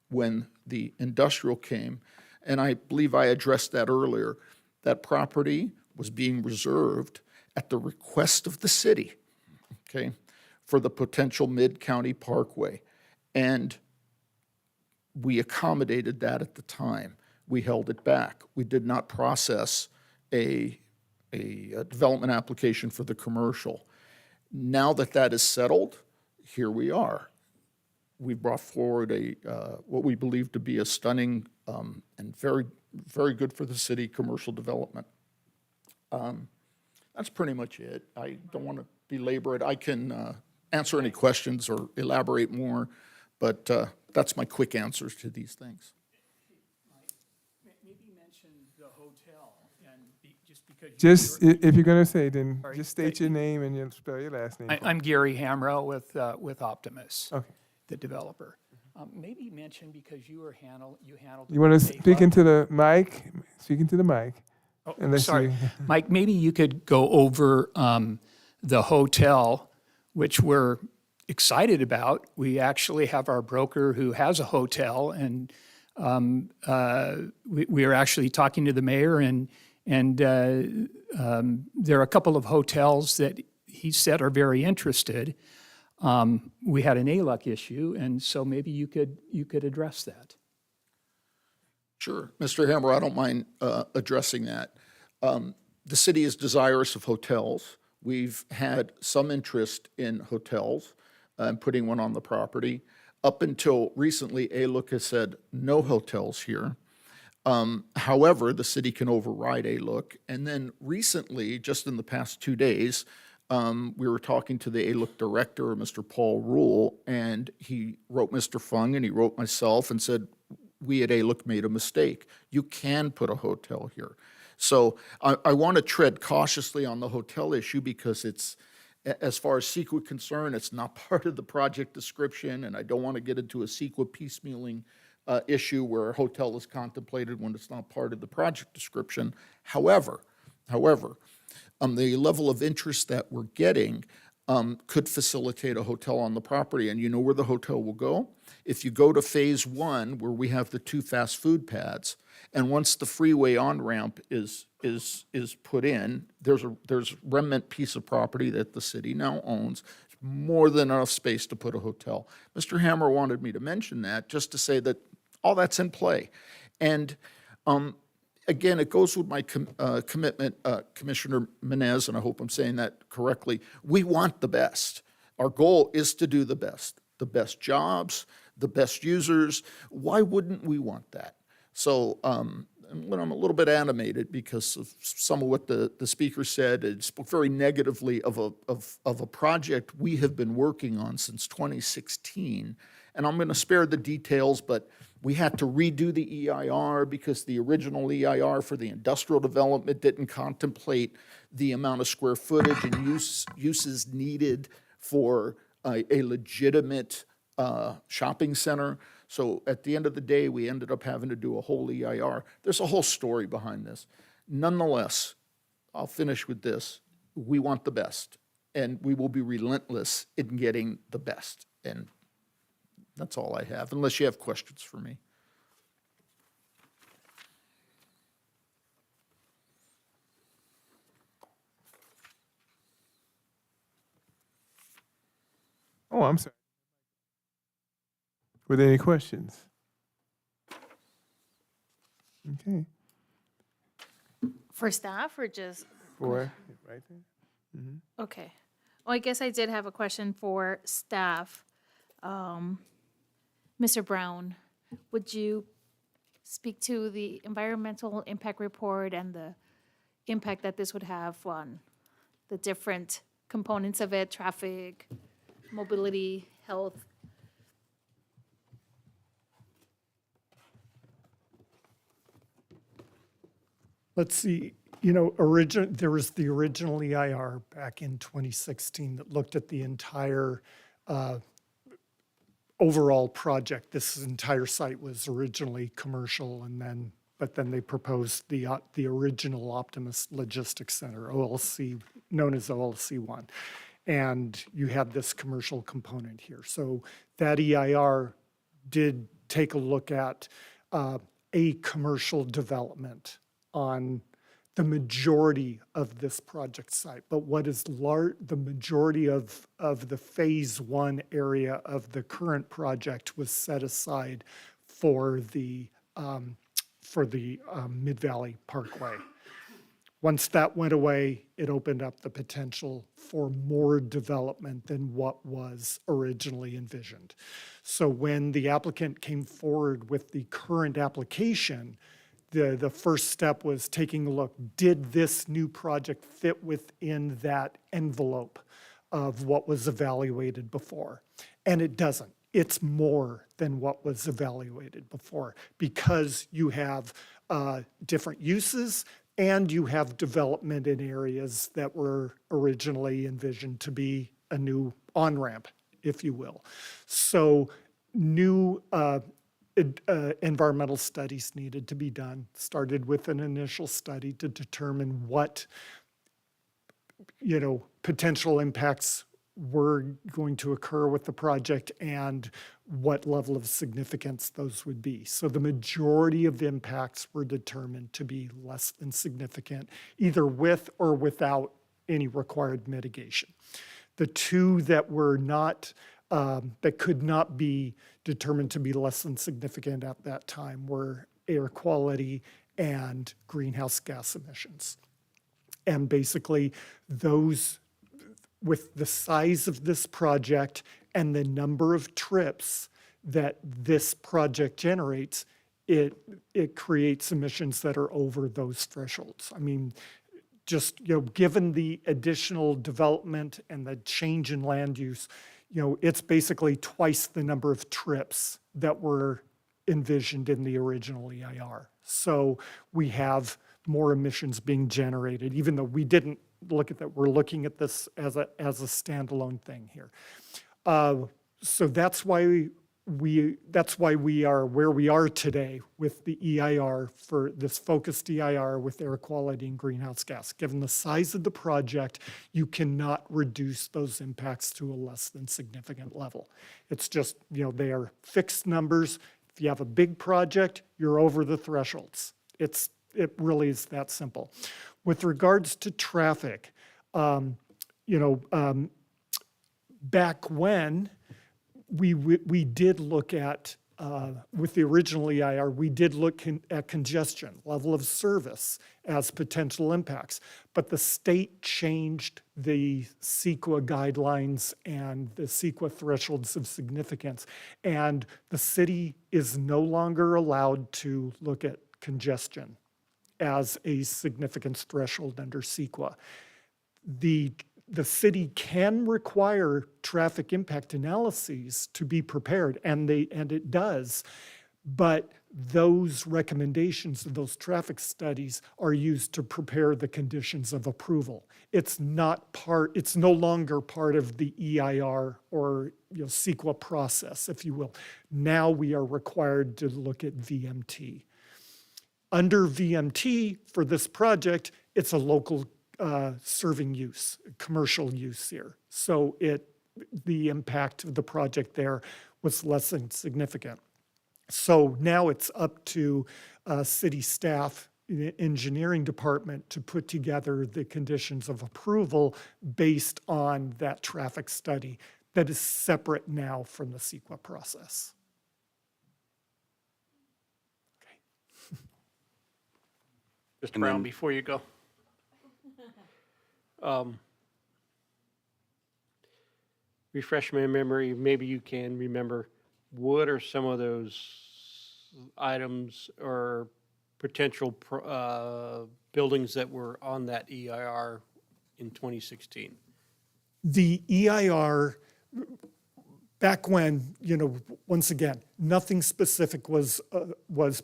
when the industrial came? And I believe I addressed that earlier. That property was being reserved at the request of the city, okay, for the potential Mid-County Parkway. And we accommodated that at the time. We held it back. We did not process a development application for the commercial. Now that that is settled, here we are. We brought forward what we believe to be a stunning and very, very good for the city commercial development. That's pretty much it. I don't want to belabor it. I can answer any questions or elaborate more, but that's my quick answers to these things. Maybe mention the hotel, and just because Just, if you're going to say, then Sorry. just state your name and you'll spell your last name. I'm Gary Hamrell with Optimus, Okay. the developer. Maybe mention, because you handled. You want to the speak J-Hub. into the mic? Speak into the mic. Oh, unless sorry, you- Mike, maybe you could go over the hotel, which we're excited about. We actually have our broker who has a hotel, and we are actually talking to the mayor, and there are a couple of hotels that he said are very interested. We had an ALUC issue, and so maybe you could address that. Sure. Mr. Hammer, I don't mind addressing that. The city is desirous of hotels. We've had some interest in hotels and putting one on the property. Up until recently, ALUC has said no hotels here. However, the city can override ALUC. And then recently, just in the past 2 days, we were talking to the ALUC director, Mr. Paul Rule, and he wrote Mr. Fung and he wrote myself and said, we at ALUC made a mistake. You can put a hotel here. So I want to tread cautiously on the hotel issue because it's, as far as CEQA concerned, it's not part of the project description, and I don't want to get into a CEQA piecemealing issue where a hotel is contemplated when it's not part of the project description. However, the level of interest that we're getting could facilitate a hotel on the property. And you know where the hotel will go? If you go to Phase 1, where we have the 2 fast food pads, and once the freeway on-ramp is put in, there's remnant piece of property that the city now owns, more than enough space to put a hotel. Mr. Hammer wanted me to mention that just to say that all that's in play. And again, it goes with my commitment, Commissioner Menez, and I hope I'm saying that correctly. We want the best. Our goal is to do the best jobs, the best users. Why wouldn't we want that? So I'm a little bit animated because of some of what the speaker said. It spoke very negatively of a project we have been working on since 2016. And I'm going to spare the details, but we had to redo the EIR because the original EIR for the industrial development didn't contemplate the amount of square footage and uses needed for a legitimate shopping center. So at the end of the day, we ended up having to do a whole EIR. There's a whole story behind this. Nonetheless, I'll finish with this. We want the best, and we will be relentless in getting the best. And that's all I have, unless you have questions for me. Oh, I'm sorry. Were there any questions? Okay. For staff or just? Four, right there. Okay. Well, I guess I did have a question for staff. Mr. Brown, would you speak to the environmental impact report and the impact that this would have on the different components of it, traffic, mobility, health? Let's see, there was the original EIR back in 2016 that looked at the entire overall project. This entire site was originally commercial, but then they proposed the original Optimus Logistics Center, OLC, known as OLC1. And you had this commercial component here. So that EIR did take a look at a commercial development on the majority of this project site. But what is the majority of the phase one area of the current project was set aside for the Mid-Valley Parkway. Once that went away, it opened up the potential for more development than what was originally envisioned. So when the applicant came forward with the current application, the first step was taking a look, did this new project fit within that envelope of what was evaluated before? And it doesn't. It's more than what was evaluated before because you have different uses and you have development in areas that were originally envisioned to be a new on-ramp, if you will. So new environmental studies needed to be done. Started with an initial study to determine what, potential impacts were going to occur with the project and what level of significance those would be. So the majority of impacts were determined to be less than significant, either with or without any required mitigation. The two that were not, that could not be determined to be less than significant at that time were air quality and greenhouse gas emissions. And basically those, with the size of this project and the number of trips that this project generates, it creates emissions that are over those thresholds. I mean, just, given the additional development and the change in land use, it's basically twice the number of trips that were envisioned in the original EIR. So we have more emissions being generated, even though we didn't look at that. We're looking at this as a standalone thing here. So that's why we are where we are today with the EIR, for this focused EIR with air quality and greenhouse gas. Given the size of the project, you cannot reduce those impacts to a less than significant level. It's just, they are fixed numbers. If you have a big project, you're over the thresholds. It really is that simple. With regards to traffic, back when we did look at, with the original EIR, we did look at congestion, level of service as potential impacts. But the state changed the CEQA guidelines and the CEQA thresholds of significance. And the city is no longer allowed to look at congestion as a significance threshold under CEQA. The city can require traffic impact analyses to be prepared, and it does, but those recommendations of those traffic studies are used to prepare the conditions of approval. It's no longer part of the EIR or CEQA process, if you will. Now we are required to look at VMT. Under VMT for this project, it's a local serving use, commercial use here. So the impact of the project there was less than significant. So now it's up to city staff, the engineering department to put together the conditions of approval based on that traffic study that is separate now from the CEQA process. Mr. Brown, before you go. Refresh my memory, maybe you can remember, what are some of those items or potential buildings that were on that EIR in 2016? The EIR, back when, once again, nothing specific was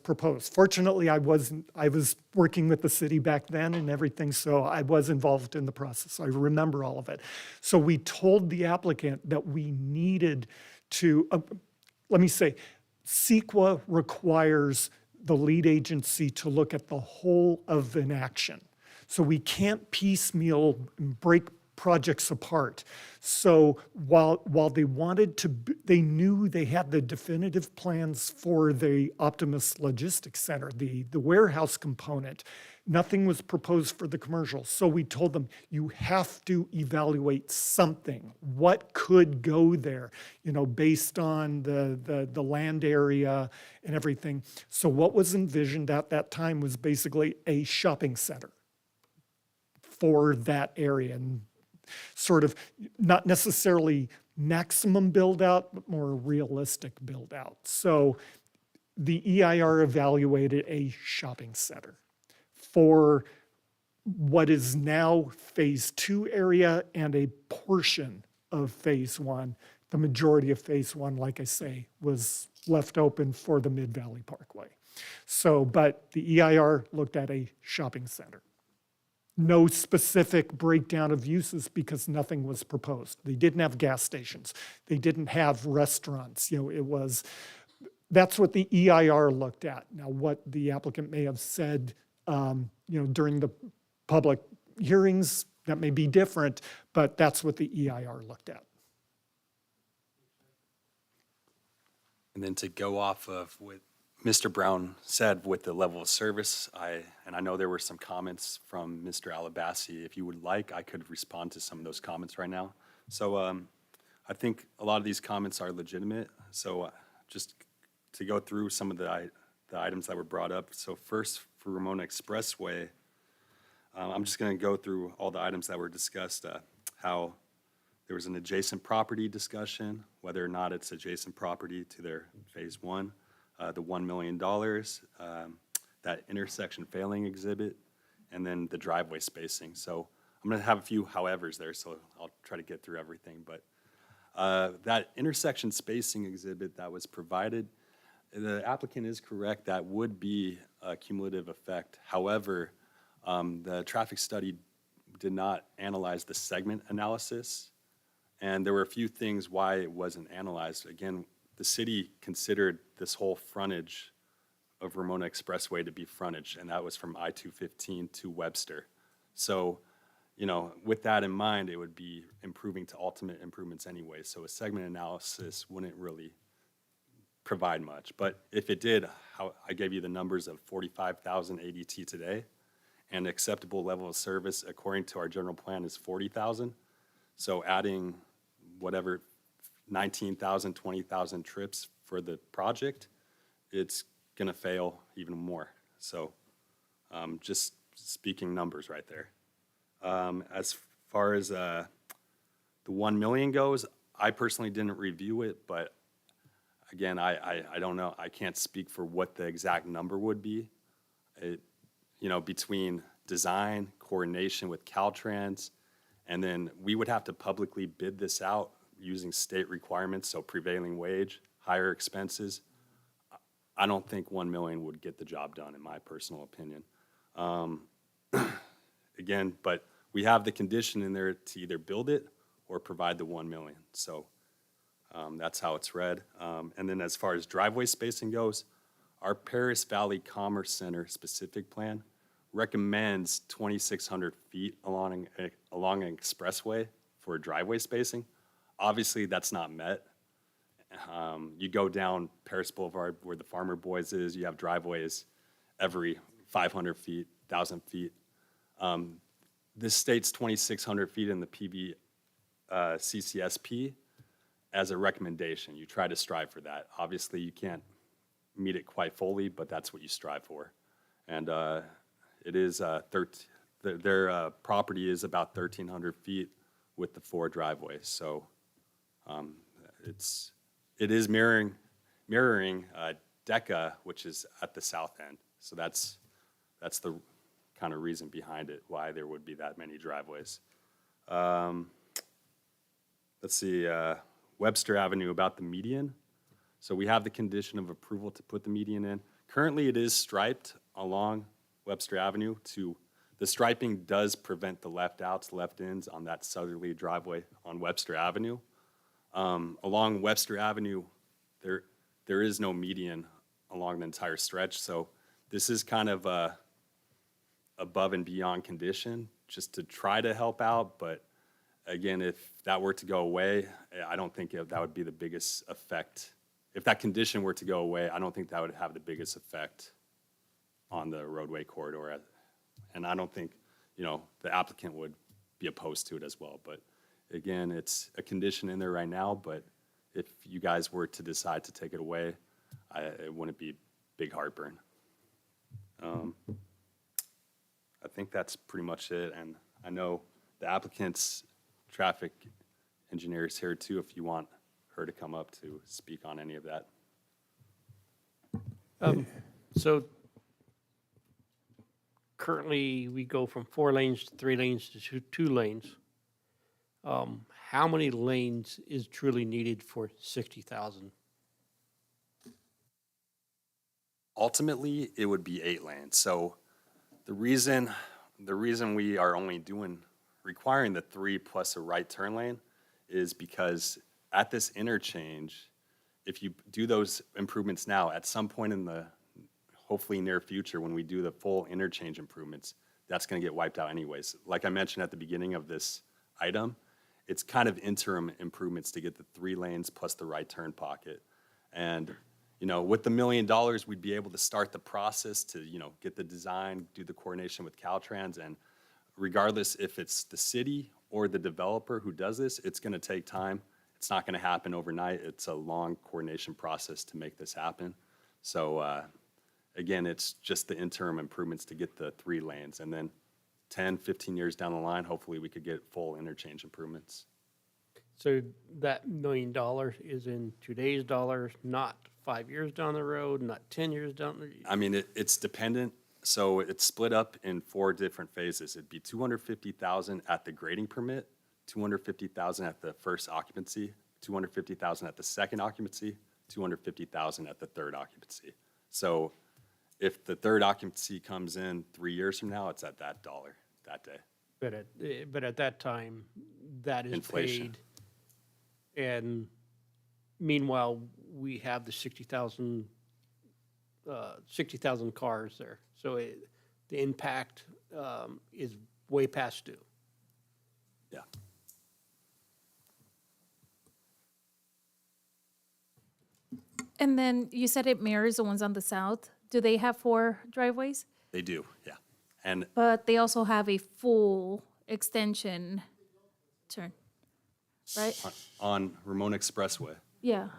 proposed. Fortunately, I was working with the city back then and everything, so I was involved in the process. I remember all of it. So we told the applicant that we needed to, let me say, CEQA requires the lead agency to look at the whole of an action. So we can't piecemeal and break projects apart. So while they wanted to, they knew they had the definitive plans for the Optimus Logistics Center, the warehouse component. Nothing was proposed for the commercial. So we told them, you have to evaluate something. What could go there, based on the land area and everything. So what was envisioned at that time was basically a shopping center for that area, and sort of not necessarily maximum build out, but more realistic build out. So the EIR evaluated a shopping center for what is now phase 2 area and a portion of phase 1. The majority of phase 1, like I say, was left open for the Mid-Valley Parkway. So, but the EIR looked at a shopping center. No specific breakdown of uses because nothing was proposed. They didn't have gas stations. They didn't have restaurants. That's what the EIR looked at. Now, what the applicant may have said, during the public hearings, that may be different, but that's what the EIR looked at. And then to go off of what Mr. Brown said with the level of service, I know there were some comments from Mr. Alabasi. If you would like, I could respond to some of those comments right now. So I think a lot of these comments are legitimate. So just to go through some of the items that were brought up. So first, for Ramona Expressway, I'm just going to go through all the items that were discussed, how there was an adjacent property discussion, whether or not it's adjacent property to their phase 1. The $1 million, that intersection failing exhibit, and then the driveway spacing. So I'm going to have a few howevers there, so I'll try to get through everything. But that intersection spacing exhibit that was provided, the applicant is correct, that would be a cumulative effect. However, the traffic study did not analyze the segment analysis, and there were a few things why it wasn't analyzed. Again, the city considered this whole frontage of Ramona Expressway to be frontage, and that was from I-215 to Webster. So, with that in mind, it would be improving to ultimate improvements anyway. So a segment analysis wouldn't really provide much. But if it did, I gave you the numbers of 45,000 ADT today, and acceptable level of service according to our general plan is 40,000. So adding whatever 19,000, 20,000 trips for the project, it's going to fail even more. So just speaking numbers right there. As far as the 1 million goes, I personally didn't review it, but again, I don't know. I can't speak for what the exact number would be. Between design, coordination with Caltrans, and then we would have to publicly bid this out using state requirements, so prevailing wage, higher expenses. I don't think 1 million would get the job done, in my personal opinion. Again, but we have the condition in there to either build it or provide the 1 million. So that's how it's read. And then as far as driveway spacing goes, our Paris Valley Commerce Center specific plan recommends 2,600 feet along an expressway for driveway spacing. Obviously, that's not met. You go down Paris Boulevard where the Farmer Boys is, you have driveways every 500 feet, 1,000 feet. This states 2,600 feet in the CCSP as a recommendation. You try to strive for that. Obviously, you can't meet it quite fully, but that's what you strive for. And it is, their property is about 1,300 feet with the 4 driveways. So it is mirroring DECA, which is at the south end. So that's the kind of reason behind it, why there would be that many driveways. Let's see, Webster Avenue, about the median. So we have the condition of approval to put the median in. Currently, it is striped along Webster Avenue. The striping does prevent the left outs, left ins on that southerly driveway on Webster Avenue. Along Webster Avenue, there is no median along the entire stretch. So this is kind of a above and beyond condition just to try to help out. But again, if that were to go away, I don't think that would be the biggest effect. If that condition were to go away, I don't think that would have the biggest effect on the roadway corridor. And I don't think, the applicant would be opposed to it as well. But again, it's a condition in there right now, but if you guys were to decide to take it away, it wouldn't be big heartburn. I think that's pretty much it. And I know the applicant's traffic engineer is here too, if you want her to come up to speak on any of that. So currently, we go from 4 lanes to 3 lanes to 2 lanes. How many lanes is truly needed for 60,000? Ultimately, it would be 8 lanes. So the reason we are only requiring the 3 plus a right turn lane is because at this interchange, if you do those improvements now, at some point in the hopefully near future, when we do the full interchange improvements, that's going to get wiped out anyways. Like I mentioned at the beginning of this item, it's kind of interim improvements to get the 3 lanes plus the right turn pocket. And, with the $1 million, we'd be able to start the process to, get the design, do the coordination with Caltrans. And regardless if it's the city or the developer who does this, it's going to take time. It's not going to happen overnight. It's a long coordination process to make this happen. So, again, it's just the interim improvements to get the 3 lanes. And then 10, 15 years down the line, hopefully we could get full interchange improvements. So that $1 million is in today's dollars, not 5 years down the road, not 10 years down the road? I mean, it's dependent. So it's split up in 4 different phases. It'd be $250,000 at the grading permit, $250,000 at the first occupancy, $250,000 at the second occupancy, $250,000 at the third occupancy. So if the third occupancy comes in 3 years from now, it's at that dollar that day. But at that time, that is Inflation. paid. And meanwhile, we have the 60,000 cars there. So the impact is way past due. Yeah. And then you said it mirrors the ones on the south. Do they have 4 driveways? They do, yeah. And But they also have a full extension turn, right? on Ramon Expressway, Yeah.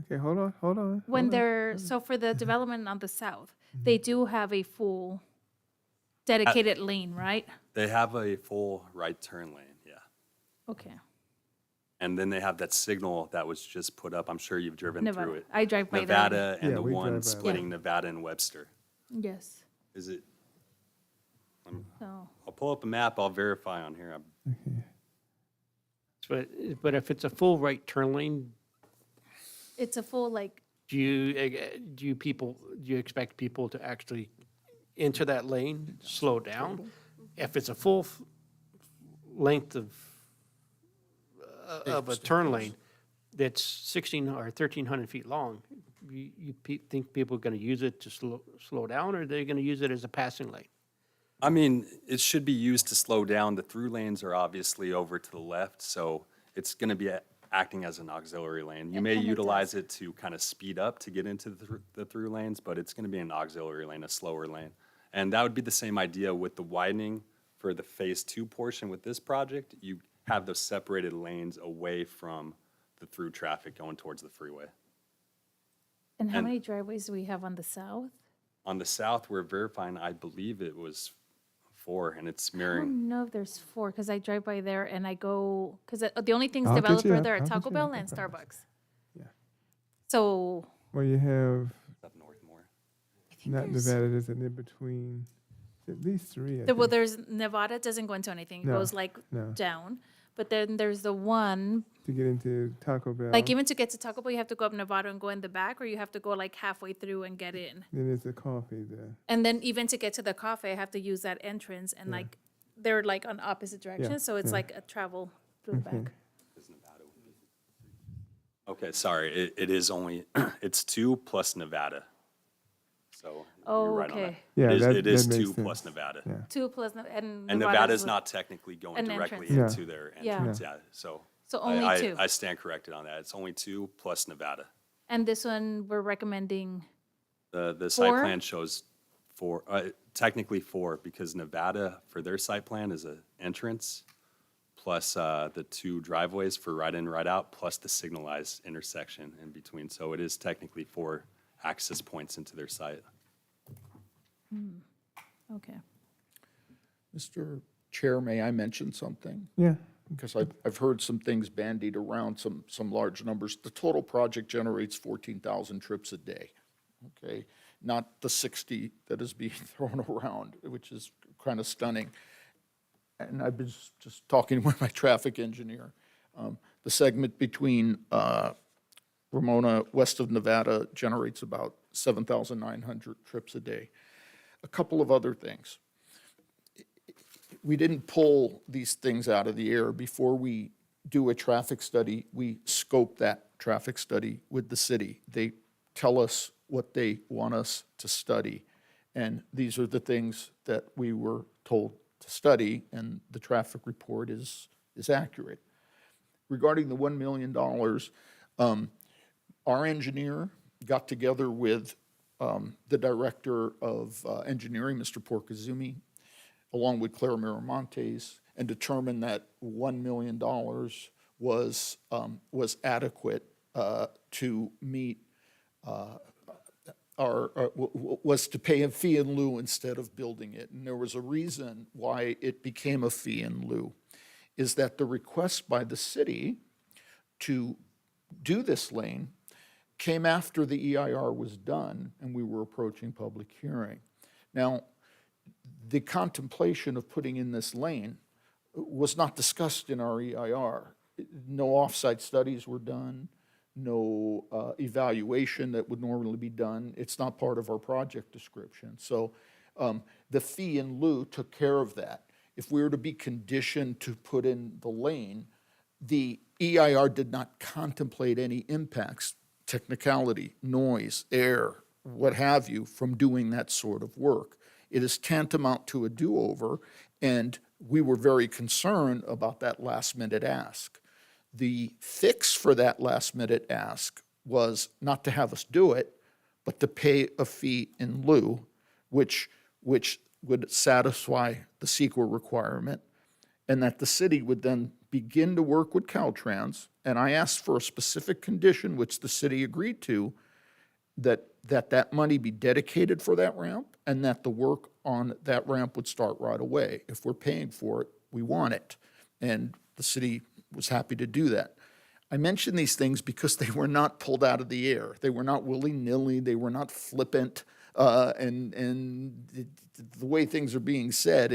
Okay, hold on. When they're, so for the development on the south, they do have a full dedicated lane, right? they have a full right turn lane, yeah. Okay. And then they have that signal that was just put up. I'm sure you've driven Nevada. through it. I drive by there. Nevada and Yeah, the we drive by one there. splitting Nevada and Webster. Yes. Is it? So, I'll pull up a map. I'll verify on here. But if it's a full right turn lane, it's a full, like, Do you expect people to actually enter that lane, slow down? If it's a full length of a turn lane that's 16 or 1,300 feet long, think people are going to use it to slow down, or are they going to use it as a passing lane? I mean, it should be used to slow down. The through lanes are obviously over to the left, so it's going to be acting as an auxiliary lane. You may utilize it to kind of speed up to get into the through lanes, but it's going to be an auxiliary lane, a slower lane. And that would be the same idea with the widening for the Phase 2 portion with this project. You have those separated lanes away from the through traffic going towards the freeway. And how many driveways do we have on the south? On the south, we're verifying, I believe it was 4, and it's I mirroring. don't know if there's 4, because I drive by there and I go, because the only things I'll get developed you are up. there I'll are get Taco you Bell up. and Starbucks. Yeah. So, Well, you have, Up north more. not Nevada, there's an in-between, at least 3, I well, think. there's, Nevada doesn't go into anything. It No, goes like no. down. But then there's the one, To get into Taco Bell. like even to get to Taco Bell, you have to go up Nevada and go in the back, or you have to go like halfway through and get in. Then there's a coffee there. And then even to get to the cafe, I have to use that entrance, and like they're like on opposite directions, so it's yeah. like a travel through the Okay. back. Okay, sorry, it is only, it's 2 plus Nevada. So Oh, you're right on that. okay. Yeah, It is that 2 makes plus sense. Nevada. Yeah. 2 plus And Nevada's Nevada's the- not technically going an directly entrance. Yeah. into their Yeah. entrance, yeah, so. So only 2. I stand corrected on that. It's only 2 plus Nevada. And this one, we're recommending, The site 4? plan shows 4, technically 4, because Nevada, for their site plan, is an entrance, plus the 2 driveways for right in, right out, plus the signalized intersection in between. So it is technically 4 access points into their site. okay. Mr. Chair, may I mention something? Yeah. Because I've heard some things bandied around, some large numbers. The total project generates 14,000 trips a day, okay? Not the 60 that is being thrown around, which is kind of stunning. And I've been just talking with my traffic engineer. The segment between Ramona, west of Nevada, generates about 7,900 trips a day. A couple of other things. We didn't pull these things out of the air. Before we do a traffic study, we scope that traffic study with the city. They tell us what they want us to study. And these are the things that we were told to study, and the traffic report is accurate. Regarding the $1 million, our engineer got together with the director of engineering, Mr. Porcazumi, along with Claire Miramontes, and determined that $1 million was adequate to meet was to pay a fee in lieu instead of building it. And there was a reason why it became a fee in lieu, is that the request by the city to do this lane came after the EIR was done and we were approaching public hearing. Now, the contemplation of putting in this lane was not discussed in our EIR. No off-site studies were done, no evaluation that would normally be done. It's not part of our project description. So the fee in lieu took care of that. If we were to be conditioned to put in the lane, the EIR did not contemplate any impacts, technicality, noise, air, what have you, from doing that sort of work. It is tantamount to a do-over, and we were very concerned about that last-minute ask. The fix for that last-minute ask was not to have us do it, but to pay a fee in lieu, which would satisfy the CEQA requirement, and that the city would then begin to work with Caltrans. And I asked for a specific condition, which the city agreed to, that money be dedicated for that ramp, and that the work on that ramp would start right away. If we're paying for it, we want it. And the city was happy to do that. I mention these things because they were not pulled out of the air. They were not willy-nilly, they were not flippant, and the way things are being said,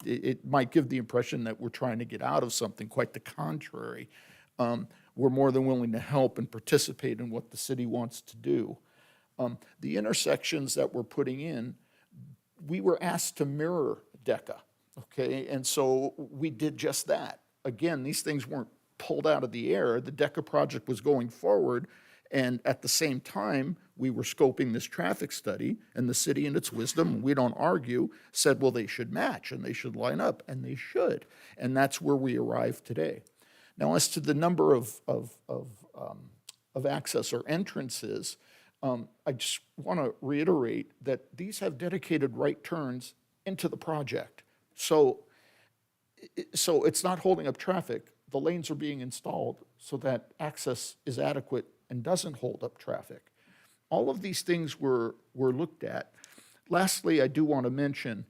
it might give the impression that we're trying to get out of something, quite the contrary. we're more than willing to help and participate in what the city wants to do. The intersections that we're putting in, we were asked to mirror DECA, okay? And so we did just that. Again, these things weren't pulled out of the air. The DECA project was going forward, and at the same time, we were scoping this traffic study, and the city, in its wisdom, we don't argue, said, well, they should match, and they should line up, and they should. And that's where we arrived today. Now, as to the number of access or entrances, I just want to reiterate that these have dedicated right turns into the project. So it's not holding up traffic. The lanes are being installed so that access is adequate and doesn't hold up traffic. All of these things were looked at. Lastly, I do want to mention,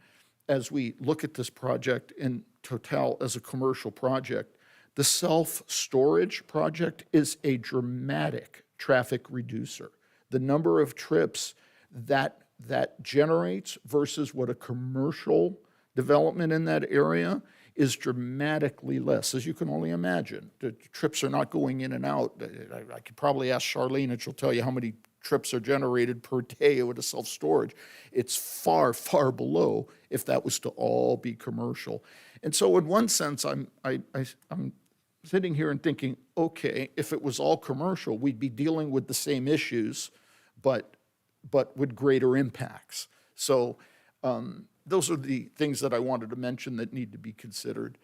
as we look at this project in total as a commercial project, the self-storage project is a dramatic traffic reducer. The number of trips that generates versus what a commercial development in that area is dramatically less, as you can only imagine. The trips are not going in and out. I could probably ask Charlene, and she'll tell you how many trips are generated per day with a self-storage. It's far, far below if that was to all be commercial. And so in one sense, I'm sitting here and thinking, okay, if it was all commercial, we'd be dealing with the same issues, but with greater impacts. So those are the things that I wanted to mention that need to be considered.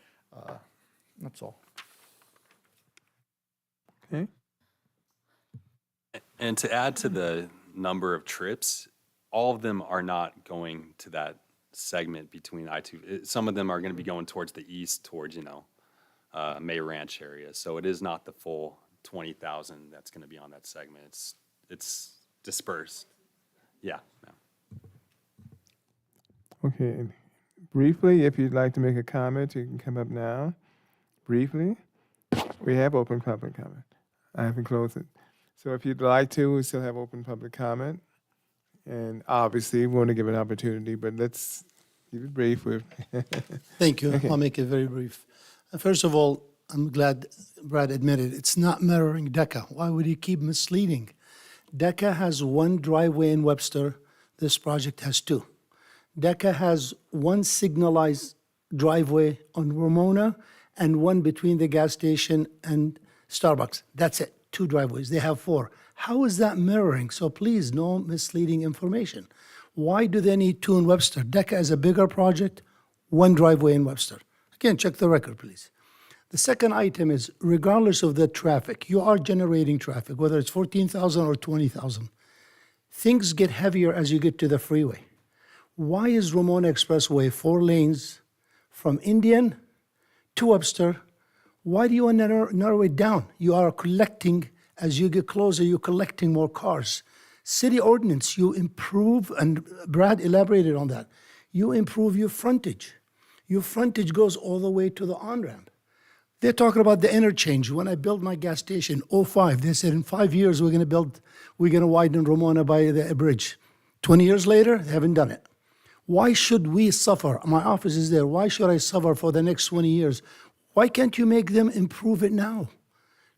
That's all. Okay. And to add to the number of trips, all of them are not going to that segment between I-2. Some of them are going to be going towards the east, towards, May Ranch area. So it is not the full 20,000 that's going to be on that segment. It's dispersed. Yeah. Okay. Briefly, if you'd like to make a comment, you can come up now. Briefly. We have open public comment. I haven't closed it. So if you'd like to, we still have open public comment. And obviously, we want to give an opportunity, but let's keep it brief. Thank you. Okay. I'll make it very brief. First of all, I'm glad Brad admitted it's not mirroring DECA. Why would he keep misleading? DECA has one driveway in Webster. This project has two. DECA has one signalized driveway on Ramona and one between the gas station and Starbucks. That's it. Two driveways. They have four. How is that mirroring? So please, no misleading information. Why do they need two in Webster? DECA is a bigger project, one driveway in Webster. Again, check the record, please. The second item is, regardless of the traffic, you are generating traffic, whether it's 14,000 or 20,000. Things get heavier as you get to the freeway. Why is Ramona Expressway 4 lanes from Indian to Webster? Why do you want to narrow it down? You are collecting, as you get closer, you're collecting more cars. City ordinance, you improve, and Brad elaborated on that, you improve your frontage. Your frontage goes all the way to the on-ramp. They're talking about the interchange. When I built my gas station, 05, they said in 5 years we're going to widen Ramona by the bridge. 20 years later, they haven't done it. Why should we suffer? My office is there. Why should I suffer for the next 20 years? Why can't you make them improve it now?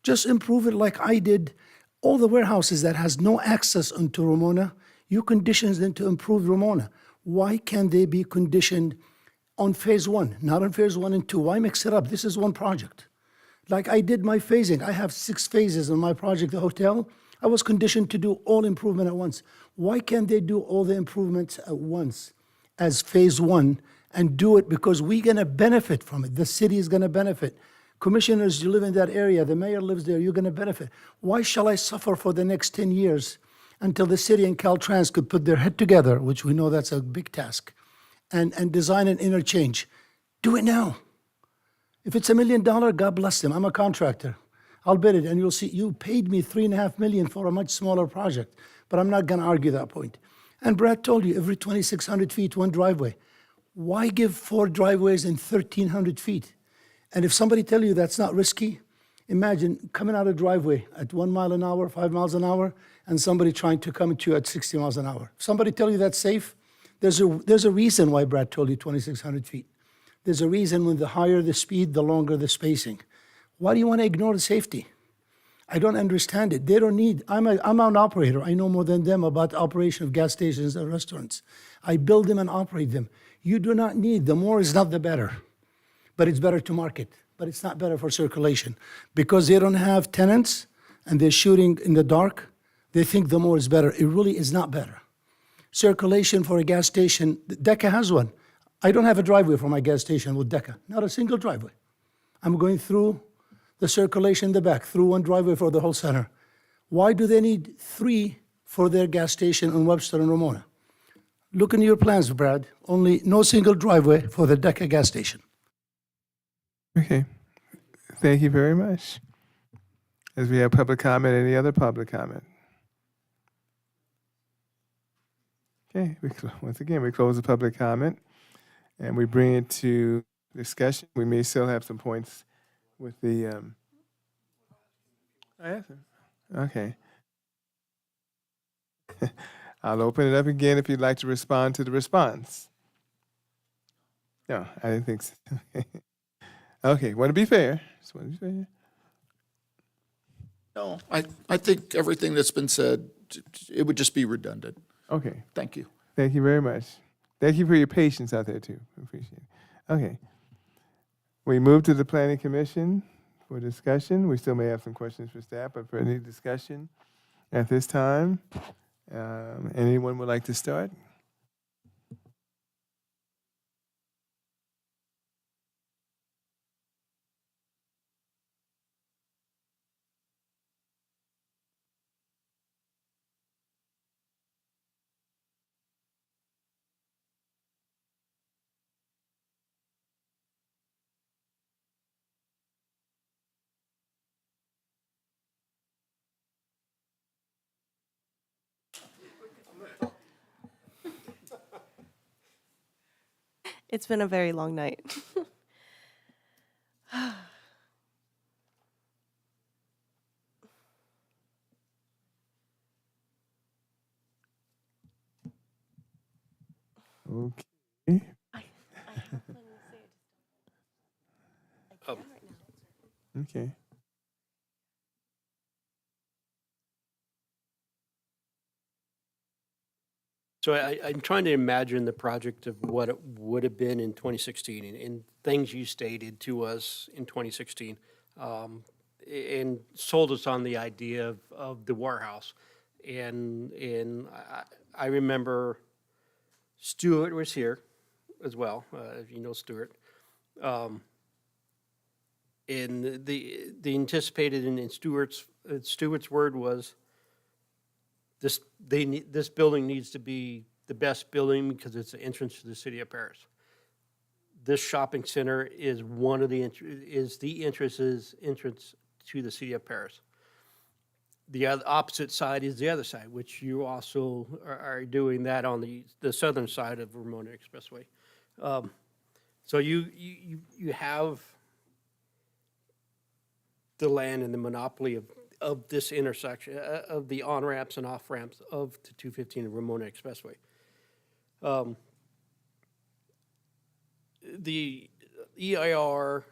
Just improve it like I did. All the warehouses that has no access into Ramona, you condition them to improve Ramona. Why can't they be conditioned on phase one, not on phase 1 and 2? Why mix it up? This is one project. Like I did my phasing. I have 6 phases in my project, the hotel. I was conditioned to do all improvement at once. Why can't they do all the improvements at once as phase 1 and do it, because we're going to benefit from it. The city is going to benefit. Commissioners, you live in that area. The mayor lives there. You're going to benefit. Why shall I suffer for the next 10 years until the city and Caltrans could put their head together, which we know that's a big task, and design an interchange? Do it now. If it's $1 million, God bless them. I'm a contractor. I'll bid it, and you'll see. You paid me $3.5 million for a much smaller project, but I'm not going to argue that point. And Brad told you, every 2,600 feet, one driveway. Why give 4 driveways in 1,300 feet? And if somebody tell you that's not risky, imagine coming out a driveway at 1 mile an hour, 5 miles an hour, and somebody trying to come to you at 60 miles an hour. Somebody tell you that's safe? There's a reason why Brad told you 2,600 feet. There's a reason when the higher the speed, the longer the spacing. Why do you want to ignore the safety? I don't understand it. They don't need, I'm an operator. I know more than them about operation of gas stations and restaurants. I build them and operate them. You do not need, the more is not the better, but it's better to market, but it's not better for circulation. Because they don't have tenants and they're shooting in the dark, they think the more is better. It really is not better. Circulation for a gas station, Decca has one. I don't have a driveway for my gas station with Decca, not a single driveway. I'm going through the circulation in the back, through one driveway for the whole center. Why do they need 3 for their gas station in Webster and Ramona? Look in your plans, Brad. Only no single driveway for the Decca gas station. Okay. Thank you very much. As we have public comment, any other public comment? Okay, once again, we close the public comment and we bring it to discussion. We may still have some points with the, I asked him. Okay. I'll open it up again if you'd like to respond to the response. No, I didn't think so. Okay, want to be fair. Just want to be fair. No, I think everything that's been said, it would just be redundant. Okay. Thank you. Thank you very much. Thank you for your patience out there too. Appreciate it. Okay. We move to the Planning Commission for discussion. We still may have some questions for staff, but for any discussion at this time, anyone would like to start? It's been a very long night. Okay. Okay. So I'm trying to imagine the project of what it would have been in 2016 and things you stated to us in 2016 and sold us on the idea of the warehouse. And I remember Stuart was here as well, if you know Stuart. And the anticipated in Stuart's word was, this building needs to be the best building because it's the entrance to the city of Paris. This shopping center is one of the entrance to the city of Paris. The opposite side is the other side, which you also are doing that on the southern side of Ramona Expressway. So you have the land and the monopoly of this intersection, of the on-ramps and off-ramps of the 215 and Ramona Expressway. The EIR,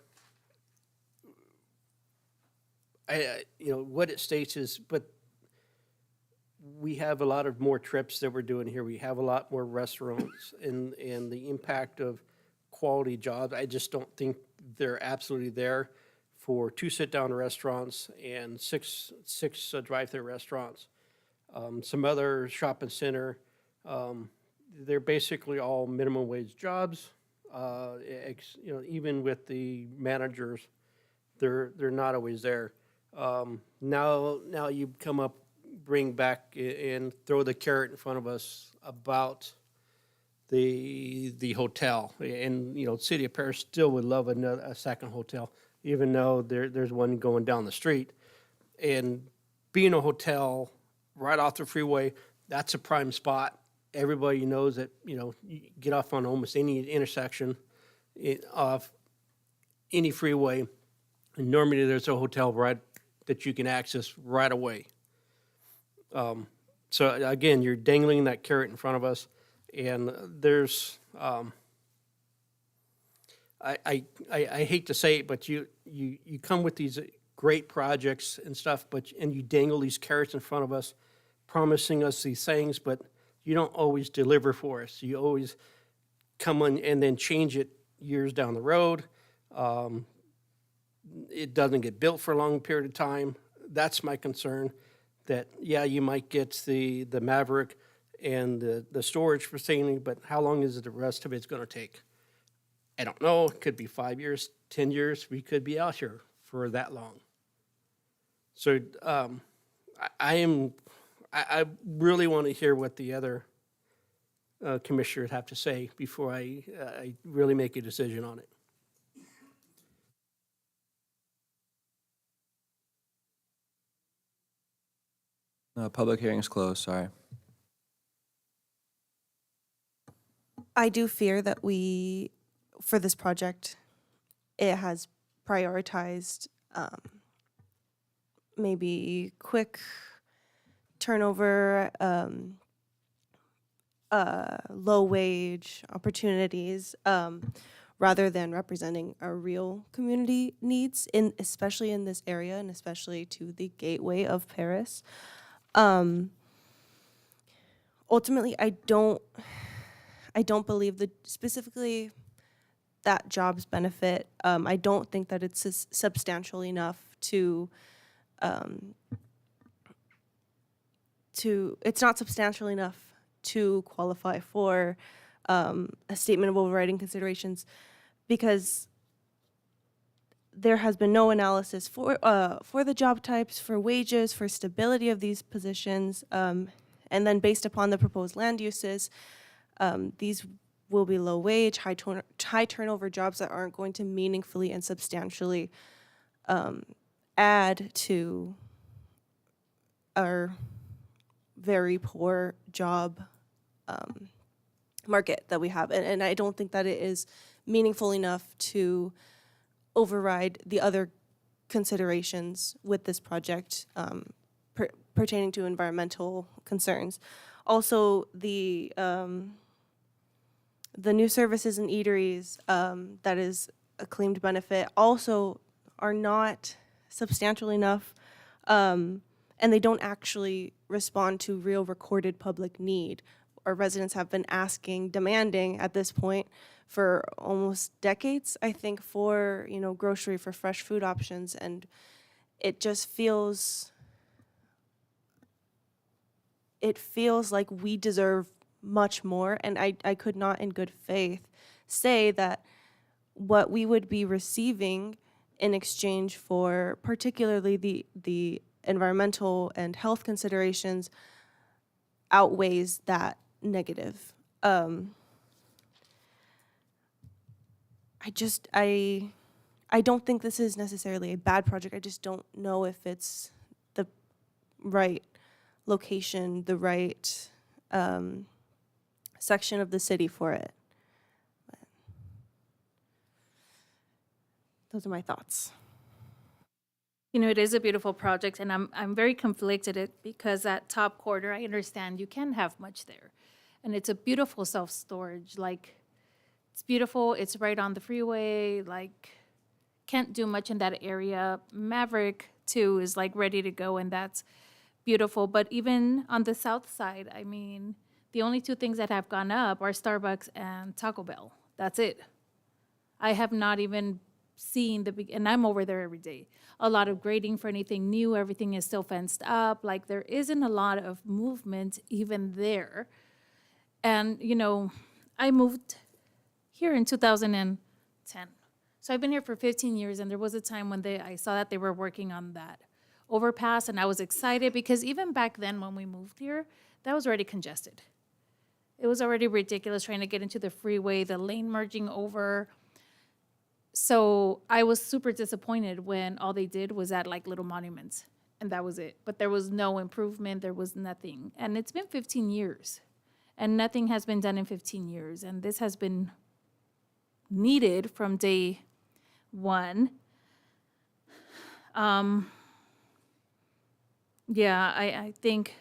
what it states is, but we have a lot of more trips that we're doing here. We have a lot more restaurants and the impact of quality jobs. I just don't think they're absolutely there for 2 sit-down restaurants and six drive-through restaurants. Some other shopping center, they're basically all minimum wage jobs. Even with the managers, they're not always there. Now you bring back and throw the carrot in front of us about the hotel, and City of Paris still would love a second hotel, even though there's one going down the street. And being a hotel right off the freeway, that's a prime spot. Everybody knows that, you get off on almost any intersection off any freeway, and normally there's a hotel right that you can access right away. So again, you're dangling that carrot in front of us, and there's I hate to say it, but you come with these great projects and stuff, and you dangle these carrots in front of us, promising us these things, but you don't always deliver for us. You always come on and then change it years down the road. It doesn't get built for a long period of time. That's my concern, that, yeah, you might get the Maverick and the storage facility, but how long is the rest of it's going to take? I don't know. It could be 5 years, 10 years. We could be out here for that long. So I really want to hear what the other commissioners have to say before I really make a decision on it. Public hearing's closed, sorry. I do fear that for this project, it has prioritized maybe quick turnover, low wage opportunities, rather than representing our real community needs, especially in this area and especially to the gateway of Paris. Ultimately, I don't believe that specifically that jobs benefit. I don't think that it's substantial enough it's not substantial enough to qualify for a statement of overriding considerations, because there has been no analysis for the job types, for wages, for stability of these positions, and then based upon the proposed land uses, these will be low wage, high turnover jobs that aren't going to meaningfully and substantially add to our very poor job market that we have. And I don't think that it is meaningful enough to override the other considerations with this project pertaining to environmental concerns. Also, the new services and eateries that is a claimed benefit also are not substantial enough, and they don't actually respond to real recorded public need. Our residents have been demanding at this point for almost decades, I think, for grocery, for fresh food options, and it just feels like we deserve much more. And I could not in good faith say that what we would be receiving in exchange for particularly the environmental and health considerations outweighs that negative. I don't think this is necessarily a bad project. I just don't know if it's the right location, the right section of the city for it. But those are my thoughts. It is a beautiful project, and I'm very conflicted because that top quarter, I understand you can't have much there. And it's a beautiful self-storage. Like, it's beautiful. It's right on the freeway. Like, can't do much in that area. Maverick, too, is like ready to go, and that's beautiful. But even on the south side, I mean, the only two things that have gone up are Starbucks and Taco Bell. That's it. I have not even seen and I'm over there every day, a lot of grading for anything new. Everything is still fenced up. Like, there isn't a lot of movement even there. And, I moved here in 2010. So I've been here for 15 years, and there was a time when I saw that they were working on that overpass, and I was excited because even back then when we moved here, that was already congested. It was already ridiculous trying to get into the freeway, the lane merging over. So I was super disappointed when all they did was add like little monuments, and that was it. But there was no improvement, there was nothing. And it's been 15 years, and nothing has been done in 15 years. And this has been needed from day one. I think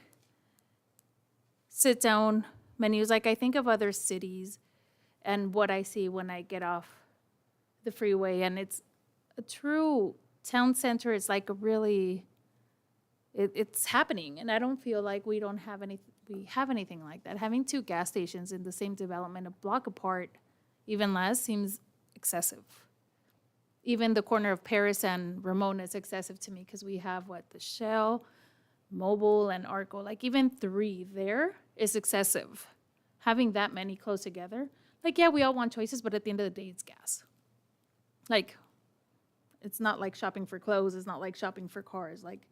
sit-down menus, like I think of other cities and what I see when I get off the freeway, and it's a true town center is like a really, it's happening, and I don't feel like we have anything like that. Having 2 gas stations in the same development, a block apart, even less, seems excessive. Even the corner of Paris and Ramona is excessive to me, because we have the Shell, Mobil, and Arco. Like, even 3 there is excessive. Having that many close together, like, yeah, we all want choices, but at the end of the day, it's gas. Like, it's not like shopping for clothes, it's not like shopping for cars, like,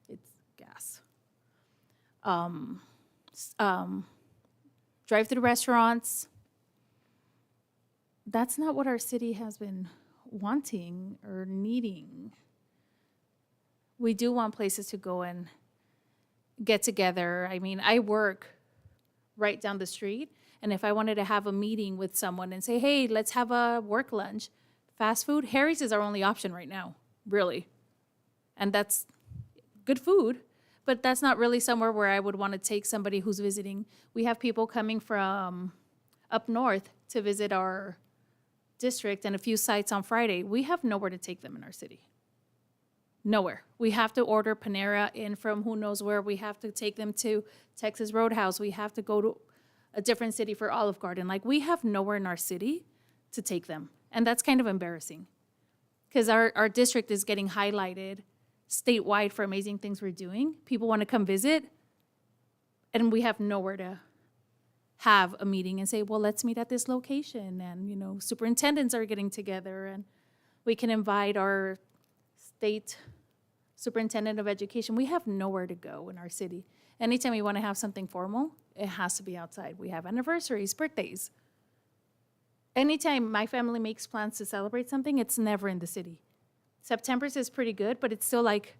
it's gas. Drive-through restaurants, that's not what our city has been wanting or needing. We do want places to go and get together. I mean, I work right down the street, and if I wanted to have a meeting with someone and say, hey, let's have a work lunch, fast food, Harry's is our only option right now, really. And that's good food, but that's not really somewhere where I would want to take somebody who's visiting. We have people coming from up north to visit our district and a few sites on Friday. We have nowhere to take them in our city. Nowhere. We have to order Panera in from who knows where. We have to take them to Texas Roadhouse. We have to go to a different city for Olive Garden. Like, we have nowhere in our city to take them. And that's kind of embarrassing, because our district is getting highlighted statewide for amazing things we're doing. People want to come visit, and we have nowhere to have a meeting and say, well, let's meet at this location. And, you know, superintendents are getting together, and we can invite our state superintendent of education. We have nowhere to go in our city. Anytime we want to have something formal, it has to be outside. We have anniversaries, birthdays. Anytime my family makes plans to celebrate something, it's never in the city. September's is pretty good, but it's still like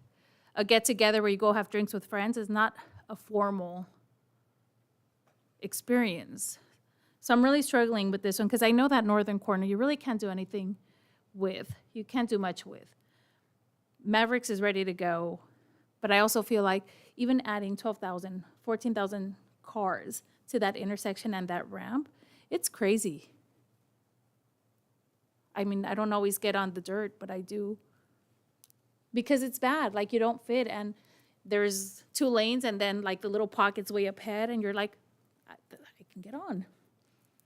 a get-together where you go have drinks with friends. It's not a formal experience. So I'm really struggling with this one, because I know that northern corner you really can't do anything with. You can't do much with. Mavericks is ready to go, but I also feel like even adding 12,000, 14,000 cars to that intersection and that ramp, it's crazy. I mean, I don't always get on the dirt, but I do, because it's bad. Like, you don't fit, and there's 2 lanes, and then like the little pockets way up ahead, and you're like, I can get on.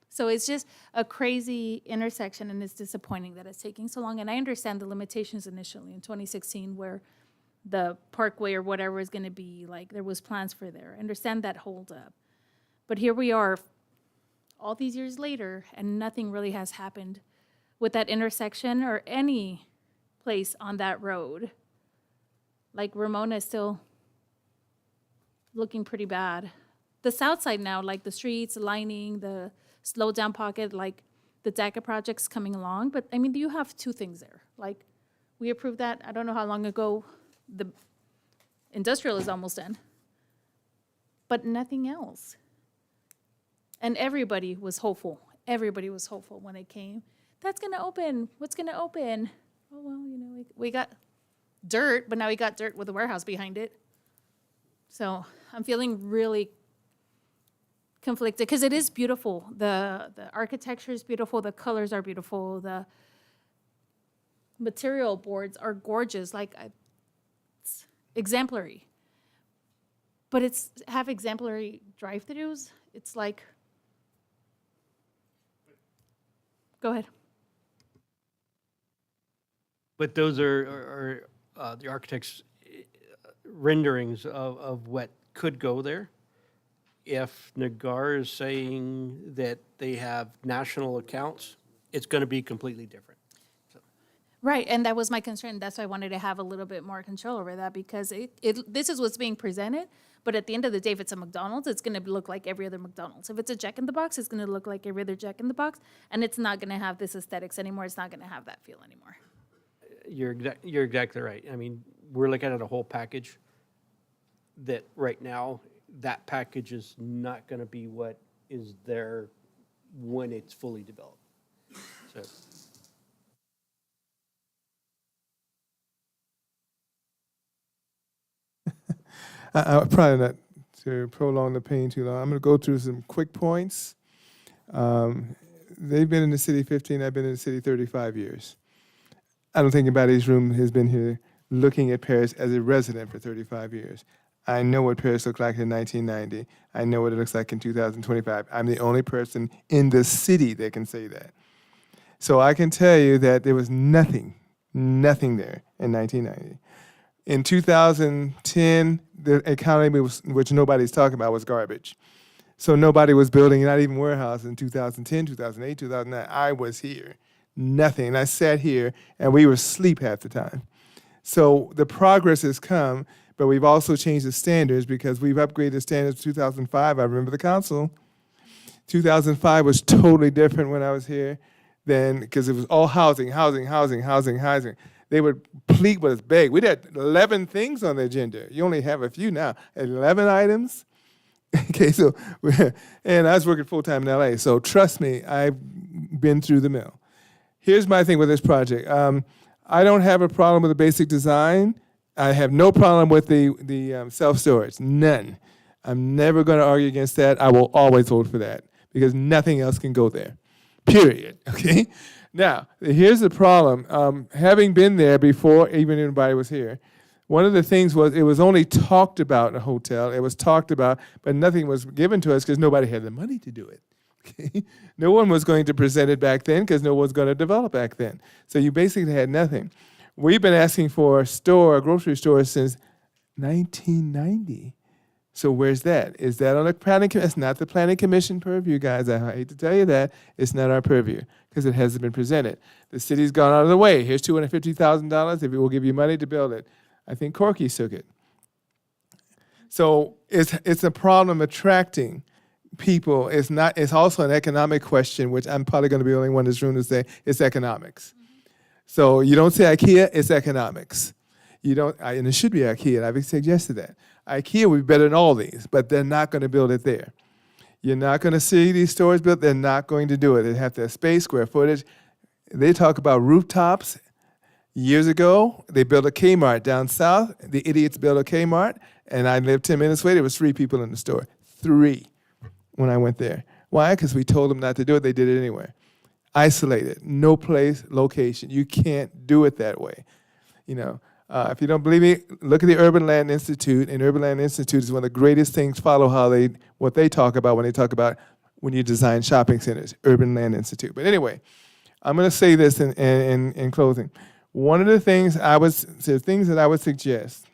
So it's just a crazy intersection, and it's disappointing that it's taking so long. And I understand the limitations initially in 2016, where the parkway or whatever is going to be, like, there was plans for there. I understand that hold up. But here we are all these years later, and nothing really has happened with that intersection or any place on that road. Like, Ramona is still looking pretty bad. The south side now, like the streets, lining, the slow down pocket, like the DACA project's coming along. But I mean, you have 2 things there. Like, we approved that, I don't know how long ago. The industrial is almost done, but nothing else. And everybody was hopeful. Everybody was hopeful when it came. That's going to open. What's going to open? Oh, well, you know, we got dirt, but now we got dirt with a warehouse behind it. So I'm feeling really conflicted, because it is beautiful. The architecture is beautiful. The colors are beautiful. The material boards are gorgeous. Like, it's exemplary. But it's have exemplary drive-throughs. It's like, go ahead. But those are the architect's renderings of what could go there. If Nagar is saying that they have national accounts, it's going to be completely different. Right, and that was my concern. That's why I wanted to have a little bit more control over that, because this is what's being presented, but at the end of the day, if it's a McDonald's, it's going to look like every other McDonald's. If it's a Jack in the Box, it's going to look like every other Jack in the Box, and it's not going to have this aesthetics anymore. It's not going to have that feel anymore. You're exactly right. I mean, we're looking at a whole package that right now, that package is not going to be what is there when it's fully developed. So. I probably not to prolong the pain too long. I'm going to go through some quick points. They've been in the city 15. I've been in the city 35 years. I don't think anybody in this room has been here looking at Paris as a resident for 35 years. I know what Paris looked like in 1990. I know what it looks like in 2025. I'm the only person in the city that can say that. So I can tell you that there was nothing there in 1990. In 2010, the economy, which nobody's talking about, was garbage. So nobody was building, not even warehouses in 2010, 2008, 2009. I was here. Nothing. And I sat here, and we were asleep half the time. So the progress has come, but we've also changed the standards because we've upgraded the standards 2005. I remember the council. 2005 was totally different when I was here than, because it was all housing. They would plead with us, beg. We had 11 things on the agenda. You only have a few now. 11 items. Okay, so, and I was working full-time in LA, so trust me, I've been through the mill. Here's my thing with this project. I don't have a problem with the basic design. I have no problem with the self-storage, none. I'm never going to argue against that. I will always vote for that because nothing else can go there, period, okay? Now, here's the problem. Having been there before even anybody was here, one of the things was it was only talked about in a hotel. It was talked about, but nothing was given to us because nobody had the money to do it. Okay? No one was going to present it back then because no one was going to develop back then. So you basically had nothing. We've been asking for a grocery store since 1990. So where's that? Is that on the planning commission? It's not the planning commission purview, guys. I hate to tell you that. It's not our purview because it hasn't been presented. The city's gone out of the way. Here's $250,000 if it will give you money to build it. I think Corky took it. So it's a problem attracting people. It's also an economic question, which I'm probably going to be the only one in this room to say it's economics. So you don't say IKEA, it's economics. You don't, and it should be IKEA, I've suggested that. IKEA would be better than all these, but they're not going to build it there. You're not going to see these stores built, they're not going to do it. They have to have space, square footage. They talk about rooftops. Years ago, they built a Kmart down south. The idiots built a Kmart, and I lived 10 minutes away. There was 3 people in the store. 3 when I went there. Why? Because we told them not to do it. They did it anyway. Isolated, no place, location. You can't do it that way. You know, if you don't believe me, look at the Urban Land Institute. And Urban Land Institute is one of the greatest things. Follow what they talk about when they talk about when you design shopping centers. Urban Land Institute. But anyway, I'm going to say this in closing. One of the things that I would suggest,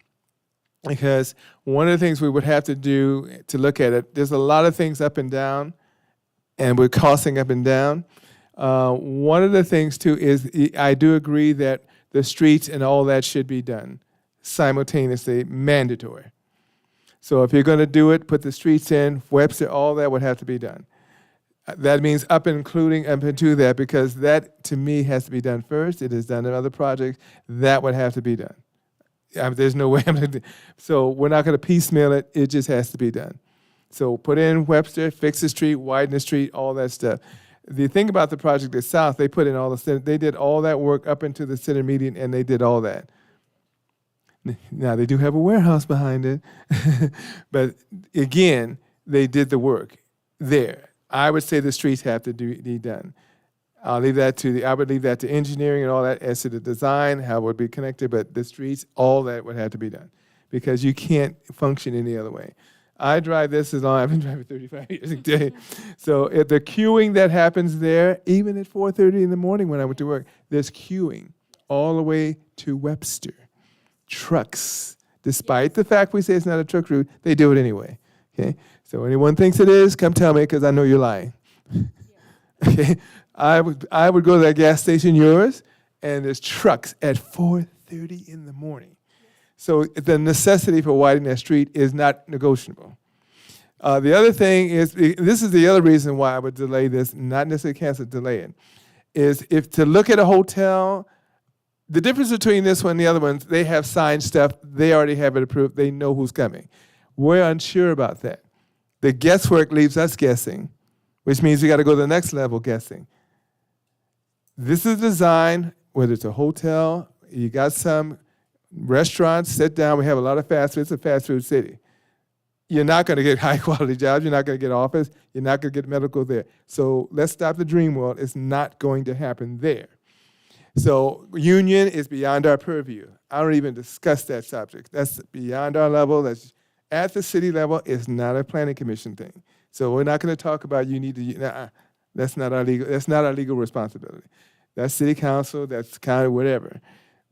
because one of the things we would have to do to look at it, there's a lot of things up and down, and we're costing up and down. One of the things too is I do agree that the streets and all that should be done simultaneously, mandatory. So if you're going to do it, put the streets in, Webster, all that would have to be done. That means up into that, because that, to me, has to be done first. It is done in other projects. That would have to be done. There's no way I'm going to do. So we're not going to piecemeal it. It just has to be done. So put in Webster, fix the street, widen the street, all that stuff. The thing about the project itself, they put in they did all that work up into the center median, and they did all that. Now, they do have a warehouse behind it. But again, they did the work there. I would say the streets have to be done. I would leave that to engineering and all that as to the design, how it would be connected, but the streets, all that would have to be done because you can't function any other way. I drive this as long, I've been driving 35 years a day. So if the queuing that happens there, even at 4:30 in the morning when I went to work, there's queuing all the way to Webster. Trucks, despite the fact we say it's not a truck route, they do it anyway, okay? So anyone thinks it is, come tell me because I know you're lying. Okay, I would go to that gas station, yours, and there's trucks at 4:30 in the morning. So the necessity for widening that street is not negotiable. The other thing is, this is the other reason why I would delay this, not necessarily cancel, delay it, is if to look at a hotel, the difference between this one and the other ones, they have signed stuff, they already have it approved, they know who's coming. We're unsure about that. The guesswork leaves us guessing, which means we got to go to the next level guessing. This is designed, whether it's a hotel, you got some restaurants, sit down, we have a lot of fast food, it's a fast food city. You're not going to get high quality jobs, you're not going to get office, you're not going to get medical there. So let's stop the dream world, it's not going to happen there. So union is beyond our purview. I don't even discuss that subject. That's beyond our level. That's at the city level. It's not a planning commission thing. So we're not going to talk about you need to. That's not our legal. That's not our legal responsibility. That's city council. That's county, whatever.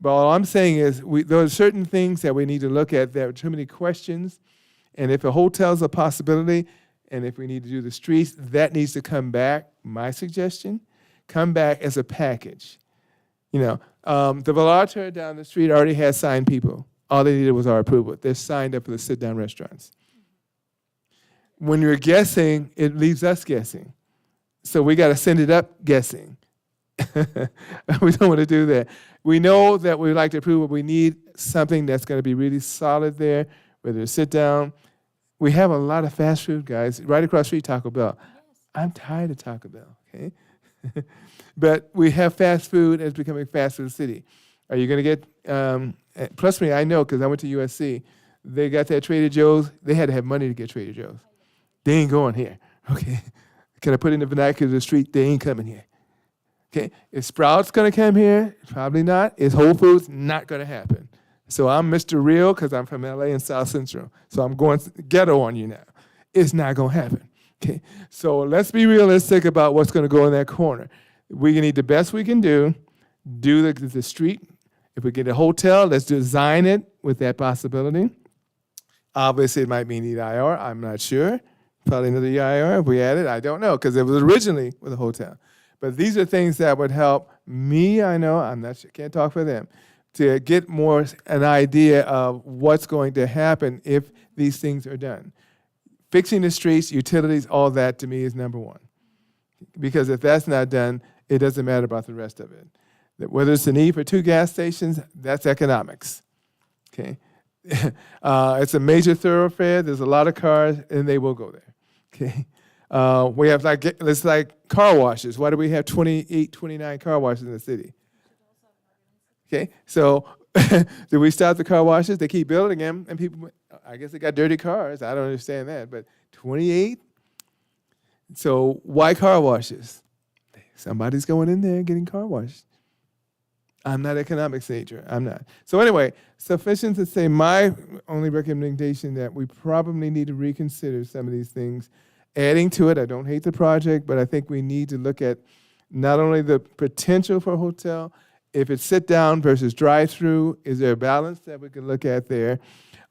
But all I'm saying is there are certain things that we need to look at. There are too many questions, and if a hotel's a possibility, and if we need to do the streets, that needs to come back. My suggestion, come back as a package. You know, the Volater down the street already had signed people. All they needed was our approval. They're signed up for the sit-down restaurants. When you're guessing, it leaves us guessing. So we got to send it up guessing. We don't want to do that. We know that we like to approve, but we need something that's going to be really solid there, whether it's sit-down. We have a lot of fast food guys. Right across the street, Taco Bell. I'm tired of Taco Bell, okay? But we have fast food, and it's becoming fast food city. Are you going to get, plus me, I know because I went to USC. They got that Trader Joe's. They had to have money to get Trader Joe's. They ain't going here, okay? Can I put in the vernacular of the street? They ain't coming here. Okay, is Sprouts going to come here? Probably not. Is Whole Foods? Not going to happen. So I'm Mr. Real because I'm from LA and South Central. So I'm going ghetto on you now. It's not going to happen. Okay, so let's be realistic about what's going to go in that corner. We need the best we can do the street. If we get a hotel, let's design it with that possibility. Obviously, it might mean EIR. I'm not sure. Probably another EIR if we add it. I don't know because it was originally with a hotel. But these are things that would help me, I know, I'm not sure, can't talk for them, to get more an idea of what's going to happen if these things are done. Fixing the streets, utilities, all that to me is number one. Because if that's not done, it doesn't matter about the rest of it. Whether it's the need for 2 gas stations, that's economics. Okay, it's a major thoroughfare. There's a lot of cars, and they will go there. Okay. We have it's like car washes. Why do we have 28, 29 car washes in the city? Okay, so do we stop the car washes? They keep building them, and people, I guess they got dirty cars. I don't understand that, but 28? So why car washes? Somebody's going in there and getting car washed. I'm not economics major. I'm not. So anyway, sufficient to say my only recommendation that we probably need to reconsider some of these things. Adding to it, I don't hate the project, but I think we need to look at not only the potential for a hotel, if it's sit down versus drive-through, is there a balance that we can look at there?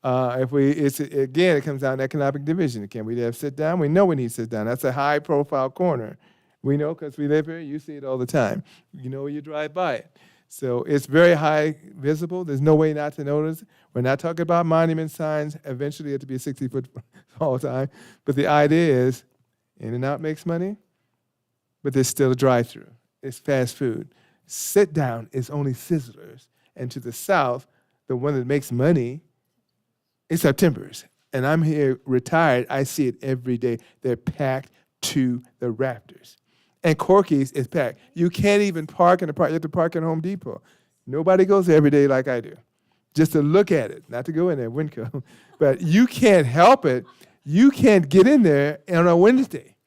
Again, it comes down to economic division. Can we have sit down? We know we need sit down. That's a high-profile corner. We know because we live here. You see it all the time. You know you drive by it. So it's very high visible. There's no way not to notice. We're not talking about monument signs. Eventually, it have to be a 60-foot all the time. But the idea is, In-N-Out makes money, but there's still a drive-through. It's fast food. Sit down is only Sizzlers. And to the south, the one that makes money is our Timbers. And I'm here retired. I see it every day. They're packed to the rafters. And Corky's is packed. You can't even park in the park. You have to park in Home Depot. Nobody goes there every day like I do. Just to look at it, not to go in there, Winco. But you can't help it. You can't get in there on a Wednesday.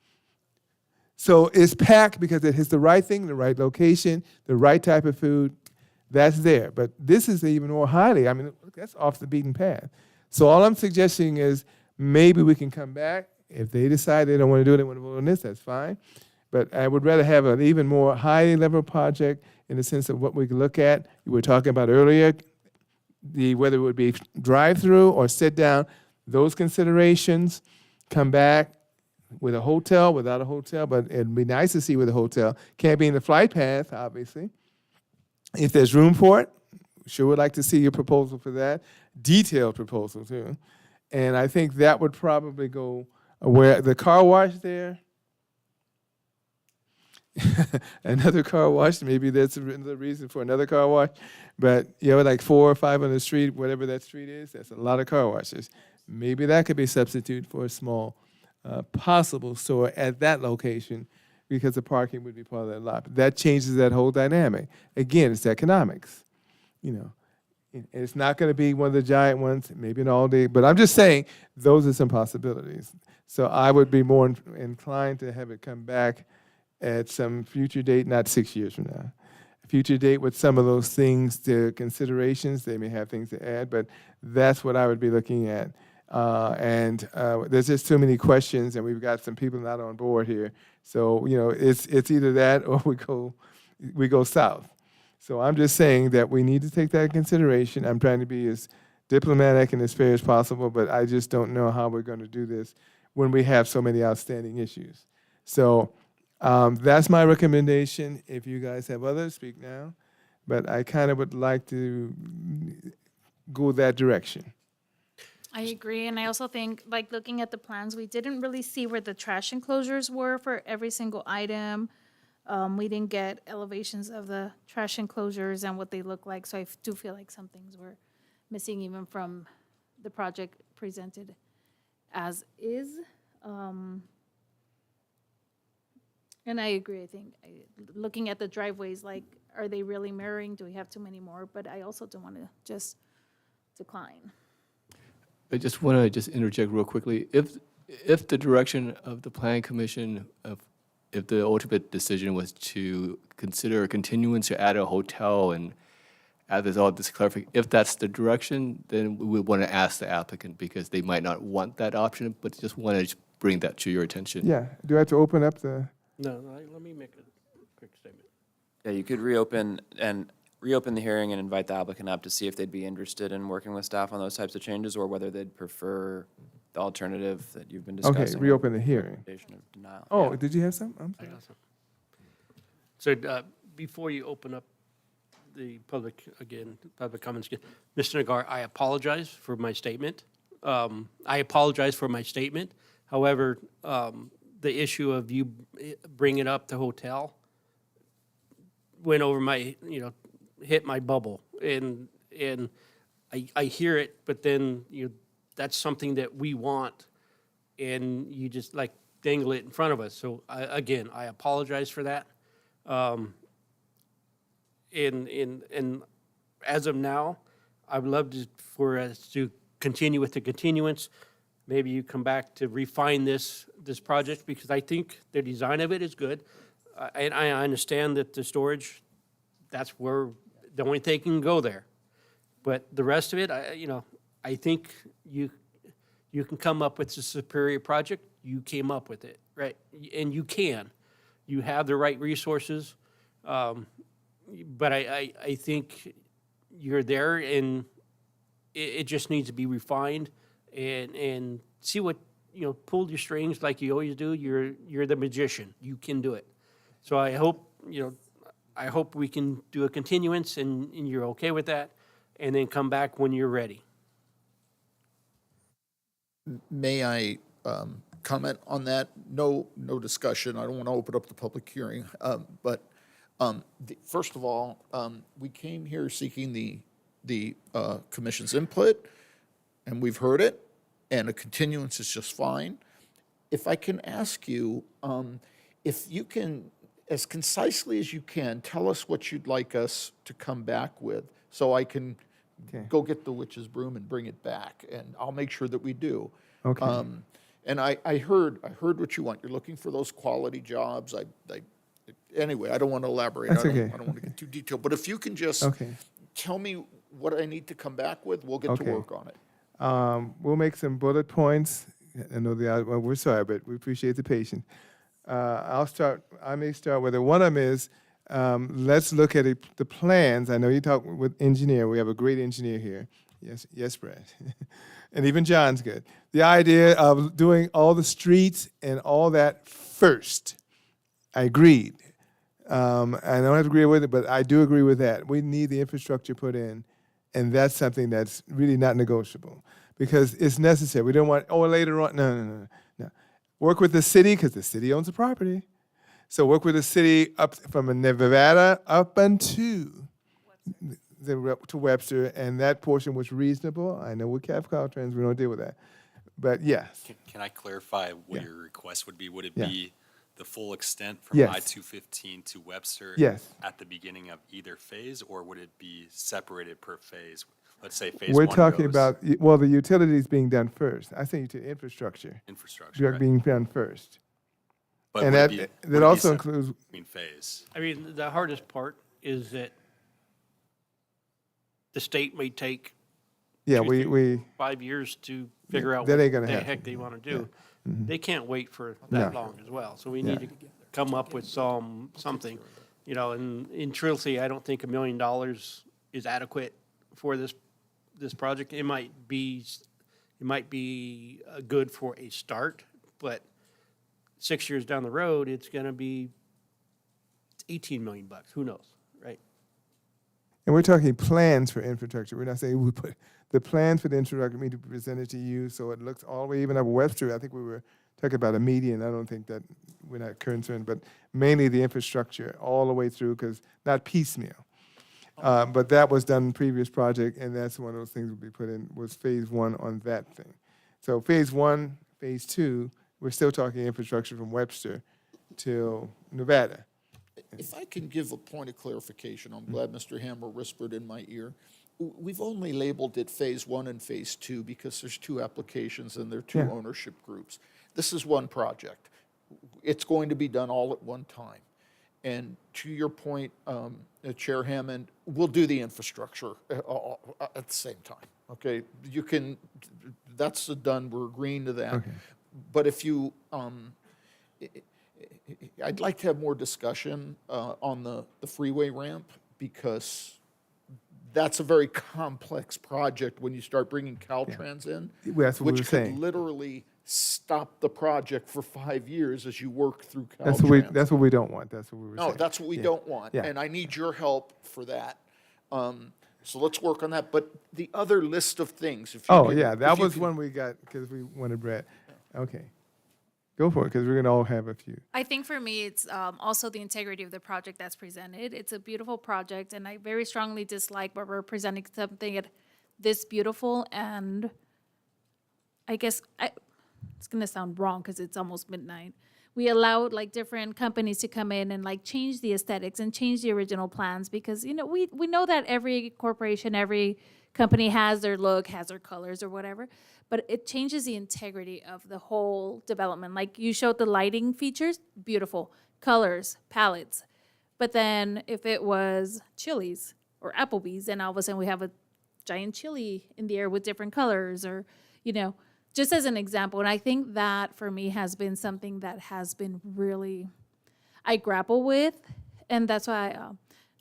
So it's packed because it hits the right thing, the right location, the right type of food. That's there. But this is even more highly. I mean, that's off the beaten path. So all I'm suggesting is maybe we can come back. If they decide they don't want to do it, they want to vote on this, that's fine. But I would rather have an even more high-level project in the sense of what we can look at. You were talking about earlier, whether it would be drive-through or sit-down, those considerations, come back with a hotel, without a hotel, but it'd be nice to see with a hotel. Can't be in the flight path, obviously. If there's room for it, sure would like to see your proposal for that. Detailed proposal, too. And I think that would probably go where the car wash there, another car wash, maybe that's another reason for another car wash. But you know, like 4 or 5 on the street, whatever that street is, that's a lot of car washes. Maybe that could be a substitute for a small possible store at that location because the parking would be part of that lot. But that changes that whole dynamic. Again, it's economics. You know, it's not going to be one of the giant ones, maybe an all day. But I'm just saying those are some possibilities. So I would be more inclined to have it come back at some future date, not 6 years from now. future date with some of those things, the considerations. They may have things to add, but that's what I would be looking at. There's just too many questions, and we've got some people not on board here. So, you know, it's either that or we go south. So I'm just saying that we need to take that in consideration. I'm trying to be as diplomatic and as fair as possible, but I just don't know how we're going to do this when we have so many outstanding issues. So that's my recommendation. If you guys have others, speak now. But I kind of would like to go that direction. I agree, and I also think, like, looking at the plans, we didn't really see where the trash enclosures were for every single item. We didn't get elevations of the trash enclosures and what they look like, so I do feel like some things were missing even from the project presented as is. And I agree, I think, looking at the driveways, like, are they really mirroring? Do we have too many more? But I also don't want to just decline. I just want to just interject real quickly. If the direction of the Planning Commission, if the ultimate decision was to consider a continuance to add a hotel and add this clarification, if that's the direction, then we would want to ask the applicant because they might not want that option, but just want to bring that to your attention. Yeah. Do I have to open up the? No, let me make a quick statement. Yeah, you could reopen the hearing and invite the applicant up to see if they'd be interested in working with staff on those types of changes or whether they'd prefer the alternative that you've been discussing. Okay, reopen the hearing. Recommendation of denial. Oh, Yeah. did you have some? I'm I sorry. got some. So before you open up the public comments again, Mr. Nagar, I apologize for my statement. However, the issue of you bringing up the hotel went over my, hit my bubble. And I hear it, but then that's something that we want, and you just like dangle it in front of us. So I apologize for that. And as of now, I would love for us to continue with the continuance. Maybe you come back to refine this project, because I think the design of it is good. And I understand that the storage, that's where the only thing can go there. But the rest of it, I think you can come up with a superior project. You came up with it, right? And you can. You have the right resources. But I think you're there, and it just needs to be refined and see what, pull your strings like you always do. You're the magician. You can do it. So I hope we can do a continuance and you're okay with that, and then come back when you're ready. May I comment on that? No discussion. I don't want to open up the public hearing. First of all, we came here seeking the commission's input, and we've heard it, and a continuance is just fine. If I can ask you, if you can, as concisely as you can, tell us what you'd like us to come back with, so I can go get the witch's broom and bring it back, and I'll make sure that we do. Okay. And I heard what you want. You're looking for those quality jobs. Anyway, I don't want to elaborate. That's I okay. don't want to get too detailed. But if you can just tell me what I need to come back with, we'll get to work on it. We'll make some bullet points. I know we're sorry, but we appreciate the patience. I may start with it. One of them is, let's look at the plans. I know you talk with engineer. We have a great engineer here. Yes, Brad. And even John's good. The idea of doing all the streets and all that first. I agreed. I don't have to agree with it, but I do agree with that. We need the infrastructure put in, and that's something that's really not negotiable, because it's necessary. We don't want, later on, no. Work with the city, because the city owns the property. So work with the city up from Nevada up unto to Webster, and that portion was reasonable. I know with Caltrans, we don't deal with that. But yes. Can I clarify what your request would be? Would it be the full extent from Yes. I-215 to Webster Yes. at the beginning of either phase, or would it be separated per phase? Let's say phase We're one talking goes about, the utilities being done first. I think infrastructure. infrastructure, right? Being done first. But And would it that be- would it that be also separate includes, between phase. I mean, the hardest part is that the state may take Yeah, 2, we 3, 5 years to figure out that what ain't gonna the happen. heck they want to do. Mhm. They can't wait for No. that long as well. So we need to come up with something, you know, and in truthfully, I don't think $1 million is adequate for this project. It might be good for a start, but 6 years down the road, it's going to be $18 million. Who knows, right? And we're talking plans for infrastructure. We're not saying we put the plans for the infrastructure need to be presented to you so it looks all the way even up Webster. I think we were talking about a median. I don't think that we're not concerned, but mainly the infrastructure all the way through, because not piecemeal. But that was done in previous project, and that's one of those things would be put in, was phase 1 on that thing. So phase 1, phase 2, we're still talking infrastructure from Webster till Nevada. If I can give a point of clarification, I'm glad Mr. Hammer whispered in my ear. We've only labeled it Phase 1 and Phase 2 because there's 2 applications and there are 2 Yeah. ownership groups. This is one project. It's going to be done all at one time. And to your point, Chair Hammond, we'll do the infrastructure at the same time, okay? You can, that's done, we're agreeing to that. Okay. But if you, I'd like to have more discussion on the freeway ramp, because that's a very complex project when you start bringing Caltrans in, Well, that's what we were which saying. could literally stop the project for 5 years as you work through Caltrans. That's what we don't want. That's what we were saying. No, that's what we Yeah. don't want, Yeah. and I need your help for that. So let's work on that, but the other list of things, if you Oh, can- yeah, if that you was can- one we got because we wanted Brad. Okay. Go for it, because we're going to all have a few. I think for me, it's also the integrity of the project that's presented. It's a beautiful project, and I very strongly dislike where we're presenting something this beautiful, and I guess it's gonna sound wrong because it's almost midnight. We allowed like different companies to come in and like change the aesthetics and change the original plans, because, you know, we know that every corporation, every company has their look, has their colors or whatever, but it changes the integrity of the whole development. Like you showed the lighting features, beautiful, colors, palettes. But then if it was Chili's or Applebee's, and all of a sudden we have a giant chili in the air with different colors, or, you know, just as an example. And I think that for me has been something that has been really, I grapple with. And that's why,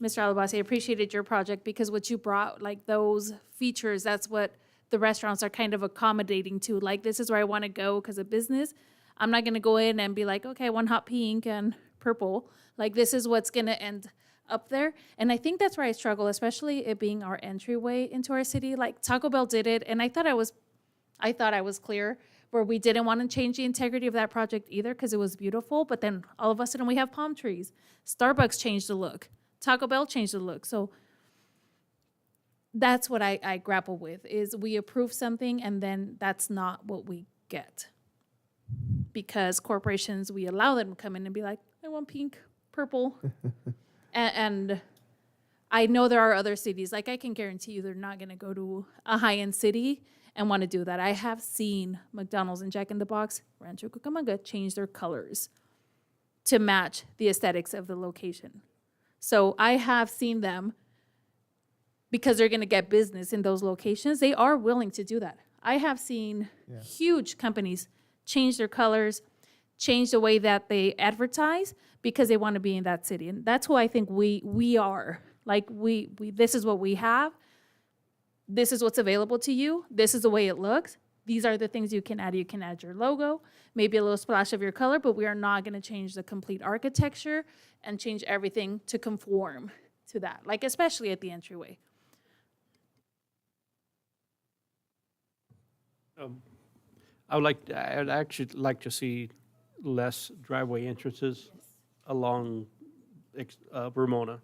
Mr. Alabasi, I appreciated your project, because what you brought, like those features, that's what the restaurants are kind of accommodating to. Like, this is where I want to go because of business. I'm not going to go in and be like, okay, I want hot pink and purple. Like, this is what's going to end up there. And I think that's where I struggle, especially it being our entryway into our city. Like, Taco Bell did it, and I thought I was clear, where we didn't want to change the integrity of that project either, because it was beautiful. But then all of a sudden we have palm trees. Starbucks changed the look. Taco Bell changed the look. So that's what I grapple with, is we approve something and then that's not what we get. Because corporations, we allow them to come in and be like, I want pink, purple. And I know there are other cities, like I can guarantee you they're not going to go to a high-end city and want to do that. I have seen McDonald's and Jack in the Box, Rancho Cucamonga, change their colors to match the aesthetics of the location. So I have seen them, because they're going to get business in those locations, they are willing to do that. I have seen huge companies change their colors, change the way that they advertise, because they want to be in that city. And that's who I think we are. Like, we this is what we have. This is what's available to you. This is the way it looks. These are the things you can add. You can add your logo, maybe a little splash of your color, but we are not going to change the complete architecture and change everything to conform to that, like especially at the entryway. I'd actually like to see less driveway entrances along Ramona.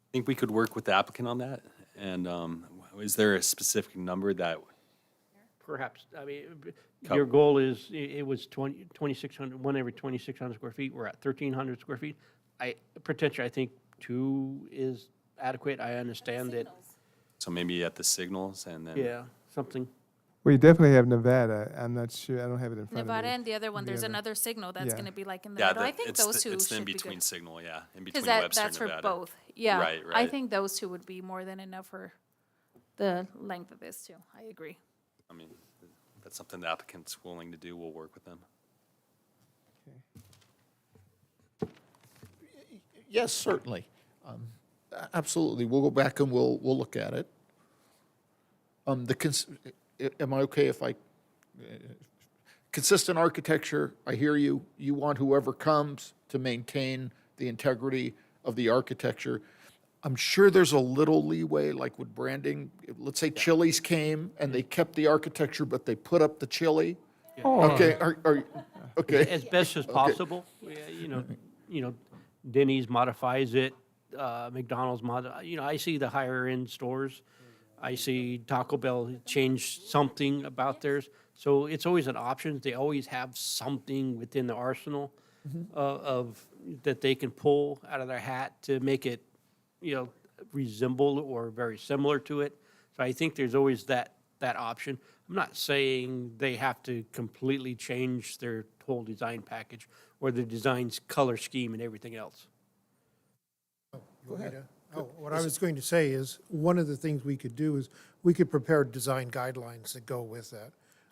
I think we could work with the applicant on that. And is there a specific number that? Perhaps, I mean, Cup. your goal is, it was 2,600, one every 2,600 square feet. We're at 1,300 square feet. Potentially, I think 2 is adequate. I understand that. So maybe at the signals and then? Yeah, something. Well, you definitely have Nevada. I'm not sure. I don't have it in front of me. Nevada and the other one, there's other- another signal that's Yeah. going to be like in the Yeah, middle. I think it's those two it's the should be in-between good. signal, yeah, in Because between Webster that's and for Nevada. both. Yeah. Right, I right. think those two would be more than enough for the length of this too. I agree. I mean, if that's something the applicant's willing to do, we'll work with them. Yes, certainly. Absolutely. We'll go back and we'll look at it. Am I okay if consistent architecture, I hear you. You want whoever comes to maintain the integrity of the architecture. I'm sure there's a little leeway, like with branding. Let's say Chili's came and they kept the architecture, but they put up the chili. Okay, okay. As best as possible. Yeah, you know, Denny's modifies it, McDonald's I see the higher end stores. I see Taco Bell change something about theirs. So it's always an option. They always have something within the arsenal of that they can pull out of their hat to make it, resemble or very similar to it. So I think there's always that option. I'm not saying they have to completely change their whole design package or the design's color scheme and everything else. Go ahead. What I was going to say is, one of the things we could do is, we could prepare design guidelines that go with that.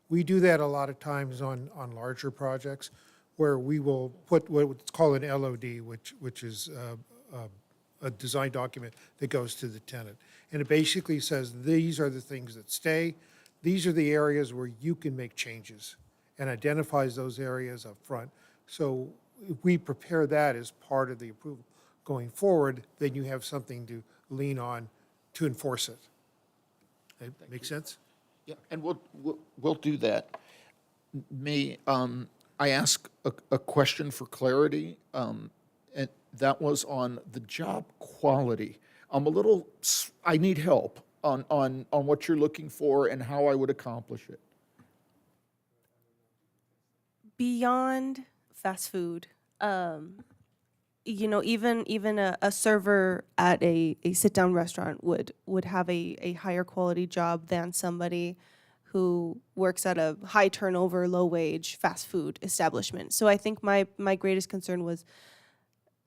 We do that a lot of times on larger projects, where we will put what's called an LOD, which is a design document that goes to the tenant. And it basically says, these are the things that stay, these are the areas where you can make changes, and identifies those areas up front. So if we prepare that as part of the approval going forward, then you have something to lean on to enforce it. That make sense? Yeah, and we'll do that. May I ask a question for clarity? And that was on the job quality. I need help on what you're looking for and how I would accomplish it. Beyond fast food, even a server at a sit-down restaurant would have a higher quality job than somebody who works at a high turnover, low wage fast food establishment. So I think my greatest concern was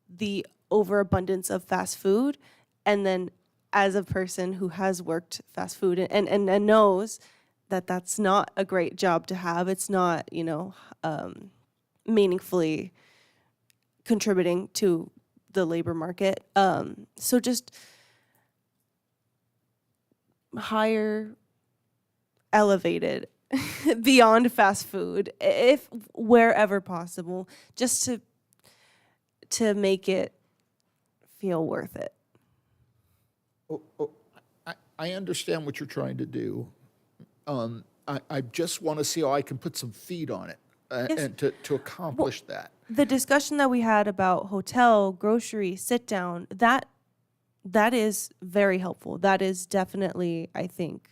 the overabundance of fast food. And then as a person who has worked fast food and knows that that's not a great job to have, it's not, meaningfully contributing to the labor market. So just higher, elevated, beyond fast food, if wherever possible, just to make it feel worth it. I understand what you're trying to do. I just want to see how I can put some feet on it and to accomplish that. The discussion that we had about hotel, grocery, sit down, that is very helpful. That is definitely, I think,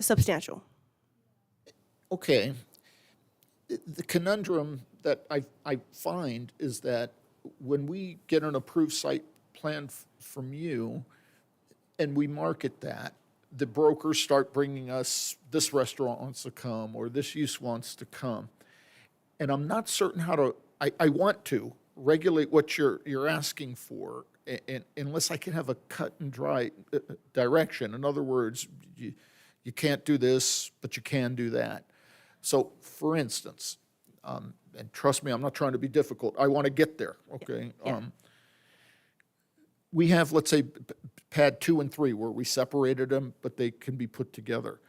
substantial. Okay. The conundrum that I find is that when we get an approved site plan from you and we market that, the brokers start bringing us, this restaurant wants to come, or this use wants to come. And I'm not certain how to, I want to regulate what you're asking for, unless I can have a cut and dry direction. In other words, you can't do this, but you can do that. So, for instance, and trust me, I'm not trying to be difficult. I want to get there, okay? Yeah. We have, let's say, pad 2 and 3, where we separated them, but they can be put together.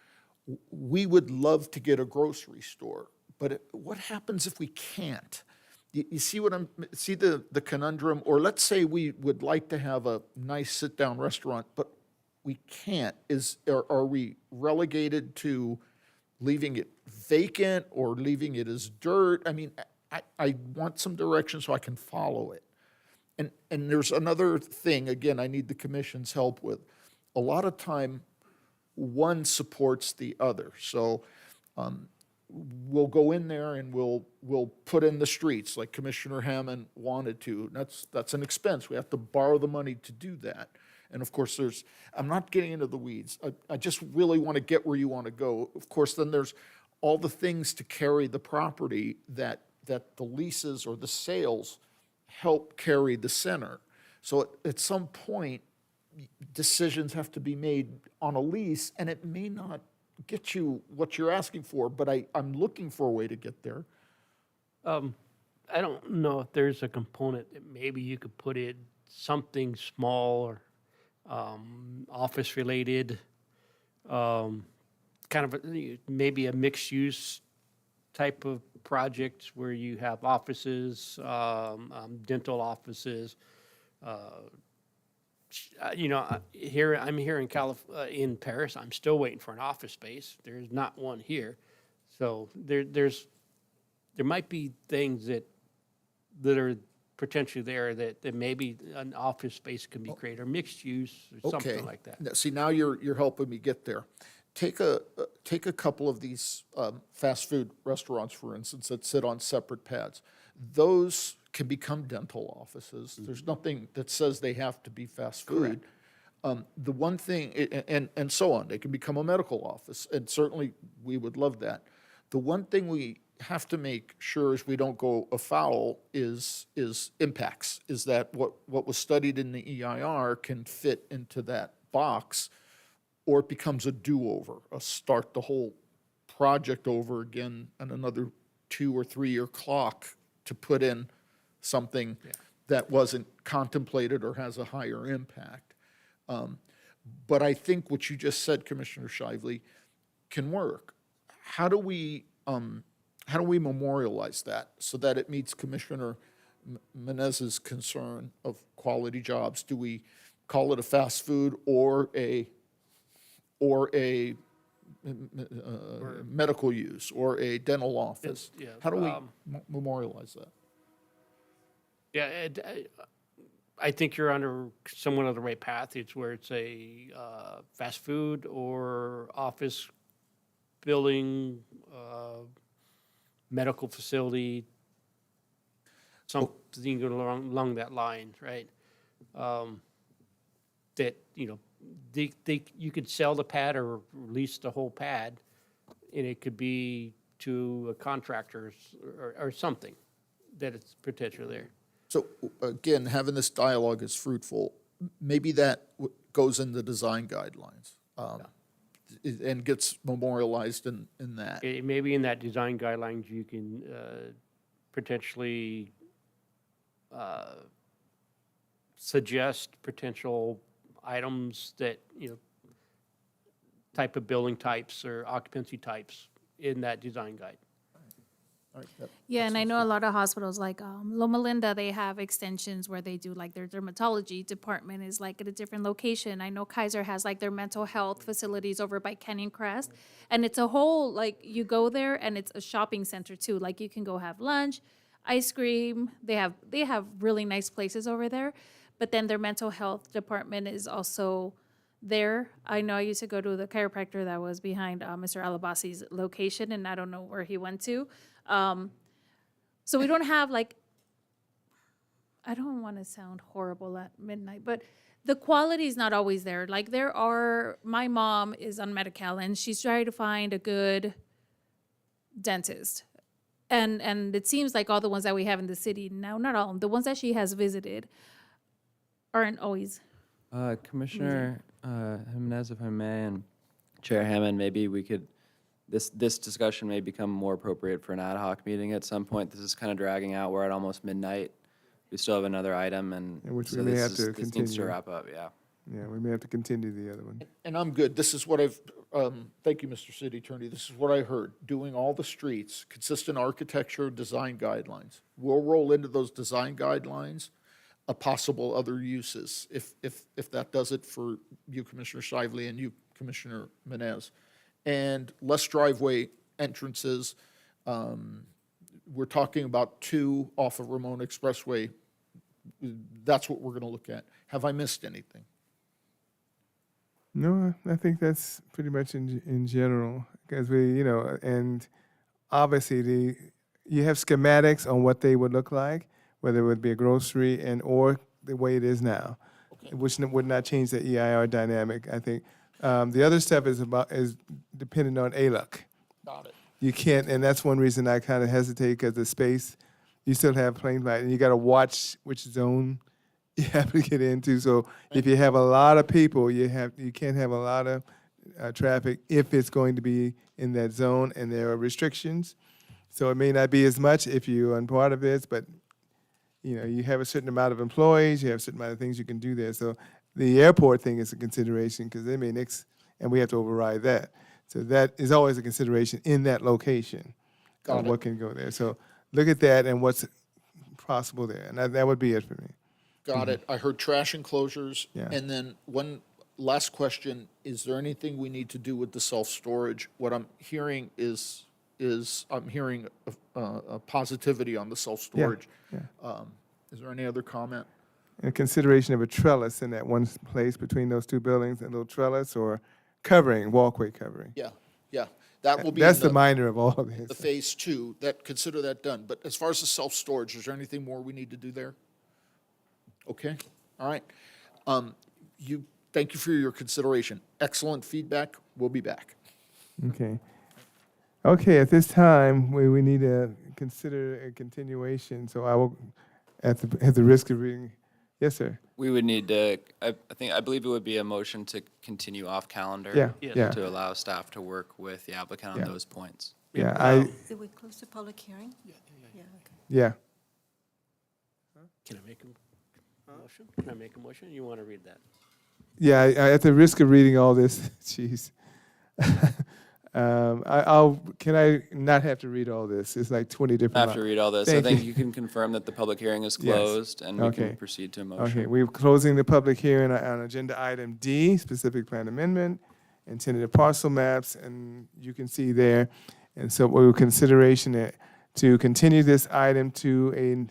We would love to get a grocery store, but what happens if we can't? You see the conundrum? Or let's say we would like to have a nice sit-down restaurant, but we can't. Are we relegated to leaving it vacant or leaving it as dirt? I mean, I want some direction so I can follow it. And there's another thing, again, I need the commission's help with. A lot of time, one supports the other. So we'll go in there and we'll put in the streets like Commissioner Hammond wanted to. That's an expense. We have to borrow the money to do that. And of course, I'm not getting into the weeds. I just really want to get where you want to go. Of course, then there's all the things to carry the property that the leases or the sales help carry the center. So at some point, decisions have to be made on a lease, and it may not get you what you're asking for, but I'm looking for a way to get there. I don't know if there's a component that maybe you could put in something small or office-related, kind of maybe a mixed-use type of project where you have offices, dental offices. I'm here in Paris. I'm still waiting for an office space. There's not one here, so there might be things that are potentially there that maybe an office space can be created, or mixed use, or something like that. Now, see, now you're helping me get there. Take a couple of these fast food restaurants, for instance, that sit on separate pads. Those can become dental offices. There's nothing that says they have to be fast food. The one thing, and so on, they can become a medical office, and certainly we would love that. The one thing we have to make sure is we don't go afoul is impacts, is that what was studied in the EIR can fit into that box, or it becomes a do-over, a start the whole project over again and another 2 or 3 year clock to put in something that wasn't contemplated or has a higher impact. But I think what you just said, Commissioner Shively, can work. How do we memorialize that so that it meets Commissioner Menez's concern of quality jobs? Do we call it a fast food or a medical use or a dental office? How do we memorialize that? Yeah, I think you're under somewhat of the right path. It's where it's a fast food or office building, medical facility, something along that line, right? That, you could sell the pad or lease the whole pad, and it could be to a contractor or something that it's potentially there. So again, having this dialogue is fruitful. Maybe that goes in the design guidelines and gets memorialized in that. Maybe in that design guidelines, you can potentially suggest potential items that, type of building types or occupancy types in that design guide. All right, Yeah, and I know a lot of hospitals like Loma Linda, they have extensions where they do like their dermatology department is like at a different location. I know Kaiser has like their mental health facilities over by Canyon Crest. And it's a whole, like you go there and it's a shopping center too. Like you can go have lunch, ice cream. They have really nice places over there. But then their mental health department is also there. I know I used to go to the chiropractor that was behind Mr. Alabasi's location, and I don't know where he went to. So we don't have like, I don't want to sound horrible at midnight, but the quality is not always there. Like my mom is on Medi-Cal and she's trying to find a good dentist. And it seems like all the ones that we have in the city now, not all, the ones that she has visited aren't always. Commissioner Jimenez, if I may, and Chair Hammond, maybe we could, this discussion may become more appropriate for an ad hoc meeting at some point. This is kind of dragging out. We're at almost midnight. We still have another item, and which so we may this have is- to this needs to continue. wrap up, yeah. Yeah, we may have to continue the other one. And I'm good. This is what thank you, Mr. City Attorney. This is what I heard. Doing all the streets, consistent architecture, design guidelines. We'll roll into those design guidelines possible other uses, if that does it for you, Commissioner Shively, and you, Commissioner Menez. And less driveway entrances. We're talking about 2 off of Ramona Expressway. That's what we're going to look at. Have I missed anything? No, I think that's pretty much in general, because and obviously you have schematics on what they would look like, whether it would be a grocery or the way it is now. which would not change the EIR dynamic, I think. The other stuff is dependent on ALUC. Got it. You can't, and that's one reason I kind of hesitate, because the space, you still have plain light, and you got to watch which zone you have to get into. So if you have a lot of people, you can't have a lot of traffic if it's going to be in that zone, and there are restrictions. So it may not be as much if you're on part of this, but you have a certain amount of employees, you have a certain amount of things you can do there. So the airport thing is a consideration, because they may and we have to override that. So that is always a consideration in that location. Got it. What can go there. So look at that and what's possible there. And that would be it for me. Got it. I heard trash enclosures. Yeah. And then one last question, is there anything we need to do with the self-storage? What I'm hearing is I'm hearing a positivity on the self-storage. Yeah. Is there any other comment? And consideration of a trellis in that one place between those two buildings, a little trellis or covering, walkway covering. Yeah, yeah. That will be That's in the minor of all of the this. phase two, consider that done. But as far as the self-storage, is there anything more we need to do there? Okay, all right. Thank you for your consideration. Excellent feedback. We'll be back. Okay. Okay, at this time, we need to consider a continuation, so I will, at the risk of reading, yes, sir. We would need to, I believe it would be a motion to continue off calendar. Yeah, Yes. yeah, To allow staff to work with the applicant on Yeah. those points. yeah, Did we close the public hearing? yeah. Can I make a motion? Can I make a motion? You want to read that? Yeah, at the risk of reading all this, jeez. Can I not have to read all this? It's like 20 different. After read all this, I Thank think you. you can confirm that the public hearing is Yes. closed and we Okay. can proceed to a Okay, motion. we're closing the public hearing on agenda item D, specific plan amendment, and tentative parcel maps, and you can see there. And so we will consideration to continue this item to a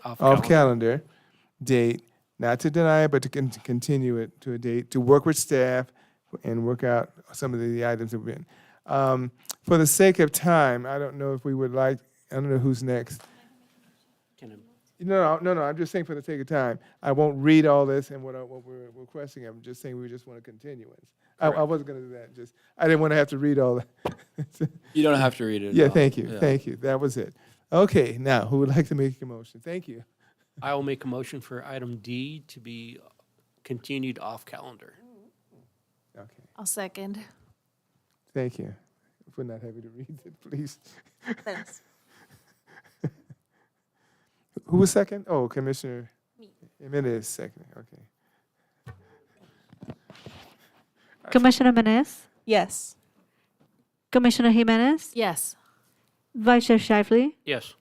off calendar date, not to deny it, but to continue it to a date, to work with staff and work out some of the items that we've been. For the sake of time, I don't know if we would like, I don't know who's next. Can I? No, I'm just saying for the sake of time, I won't read all this and what we're requesting. I'm just saying we just want a continuance. I wasn't gonna do that, I didn't want to have to read all that. You don't have to read it at Yeah, all. thank you, Yeah. thank you. That was it. Okay, now, who would like to make a motion? Thank you. I will make a motion for item D to be continued off calendar. Okay, I'll second. thank you. If we're not happy to read it, please. Thanks. Who was second? Oh, Commissioner Jimenez second, okay. Commissioner Menez, Yes. Commissioner Jimenez, Yes. Vice Chair Shifley, Yes.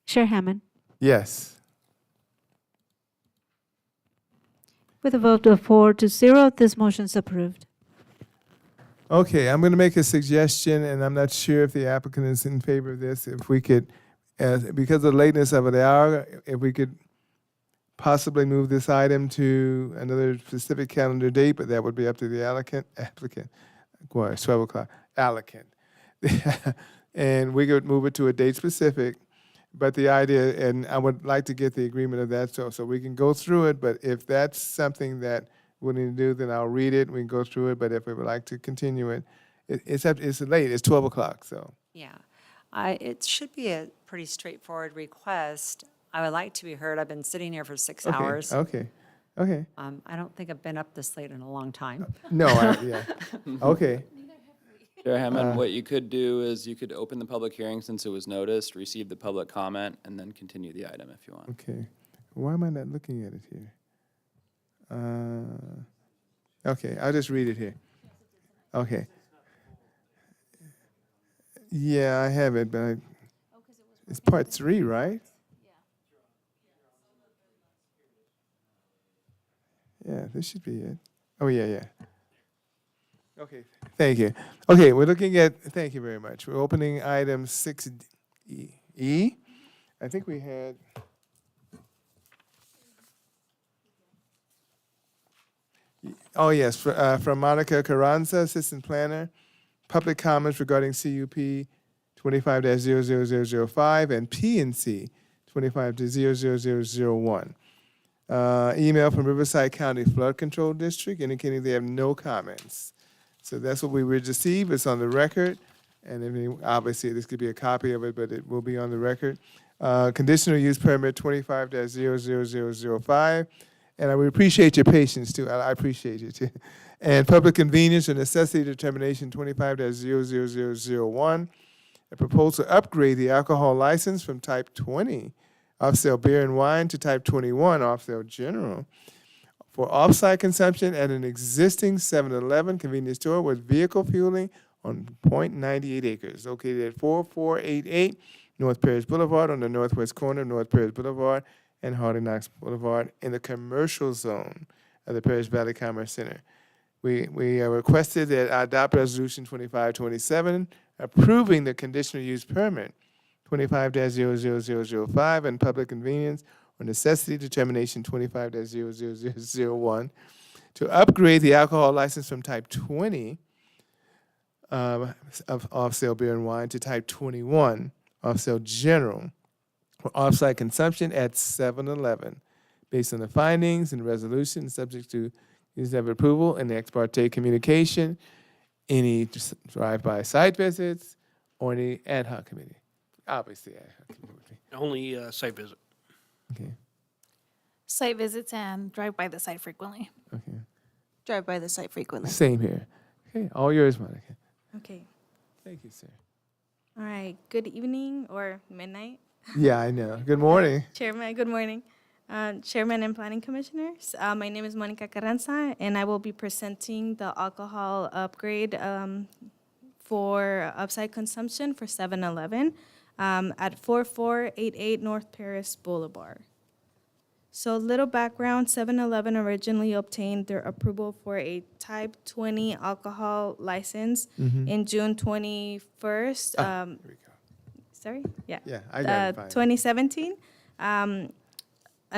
Chair Hammond. Yes. With a vote of 4-0, this motion is approved. Okay, I'm going to make a suggestion, and I'm not sure if the applicant is in favor of this. If we could, because of the lateness of the hour, if we could possibly move this item to another specific calendar date, but that would be up to the applicant. Boy, it's 12 o'clock, applicant. And we could move it to a date specific, but the idea, and I would like to get the agreement of that so we can go through it, but if that's something that we need to do, then I'll read it, we can go through it, but if we would like to continue it, it's late, it's 12 o'clock, so. Yeah, it should be a pretty straightforward request. I would like to be heard. I've been sitting here for 6 Okay, hours. Okay, okay. I don't think I've been up this late in a long time. No, yeah, okay. Chair Hammond, what you could do is you could open the public hearing since it was noticed, receive the public comment, and then continue the item if you want. Okay, why am I not looking at it here? Okay, I'll just read it here. Okay. Yeah, I have it, but it's part 3, right? Yeah, this should be it. Oh, yeah. Okay, thank you. Okay, we're looking at, thank you very much. We're opening item 6E. I think we had, oh yes, from Monica Carranza, Assistant Planner, public comments regarding CUP 25-00005 and PNC 25-00001. Email from Riverside County Flood Control District indicating they have no comments. So that's what we received. It's on the record. And I mean, obviously, this could be a copy of it, but it will be on the record. Conditional use permit 25-00005. And I would appreciate your patience, too. I appreciate you, too. And public convenience or necessity determination 25-00001. A proposal to upgrade the alcohol license from type 20 off-sale beer and wine to type 21 off-sale general for off-site consumption at an existing 7-Eleven convenience store with vehicle fueling on .98 acres, located at 4488 North Paris Boulevard on the northwest corner of North Paris Boulevard and Hardy Knox Boulevard in the commercial zone of the Paris Valley Commerce Center. We requested that I adopt Resolution 2527 approving the conditional use permit 25-00005 and public convenience or necessity determination 25-00001 to upgrade the alcohol license from type 20 of off-sale beer and wine to type 21 off-sale general for off-site consumption at 7-Eleven based on the findings and resolution subject to user approval and ex parte communication, any drive-by site visits, or any ad hoc committee. Obviously, ad hoc committee. Only site visit. Okay, Site visits and drive by the site frequently. okay. Drive by the site frequently. Same here. Okay, all yours, Monica. Okay. Thank you, sir. All right. Good evening or midnight. Yeah, I know. Good morning. Chairman, good morning. Chairman and Planning Commissioners. My name is Monica Carranza, and I will be presenting the alcohol upgrade for upside consumption for 7-Eleven at 4488 North Paris Boulevard. So little background, 7-Eleven originally obtained their approval for a type 20 alcohol license in June 21st. Here we go. Sorry? Yeah. Yeah, I got it. Fine. 2017. An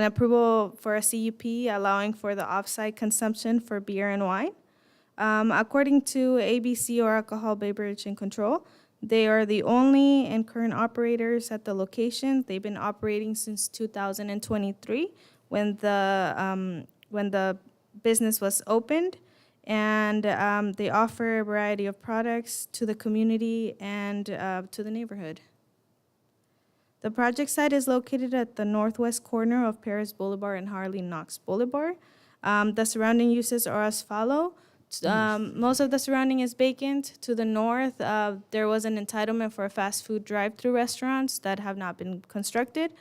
approval for a CUP allowing for the off-site consumption for beer and wine. According to ABC or Alcohol Beverage and Control, they are the only and current operators at the location. They've been operating since 2023 when the business was opened, and they offer a variety of products to the community and to the neighborhood. The project site is located at the northwest corner of Paris Boulevard and Harley Knox Boulevard. The surrounding uses are as follow. Most of the surrounding is vacant. To the north, there was an entitlement for fast food drive-through restaurants that have not been constructed,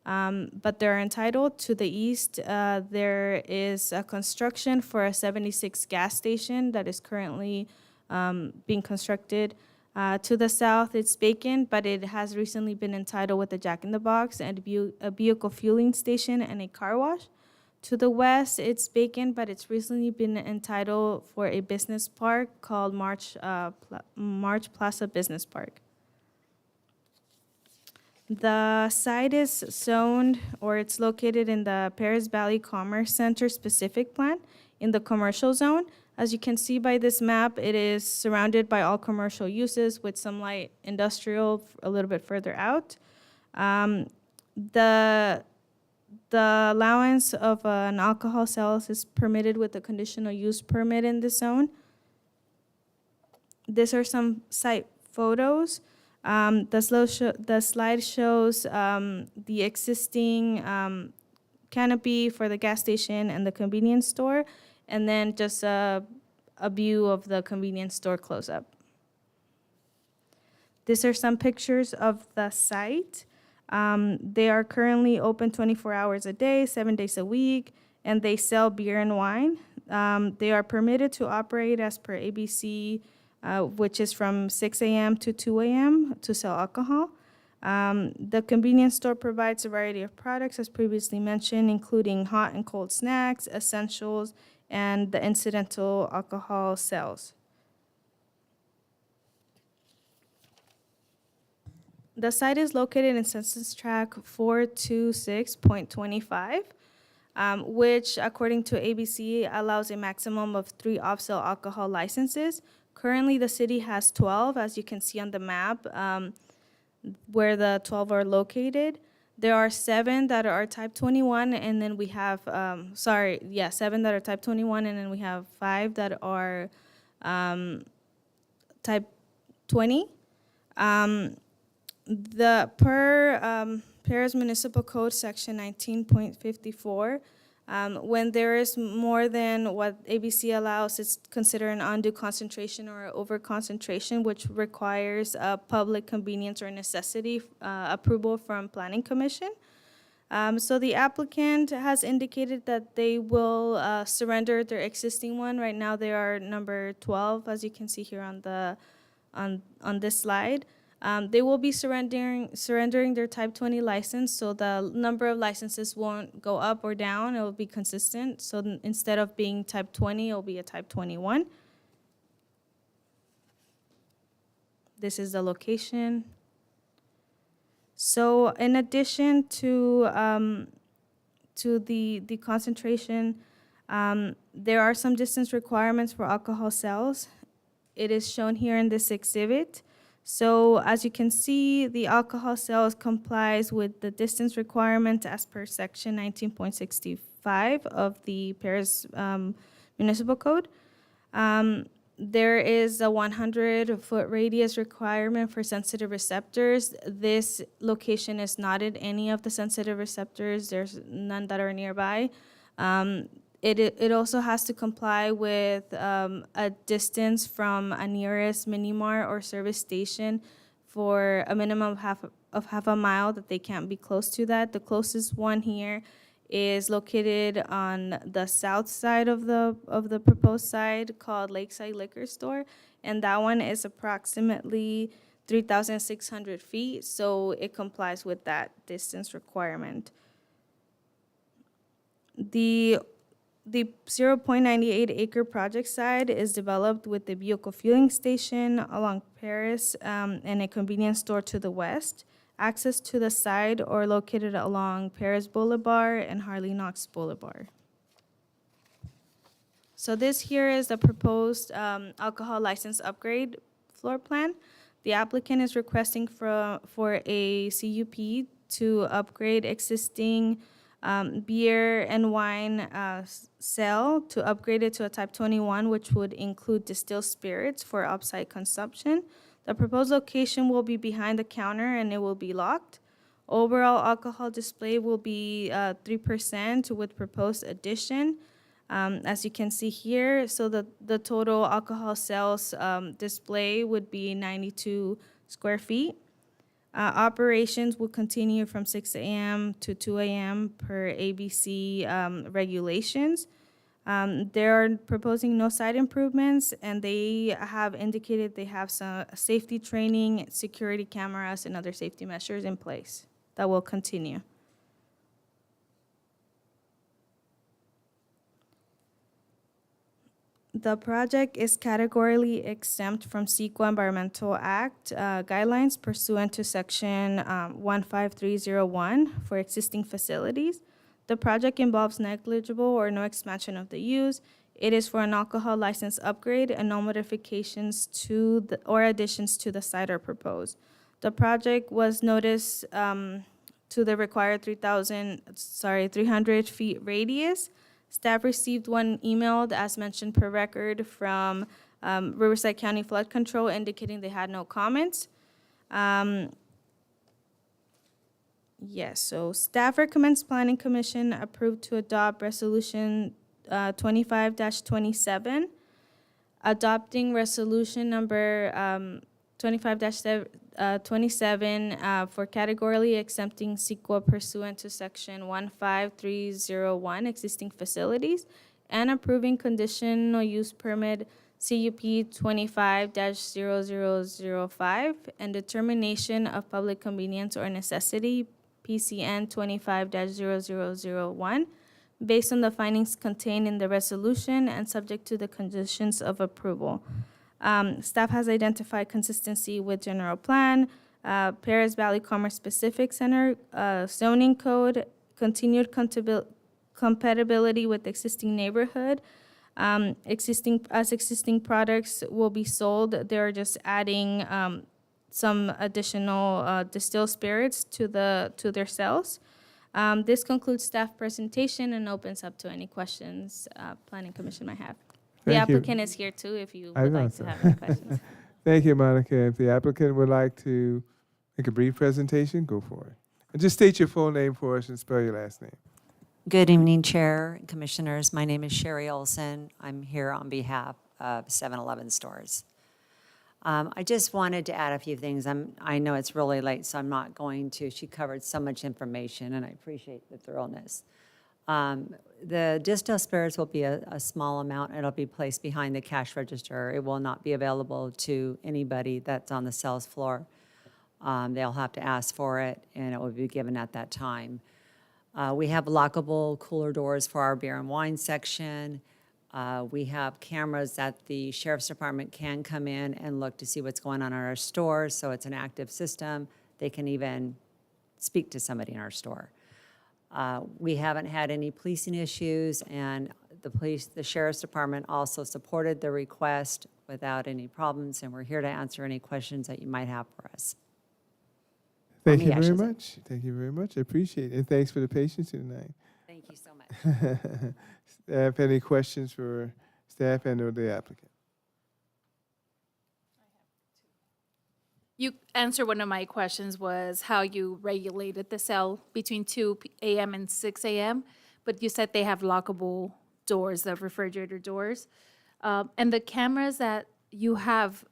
but they're entitled. To the east, there is a construction for a 76 gas station that is currently being constructed. To the south, it's vacant, but it has recently been entitled with a Jack in the Box and a vehicle fueling station and a car wash. To the west, it's vacant, but it's recently been entitled for a business park called March Plaza Business Park. The site is zoned, or it's located in the Paris Valley Commerce Center specific plan in the commercial zone. As you can see by this map, it is surrounded by all commercial uses with some light industrial a little bit further out. The allowance of an alcohol sales is permitted with a conditional use permit in this zone. These are some site photos. The slide shows the existing canopy for the gas station and the convenience store, and then just a view of the convenience store close-up. These are some pictures of the site. They are currently open 24 hours a day, 7 days a week, and they sell beer and wine. They are permitted to operate as per ABC, which is from 6 a.m. to 2 a.m. to sell alcohol. The convenience store provides a variety of products, as previously mentioned, including hot and cold snacks, essentials, and the incidental alcohol sales. The site is located in Census Tract 426.25, which, according to ABC, allows a maximum of 3 off-sale alcohol licenses. Currently, the city has 12, as you can see on the map, where the 12 are located. There are 7 that are type 21, and then we have, 7 that are type 21, and then we have 5 that are type 20. Paris Municipal Code, Section 19.54, when there is more than what ABC allows, it's considered an undue concentration or over concentration, which requires a public convenience or necessity approval from Planning Commission. So the applicant has indicated that they will surrender their existing one. Right now, they are number 12, as you can see here on the on this slide. They will be surrendering their Type 20 license, so the number of licenses won't go up or down. It will be consistent. So instead of being Type 20, it will be a Type 21. This is the location. So in addition to the concentration, there are some distance requirements for alcohol sales. It is shown here in this exhibit. So as you can see, the alcohol sales complies with the distance requirement as per section 19.65 of the Paris Municipal Code. There is a 100-foot radius requirement for sensitive receptors. This location is not at any of the sensitive receptors. There's none that are nearby. It also has to comply with a distance from a nearest mini-mart or service station for a minimum of half a mile, that they can't be close to that. The closest one here is located on the south side of the proposed site, called Lakeside Liquor Store, and that one is approximately 3,600 feet, so it complies with that distance requirement. The 0.98 acre project site is developed with the vehicle fueling station along Paris and a convenience store to the west. Access to the site are located along Paris Boulevard and Harley Knox Boulevard. So this here is the proposed alcohol license upgrade floor plan. The applicant is requesting for a CUP to upgrade existing beer and wine sale, to upgrade it to a Type 21, which would include distilled spirits for off-site consumption. The proposed location will be behind the counter and it will be locked. Overall alcohol display will be 3% with proposed addition. As you can see here, so the total alcohol sales display would be 92 square feet. Operations will continue from 6 a.m. to 2 a.m. per ABC regulations. They are proposing no site improvements, and they have indicated they have some safety training, security cameras, and other safety measures in place that will continue. The project is categorically exempt from CEQA Environmental Act guidelines pursuant to Section 15301 for existing facilities. The project involves negligible or no expansion of the use. It is for an alcohol license upgrade, and no modifications or additions to the site are proposed. The project was noticed to the required 300 feet radius. Staff received one emailed, as mentioned per record, from Riverside County Flood Control indicating they had no comments. Yes, so staff recommends Planning Commission approve to adopt Resolution 25-27, adopting Resolution number 25-27 for categorically exempting CEQA pursuant to Section 15301 existing facilities, and approving conditional use permit CUP 25-0005 and determination of public convenience or necessity PCN 25-0001 based on the findings contained in the resolution and subject to the conditions of approval. Staff has identified consistency with general plan, Paris Valley Commerce Specific Center, zoning code, continued compatibility with existing neighborhood. Existing products will be sold. They're just adding some additional distilled spirits to their cells. This concludes staff presentation and opens up to any questions Planning Commission might have. The Thank you. applicant is here too if you I would know, like sir. to have any questions. Thank you, Monica. If the applicant would like to make a brief presentation, go for it. And just state your full name for us and spell your last name. Good evening, Chair and Commissioners. My name is Sherry Olson. I'm here on behalf of 7-Eleven stores. I just wanted to add a few things. I know it's really late, so I'm not going to. She covered so much information, and I appreciate the thoroughness. The distilled spirits will be a small amount. It'll be placed behind the cash register. It will not be available to anybody that's on the sales floor. They'll have to ask for it, and it will be given at that time. We have lockable cooler doors for our beer and wine section. We have cameras that the Sheriff's Department can come in and look to see what's going on in our stores, so it's an active system. They can even speak to somebody in our store. We haven't had any policing issues, and the Sheriff's Department also supported the request without any problems, and we're here to answer any questions that you might have for us. Thank me, you I very should say. much. Thank you very much. I appreciate it. And thanks for the patience tonight. Thank you so much. Staff, any questions for staff and or the applicant? You answered one of my questions was how you regulated the cell between 2 a.m. and 6 a.m., but you said they have lockable doors, the refrigerator doors. And the cameras that you have,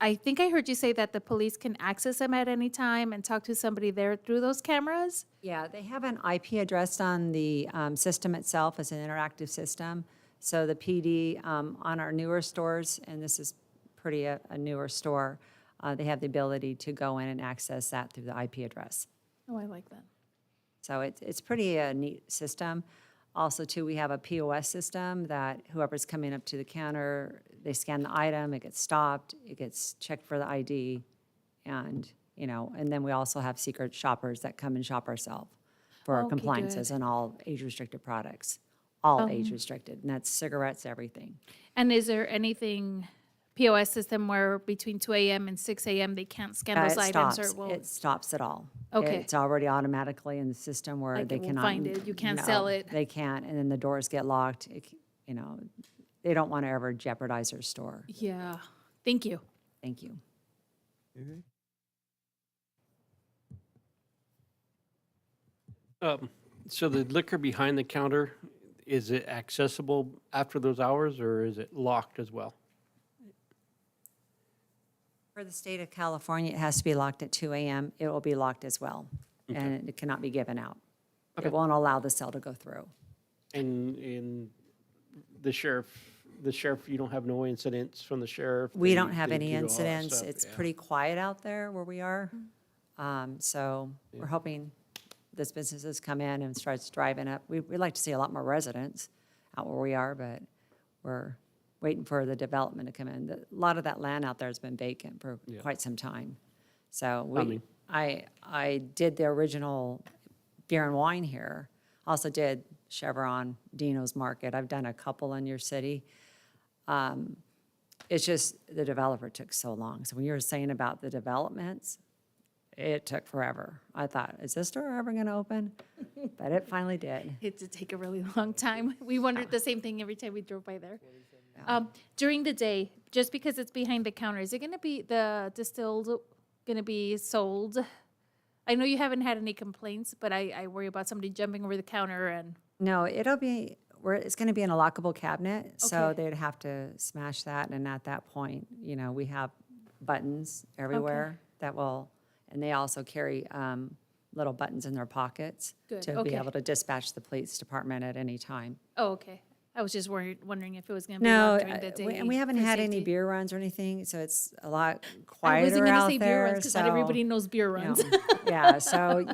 I think I heard you say that the police can access them at any time and talk to somebody there through those cameras? Yeah, they have an IP address on the system itself as an interactive system. So the PD on our newer stores, and this is pretty a newer store, they have the ability to go in and access that through the IP address. Oh, I like that. So it's pretty a neat system. Also, too, we have a POS system that whoever's coming up to the counter, they scan the item, it gets stopped, it gets checked for the ID, and, and then we also have secret shoppers that come and shop ourselves for our Okay, compliances good. and all age-restricted products, all age-restricted, and that's cigarettes, everything. And is there anything, POS system where between 2 a.m. and 6 a.m. they can't scan those It items? stops. Or will It stops it all. Okay. It's already automatically in the system where Like they it will cannot. find it. You can't no, sell it. They can't, and then the doors get locked. They don't want to ever jeopardize their store. Yeah. Thank you. Thank you. So the liquor behind the counter, is it accessible after those hours, or is it locked as well? For the state of California, it has to be locked at 2 a.m. It will be locked as well, and it cannot be given out. Okay. It won't allow the cell to go through. And in the sheriff, you don't have no incidents from the sheriff? We They- don't have they any do all that incidents. stuff, It's yeah. pretty quiet out there where we are. So we're hoping this businesses come in and starts driving up. We'd like to see a lot more residents out where we are, but we're waiting for the development to come in. A lot of that land out there has been vacant for quite some time. So I did the original beer and wine here. Also did Chevron, Dino's Market. I've done a couple in your city. It's just the developer took so long. So when you were saying about the developments, it took forever. I thought, is this store ever going to open? But it finally did. It did take a really long time. We wondered the same thing every time we drove by there. During the day, just because it's behind the counter, is it going to be the distilled going to be sold? I know you haven't had any complaints, but I worry about somebody jumping over the counter and. No, it's going to be in a lockable cabinet, so Okay. they'd have to smash that, and at that point, we have buttons everywhere that will, and they also carry little buttons in their pockets Good, to okay. be able to dispatch the police department at any time. Oh, okay. I was just wondering if it was going to be No, locked during the day. and we haven't for had any safety. beer runs or anything, so it's a lot I quieter wasn't going to out say beer there. runs because not everybody knows beer runs. Yeah, so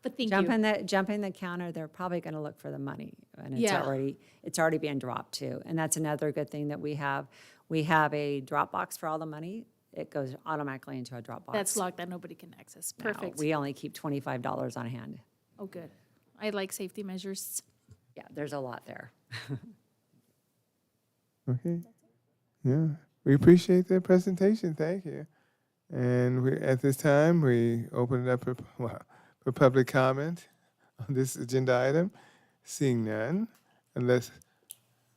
But thank jump you. in the counter, they're probably going to look for the money, and Yeah. it's already being dropped too. And that's another good thing that we have. We have a drop box for all the money. It goes automatically into a drop box. That's locked that nobody can access. No, Perfect. we only keep $25 on hand. Oh, good. I like safety measures. Yeah, there's a lot there. Okay. Yeah, we appreciate the presentation. Thank you. And at this time, we open it up for public comment on this agenda item. Seeing none, unless,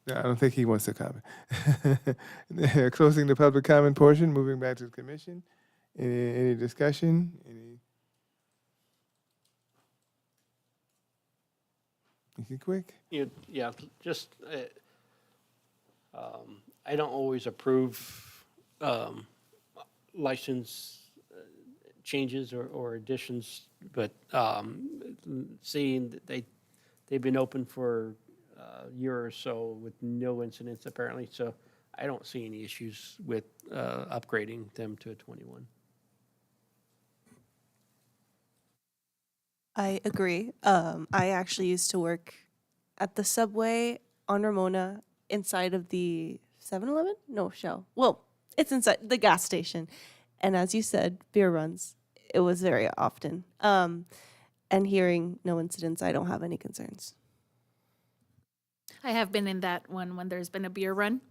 no, I don't think he wants to comment. Closing the public comment portion, moving back to the commission. Any discussion? Anything quick? Yeah, just, I don't always approve license changes or additions, but seeing that they've been open for a year or so with no incidents apparently, so I don't see any issues with upgrading them to a 21. I agree. I actually used to work at the Subway on Ramona inside of the 7-Eleven? No, Shell. Well, it's inside the gas station. And as you said, beer runs. It was very often. And hearing no incidents, I don't have any concerns. I have been in that one when there's been a beer run.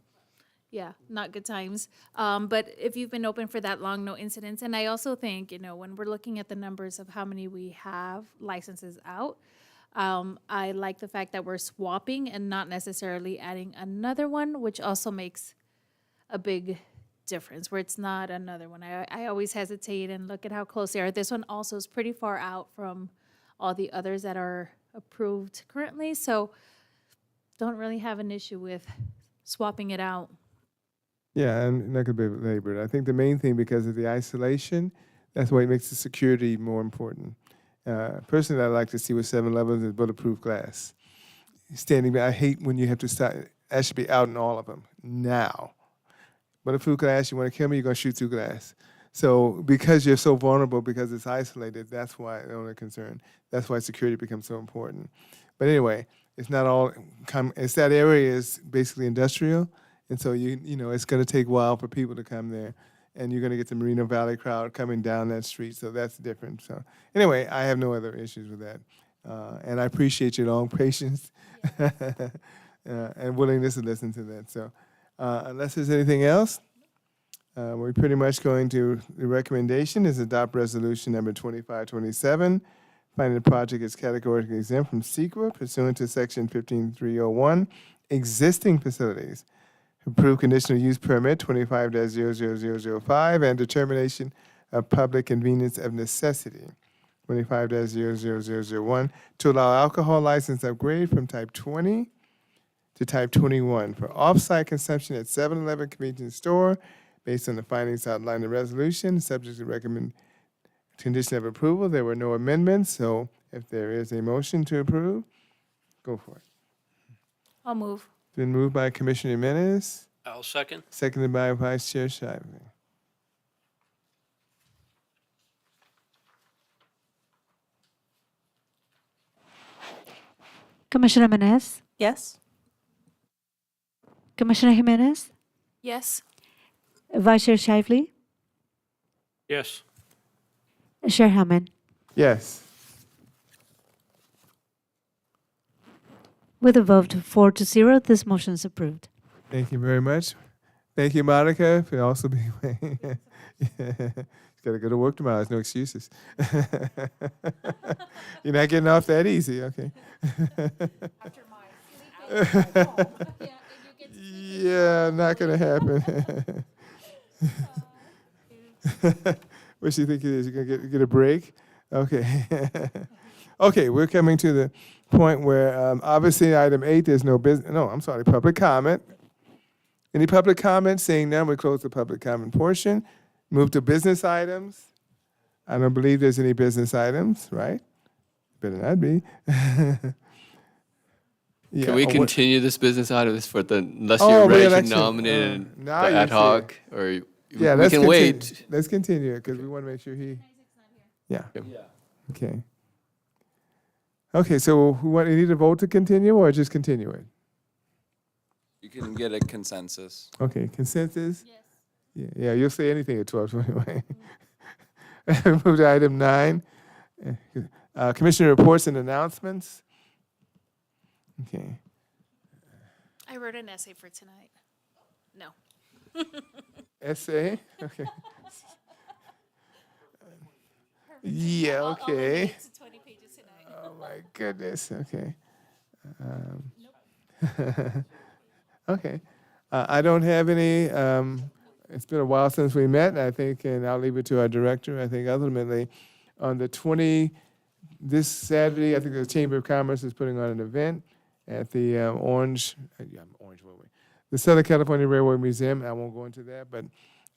Yeah, not good times. But if you've been open for that long, no incidents. And I also think, when we're looking at the numbers of how many we have licenses out, I like the fact that we're swapping and not necessarily adding another one, which also makes a big difference where it's not another one. I always hesitate and look at how close they are. This one also is pretty far out from all the others that are approved currently. So don't really have an issue with swapping it out. Yeah, I'm not going to be labored. I think the main thing, because of the isolation, that's why it makes the security more important. Personally, I like to see with 7-Elevens is bulletproof glass. Standing by, I hate when you have to stop. That should be out in all of them now. Bulletproof glass, you want to kill me, you're going to shoot through glass. So because you're so vulnerable, because it's isolated, that's why the only concern. That's why security becomes so important. But anyway, it's not all, it's that area is basically industrial. And so, it's going to take a while for people to come there. And you're going to get the Moreno Valley crowd coming down that street. So that's different. So anyway, I have no other issues with that. And I appreciate your long patience and willingness to listen to that. So unless there's anything else, we're pretty much going to, the recommendation is adopt resolution number 2527, finding the project is categorically exempt from SEQA pursuant to section 15301, existing facilities. Approve conditional use permit 25-00005 and determination of public convenience of necessity 25-00001 to allow alcohol license upgrade from type 20 to type 21 for off-site consumption at 7-Eleven convenience store based on the findings outlined in the resolution, subject to recommend condition of approval. There were no amendments, so if there is a motion to approve, go for it. I'll move. Been moved by Commissioner Jimenez, I'll second. seconded by Vice Chair Shively. Commissioner Menez, Yes? Commissioner Jimenez, Yes. Vice Chair Shively, Yes. Chair Hammond. Yes. With a vote of 4-0, this motion is approved. Thank you very much. Thank you, Monica, for also being. Got to go to work tomorrow. There's no excuses. You're not getting off that easy, okay? Yeah, not gonna happen. What do you think it is? You're gonna get a break? Okay. Okay, we're coming to the point where obviously item 8, there's no business. No, I'm sorry, public comment. Any public comment? Seeing none, we close the public comment portion. Move to business items. I don't believe there's any business items, right? Better not be. Yeah, Can we what- continue this business item for the, unless Oh, you're ready to re-election. nominate the now you're ad hoc, here. or Yeah, we let's can continue. wait. Let's continue it because we want to make sure he. Yeah. Okay. Okay, so you need a vote to continue or just continue it? You can get a consensus. Okay, consensus? Yes. Yeah, you'll say anything at 12 anyway. Move to item 9. Commissioner reports and announcements. Okay. I wrote an essay for tonight. No. Essay? Okay. Yeah, okay. Oh, my goodness, okay. Okay. I don't have any, it's been a while since we met, I think, and I'll leave it to our director. I think ultimately, on the this Saturday, I think the Chamber of Commerce is putting on an event at the the Southern California Railroad Museum. I won't go into that, but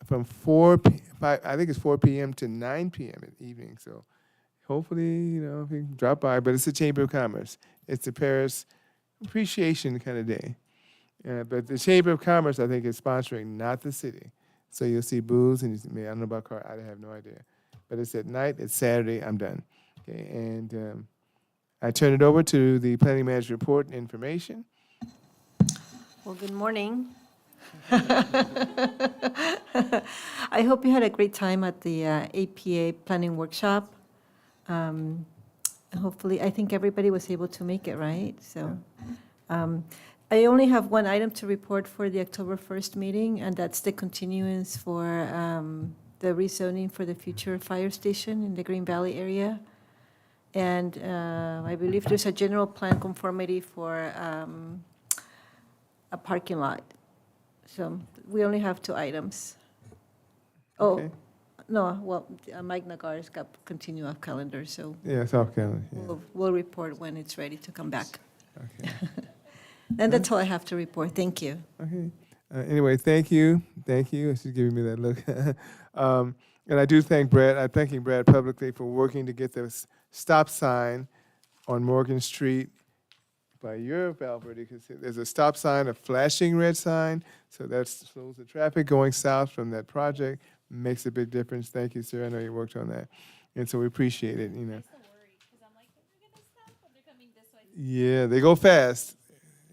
from 5, I think it's 4 p.m. to 9 p.m. in the evening. So hopefully, if you can drop by. But it's the Chamber of Commerce. It's the Paris Appreciation kind of day. But the Chamber of Commerce, I think, is sponsoring, not the city. So you'll see booths, and I don't know about car. I have no idea. But it's at night. It's Saturday. I'm done. Okay, and I turn it over to the Planning Manager report and information. Well, good morning. I hope you had a great time at the APA planning workshop. Hopefully, I think everybody was able to make it, right? So I only have one item to report for the October 1st meeting, and that's the continuance for the rezoning for the future fire station in the Green Valley area. And I believe there's a general plan conformity for a parking lot. So we only have 2 items. Oh, Okay. no, well, Mike Nagar's got continue off calendar, so Yeah, it's off calendar. Yeah. we'll report when it's ready to come back. Okay. And that's all I have to report. Thank you. Okay. Anyway, thank you. Thank you. She's giving me that look. And I do thank Brad. I'm thanking Brad publicly for working to get this stop sign on Morgan Street by your Valverde, because there's a stop sign, a flashing red sign, so that slows the traffic going south from that project. Makes a big difference. Thank you, sir. I know you worked on that, and so we appreciate it. Yeah, they go fast.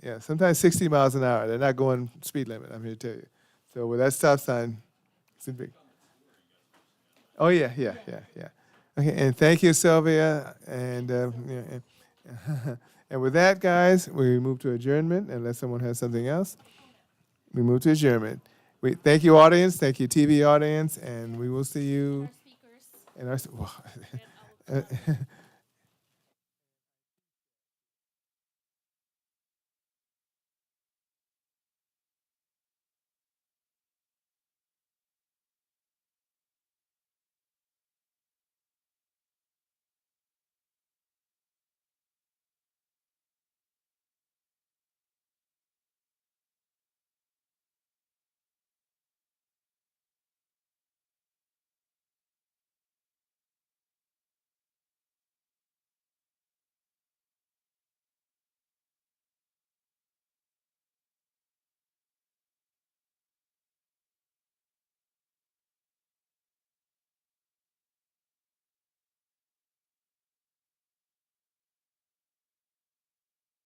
Yeah, sometimes 60 miles an hour. They're not going speed limit, I'm here to tell you. So with that stop sign, it's a big. Oh, yeah. Okay, and thank you, Sylvia. And, and with that, guys, we move to adjournment, unless someone has something else. We move to adjournment. We thank you, audience. Thank you, TV audience, and we will see you. And our